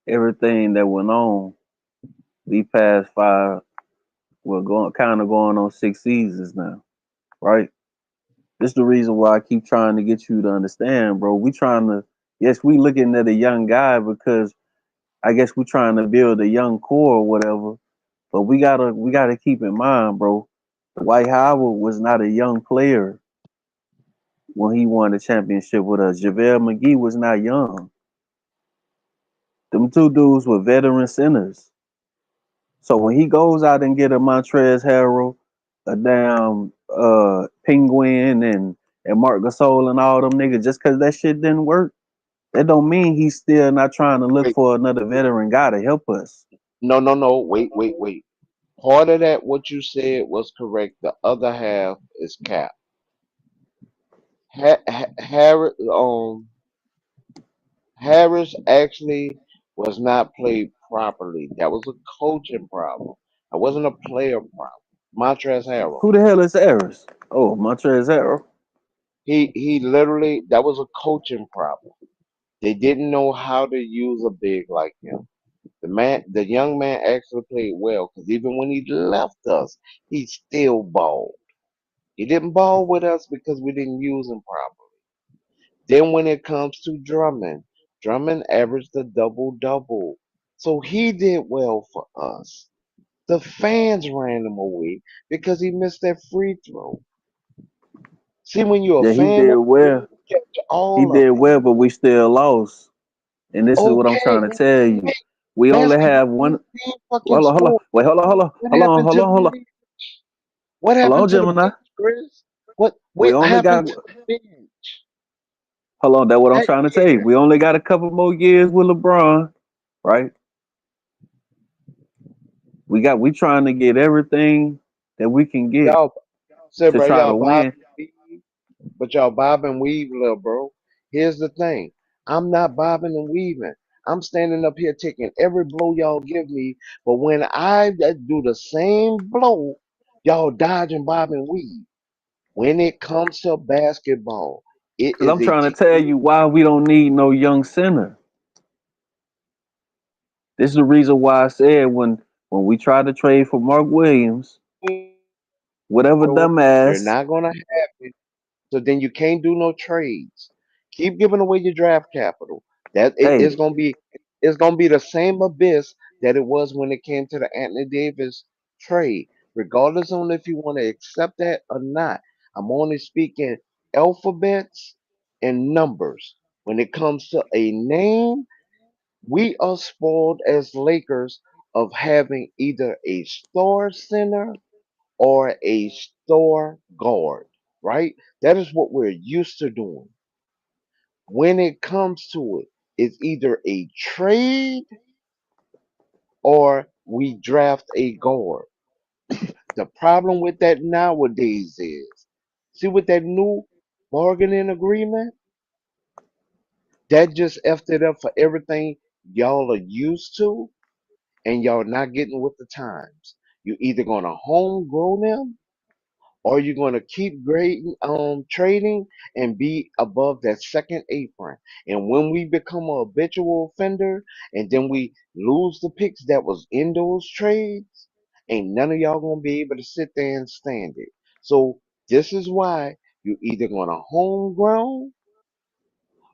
everything that went on these past 5 Well, going kind of going on 6 seasons now, right? This the reason why I keep trying to get you to understand, bro. We trying to, yes, we looking at a young guy because I guess we trying to build a young core or whatever. But we gotta keep in mind, bro. Dwight Howard was not a young player when he won the championship with us. JaVale McGee was not young. Them two dudes were veteran centers. So when he goes out and get a Montrezl Harrell, a damn Penguin and Mark Gasol and all them niggas, just cause that shit didn't work, that don't mean he's still not trying to look Wait, for another veteran guy to help us. no, no, no. Wait, wait, wait. Part of that, what you said was correct. The other half is cap. Harris, Harris actually was not played properly. That was a coaching problem. That wasn't a player problem. Montrezl Harrell. Who the hell is Harris? Oh, Montrezl Harrell. He literally that was a coaching problem. They didn't know how to use a big like him. The young man actually played well because even when he left us, he still balled. He didn't ball with us because we didn't use him properly. Then when it comes to Drummond, Drummond averaged a double double. So he did well for us. The fans ran him away because he missed that free throw. See, when you're a Yeah, he fan did of the well. game, you catch He all of did it. well, but we still lost. And this is what I'm Okay, trying to tell you. man, We only have basketball one. is a team fucking Hold on, hold on. sport. Wait, hold on, hold on, What hold on, happened hold to on, the hold on. bench? What Hold on, happened to the Gemini. bench, Chris? What We only got. happened to the bench Hold on, that's what I'm that trying to tell you. year? We only got a couple more years with LeBron, right? We trying to get everything that we can get Y'all said, to bro, try y'all to bob win. and weave, but y'all bob and weave, little bro. Here's the thing. I'm not bobbing and weaving. I'm standing up here taking every blow y'all give me, but when I do the same blow, y'all dodge and bob and weave. When it comes to basketball, it Cause is I'm a trying to tell team you why we don't need no young center. This is the reason why I said when we tried to trade for Mark Williams, whatever bro. You're dumbass. not gonna have it. So then you can't do no trades. Keep giving away your draft capital. That it is Hey, gonna be the same abyss that it was when it came to the Anthony Davis trade. Regardless on if you want to accept that or not. I'm only speaking alphabets and numbers. When it comes to a name, we are spoiled as Lakers of having either a star center or a store guard, right? That is what we're used to doing. When it comes to it, it's either a trade or we draft a guard. The problem with that nowadays is, see, with that new bargaining agreement, that just effed it up for everything y'all are used to, and y'all not getting with the times. You either gonna homegrow them or you're going to keep grading, trading and be above that second apron. And when we become a habitual offender and then we lose the picks that was in those trades, ain't none of y'all going to be able to sit there and stand it. So this is why you either going to homegrown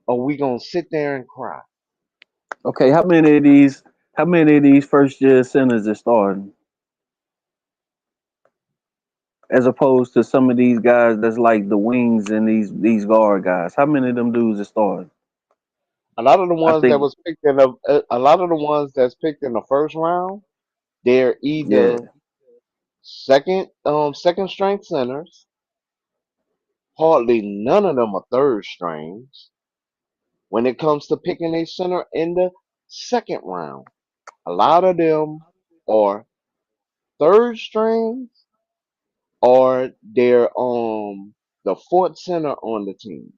or we going to sit there and cry. okay, how many of these first year centers are starting? As opposed to some of these guys that's like the wings and these guard guys. How many of them dudes are starting? A lot of the I ones that think was picked in the, a lot of the ones that's picked in the first round, they're yeah. either second strength centers. Hardly none of them are third strings. When it comes to picking a center in the second round, a lot of them are third strings or they're the fourth center on the team.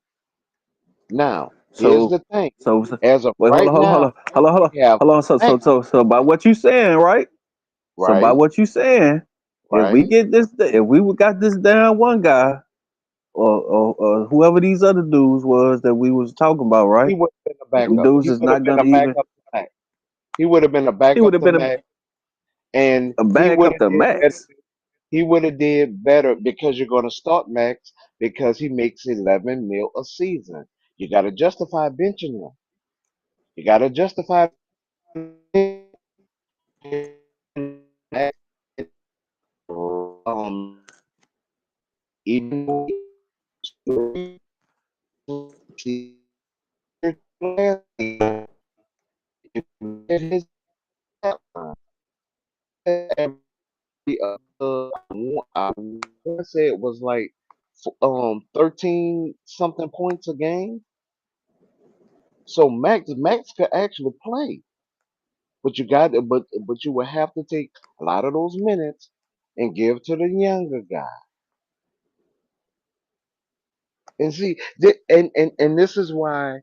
Now, here's So the thing. so As of wait, hold right on, hold on, hold now, on, hold on, hold on, we have hold on. So Matt, so so so by what you saying, right? So by right? what you saying, if we Right? get this, if we got this down one guy, or whoever these other dudes was that we was talking about, He right? would have been a Them backup. dudes He is would have not been a gonna even. backup to Matt. He would have been a He would backup have to been Matt, and a he back would up have to did better. Max. he would have did better because you're going to start Max because he makes 11 mil a season. You got to justify benching him. You got to justify um even though his I want to say it was like 13 something points a game. So Max could actually play, but you would have to take a lot of those minutes and give to the younger guy. And see, and this is why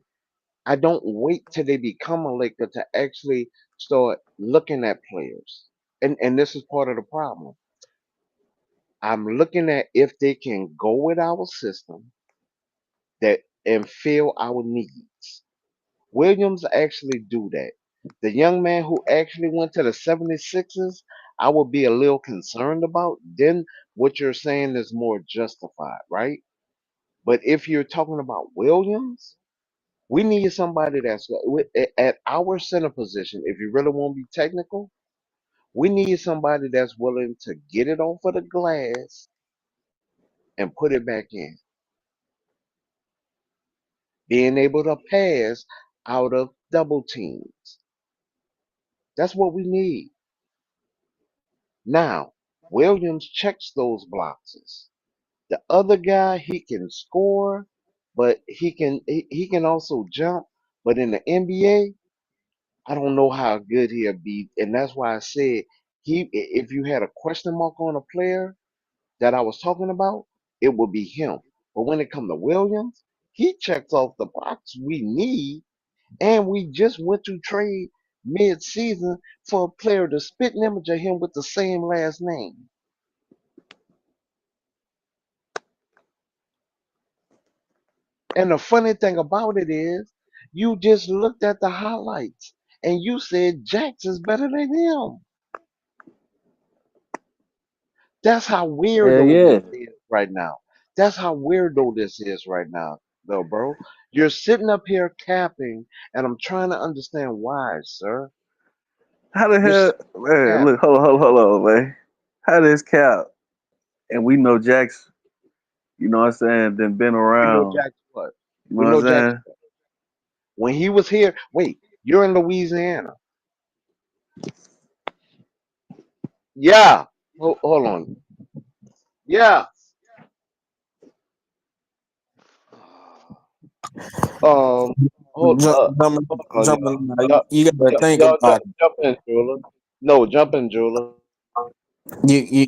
I don't wait till they become a Laker to actually start looking at players. And this is part of the problem. I'm looking at if they can go with our system that and fill our needs. Williams actually do that. The young man who actually went to the 76ers, I would be a little concerned about. Then what you're saying is more justified, right? But if you're talking about Williams, we need somebody at our center position. If you really want to be technical, we need somebody that's willing to get it off of the glass and put it back in. Being able to pass out of double teams. That's what we need. Now, Williams checks those boxes. The other guy, he can score, but he can also jump. But in the NBA, I don't know how good he'll be, and that's why I said if you had a question mark on a player that I was talking about, it would be him. But when it comes to Williams, he checks off the box we need, and we just went to trade mid-season for a player to spit an image of him with the same last name. And the funny thing about it is, you just looked at the highlights and you said Jax is better than him. That's how Hell weirdo this yeah. is right now. That's how weirdo this is right now, though, bro. You're sitting up here capping, and I'm trying to understand why, sir. How the You're hell, sitting man? capping. Look, hold on, man. How this count? And we know Jackson. You know what I'm saying? Then been We know around. Jax what? You know We what I'm know Jax saying? what? When he was here, wait, you're in Louisiana. Yeah. Hold on. Yeah. Um. Hold. Hold on, Jumping, y'all. you gotta think Y'all about jump in, Jeweler. No, jump in, Jeweler. it. You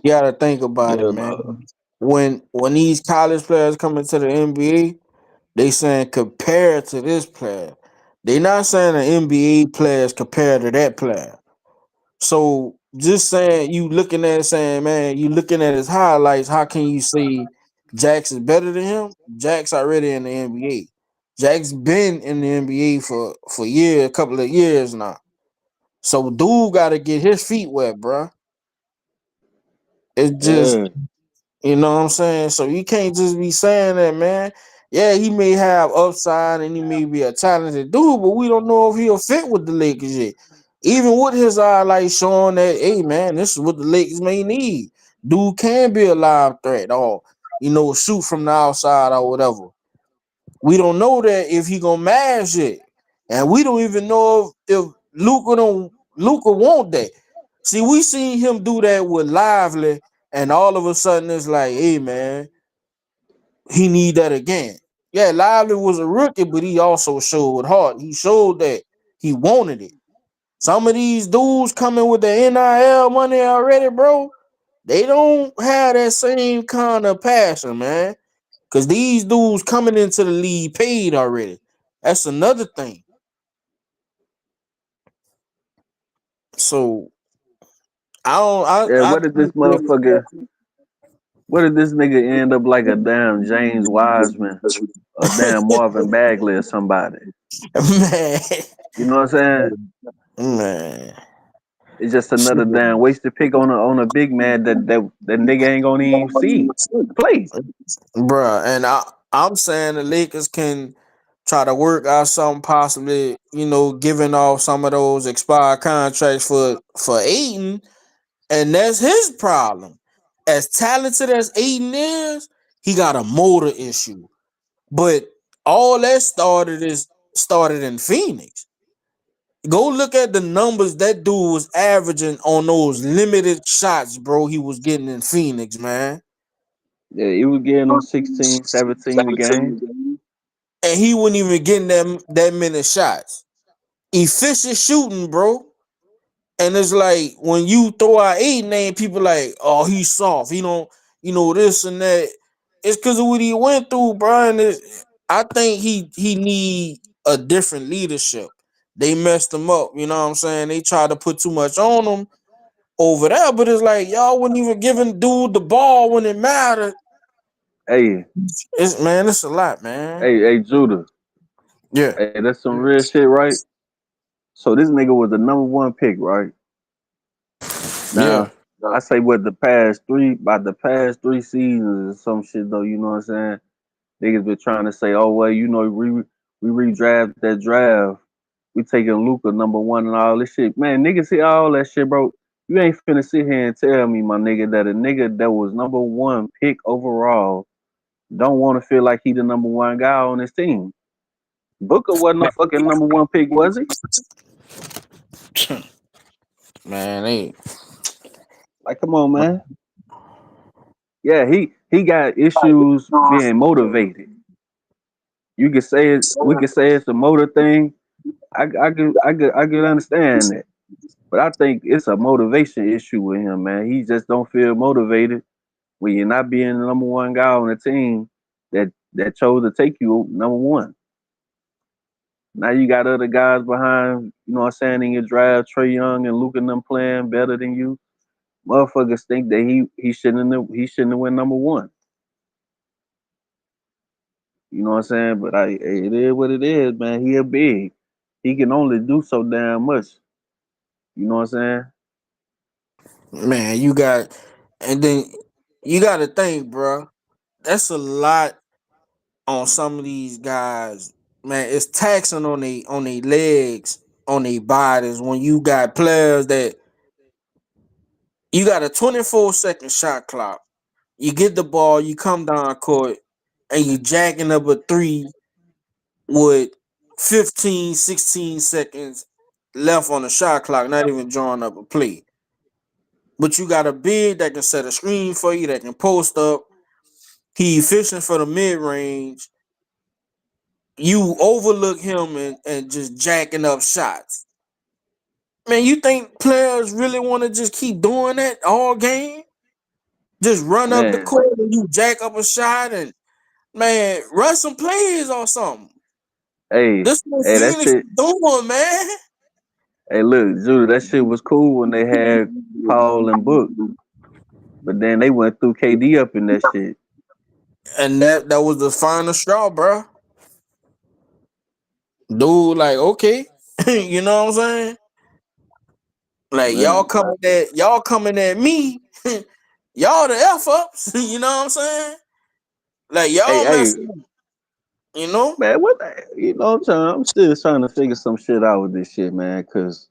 you gotta think about it, Hell man. no. When these college players come into the NBA, they saying compared to this player. They not saying the NBA players compared to that player. So just saying you looking at it saying, man, you looking at his highlights, how can you say Jax is better than him? Jax already in the NBA. Jax been in the NBA for a couple of years now. So dude gotta get his feet wet, bruh. It's just Yeah. you know what I'm saying? So you can't just be saying that, man. Yeah, he may have upside and he may be a talented dude, but we don't know if he'll fit with the Lakers yet. Even with his highlights showing that, hey man, this is what the Lakers may need. Dude can be a live threat or shoot from the outside or whatever. We don't know that if he gonna mash it. And we don't even know if Luca want that. See, we seen him do that with Lively, and all of a sudden it's like, hey man, he need that again. Yeah, Lively was a rookie, but he also showed heart. He showed that he wanted it. Some of these dudes coming with the NIL money already, bro, they don't have that same kind of passion, man. Cause these dudes coming into the league paid already. That's another thing. So I don't. Yeah, I what did this think that- motherfucker, what did this nigga end up like a damn James Wiseman, a damn Marvin Bagley or somebody? man, You know what I'm saying? man. It's just another Shit. damn wasted pick on a big man that nigga ain't gonna even see play. Bruh, and I'm saying the Lakers can try to work out something, possibly, giving off some of those expired contracts for Aiden, and that's his problem. As talented as Aiden is, he got a motor issue. But all that started in Phoenix. Go look at the numbers that dude was averaging on those limited shots, bro. He was getting in Phoenix, man. Yeah, he was getting them 16, 17 a game. And he wasn't even getting that many shots. Efficient shooting, bro. And it's like when you throw out eight name, people like, oh, he's soft. He don't, this and that. It's because of what he went through, bro. And I think he need a different leadership. They messed him up, you know what I'm saying? They tried to put too much on him over there, but it's like y'all wouldn't even giving dude the ball when it mattered. Hey, It's a lot, man. hey, Judah. Yeah. Hey, that's some real shit, right? So this nigga was the number one pick, right? Yeah. Now, I say what the past three seasons or some shit though, you know what I'm saying? Niggas been trying to say, oh well, we redraft that draft. We taking Luca number one and all this shit. Man, niggas see all that shit, bro. You ain't finna sit here and tell me, my nigga, that a nigga that was number one pick overall don't want to feel like he the number one guy on his team. Booker wasn't a fucking number one pick, was he? Man, they Like, come on, man. Yeah, he got issues being motivated. You could say we could say it's a motor thing. I could understand that. But I think it's a motivation issue with him, man. He just don't feel motivated when you're not being the number one guy on the team that chose to take you number one. Now you got other guys behind, you know what I'm saying, in your draft, Trey Young and Luke and them playing better than you. Motherfuckers think that he shouldn't have went number one. You know what I'm saying? But it is what it is, man. He a big. He can only do so damn much. You know what I'm saying? man, and then you got to think, bro. That's a lot on some of these guys. Man, it's taxing on their legs, on their bodies when you got players that you got a 24-second shot clock. You get the ball, you come down court, and you jacking up a three with 15, 16 seconds left on the shot clock, not even drawing up a play. But you got a big that can set a screen for you, that can post up. He efficient for the mid range. You overlook him and just jacking up shots. Man, you think players really want to just keep doing that all game? Just run up the Man, court and you jack up a shot and man, run some plays or something. hey, This is what hey, that Phoenix shit. is doing, man. Hey, look, Judah, that shit was cool when they had Paul and Book, but then they went through KD up in that shit. And that was the final straw, bro. Dude, like, okay. You know what I'm saying? Like Man, y'all coming at me. Y'all the F ups. You know what I'm saying? Like hey, y'all hey, messing up, you know? man, what the, you know? I'm still trying to figure some shit out with this shit, man. Cause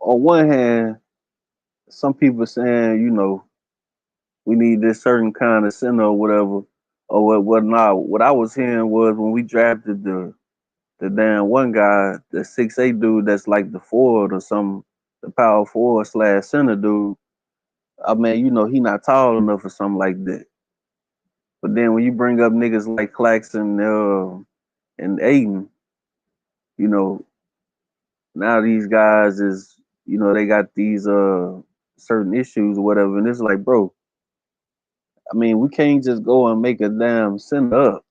on one hand, some people saying, we need this certain kind of center or whatever, or what not. What I was hearing was when we drafted the damn one guy, the 6'8" dude that's like the forward or something, the power forward slash center dude. I mean, he not tall enough for something like that. But then when you bring up niggas like Claxton and Aiden, you know, now these guys they got these certain issues or whatever, and it's like, bro, I mean, we can't just go and make a damn center up.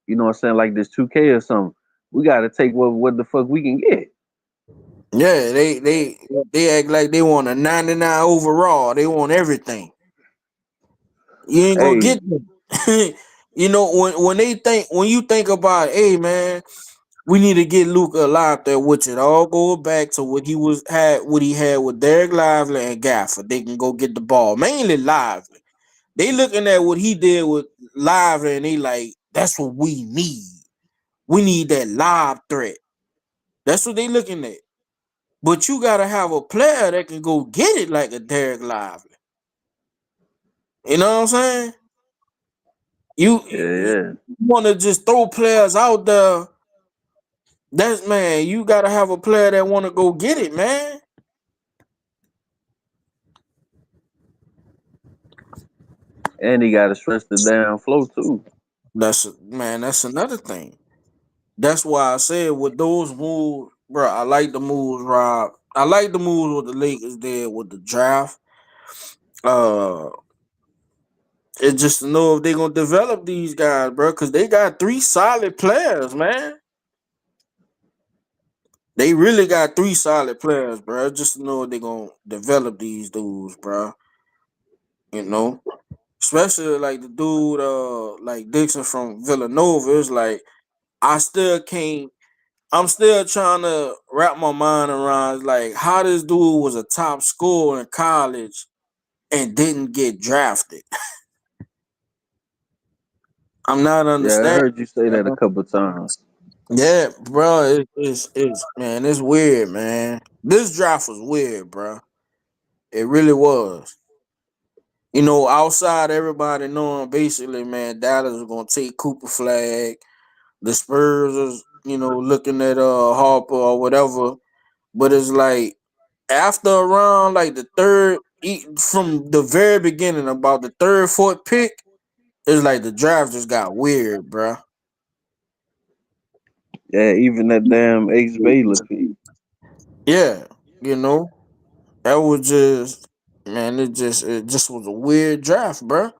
You know what I'm saying? Like this 2K or something. We got to take what the fuck we can get. Yeah, they act like they want a 99 overall. They want everything. You ain't gonna Hey, get them. When you think about, hey man, We need to get Luca out there, which it all goes back to what he had with Derek Lively and Gafford. They can go get the ball, mainly Lively. They looking at what he did with Lively, and they like, that's what we need. We need that live threat. That's what they looking at. But you gotta have a player that can go get it like a Derek Lively. You know what I'm saying? You Yeah, want to just throw players out there. That's man. You gotta have a player that want to go get it, man. and he got to stretch the down flow too. That's another thing. That's why I said with those moves, bro. I like the moves, Rob. I like the moves what the Lakers did with the draft. Uh, it's just to know if they gonna develop these guys, bro, because they got three solid players, man. They really got three solid players, bro. Just to know if they gonna develop these dudes, bro. You know, especially like the dude, like Dixon from Villanova. It's like I still can't. I'm still trying to wrap my mind around like how this dude was a top scorer in college and didn't get drafted. I'm not Yeah, I understanding. heard you say that a couple times. Yeah, bro, it's man, it's weird, man. This draft was weird, bro. It really was. You know, outside everybody knowing basically, man, Dallas was gonna take Cooper Flag. The Spurs is, looking at Harper or whatever. But it's like after around like the third, from the very beginning, about the third, fourth pick, it's like the draft just got weird, bro. Yeah, even that damn Ace Baylor pick. Yeah, you know, that was just man, it just was a weird draft, bro.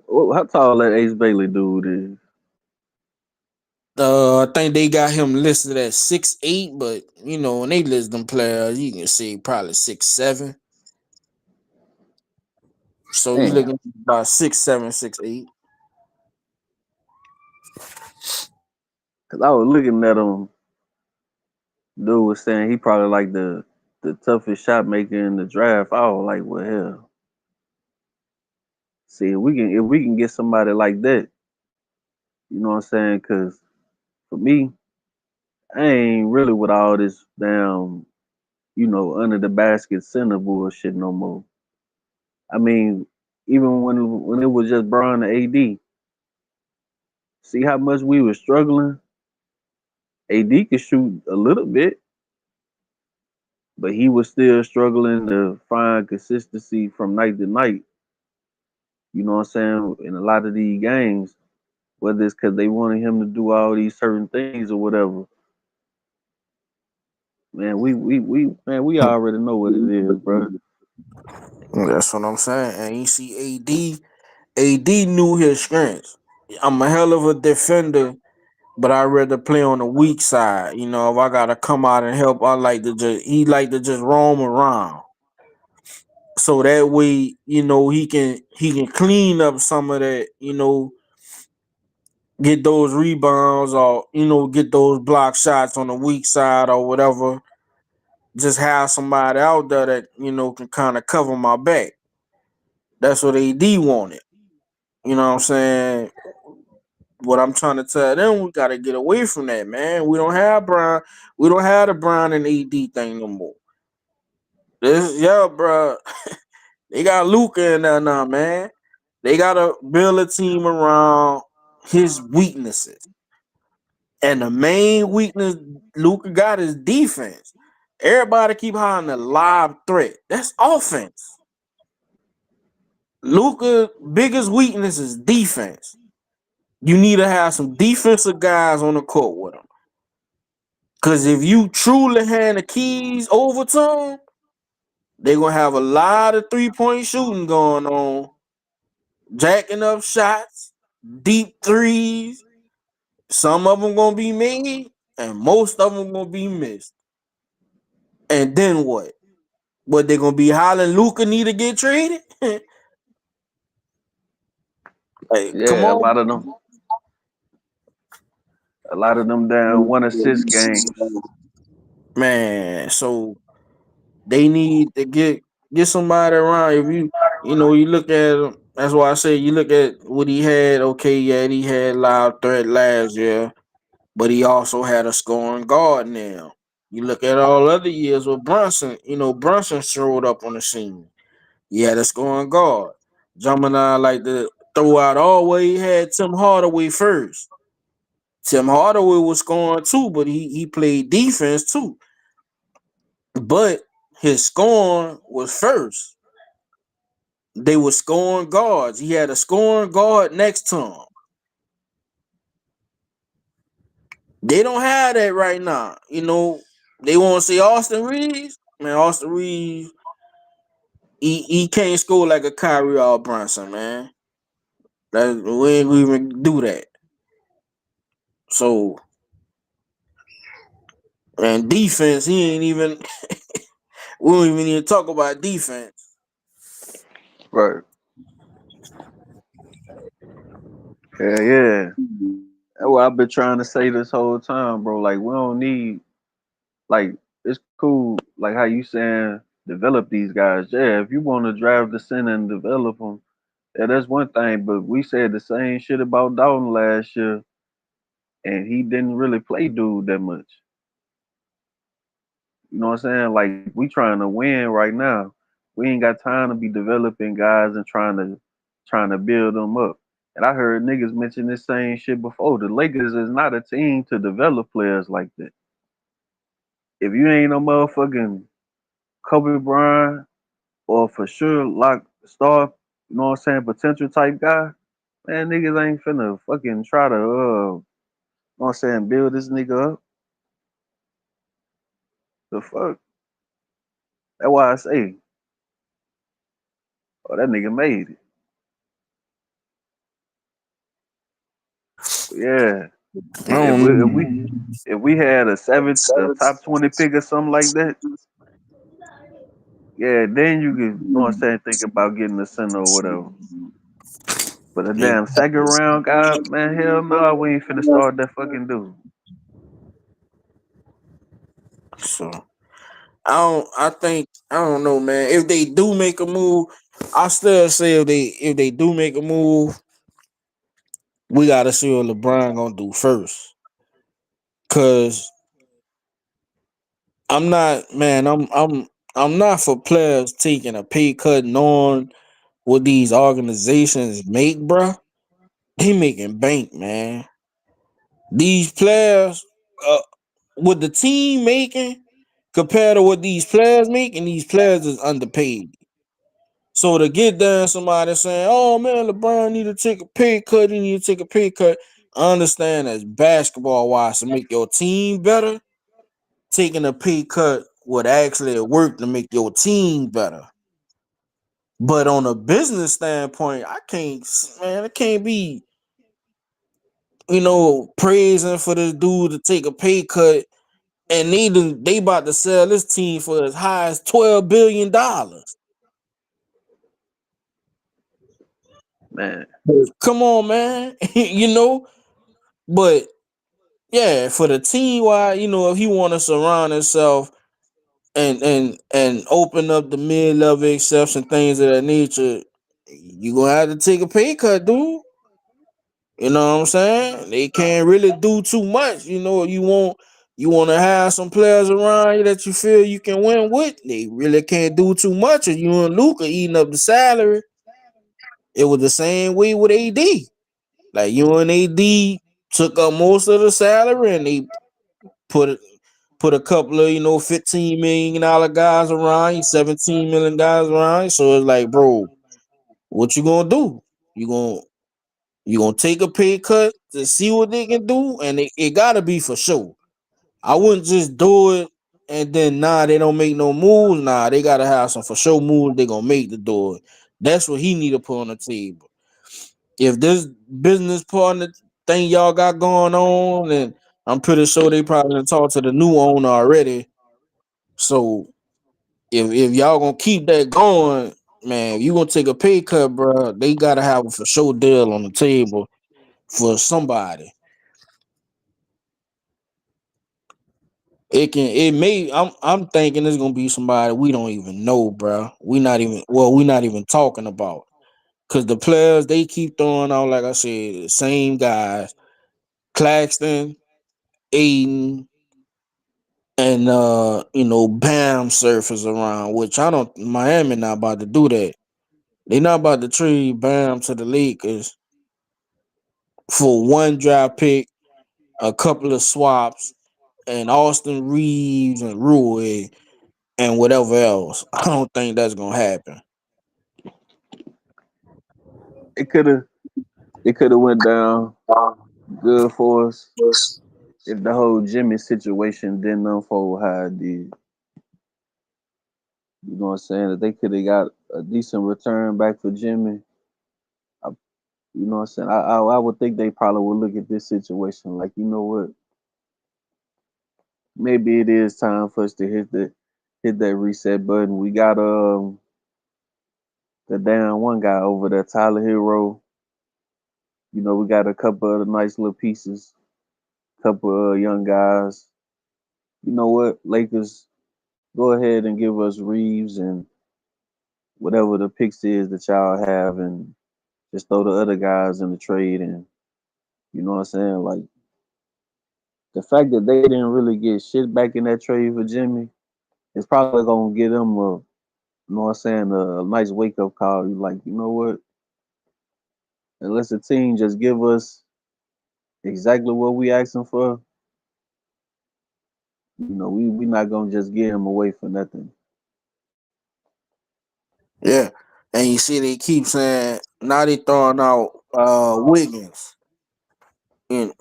How tall that Ace Bailey dude is? I think they got him listed at 6'8", but when they list them players, you can see probably 6'7". So you Damn. looking at about 6'7", 6'8". Cause I was looking at him. Dude was saying he probably like the toughest shot maker in the draft. I was like, well, hell. See, if we can get somebody like that, you know what I'm saying? Cause for me, I ain't really with all this damn, under the basket center bullshit no more. I mean, even when it was just Bron and AD, see how much we were struggling. AD could shoot a little bit, but he was still struggling to find consistency from night to night. You know what I'm saying? In a lot of these games, whether it's because they wanted him to do all these certain things or whatever. Man, we already know what it is, bro. That's what I'm saying. And you see AD knew his strengths. I'm a hell of a defender, but I rather play on the weak side. If I gotta come out and help, he like to just roam around. So that way, he can clean up some of that, get those rebounds or get those block shots on the weak side or whatever. Just have somebody out there that can kind of cover my back. That's what AD wanted. You know what I'm saying? What I'm trying to tell them, we gotta get away from that, man. We don't have Brown. We don't have the Brown and AD thing no more. Bro. They got Luca in there now, man. They gotta build a team around his weaknesses. And the main weakness Luca got is defense. Everybody keep hiring a live threat. That's offense. Luca biggest weakness is defense. You need to have some defensive guys on the court with him. Cause if you truly hand the keys over to them, they're gonna have a lot of 3-point shooting going on, jacking up shots, deep threes. Some of them gonna be made, and most of them gonna be missed. And then what? What they gonna be hollering? Luca need to get traded? Hey, come Yeah, on. a lot of them down 1 assist games. Man, so they need to get somebody around. If you look at him. That's why I say you look at what he had. Okay, yeah, he had loud threat last year, but he also had a scoring guard now. You look at all other years with Brunson. Brunson showed up on the scene. He had a scoring guard. Gemini like to throw out always. He had Tim Hardaway first. Tim Hardaway was scoring too, but he played defense too. But his scoring was first. They were scoring guards. He had a scoring guard next to him. They don't have that right now. They want to say Austin Reeves. Man, Austin Reeves, he can't score like a Kyrie or Brunson, man. We ain't even do that. So, and defense, he ain't even. We don't even need to talk about defense. Right. Yeah, yeah. That's what I've been trying to say this whole time, bro. Like we don't need like it's cool, like how you saying develop these guys. Yeah, if you want to drive the center and develop them, yeah, that's one thing. But we said the same shit about Dalton last year, and he didn't really play dude that much. You know what I'm saying? Like we trying to win right now. We ain't got time to be developing guys and trying to build them up. And I heard niggas mention this same shit before. The Lakers is not a team to develop players like that. If you ain't no motherfucking Kobe Bryant or for sure lock star, you know what I'm saying, potential type guy, man, niggas ain't finna fucking try to you know what I'm saying, build this nigga up. The fuck? That's why I say, oh, that nigga made it. But yeah. I If we had a top 20 pick or something like that, yeah, then you could, you know what I'm saying, think about getting a center or whatever. But a don't. damn second round guy, man, hell no, we ain't finna start that fucking dude. So I think I don't know, man. If they do make a move, I still say if they do make a move, we gotta see what LeBron gonna do first. Cause I'm not, man. I'm not for players taking a pay cut, knowing what these organizations make, bruh. They making bank, man. These players, uh, what the team making compared to what these players making, these players is underpaid. So to get down somebody saying, "Oh man, LeBron need to take a pay cut. He need to take a pay cut." I understand as basketball wise to make your team better, taking a pay cut would actually work to make your team better. But on a business standpoint, I can't be, praising for this dude to take a pay cut, and they about to sell this team for as high as $12 billion. Man, Come on, man. But yeah, for the team, why if he want to surround himself and open up the mid level exception things of that nature, you gonna have to take a pay cut, dude. You know what I'm saying? They can't really do too much. You want to have some players around you that you feel you can win with. They really can't do too much. Or you and Luca eating up the salary. It was the same way with AD. Like you and AD took up most of the salary, and they put put a couple of $15 million guys around you, $17 million guys around you. So it's like, bro, what you gonna do? You gonna you gonna take a pay cut to see what they can do, and it gotta be for sure. I wouldn't just do it and then they don't make no moves. Nah, they gotta have some for sure moves they gonna make to do it. That's what he need to put on the table. If this business partner thing y'all got going on, and I'm pretty sure they probably done talked to the new owner already. So if y'all gonna keep that going, man, if you gonna take a pay cut, bro, they gotta have a for sure deal on the table for somebody. I'm thinking it's gonna be somebody we don't even know, bro. We not even talking about. Cause the players they keep throwing out, like I said, the same guys. Claxton, Aiden, and Bam surface around, which I don't Miami not about to do that. They not about to trade Bam to the Lakers for one draft pick, a couple of swaps, and Austin Reeves and Rui and whatever else. I don't think that's gonna happen. It could have it could have went down good for us if the whole Jimmy situation didn't unfold how it did. You know what I'm saying? If they could have got a decent return back for Jimmy, I, you know what I'm saying? I would think they probably would look at this situation like, you know what? Maybe it is time for us to hit that reset button. We got the damn one guy over there, Tyler Hero. You know, we got a couple of nice little pieces, couple of young guys. You know what, Lakers, go ahead and give us Reeves and whatever the picks is that y'all have, and just throw the other guys in the trade. And you know what I'm saying? Like the fact that they didn't really get shit back in that trade for Jimmy is probably gonna get them you know what I'm saying, a nice wake up call. You like, you know what? Unless the team just give us exactly what we asking for, you know, we not gonna just give him away for nothing. Yeah. And you see they keep saying now they throwing out Wiggins. And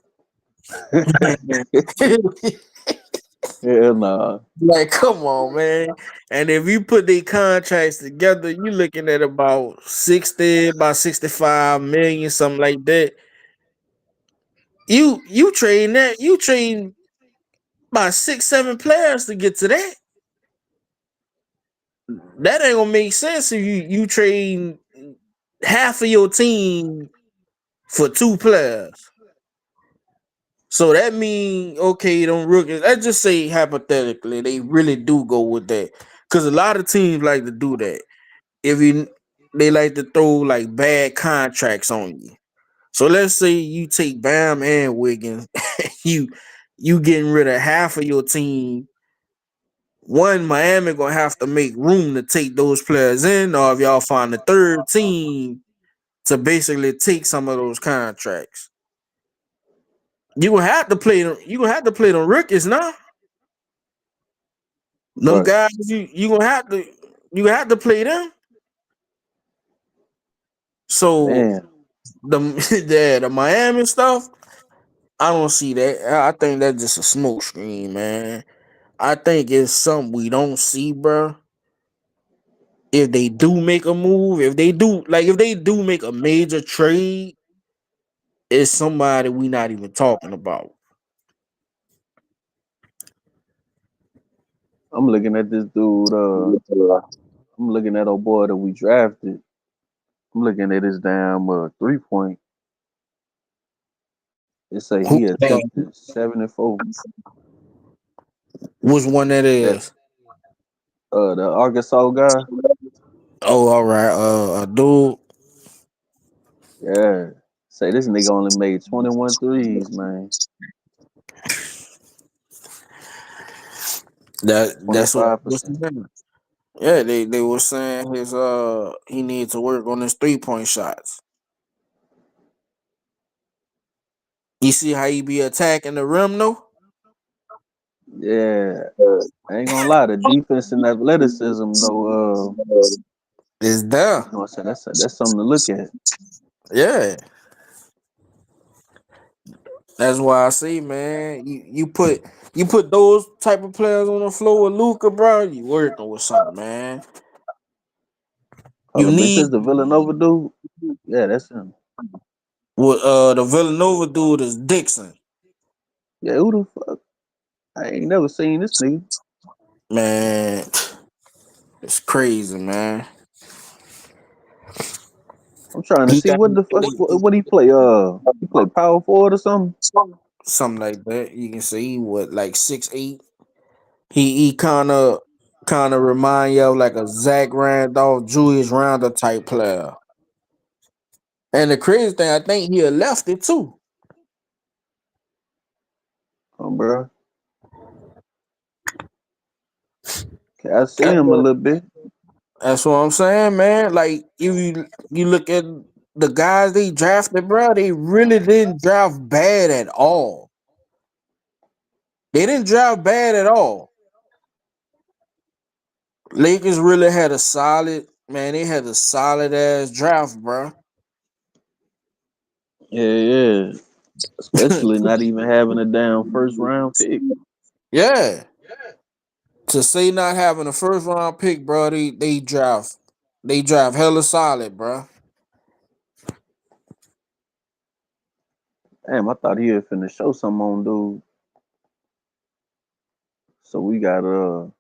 Hell nah. like, come on, man. And if you put the contracts together, you looking at about 65 million, something like that. You trading that, you trading about 6, 7 players to get to that. That ain't gonna make sense if you trade half of your team for 2 players. So that mean okay, them rookies. Let's just say hypothetically they really do go with that, because a lot of teams like to do that. If you They like to throw like bad contracts on you. So let's say you take Bam and Wiggins, you you getting rid of half of your team. One, Miami gonna have to make room to take those players in, or if y'all find a third team to basically take some of those contracts. You gonna have to play them. You gonna have to play them rookies now. Them Right. guys, you gonna have to play them. So Man, the the Miami stuff, I don't see that. I think that's just a smoke screen, man. I think it's something we don't see, bro. If they do make a move, if they do make a major trade, it's somebody we not even talking about. I'm looking at this dude, I'm looking at old boy that we drafted. I'm looking at his damn 3 point. It say Who he attempted 74. which one that That is? the Arkansas guy. Oh, all right. Dude, Yeah. Say this nigga only made 21 threes, man. that's what. 25%. Yeah, they were saying he needs to work on his 3 point shots. You see how he be attacking the rim though? Yeah. I ain't gonna lie, the defense and athleticism though, It's there. you know what I'm saying? That's something to look at. Yeah. That's why I say, man, you put those type of players on the floor with Luca, bro. You working with something, man. Hold You up, this need is the Villanova dude? Yeah, that's him. what the Villanova dude is Dixon, Yeah, who the fuck? I ain't never seen this nigga. man. It's crazy, man. I'm trying to He see got what the fuck. What he play? He play power forward or something. something like that. You can see what like 6'8". He kind of remind you of like a Zach Randolph, Julius Randle type player. And the crazy thing, I think he had left it too. Bro. I see That's him a what, little bit. that's what I'm saying, man. Like if you look at the guys they drafted, bro, they really didn't draft bad at all. They didn't draft bad at all. Lakers really had a solid man. They had a solid ass draft, bro. Yeah, yeah. Especially not even having a damn first round pick. Yeah. To say not having a first round pick, bro, they draft hella solid, bro. Damn, I thought he had finna show something on dude. So we got who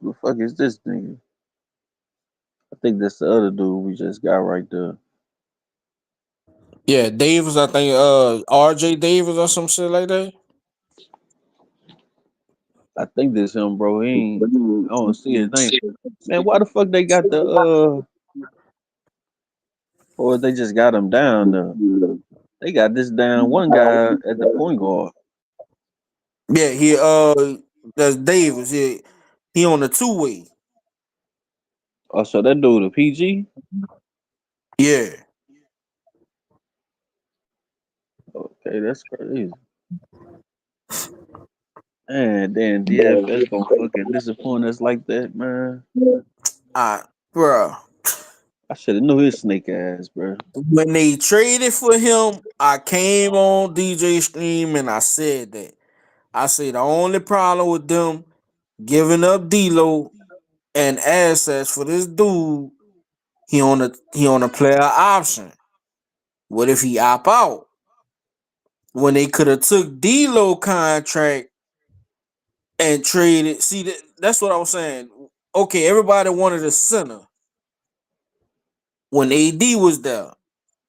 the fuck is this nigga? I think that's the other dude we just got right there. Yeah, Davis, I think RJ Davis or some shit like that. I think this him, bro. He ain't. I don't see his name. Man, why the fuck they got the or they just got him down there? They got this down one guy at the point guard. Yeah, that's Davis. He on the two way. Oh, so that dude a PG? Yeah. Okay, that's crazy. And then DFS gonna fucking disappoint us like that, man. I bro. I should have knew his snake ass, bro. When they traded for him, I came on DJ Stream and I said that. I say the only problem with them giving up D'Lo and assets for this dude, he on a player option. What if he opt out? When they could have took D'Lo contract and traded. See that's what I was saying. Okay, everybody wanted a center when AD was there.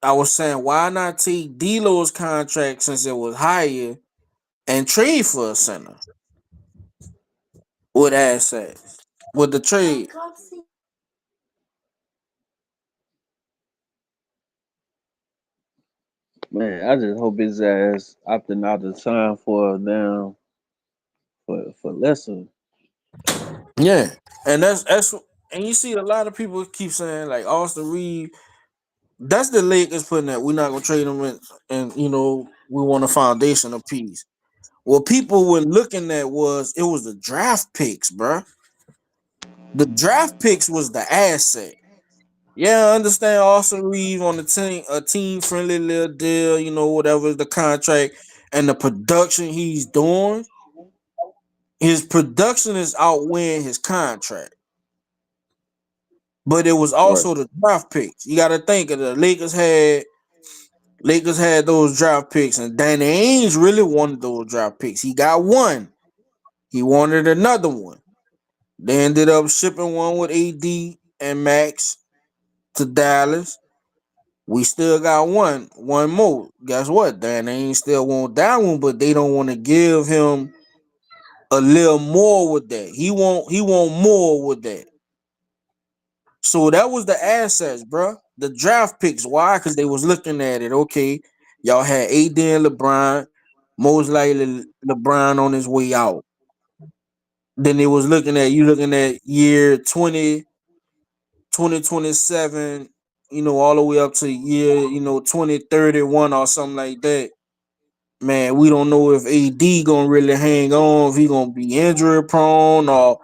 I was saying why not take D'Lo's contract since it was higher and trade for a center with assets with the trade. Man, I just hope his ass opting out to sign for a damn for lesser. Yeah, and that's and you see a lot of people keep saying like Austin Reed. That's the Lakers putting that we're not gonna trade him, and we want a foundational piece. What people were looking at was it was the draft picks, bruh. The draft picks was the asset. Yeah, I understand Austin Reed on the team, a team friendly little deal, whatever the contract and the production he's doing. His production is outweighing his contract. But it was Right. also the draft picks. You got to think of the Lakers had those draft picks, and Danny Ainge really wanted those draft picks. He got one. He wanted another one. They ended up shipping one with AD and Max to Dallas. We still got one more. Guess what? Danny Ainge still want that one, but they don't want to give him a little more with that. He want more with that. So that was the assets, bro. The draft picks. Why? Because they was looking at it. Okay, y'all had AD and LeBron. Most likely LeBron on his way out. Then they was looking at year 2027, all the way up to year, 2031 or something like that. Man, we don't know if AD gonna really hang on, if he gonna be injury prone, or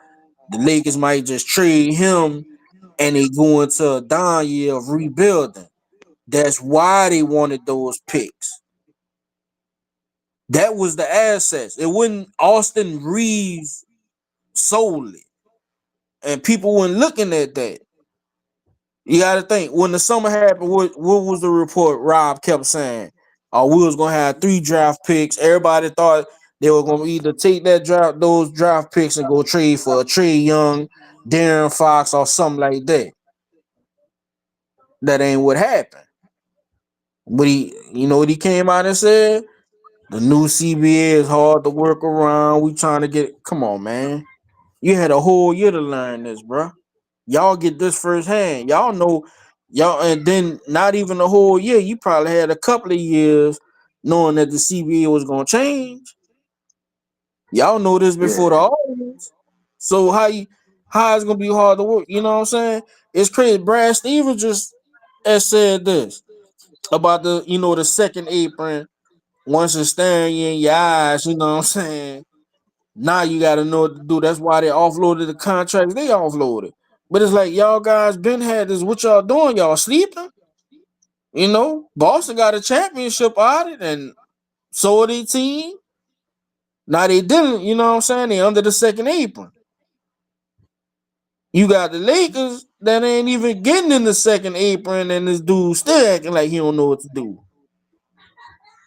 the Lakers might just trade him and they go into a down year of rebuilding. That's why they wanted those picks. That was the assets. It wasn't Austin Reeves solely. And people weren't looking at that. You got to think when the summer happened. What was the report? Rob kept saying, "Oh, we was gonna have 3 draft picks." Everybody thought they were gonna either take those draft picks, and go trade for a Trey Young, Darren Fox, or something like that. That ain't what happened. But you know what he came out and said? The new CBA is hard to work around. We trying to get. Come on, man. You had a whole year to learn this, bro. Y'all get this firsthand. Y'all know, y'all, and then not even a whole year. You probably had a couple of years knowing that the CBA was gonna change. Y'all know this before the Yeah, audience. So how it's gonna be hard to work? You know what I'm saying? It's crazy. Brad Stevens just has said this about the second apron. Once it's staring you in your eyes, you know what I'm saying? Now you gotta know what to do. That's why they offloaded the contracts. They offloaded. But it's like y'all guys been had this. What y'all doing? Y'all sleeping? Boston got a championship out of it, and so did team. Now they didn't, you know what I'm saying? They under the second apron. You got the Lakers that ain't even getting in the second apron, and this dude still acting like he don't know what to do.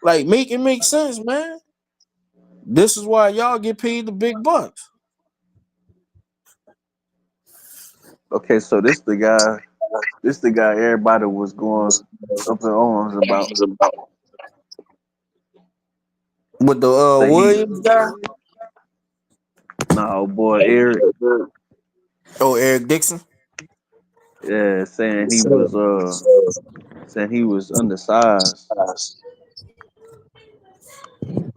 Like, make it make sense, man. This is why y'all get paid the big bucks. Okay, so this the guy everybody was going up in arms about. With the Say he Williams guy, no boy Eric, Eric Dixon. yeah, saying he was undersized.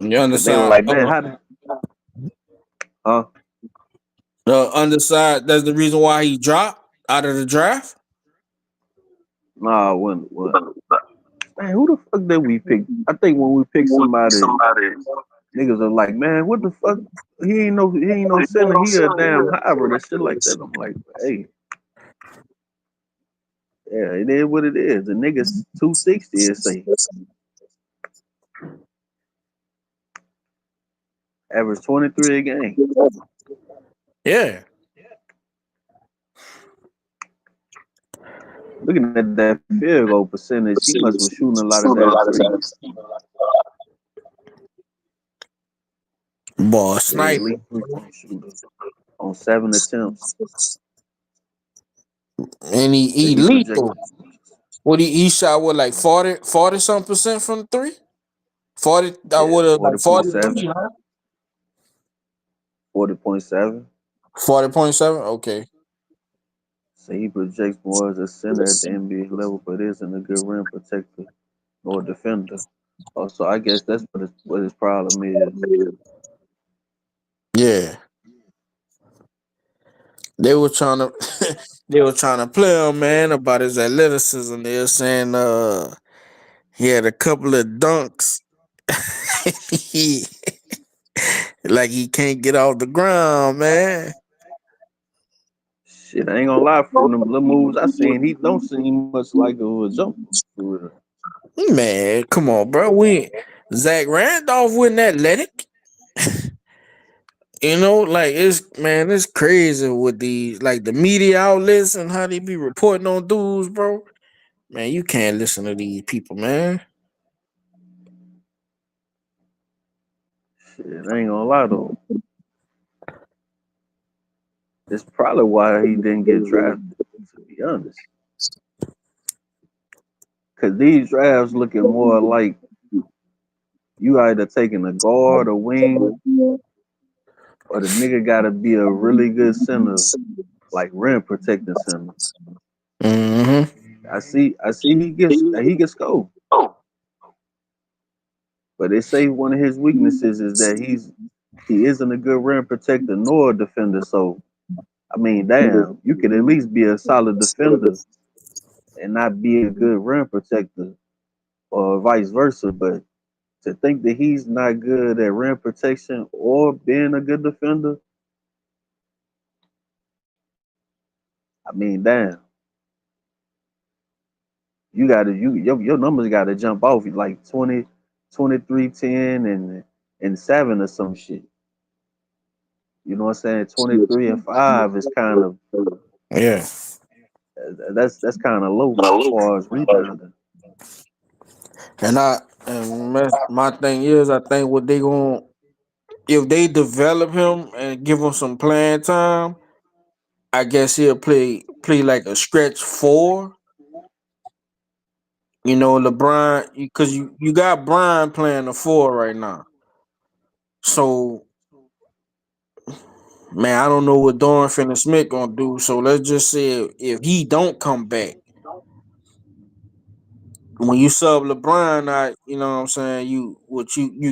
The Cause they were underside, like, man, how did huh? the underside. That's the reason why he dropped out of the draft. Nah, when man, who the fuck did we pick? I think when we picked somebody, niggas are like, man, what the fuck? He ain't no center. He a damn hybrid and shit like that. I'm like, hey, yeah, it is what it is. The niggas 260 is say average 23 a game. Yeah, Looking at that field goal percentage, he must be shooting a lot of damn threes. boy, Yeah, sniper, elite 3-point shooter on 7 attempts. and he Say he lethal. projected What he shot with like 40 some percent from the three. 40. I yeah would have like 40.7, 43, huh? 40.7. 40.7. Okay. Say he projects more as a center at the NBA level, but isn't a good rim protector or defender. Also, I guess that's what his problem is. Yeah, they were trying to they were trying to play him, man, about his athleticism. They were saying he had a couple of dunks. Like he can't get off the ground, man. Shit, I ain't gonna lie, from them little moves I seen, he don't seem much like a jumper. For real. Man, come on, bro. Zach Randolph wasn't athletic. Like it's crazy with these like the media outlets and how they be reporting on dudes, bro. Man, you can't listen to these people, man. Shit, I ain't gonna lie though. It's probably why he didn't get drafted, to be honest. Cause these drafts looking more like you either taking a guard or wing, or the nigga gotta be a really good center, like rim protecting center. Mm-hmm. I see he gets scored. But they say one of his weaknesses is that he isn't a good rim protector nor a defender. So I mean, damn, you could at least be a solid defender and not be a good rim protector, or vice versa. But to think that he's not good at rim protection or being a good defender, I mean, damn, your numbers gotta jump off like 20, 23, 10, and 7 or some shit. You know what I'm saying? 23 and 5 is kind of Yeah. that's kind of low as far as rebounding. And my thing is, I think what they going if they develop him and give him some playing time, I guess he'll play like a stretch four You know, LeBron, because you got Brian playing the four right now. So man, I don't know what Dorian Finney-Smith gonna do. So let's just say if he don't come back, when you sub LeBron out, you know what I'm saying, you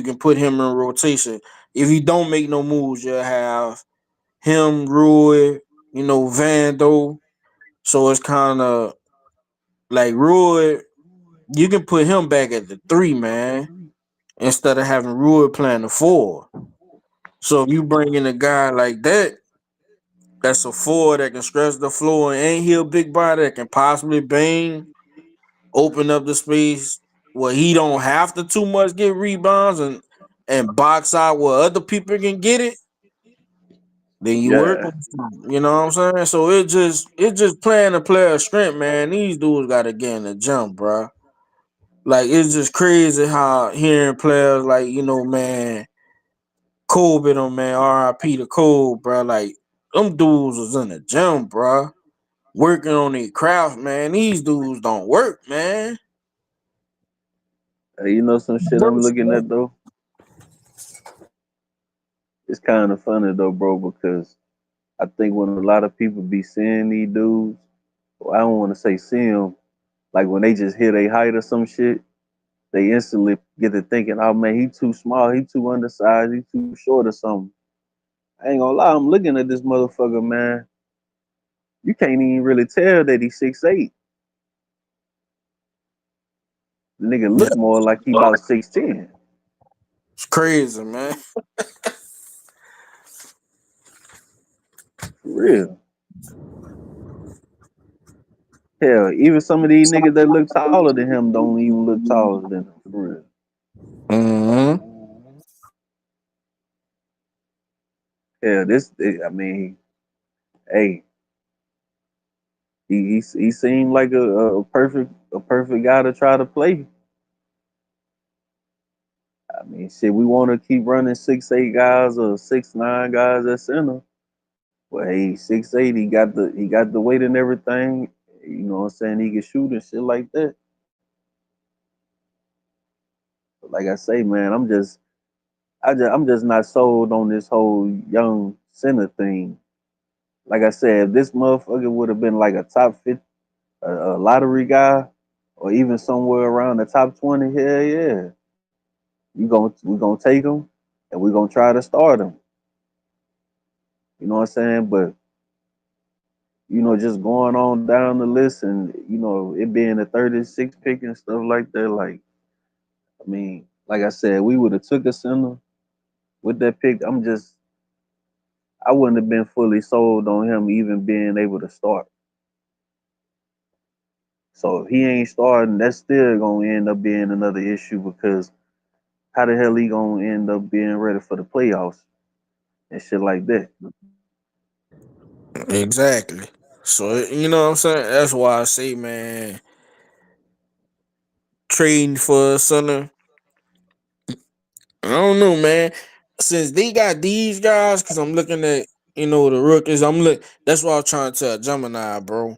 can put him in rotation. If you don't make no moves, you'll have him, Rui, Vando. So it's kind of like Rui, you can put him back at the three, man, instead of having Rui playing the four. So if you bring in a guy like that, that's a four that can stretch the floor and ain't he a big body that can possibly bang, open up the space where he don't have to too much get rebounds and box out where other people can get it, then you work Yeah. with him. You know what I'm saying? So it just playing the player strength, man. These dudes gotta get in the jump, bro. Like it's just crazy how hearing players like, man, Kobe them, man, RIP to Kobe, bro. Like them dudes was in the gym, bro, working on their craft, man. These dudes don't work, man. Hey, you know some shit I'm looking at though. It's kind of funny though, bro, because I think when a lot of people be seeing these dudes, well, I don't want to say see them, like when they just hit a height or some shit, they instantly get to thinking, oh man, he too small, he too undersized, he too short or something. I ain't gonna lie, I'm looking at this motherfucker, man. You can't even really tell that he's 6'8". The nigga Yeah, look more like he about 6'10". it's crazy, man. For real. Hell, even some of these niggas that look taller than him don't even look taller than him, for real. Mm-hmm. Hell, I mean, hey, he seemed like a perfect guy to try to play. I mean, shit, we want to keep running 6'8" guys or 6'9" guys at center. Well, hey, 6'8", he got the weight and everything. You know what I'm saying? He can shoot and shit like that. But like I say, man, I'm just not sold on this whole young center thing. Like I said, if this motherfucker would have been like a top 50, a lottery guy, or even somewhere around the top 20, hell yeah, we gonna take him and we gonna try to start him. You know what I'm saying? But just going on down the list and it being a 36 pick and stuff like that. Like, I mean, like I said, we would have took a center with that pick. I wouldn't have been fully sold on him even being able to start. So if he ain't starting, that's still gonna end up being another issue because how the hell he gonna end up being ready for the playoffs and shit like that? Exactly. So you know what I'm saying? That's why I say, man, trading for a center. I don't know, man. Since they got these guys, because I'm looking at the rookies. That's what I'm trying to tell Gemini, bro.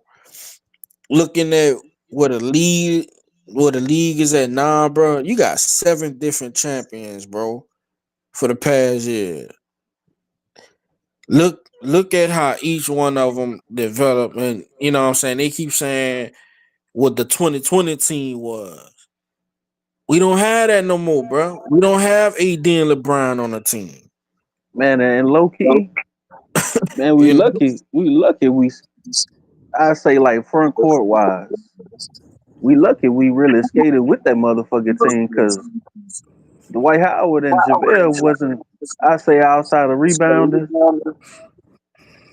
Looking at what the league is at now, bro. You got 7 different champions, bro, for the past year. Look at how each one of them developed, and you know what I'm saying. They keep saying what the 2020 team was. We don't have that no more, bro. We don't have AD and LeBron on the team. Man, and low key, man, we You know, lucky. We lucky. I say like front court wise, we lucky. We really skated with that motherfucking team because Dwight Howard and JaVale wasn't. I say outside of rebounding,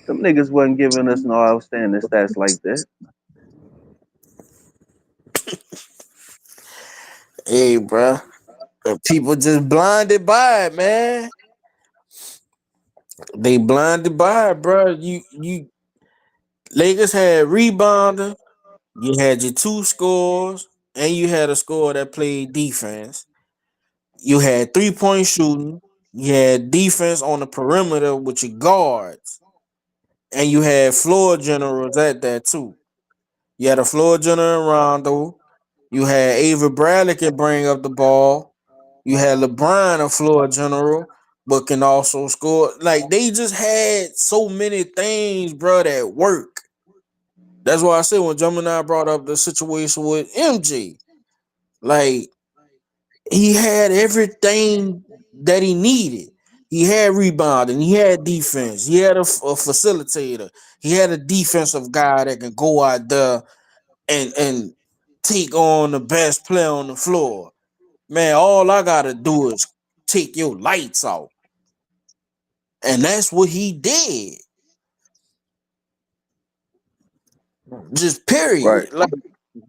them niggas wasn't giving us no outstanding stats like that. hey, bro. People just blinded by it, man. They blinded by it, bro. You Lakers had rebounder. You had your two scores, and you had a scorer that played defense. You had 3-point shooting. You had defense on the perimeter with your guards, and you had floor generals at that too. You had a floor general in Rondo. You had Avery Bradley can bring up the ball. You had LeBron, a floor general, but can also score. Like they just had so many things, bro, that work. That's why I said when Gemini brought up the situation with MJ, like he had everything that he needed. He had rebounding, he had defense, he had a facilitator, he had a defensive guy that can go out there and take on the best player on the floor. Man, all I gotta do is take your lights out. And that's what he did. Just Right. period. Like,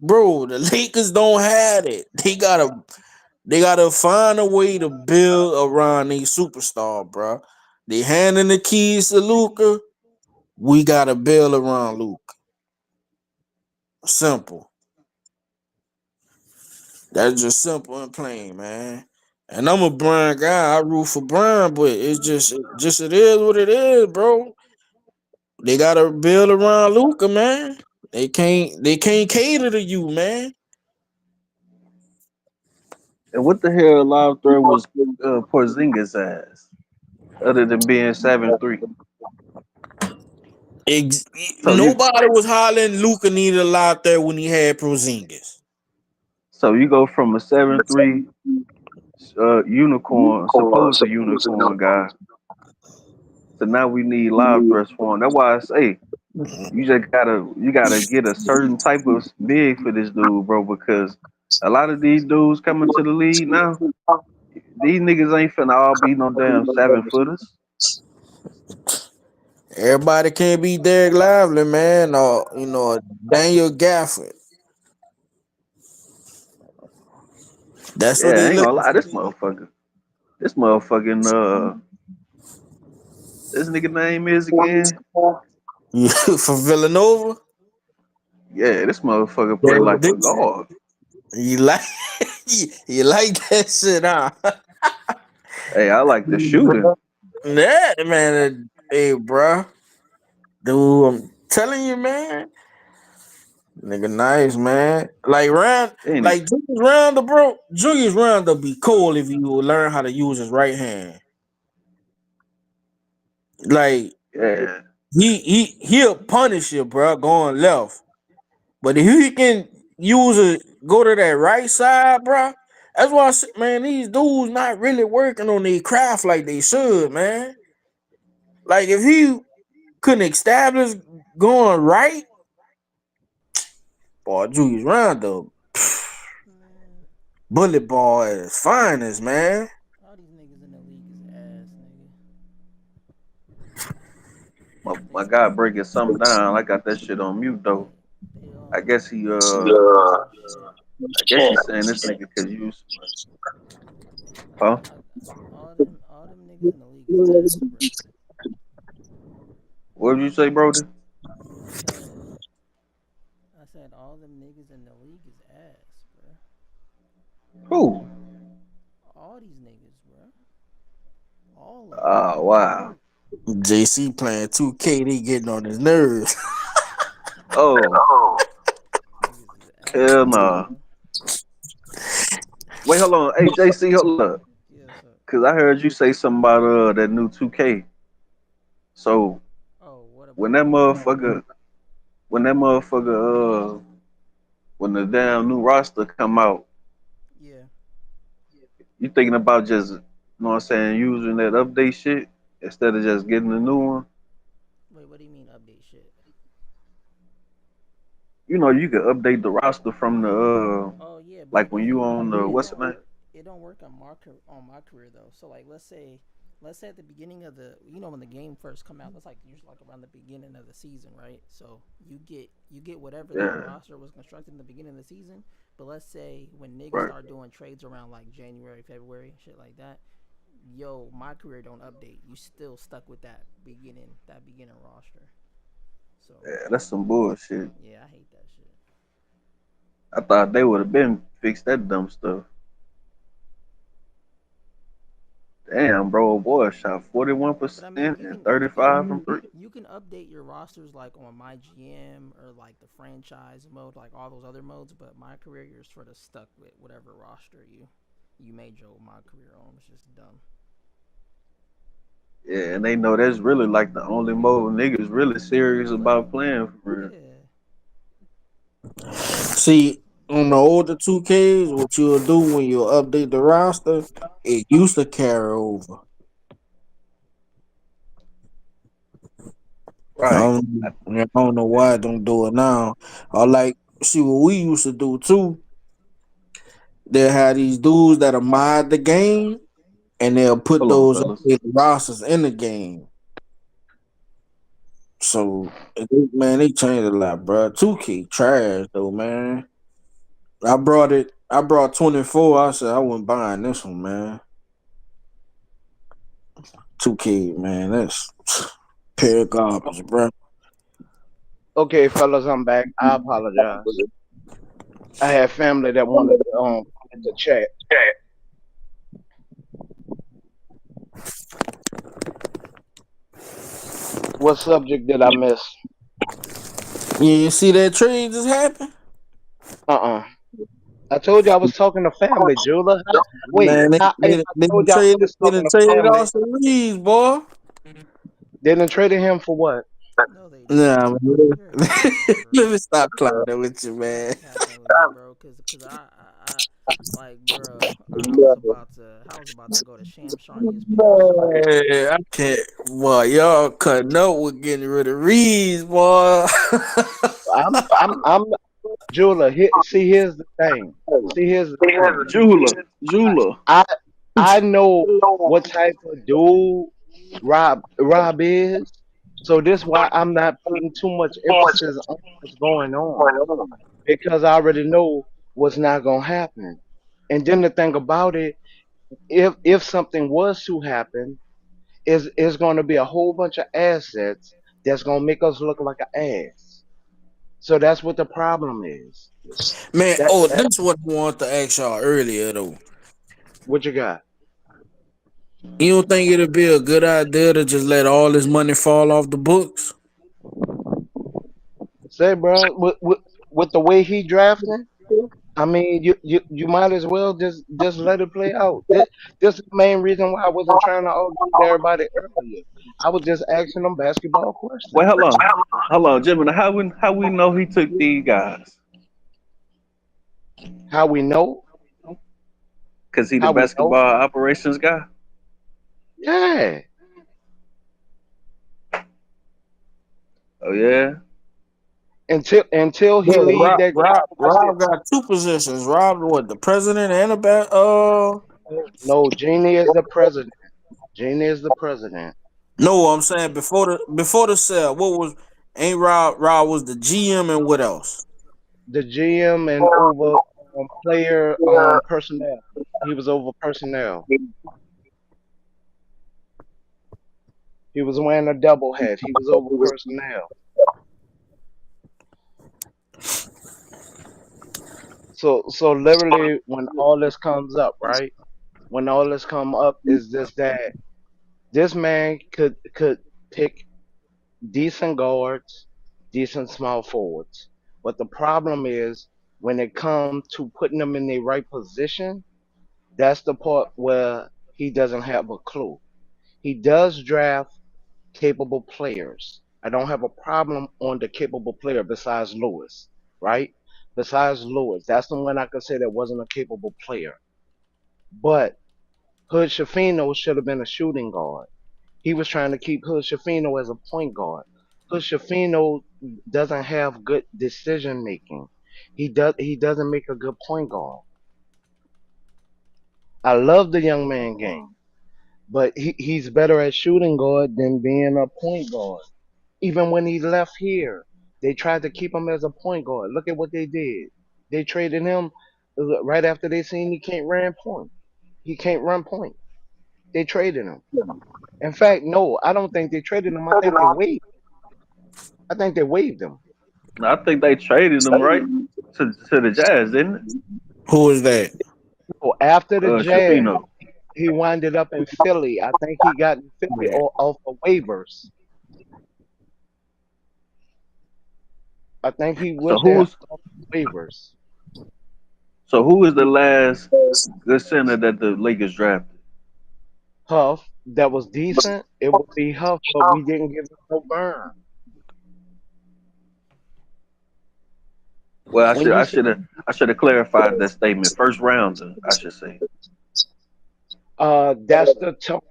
bro, the Lakers don't have it. They gotta find a way to build around a superstar, bro. They handing the keys to Luca. We gotta build around Luca. Simple. That's just simple and plain, man. And I'm a Brian guy. I root for Brian, but it is what it is, bro. They gotta build around Luca, man. They can't cater to you, man. And what the hell live threat was Porzingis ass? Other than being 7'3". Ex- So you Nobody was hollering Luca needed a lot there when he had Prozingis. so you go from a 7'3" unicorn, supposed unicorn guy, to now we need live threats for him. That's why I say you gotta get a certain type of big for this dude, bro, because a lot of these dudes coming to the league now, these niggas ain't finna all be no damn 7 footers. Everybody can't be Derek Lively, man, or Daniel Gafford. That's what Yeah, I they ain't gonna looking lie, for. this motherfucking this nigga name is again. For Villanova. Yeah, this motherfucker play Derek like a Dixon. guard. You like you like that shit, huh? Hey, I like the shooting. That man, hey, bro, dude, I'm telling you, man, nigga, nice, man. Any Like Julius Randle, bro. Julius Randle be cool if you learn how to use his right hand. Like yeah. he'll punish you, bro, going left. But if he can go to that right side, bro. That's why I said, man, these dudes not really working on their craft like they should, man. Like if he couldn't establish going right, boy, Julius Randle, Man, bullet ball at his finest, man. all these niggas in the league is ass, nigga. My guy breaking something down. I got that shit on mute though. They I all guess he talk shit. I guess he's saying this nigga could use huh? All them niggas in the league is ass, bro. What did you say, Brody? I said I said all them niggas in the league is ass, bro. Who? All these niggas, bro. All of them. Oh wow. JC playing 2K, they getting on his nerves. Oh, Niggas is hell ass, nah. bro. Wait, hold on. Hey JC, hold up. Yeah, so. Cause I heard you say something about that new 2K. So Oh, what when about that it? motherfucker when that motherfucker when the damn new roster come out, Yeah. you thinking about just know what I'm saying, using that update shit instead of just getting a new one? Wait, what do you mean update shit? You know, you can update the roster from the Oh yeah, but like when you on the what's the name? it don't work on my career though. So like let's say at the beginning of the when the game first come out, that's like usually like around the beginning of the season, right? So you get whatever that Yeah, roster was constructed in the beginning of the season. But let's say when niggas right. start doing trades around like January, February, shit like that, my career don't update. You still stuck with that beginning roster. So Yeah, that's some bullshit. yeah, I hate that shit. I thought they would have been fixed that dumb stuff. Damn, bro, boy shot But I 41% mean, and 35 from three. you can update your rosters like on my GM or like the franchise mode, like all those other modes. But my career, you're sort of stuck with whatever roster you made your my career on. It's just dumb. Yeah, and they know that's really like the only mode niggas really serious Play. about playing for real. Yeah. See, on the older 2Ks, what you'll do when you update the roster, it used to carry over. Right. I don't know why I don't do it now. I like see what we used to do too. They had these dudes that'll mod the game and they'll put Hold on, those fellas. updated rosters in the game. So man, they changed a lot, bro. 2K trash though, man. I brought 24. I said I wasn't buying this one, man. 2K, man, that's pure garbage, bro. Okay, fellas, I'm back. I apologize. I had family that wanted to chat. What subject did I miss? You see that trade just happened? Uh-uh. I told you I was talking to family, Jula. Wait, Man, I told you I was just they talking done to traded family. off some leads, boy. They done traded him for what? No, they didn't. Nah, man. You're a cap, Let me bro. stop clowning with you, Stop man. capping with me, bro. Cause I like, bro. I was about to go to Shamshar and his people so bad. Man, I can't. Boy, y'all cutting up with getting rid of Reeves, boy. I'm Jula. See, here's the thing. See, here's the thing. Jula. I I know what type of dude Rob is. So this why I'm not putting too much emphasis on what's going on because I already know what's not gonna happen. And then the thing about it, if something was to happen, is going to be a whole bunch of assets that's gonna make us look like an ass. So that's what the problem is. Man, That oh, that's what I wanted to ask y'all earlier, though. what you got? You don't think it'd be a good idea to just let all this money fall off the books? Say, bro, with the way he drafting. I mean, you might as well just let it play out. This is the main reason why I wasn't trying to argue with everybody earlier. I was just asking them basketball Wait, questions. hold on, Jimmy. How we know he took these guys? How we know? Cause he the How we know? basketball operations guy. Yeah. Oh yeah. Until he Yeah, leave that watch this. Rob got two positions. Rob, what, the president and the No, Genie is the president. Genie is the president. No, I'm saying before the sale, what was ain't Rob was the GM and what else? The GM and over player personnel. He was over personnel. He was wearing a double hat. He was over personnel. So literally when all this comes up, right? When all this come up is just that this man could pick decent guards, decent small forwards. But the problem is when it comes to putting them in the right position, that's the part where he doesn't have a clue. He does draft capable players. I don't have a problem on the capable player besides Lewis, right? Besides Lewis, that's the one I could say that wasn't a capable player. But Hood Shafino should have been a shooting guard. He was trying to keep Hood Shafino as a point guard. Hood Shafino doesn't have good decision making. He doesn't make a good point guard. I love the young man game, but he's better at shooting guard than being a point guard. Even when he left here, they tried to keep him as a point guard. Look at what they did. They traded him right after they seen he can't run point. He can't run point. They traded him. In fact, no, I don't think they traded him. I think they waived. I think they waived him. I think they traded him right to the Jazz, didn't it? Who is that? So after the Jazz, Shafino. he winded up in Philly. I think he got in Philly Yeah. off of waivers. I think he So went there who's off of waivers. so who is the last good center that the Lakers drafted? Huff, that was decent. It would be Huff, but we didn't give him no burn. Well, When you see, I should have clarified that statement. First rounder, I should say. that's the top.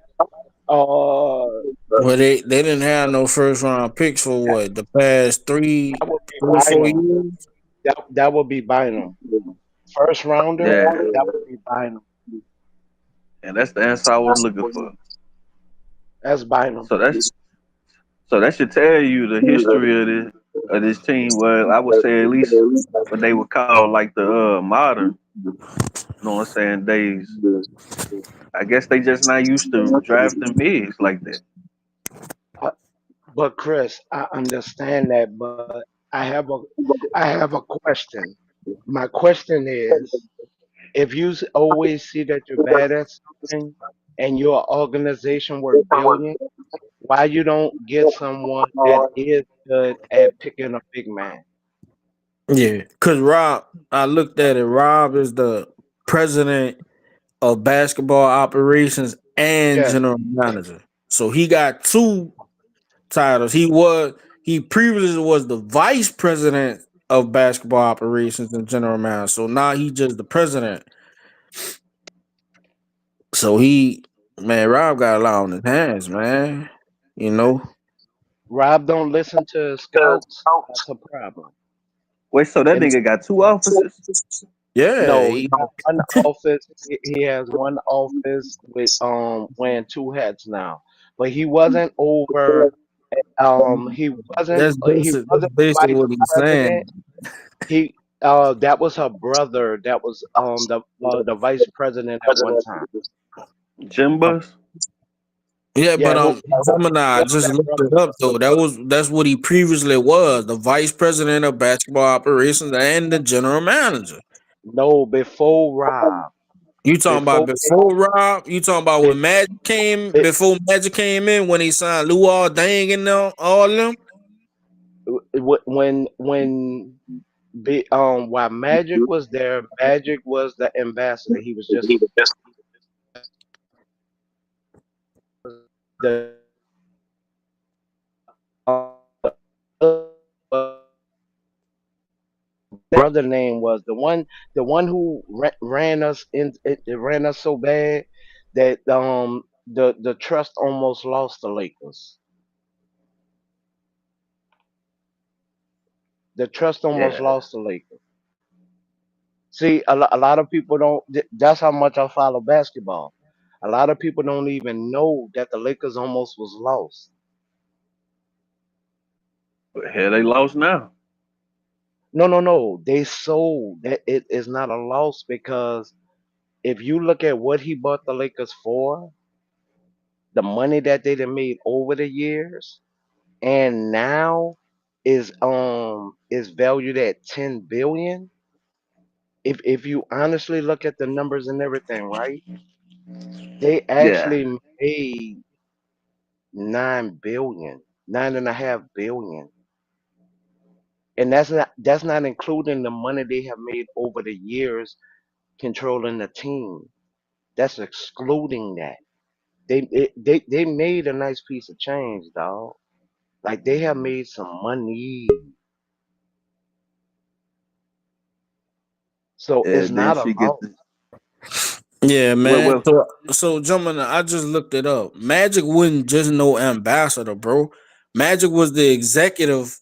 Well, they didn't have no first round picks for That, what the past that would be 4 Bynum. years. That would be Bynum. First rounder, Yeah, that would be Bynum. and that's the answer I was looking for. That's Bynum. So that should tell you the history of this team. Well, I would say at least what they would call like the modern, you know what I'm saying, days. I guess they just not used to drafting bigs like that. Uh, but Chris, I understand that, but I have a question. My question is, if you always see that you're bad at something and your organization worth billion, why you don't get someone that is good at picking a big man? Yeah, cause Rob, I looked at it. Rob is the president of basketball operations and Yes, general manager. So he got two titles. He previously was the vice president of basketball operations and general manager. So now he just the president. So Rob got a lot on his hands, man. You know. Rob don't listen to his scouts. That's a problem. Wait, so that And nigga got two offices? Yeah, no, he got one office. He has one office with wearing two hats now. But he wasn't over. He that's wasn't the basically vice what he's president. saying. He that was her brother. That was the vice president at one time. Jim Bus? Yeah, but Yeah, Gemini whoever just that looked brother it up was. though. That's what he previously was, the vice president of basketball operations and the general manager. No, before Rob. You talking about Before before Rob? You talking about be, when Magic came be, before Magic came in when he signed Luol Deng and all them? while Magic was there, Magic was the ambassador. He was just the brother name was the one who ran us it ran us so bad that the trust almost lost the Lakers. The trust almost Yeah. lost the Lakers. See, a lot of people don't. That's how much I follow basketball. A lot of people don't even know that the Lakers almost was lost. But hell, they lost now. No, no, no. They sold. That it is not a loss because if you look at what he bought the Lakers for, the money that they done made over the years, and now is valued at 10 billion. If you honestly look at the numbers and everything, right? They Yeah. actually made 9 billion, 9.5 billion, and that's not including the money they have made over the years controlling the team. That's excluding that. They made a nice piece of change, dog. Like they have made some money, so it's And then not a she get loss. the Yeah, well, man. well, So jumping, I just looked it up. Magic wasn't just no ambassador, bro. Magic was the executive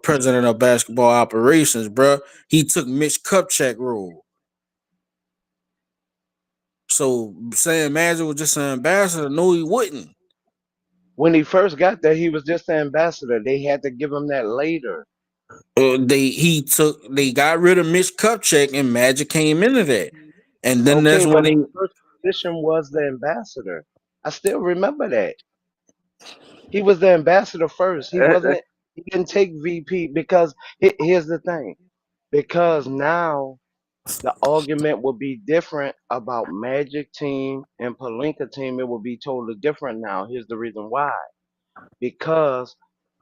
president of basketball operations, bro. He took Mitch Kupchak role. So saying Magic was just an ambassador, no, he wouldn't. When he first got there, he was just the ambassador. They had to give him that later. They got rid of Mitch Kupchak and Magic came into that, and then Okay, that's when but his they first position was the ambassador. I still remember that. He was the ambassador first. He eh, wasn't. He didn't take VP because here's the thing. Because now, The argument would be different about Magic team and Palinka team. It would be totally different now. Here's the reason why. Because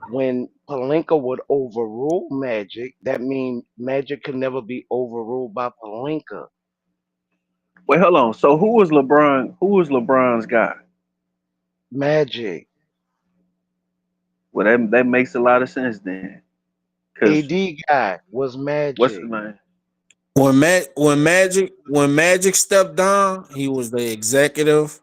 when Palinka would overrule Magic, that means Magic could never be overruled by Palinka. Wait, hold on. So who was LeBron? Who was LeBron's guy? Magic. Well, that makes a lot of sense then. Cause AD guy was what's the Magic. name? When Magic stepped down, he was the executive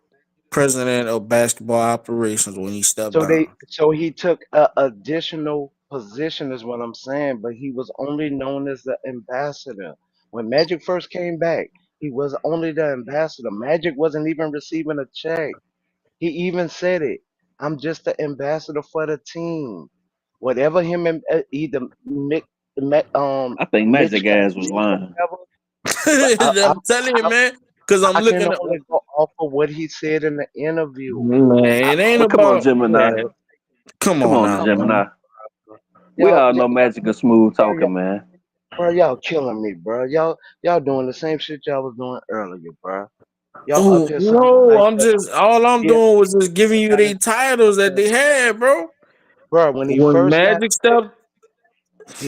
president of basketball operations when he stepped down. So he took a additional position is what I'm saying, but he was only known as the ambassador. When Magic first came back, he was only the ambassador. Magic wasn't even receiving a check. He even said it. I'm just the ambassador for the team. Whatever him and either I think Mitch Magic got ass was sick or lying. whatever, but I'm telling you, I, man, because I'm I can looking at. only go off of what he said in the interview. Man, I it ain't But come on, about. Gemini. Yeah, come Come on on, now, Gemini. man. We y'all, all y'all, know Magic is smooth bro, talking, man. y'all killing me, bro. Y'all doing the same shit y'all was doing earlier, bro. Y'all up Oh here sounding no, like I'm just all I'm yeah, doing was just giving you the titles that they had, bro. bro. When he When first got Magic there, stepped,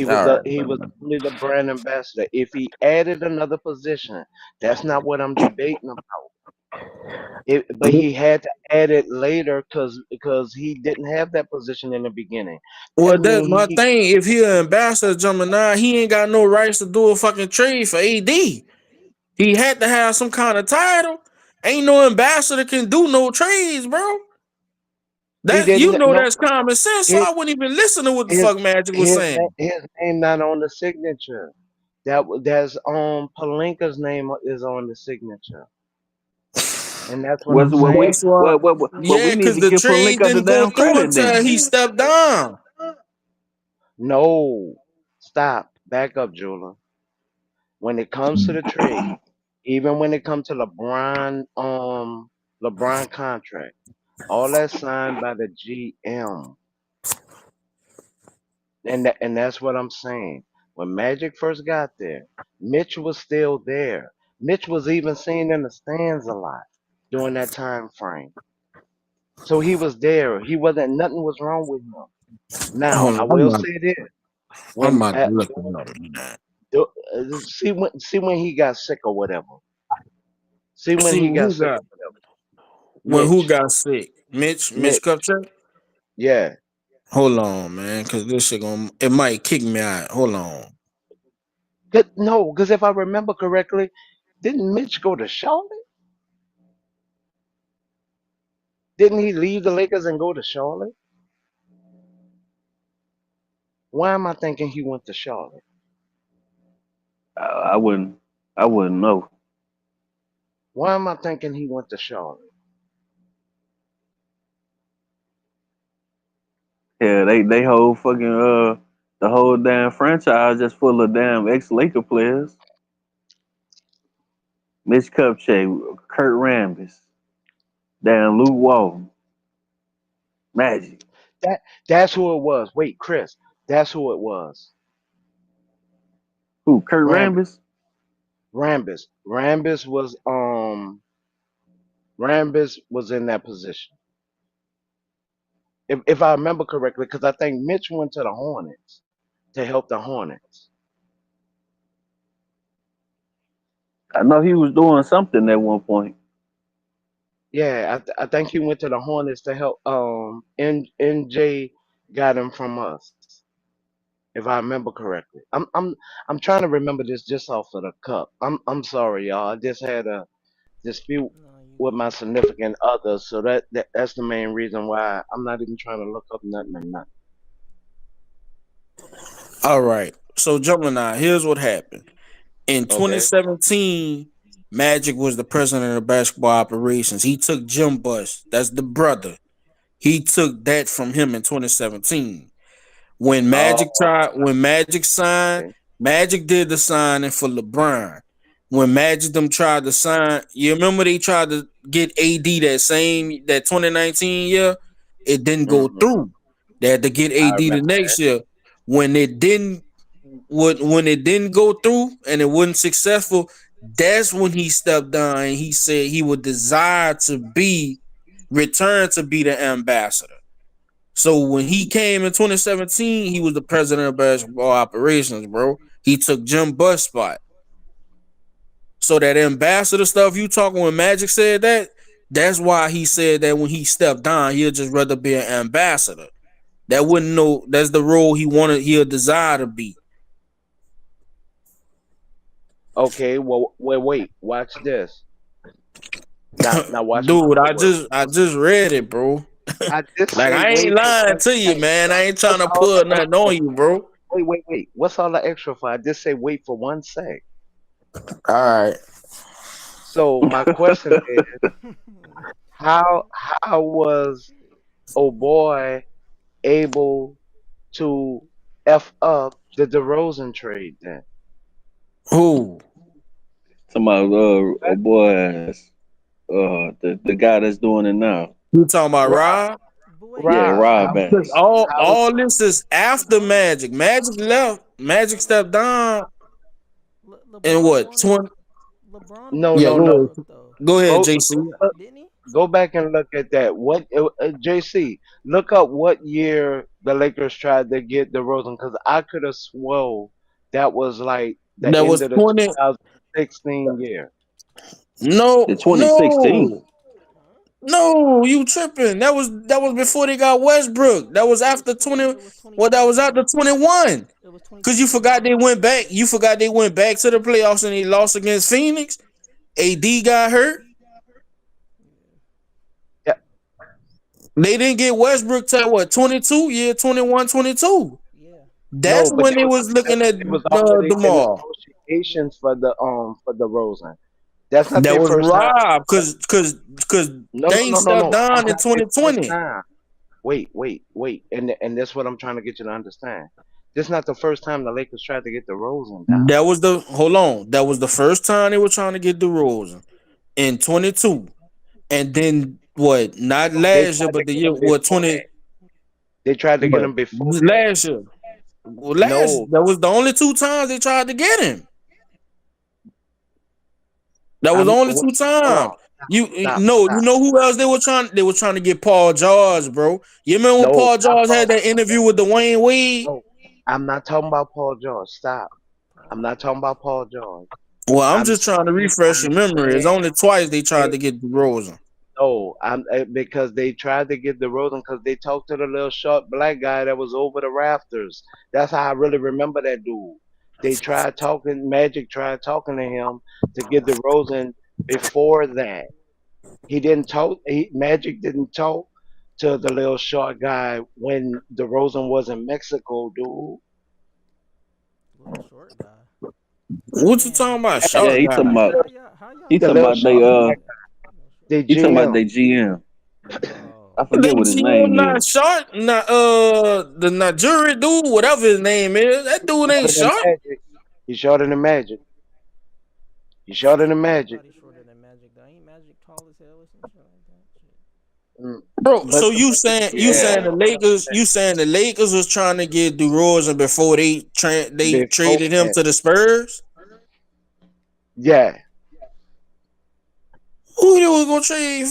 all right, he was man. only the brand ambassador. If he added another position, that's not what I'm debating about. But he had to add it later because he didn't have that position in the beginning. That Well, that's means my thing. If he an ambassador jumping now, he ain't got no rights to do a fucking trade for AD. He had to have some kind of title. Ain't no ambassador can do no trades, bro. he That you didn't know no that's common sense. So his I wouldn't even listen to what the his fuck Magic was saying. his name not on the signature. That's Palinka's name is on the signature, and that's what I'm Was what saying. we That's why, what we yeah, need because to the give trade Palinka the didn't go damn through credit until he then. stepped down. No, stop, back up, Jula. When it comes to the trade, even when it comes to LeBron contract, all that's signed by the GM, and that's what I'm saying. When Magic first got there, Mitch was still there. Mitch was even seen in the stands a lot during that time frame. So he was there. He wasn't. Nothing was wrong with him. Now Hold I on, I'm will not, say this: I'm when not looking at that. see when he got sick or whatever. See when See he got who sick got or whatever. when who Mitch, got sick? Mitch Mitch, Kupchak. yeah. Hold on, man, because this shit it might kick me out. Hold on. No, because if I remember correctly, didn't Mitch go to Charlotte? Didn't he leave the Lakers and go to Charlotte? Why am I thinking he went to Charlotte? I wouldn't. I wouldn't know. Why am I thinking he went to Charlotte? Yeah, they whole fucking the whole damn franchise just full of damn ex Laker players. Mitch Kupchak, Kurt Rambis, damn Luke Walton, Magic. That that's who it was. Wait, Chris, that's who it was. Who? Kurt Rambus. Rambis? Rambus was in that position. If I remember correctly, because I think Mitch went to the Hornets to help the Hornets. I know he was doing something at one point. Yeah, I think he went to the Hornets to help. NJ got him from us, if I remember correctly. I'm trying to remember this just off of the cup. I'm sorry, y'all. I just had a dispute No, you with my good. significant other, so that's the main reason why I'm not even trying to look up nothing or nothing. All right. So Gemini, here's what happened. In Okay. 2017, Magic was the president of basketball operations. He took Jim Buss, that's the brother. He took that from him in 2017. When Magic signed, Okay. Magic did the signing for LeBron. When Magic them tried to sign, you remember they tried to get AD that 2019 year, it didn't go Hmm. through. They had to get I AD the remember next that. year. When it didn't when it didn't go through and it wasn't successful, that's when he stepped down and he said he would desire to be return to be the ambassador. So when he came in 2017, he was the president of basketball operations, bro. He took Jim Buss spot. So that ambassador stuff you talking when Magic said that, that's why he said that when he stepped down, he'll just rather be an ambassador. That wouldn't know that's the role he wanted, he'll desire to be. Okay, well, wait. Watch this. Now watch my Dude, I footwork. just I just read it, bro. I did Like say I ain't wait for lying one to you, second. man. I ain't trying What's to all put the nothing on extra? you, bro. Wait. What's all the extra for? I just say wait for one sec. All right. So my question is, how was oh boy able to f up the DeRozan trade then? Who? Somebody, oh boy, the guy that's doing it now. You talking about Rob, Rob? Boy, Yeah, Rob, Rob Because Bass. how all this is after Magic. Magic left. Magic stepped down in LeBron what wanted 20? LeBron no wanted Yeah, no go no ahead. Westbrook though, Go ahead, go JC. look, didn't he? go back and look at that. What JC? Look up what year the Lakers tried to get DeRozan because I could have swore that was like the That end was of the 20. 2016 year. The No, 2016. no, no, you tripping. That was before they got Westbrook. That was after 20. It was Well, that was 2021. after 21. It was Cause you 2021. forgot they went back. You forgot they went back to the playoffs and they lost against Phoenix. AD got hurt. Yeah, They didn't get Westbrook till what 22, year 21, 22. Yeah. That's no, but when they was looking at they was already in Demar. negotiations for DeRozan. That's not That their was first time. Rob, cause Dame stepped That's down in not their first 2020. time. Wait, and that's what I'm trying to get you to understand. This is not the first time the Lakers tried to get DeRozan down. That was the hold on. That was the first time they were trying to get DeRozan in 22. And then what? Not No, they last year, tried to but the get year him what before 20 that. They tried to get what? him before that. Last year. Well, last No, that was the only two times they tried to get him. That was the only two hold times. on, You stop, know, you stop. know who else they were trying? They were trying to get Paul George, bro. You remember when No, Paul not George had Paul. that interview with Dwayne Wade? No, I'm not talking about Paul George. Stop. I'm Paul not talking George. about Paul George. Well, I'm I'm just trying to saying, refresh your memory. It's only twice they tried saying to get DeRozan. no. Because they tried to get DeRozan because they talked to the little short black guy that was over the rafters. That's how I really remember that dude. They tried talking. Magic tried talking to him to get DeRozan before that. He didn't talk. Magic didn't talk to the little short guy when DeRozan was in Mexico, dude. Little short guy. What you Damn. talking about, Yeah, short he talking guy? about How y'all he The talking know little about that? they short black guy. Little They short he talking guy. about GM. they GM. Oh. I They forget what his GM name is. not short, not the Nigerian dude, whatever his name is. That dude ain't Shorter than short. Magic. He's shorter than Magic. He's shorter than Magic. Everybody's shorter than Magic though. Ain't Magic tall as hell or some shit like that? Shit. Mm. Bro, so But you Yeah. saying the Lakers was trying to get DeRozan before they before traded him that, to the Spurs? yeah. Who they was gonna trade?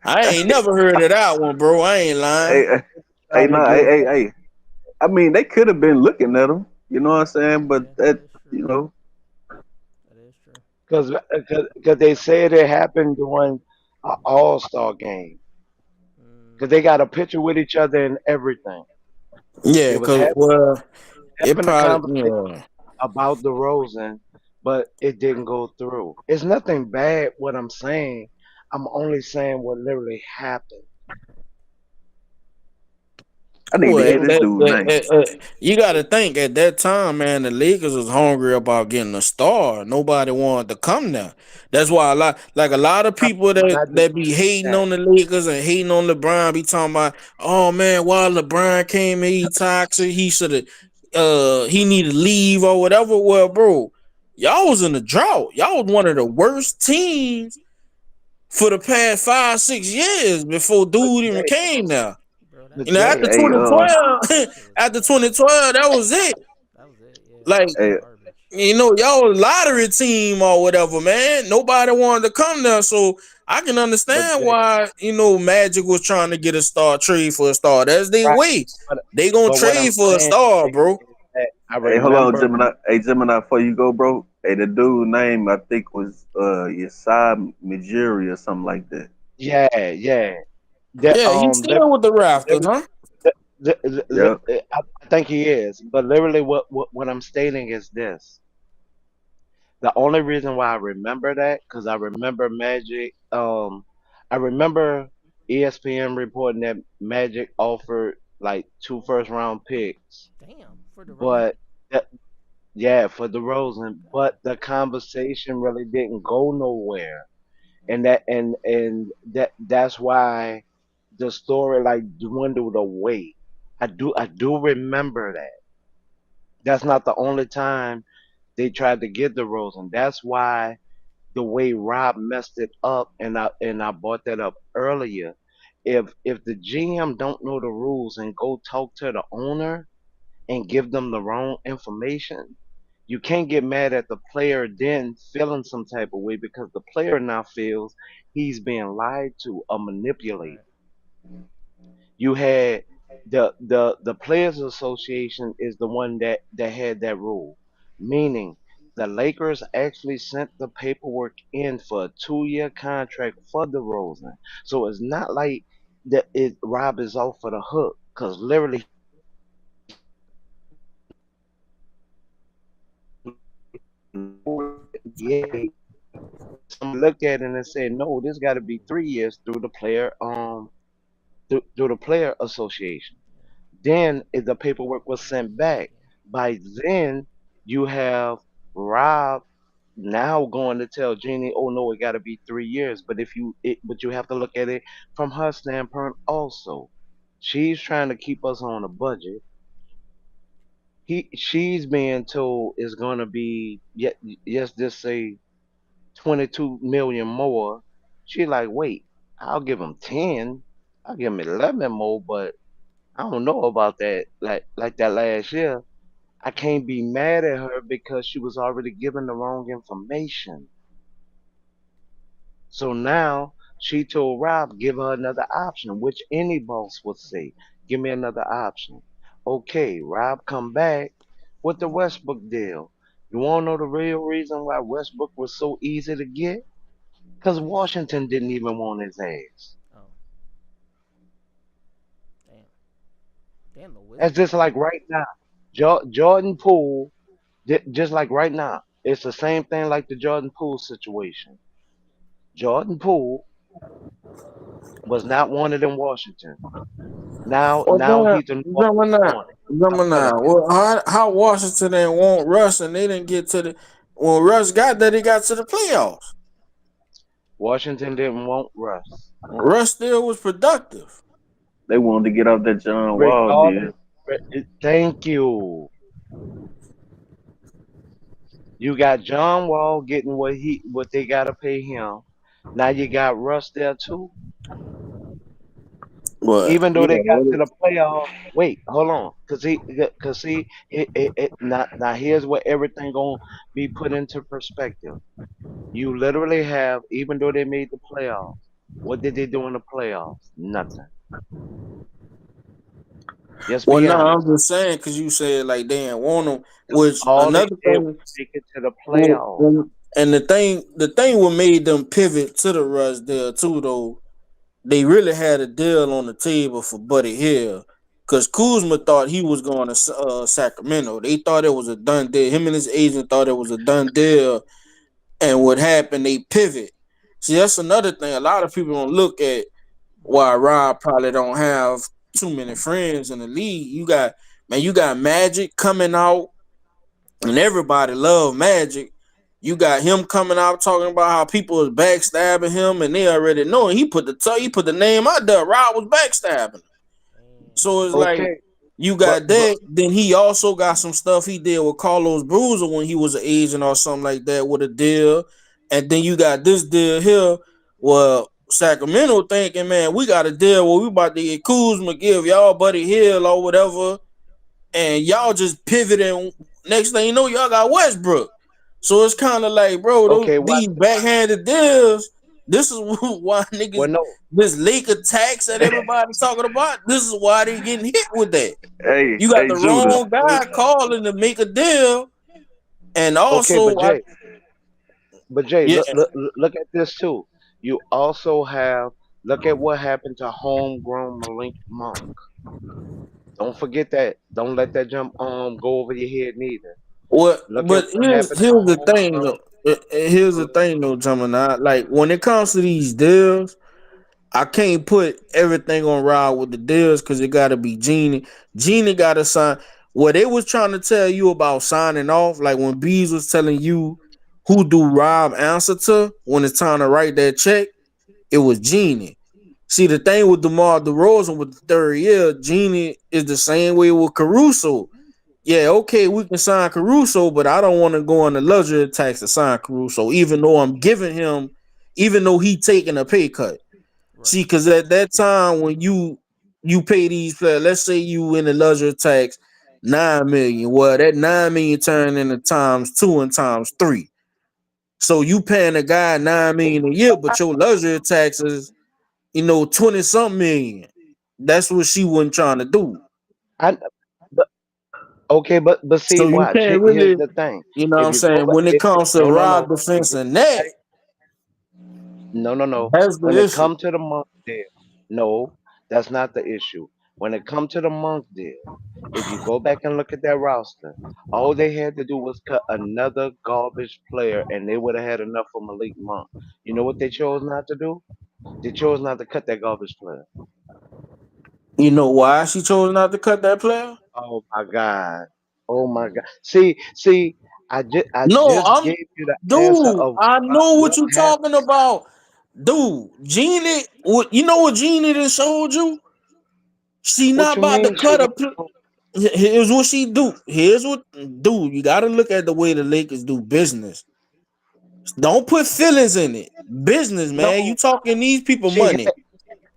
I ain't never heard of that one, bro. I ain't lying. hey, hey, Trying to no, get hey. I mean, they could have been looking at him. You know what I'm saying? Yeah, But that that, is true. you know, That is true. because they said it happened during an All Star game. Mm. Because they got a picture with each other and everything. Yeah, They was cause well, it having a probably conversation about DeRozan, but it didn't go through. It's nothing bad what I'm saying. I'm only saying what literally happened. I need to well, hear It this dude's name. you got to think at that time, man, the Lakers was hungry about getting a star. Nobody wanted to come there. That's why a lot of people I just that be hating that on the Lakers and hating on LeBron be talking about, oh man, why LeBron came in, he toxic, he should have, he need to leave or whatever. Well, bro, y'all was in a drought. Y'all was one of the worst teams for the past 5-6 years before but dude even Jay, came there. Bro, that but You know, team Jay, after Hey, 2012, that shit was after trash. 2012, that was it. Yeah, Like, Hey, garbage. y'all a lottery team or whatever, man. Nobody wanted to come there, so I can But understand Jay, why Magic was trying to get a star, trade for a star. That's their right. way. But They gonna what I'm trade for a saying star, Jay, bro. is that I hey, hold on, remember. Gemini. Hey, Gemini, before you go, bro. Hey, the dude name I think was Yesai Majiri or something like that. Yeah, yeah. The Yeah, he's li- still with the Raptors, huh? Yeah. I think he is, but literally, what I'm stating is this: the only reason why I remember that, because I remember Magic. I remember ESPN reporting that Magic offered like 2 first round picks, Damn, for DeRozan. but yeah, for DeRozan, but the conversation really didn't go nowhere, and that's why the story like dwindled away. I do remember that. That's not the only time they tried to get DeRozan. That's why the way Rob messed it up, and I brought that up earlier. If the GM don't know the rules and go talk to the owner and give them the wrong information, you can't get mad at the player then feeling some type of way because the player now feels he's being lied to or manipulated. Right. You had the players association is the one that had that rule, meaning the Lakers actually sent the paperwork in for a 2 year contract for DeRozan. So it's not like that it Rob is off for the hook because literally he knew he was going to get NBA, but somebody looked at it and said, no, this got to be 3 years through the player through the player association. Then if the paperwork was sent back. By then you have Rob now going to tell Jeannie, oh no, it got to be 3 years. But you have to look at it from her standpoint also. She's trying to keep us on a budget. She's being told it's gonna be yes, just say 22 million more. She like, wait, I'll give him 10. I'll give him 11 more, but I don't know about that. Like that last year, I can't be mad at her because she was already given the wrong information. So now she told Rob, give her another option, which any boss would say, give me another option. Okay, Rob come back with the Westbrook deal. You want to know the real reason why Westbrook was so easy to get? Because Washington didn't even want his ass. Oh, damn. Damn the That's Wizards. just like right now. Jordan Poole, just like right now, it's the same thing like the Jordan Poole situation. Jordan Poole was not wanted in Washington. Well, Now then, he's the New Orleans Gemini, Hornet. Go Gemini. ahead. Well, how Washington didn't want Russ and they didn't get to the when Russ got there, they got to the playoffs. Washington didn't want Russ. Russ still was productive. They wanted to get off that John Wall Regardless, deal. thank you. You got John Wall getting what they gotta pay him. Now you got Russ there too. But Even yeah, though they got to the playoffs, wait, hold on, cause see, now here's where everything gonna be put into perspective. You literally have, even though they made the playoffs, what did they do in the playoffs? Nothing. Just well, be no, I'm honest. just saying because you said like they didn't want him. Which All they another did thing, was make it to the playoffs. and the thing what made them pivot to the Russ deal too, though, they really had a deal on the table for Buddy Hill. Cause Kuzma thought he was going to Sacramento. They thought it was a done deal. Him and his agent thought it was a done deal. And what happened? They pivot. See, that's another thing. A lot of people don't look at why Rob probably don't have too many friends in the league. You got Magic coming out, and everybody love Magic. You got him coming out talking about how people is backstabbing him, and they already know. And he put the name out there. Rob was backstabbing. Damn. So it's like Okay, you but got that. Then he also got some stuff he did with Carlos Bruiser when he was an agent or something like that with a deal. And then you got this deal here. Well, Sacramento thinking, man, we got a deal where we about to get Kuzma, give y'all Buddy Hill or whatever, and y'all just pivoting. Next thing you know, y'all got Westbrook. So it's kind of like, bro, Okay, these backhanded deals. This is why well, niggas no. this leak attacks that everybody's talking about. This is why they getting hit with that. Hey, You got hey, the Judah. wrong guy calling to make a deal, and Okay, also, but Jay, yeah, look at this too. You also have look at what happened to homegrown Malik Monk. Don't forget that. Don't let that jump go over your head neither. what? Look at But what happened to here's the thing homegrown. though. Here's the thing though, Gemini. Like when it comes to these deals, I can't put everything on Rod with the deals because it got to be Genie. Genie got to sign. What they was trying to tell you about signing off, like when Bees was telling you who do Rob answer to when it's time to write that check, it was Genie. See, the thing with DeMar DeRozan with the third year, Genie is the same way with Caruso. Yeah, okay, we can sign Caruso, but I don't want to go on the luxury tax to sign Caruso, even though I'm giving him, even though he taking a pay cut. Right. See, because at that time when you pay these players, let's say you in the luxury tax 9 million. Well, that 9 million turn into times two and times three. So you paying a guy 9 million a year, but your luxury taxes, 20 something million. That's what she wasn't trying to do. I, but, okay, but see, So you watch. can't Here's really, the thing. you know what If I'm you go saying? back, When it comes to no, no, Rob no. If defense you and go that, back, no, no, no. that's When the it issue. come to the monk deal, no, that's not the issue. When it come to the monk deal, if you go back and look at that roster, all they had to do was cut another garbage player, and they would have had enough for Malik Monk. You know what they chose not to do? They chose not to cut that garbage player. You know why she chose not to cut that player? Oh my God. Oh my God. See, I just No, gave you the answer dude, of I know what what you happened. talking about. Dude, Genie, you know what Genie done showed you? She What not you about to mean she cut a. didn't know? Here's what she do. Here's what, dude. You got to look at the way the Lakers do business. Don't put feelings in it. Business, man. You No, talking these people she money. had,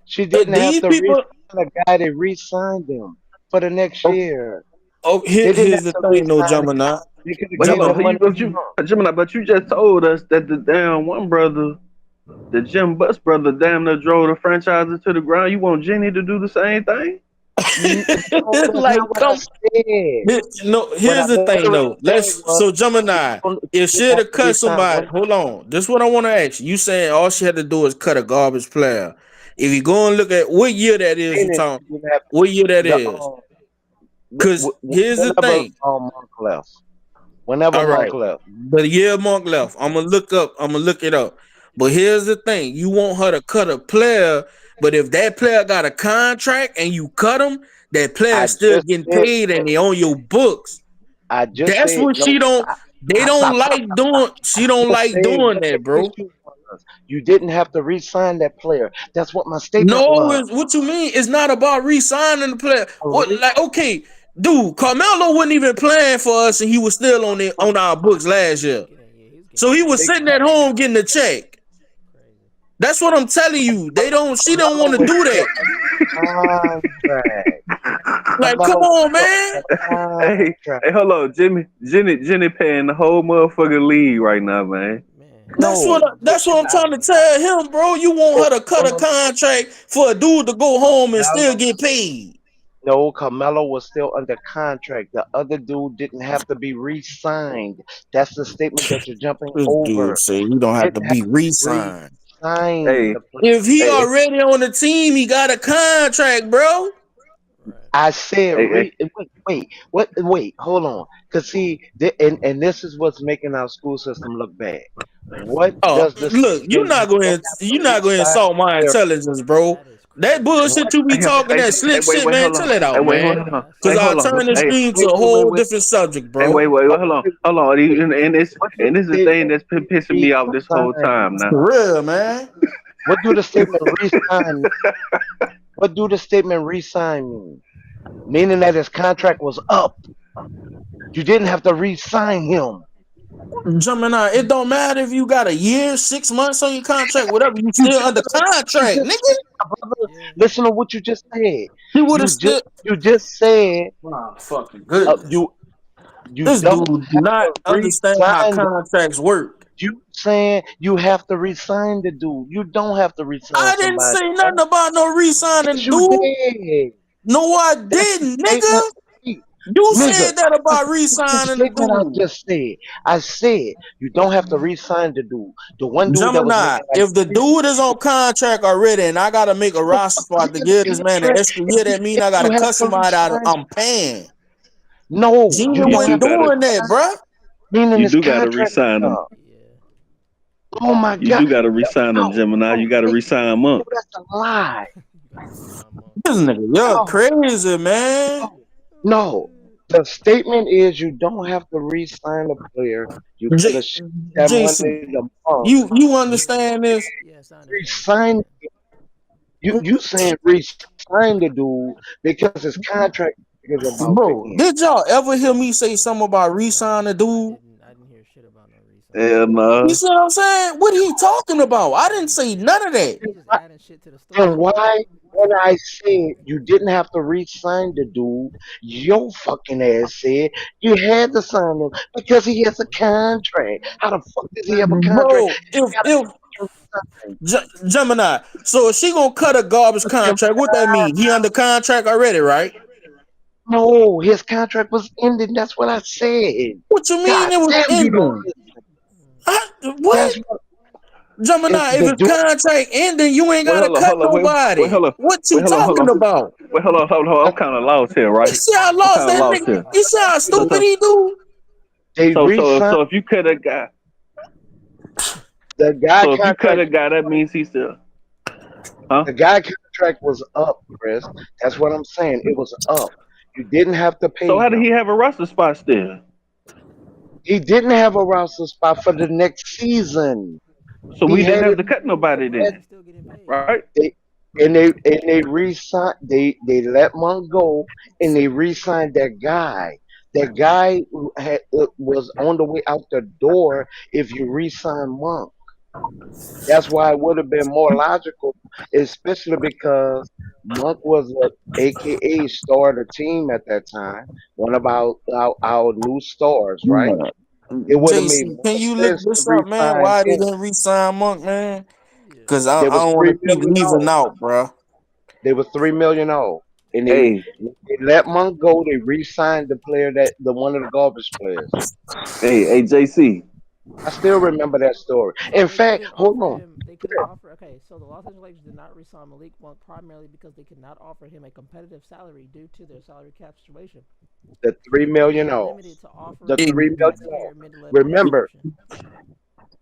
she didn't have These to re-sign people. the guy that re-signed them for the next Oh, year. oh, They didn't here's have the to thing, though, re-sign him. Gemini. They could have But gave hello, the Gemini. money but to you, him. Gemini, but you just told us that the damn one brother, the Jim Bus brother, damn near drove the franchise into the ground. You want Jenny to do the same thing? No, that's Like, not what I come. said. No, What I here's the thing literally though. said Let's was so she, Gemini, if she she didn't had have to to cut re-sign somebody, one. hold on. This is what I want to ask you. You saying all she had to do is cut a garbage player. If you go and look at what year that is, you Meaning talking she didn't have what year that the is. Cause here's the whenever thing. Monk left. Whenever All Monk right. left. The year Monk left. I'm gonna look it up. But here's the thing. You want her to cut a player, but if that player got a contract and you cut him, that player I still just getting said paid and no. they on your books. I just That's said what no. she don't. They Stop, don't stop, stop, like stop, stop. doing. She don't Just like said doing what the that, bro. issue was. You didn't have to re-sign that player. That's what my statement No, was. what you mean? It's not about re-signing the player. What, Re- like, okay, dude, Carmelo wasn't even playing for us, and he was still on our books last year. He was getting So he was paid. sitting at home getting a check. Crazy. That's what I'm telling you. They don't. She don't Carmelo want to was do still that. under contract. Like, come Carmelo was on, still man. under Hey, contract. hey, hold on, Jenny paying the whole motherfucking league right now, man. Man, No, they That's did what I'm not. trying to tell him, bro. You want No, her to no, cut a no, no. contract for a dude to go home and still Carmelo, get paid. no, Carmelo was still under contract. The other dude didn't have to be re-signed. That's the statement that you're jumping This dude over. say he don't have to Didn't have be to re-signed. re-sign Hey, the player. If he hey, already on the team, he got a contract, bro. right. I said, hey, wait, hold on. Cause see, and this is what's making our school system look bad. What Oh, does the state look, say? You don't have to you're not going to re-sign insult the my player. intelligence, bro. That is That crazy. bullshit What you be hey, does talking, the hey, that state hey, slick wait, shit, wait, man. hold Chill on. it Hey, out, wait, hold man. on. That's Cause Hey, I'll hold crazy. on. turn this Hey, stream to a whole different subject, hey, bro. wait, hold on, and this what do the is the thing statement that's been pissing me off this whole re-sign? time now. For real, man. What do the statement re-sign? What do the statement re-sign mean? Meaning that his contract was up. You didn't have to re-sign him. Gemini, it don't matter if you got a year, 6 months on your contract, whatever. You You still just under said what you contract, just nigga. said, my brother. Yeah. Listen to what you just said. He would have still. You just said Oh, fucking goodness. you. You This don't dude do have not to understand how resign. contracts work. You saying you have to resign the dude. You don't have to resign I didn't somebody. say Bro. nothing about no But Yes, re-signing, you dude. did. No, I That's the didn't, statement. nigga. Hey, You nigga, said that that's about the fucking re-signing the statement I dude. just said. I said you don't have to resign the dude. The one dude that was Gemini, making like if the dude is on contract already and I gotta make a roster spot to his give this man an contract. extra year, that mean If I you gotta have cut to somebody out. resign, I'm paying. no, Gene you You don't do wasn't have to gotta doing that, resign. bruh. Meaning you his do gotta contract is resign them. up. yeah, Oh my You god. do gotta resign them, No, Gemini. no, You gotta wait. resign No, Monk. that's a lie. you gotta resign Monk. This nigga, you're No, crazy, man. no, Oh no. shit. The statement is you don't have to re-sign a player. You could J- have shipped that JC, money the month. you Yeah, understand this? yes, I understand what you're Resign. saying. You saying resign the dude because his contract is about to Bro, end. did y'all ever hear me say Nah, something about nah, re-signing a I dude? didn't. I didn't hear shit about no re-signing. Hell You no. see what I'm saying? What he talking about? I didn't say none of that. He just adding shit to the And story. why, when I said you didn't have to re-sign the dude, your fucking ass said you had to sign him because he has a What did I say? contract. How the fuck does he have a contract? Bro, You gotta if resign. Gemini, so if she gonna cut a garbage contract, what that mean? He under contract already, right? No, his contract was ended. That's what I said. What you mean God it was damn, you don't ending? listen. What? That's what Gemini, if the his dude. contract ending, you ain't Wait, gotta cut wait, nobody. hold on. What Wait, you talking about? hold on. I'm kind of lost here, You right? see how I'm lost kind of that lost nigga? here. You see how stupid he do? They re-signed So if you cut a guy, the guy so if you cut contract. a guy, that means he's still, huh? The guy contract was up, Chris. That's what I'm saying. It was up. You didn't have to So pay how did him. he have a roster spot still? He didn't have a roster spot for the next season. So He we didn't had have it. to cut nobody Why is then, he still getting paid? right? They, and they re-signed. They let Monk go and they re-signed that guy. That guy who was on the way out the door. If you re-sign Monk, that's why it would have been more logical, especially because Monk was a AKA star of the team at that time, one of our new stars, right? Man. It would have made JC, more can you look sense to this up, man? re-sign Why they him. didn't re-sign Monk, man? Yeah. Cause I There was don't want three to keep million leaving off. out, bro. They was 3 million off, and Hey, they let Monk go. They re-signed the player that the one of the garbage players. JC. I still remember that story. So In they fact, couldn't hold offer on, him. They couldn't offer. Okay, so the Los Angeles Lakers did not resign Malik Monk primarily because they could not offer him a competitive salary due to their salary cap situation. the three The Lakers million were off, limited to the offering Hey, him three a million mid-tier, off. mid-level Remember, exception.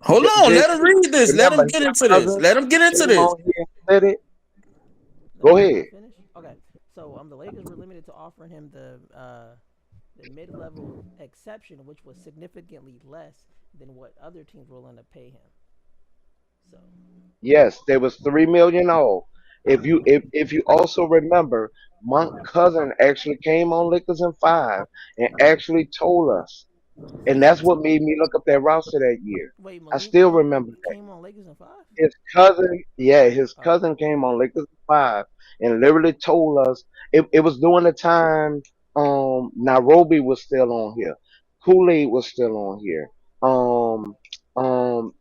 hold on, let him JC. read this. Let him Remember, get his into this. cousin Let him get into came this. on here and said it. Let Go me ahead. finish. Okay, so the Lakers were limited to offering him the mid-level exception, which was significantly less than what other teams were willing to pay him. So Yes, there was 3 million off. If you also remember, Monk cousin actually came on Liquors and Five and actually told us, and that's what made me look up that roster that year. wait, I Malik still Monk remember that. came on Lakers in five. His cousin, yeah, his Oh, cousin came on Liquors and Five and literally told us it was during the time Nairobi was still on here, Kool Aid was still on here,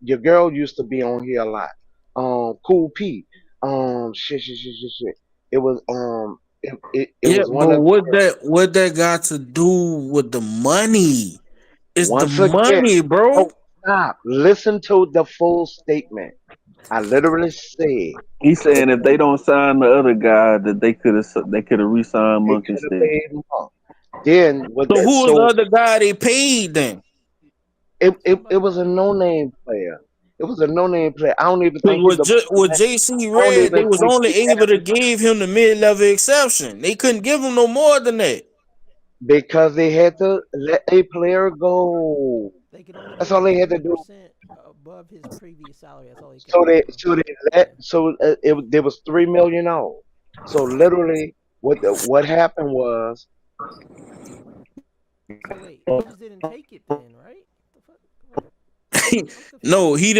your girl used to be on here a lot, Cool P, shit. It was it Yeah, was but one of what that got to do with the money? It's the once again. money, bro. No, stop. Listen to the full statement. I literally said He's that saying if they don't sign the other guy, that they could have re-signed they Monk could have instead. paid more. Then with So that, who was the so other guy they paid then? it somebody was a named. no name player. It was a no name player. I don't even Because think he's a. with JC I don't Red, they even was think only he able to averaged give him the mid-level exception. They couldn't give him no more than that. because they had to let a player go. They could only That's give all him they had to do. 50% above his previous salary. That's all he could So they offer him. so they Yeah. let so there was 3 million off. So literally, what happened was So wait, he just didn't take it then, right? The fuck? Wait, I'm No, confused. he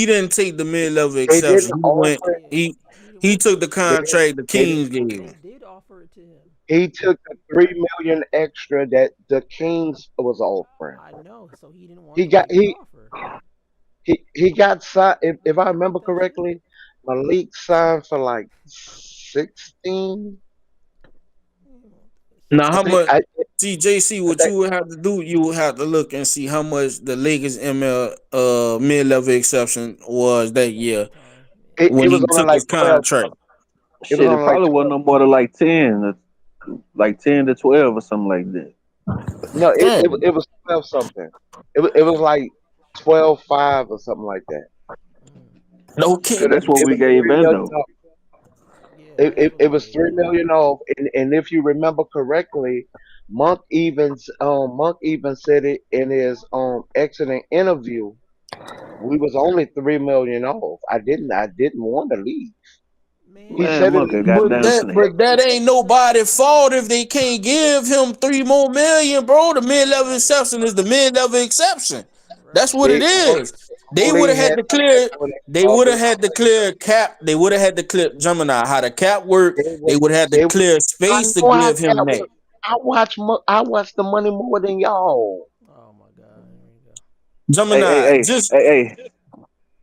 didn't take the mid-level they didn't exception. Yeah, He he didn't. he What? took the they didn't contract the they didn't Kings gave They him. did offer it to him. He took the 3 million extra that the Kings was offering. I know, so he didn't want He the got Lakers he offer. he got signed. If I Ain't remember that shit? correctly, Malik signed for like 16. He didn't want that Now, I how shit. think much? I, CJC, I what think you would have to do, you would have to look and see how much the Lakers ML mid level exception was that year Time. it, Yeah. when it he was only took like his 12. contract. It was Shit, it only like probably 12. wasn't no more than like 10 to 12 or something like that. No, Damn. it was 12 something. It was like 12.5 or something like that. Mm. Okay. Shit, Because that's what it we was gave 3 million Endo. off. Yeah, It, that's it, what it we was gave 3 million Vando. off, and if you remember correctly, Monk even said it in his exiting interview. We was only 3 million off. I didn't want to leave. He Man, Man, said it Monk a in But goddamn that, snake. but that ain't nobody's fault if they can't give him 3 more million, bro. The mid level right, exception is the mid level exception. That's right. what it they all, is. They all would they have had had to left clear. before they They would have offered. had to clear cap. They would have had to clear Gemini. How the cap work? They were They would have to they. clear I space to know how give him Cat that. work. I watch the money more than y'all. Oh my God, here we go. Hey, hey, Gemini, hey, just hey, hey, hey,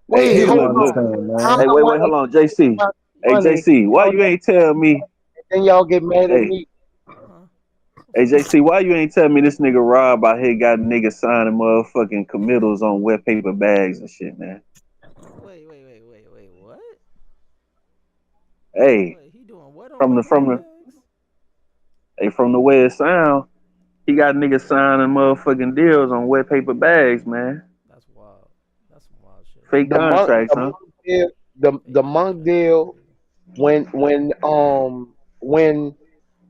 Wait, hey, you hold don't look, look. on. understand, How man. Hey, the wait, money hold on, talk JC. about Hey, money? JC, why Y'all you never ain't tell me? then y'all get mad at Hey, me. Huh? What's hey, up? JC, why you ain't tell me this nigga Rob out here got niggas signing motherfucking committals on wet paper bags and shit, man? Wait. What? Hey, Wait, he doing what on from the wet from paper the bags? hey, from the way it sound, he got niggas signing motherfucking deals on wet paper bags, man. That's wild. That's some wild shit. Fake contracts, The huh? monk deal, the Fake monk contracts is deal crazy. when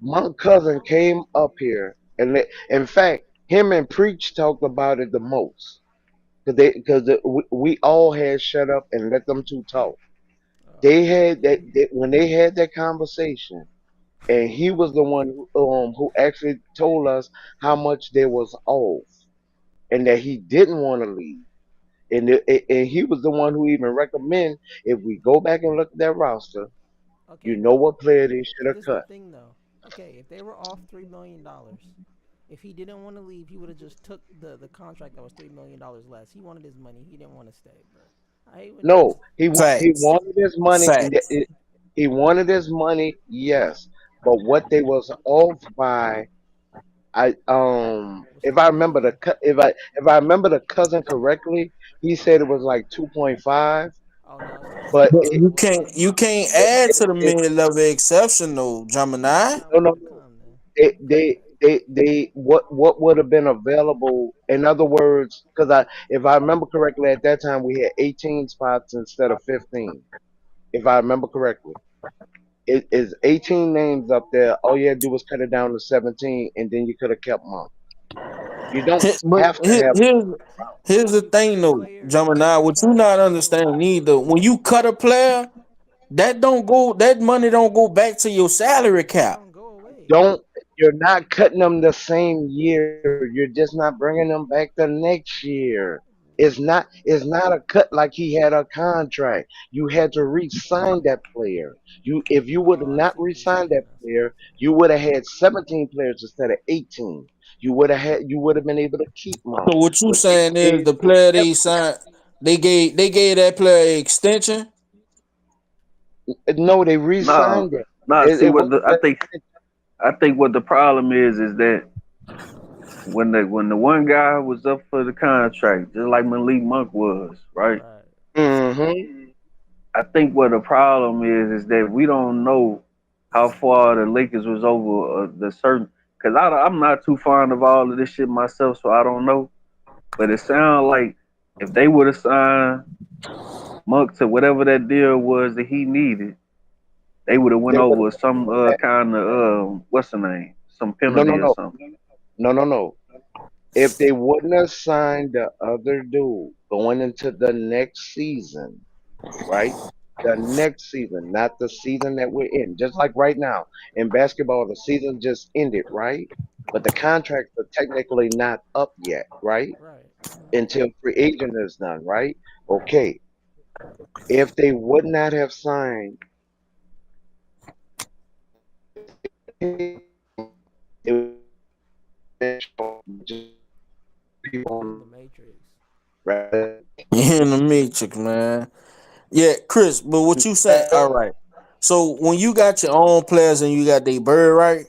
Monk cousin came up here in fact him and Preach talked about it the most because we all had shut up and let them two talk. They Oh had man. that when they had that conversation, and he was the one who actually told us how much they was off and that he didn't want to leave. And he was the one who even recommend if we go back and look at that roster, you Okay, know but what player they should have this is the cut. thing though. Okay, if they were off $3 million, if he didn't want to leave, he would have just took the contract that was $3 million less. He wanted his money. He didn't want to stay, bro. I hate when niggas. No, he facts, wanted his money. facts. He wanted his money, yes, but what they was off by, I Was if I three remember million. if I remember the cousin correctly, he said it was like 2.5, Oh no, it's two point but But five. it What was it? you can't it, add it, to the it mid level exception though, Gemini. Gemini, no, what no, would it no. come then? They what would have been available, in other words, because I if I remember correctly at that time we had 18 spots instead of 15, if I remember correctly. It is 18 names up there. All you had to do was cut it down to 17, and then you could have kept Monk. You don't But have to have. here's the thing A though, player, Gemini. a What you cap not player would understanding have to either. go When up. you cut a player, that money don't go back to your salary Right, it cap. don't go away. Don't You're not cutting them the same year. You're just not bringing them back the next year. It's not a cut like he had a contract. You had to re-sign that player. If you would have Oh, I not see what you're re-signed saying. that I see what player, you're saying. you would have had 17 players instead of 18. You would have been able to keep Monk. So what you What they saying is did, the player they signed, they gave that player an extension. no, they Nah, re-signed it. nah. It, See it what wasn't that. I think what the problem is that when the one guy was up for the contract, just like Malik Monk was, right? Right. Mm-hmm. I think what the problem is that we don't know how far the Lakers was over the certain. Cause I'm not too fond of all of this shit myself, so I don't know. But it sounds like if they would have signed Monk to whatever that deal was that he needed, they would have went They would over have some kind of what's the name, some no, penalty no, or no, something. no. If they wouldn't have signed the other dude going into the next season, right? The next season, not the season that we're in. Just like right now in basketball, the season just ended, right? But the contracts are technically not up yet, right? Right. Until free agent is done, right? Okay. If they would not have signed You in the Matrix. You in the matrix, man. Yeah, Chris. But what you saying? All right. So when you got your own players and you got their bird right,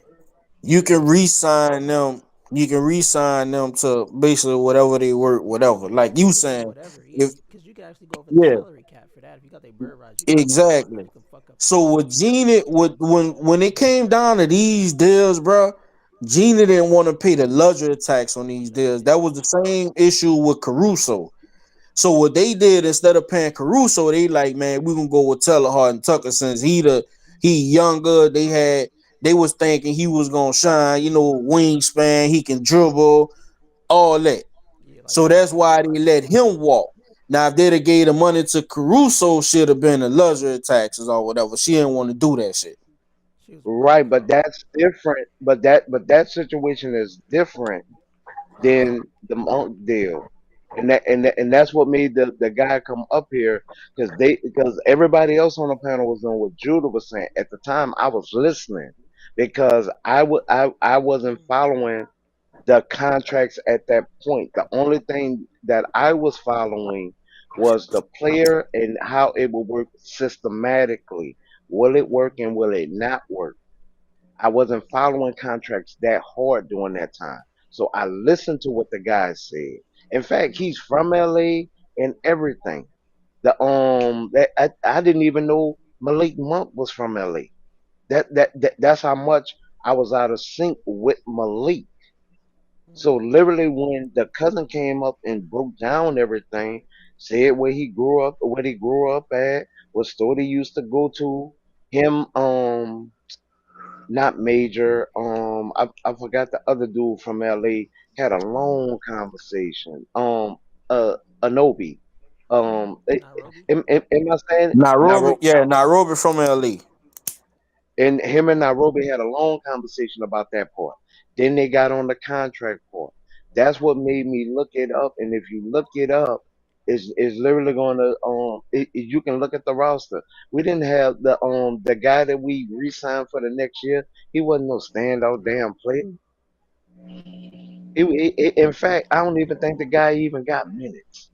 you can re-sign them. You can re-sign them to basically whatever they work, whatever. Like You you can say saying, whatever, if because you can actually go over the yeah, salary cap for that. If you got their bird rights, you can fuck up. exactly. You can fuck up So salary. with Gina, with when it came down to these deals, bro, Gina didn't want to pay the luxury tax on these Nah, deals. That was the same issue with Caruso. So what they did instead of paying Caruso, they like, man, we gonna go with Taylor and Tucker since he younger. They was thinking he was gonna shine, wingspan, he can dribble, all that. yeah, like So Trey that's why Young. they let him walk. Now, if they'd have gave the money to Caruso, should have been the luxury taxes or whatever. She didn't want to do that shit. She was a Right, bum but though. that's different. But that situation is different than the Monk deal, and that's what made the guy come up here because everybody else on the panel was doing what Judah was saying. At the time, I was listening because I wasn't following the contracts at that point. The only thing that I was following was the player and how it will work systematically. Will it work and will it not work? I wasn't following contracts that hard during that time. So I listened to what the guy said. In fact, he's from LA and everything. I didn't even know Malik Monk was from LA. That's how much I was out of sync with Malik. So Mm. literally when the cousin came up and broke down everything, said where he grew up at, what store he used to go to, him not Major. I forgot the other dude from LA had a long conversation. Anobi. Nairobi. Am I saying Nairobi, Nairobi? yeah, Nairobi from LA. And him and Nairobi had a long conversation about that part. Then they got on the contract part. That's what made me look it up. And if you look it up, is literally going to you can look at the roster. We didn't have the guy that we re-signed for the next year. He wasn't no standout damn player. In fact, I don't even think the guy even got minutes.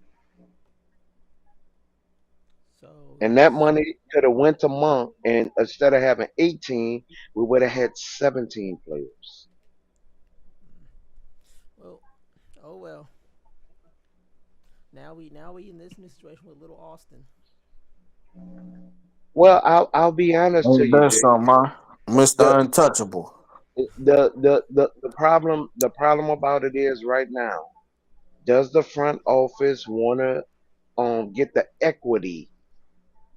So And that he's money could have went to Monk, and instead of having 18, we would have had 17 players. well. Oh well. Now we in this new situation with Little Austin. Well, I'll be honest to Ain't you, that Jay. something, huh? The Mr. Untouchable. the problem about it is right now. Does the front office want to get the equity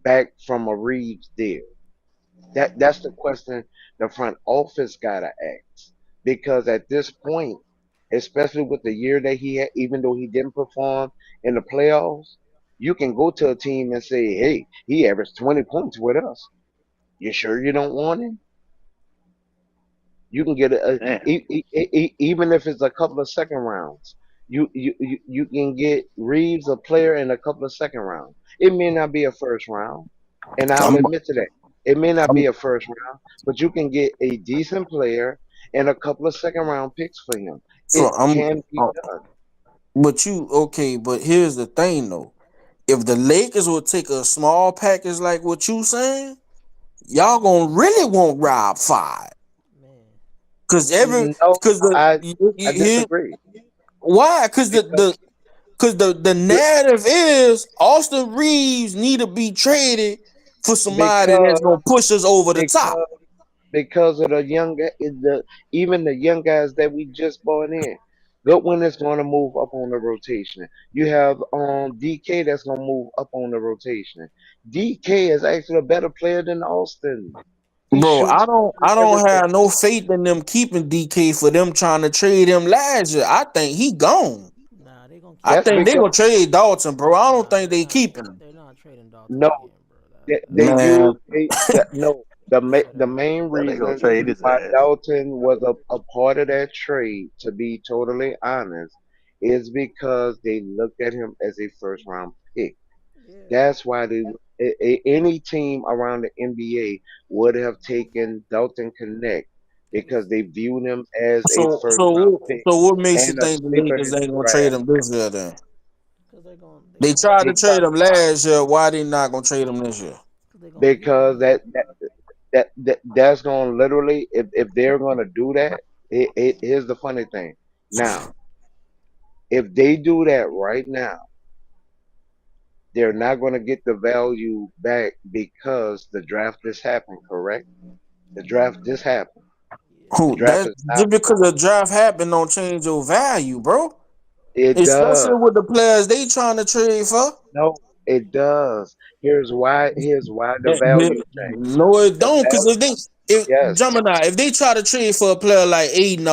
back from a Reeves deal? That's the question the front office gotta ask. Because at this point, especially with the year that he had, even though he didn't perform in the playoffs, you can go to a team and say, "Hey, he averaged 20 points with us. You sure you don't want him?" You can get Damn. even if it's a couple of second rounds. You can get Reeves a player in a couple of second rounds. It may not be a first round, and I'll I'm, admit to that. It may not I'm be a first round, but you can get a decent player and a couple of second round picks for him. so It I'm. can be uh, done. But you okay? But here's the thing, though. If the Lakers would take a small package like what you saying, y'all gonna really want Rob Five. Man, Cause every No, cause the I I here disagree why? Cause because the narrative is Austin Reeves need to be traded for somebody because that's gonna push us over the top. because because of the even the young guys that we just brought in. Goodwin is going to move up on the rotation. You have DK that's going to move up on the rotation. DK is actually a better player than Austin. He Bro, shoots I don't everything. have no faith in them keeping DK for them trying to trade him last year. I think he gone. nah, they gonna I keep That's him. think they because gonna trade Dalton, bro. I don't Nah, think they keep him. they're not trading Dalton no, again, bro. they That's do. Man, No, shut the up. main Now they gonna reason trade his why ass. Dalton was a part of that trade, to be totally honest, is because they looked at him as a first round pick. Yeah, That's why any team around the NBA would have taken Dalton Connect because they view them as a So first so round what- pick so what makes you and a think the sleeper Lakers in ain't the gonna trade draft. him this year? Then Because they they gonna tried to trade Because him last year. Why they not gonna trade him this year? cause they gonna get because him. that's going to literally, if they're going to do that, here's the funny thing. Now, if they do that right now, they're not going to get the value back because the draft just happened, correct? The draft just happened. The Who draft that is not, just because the draft happened don't change your value, bro. it Especially does. with the players they trying to trade for. No, it does. Here's why the value change. No, it The don't. Cause value, if yes. Gemini, if they try to trade for a player like Aiden or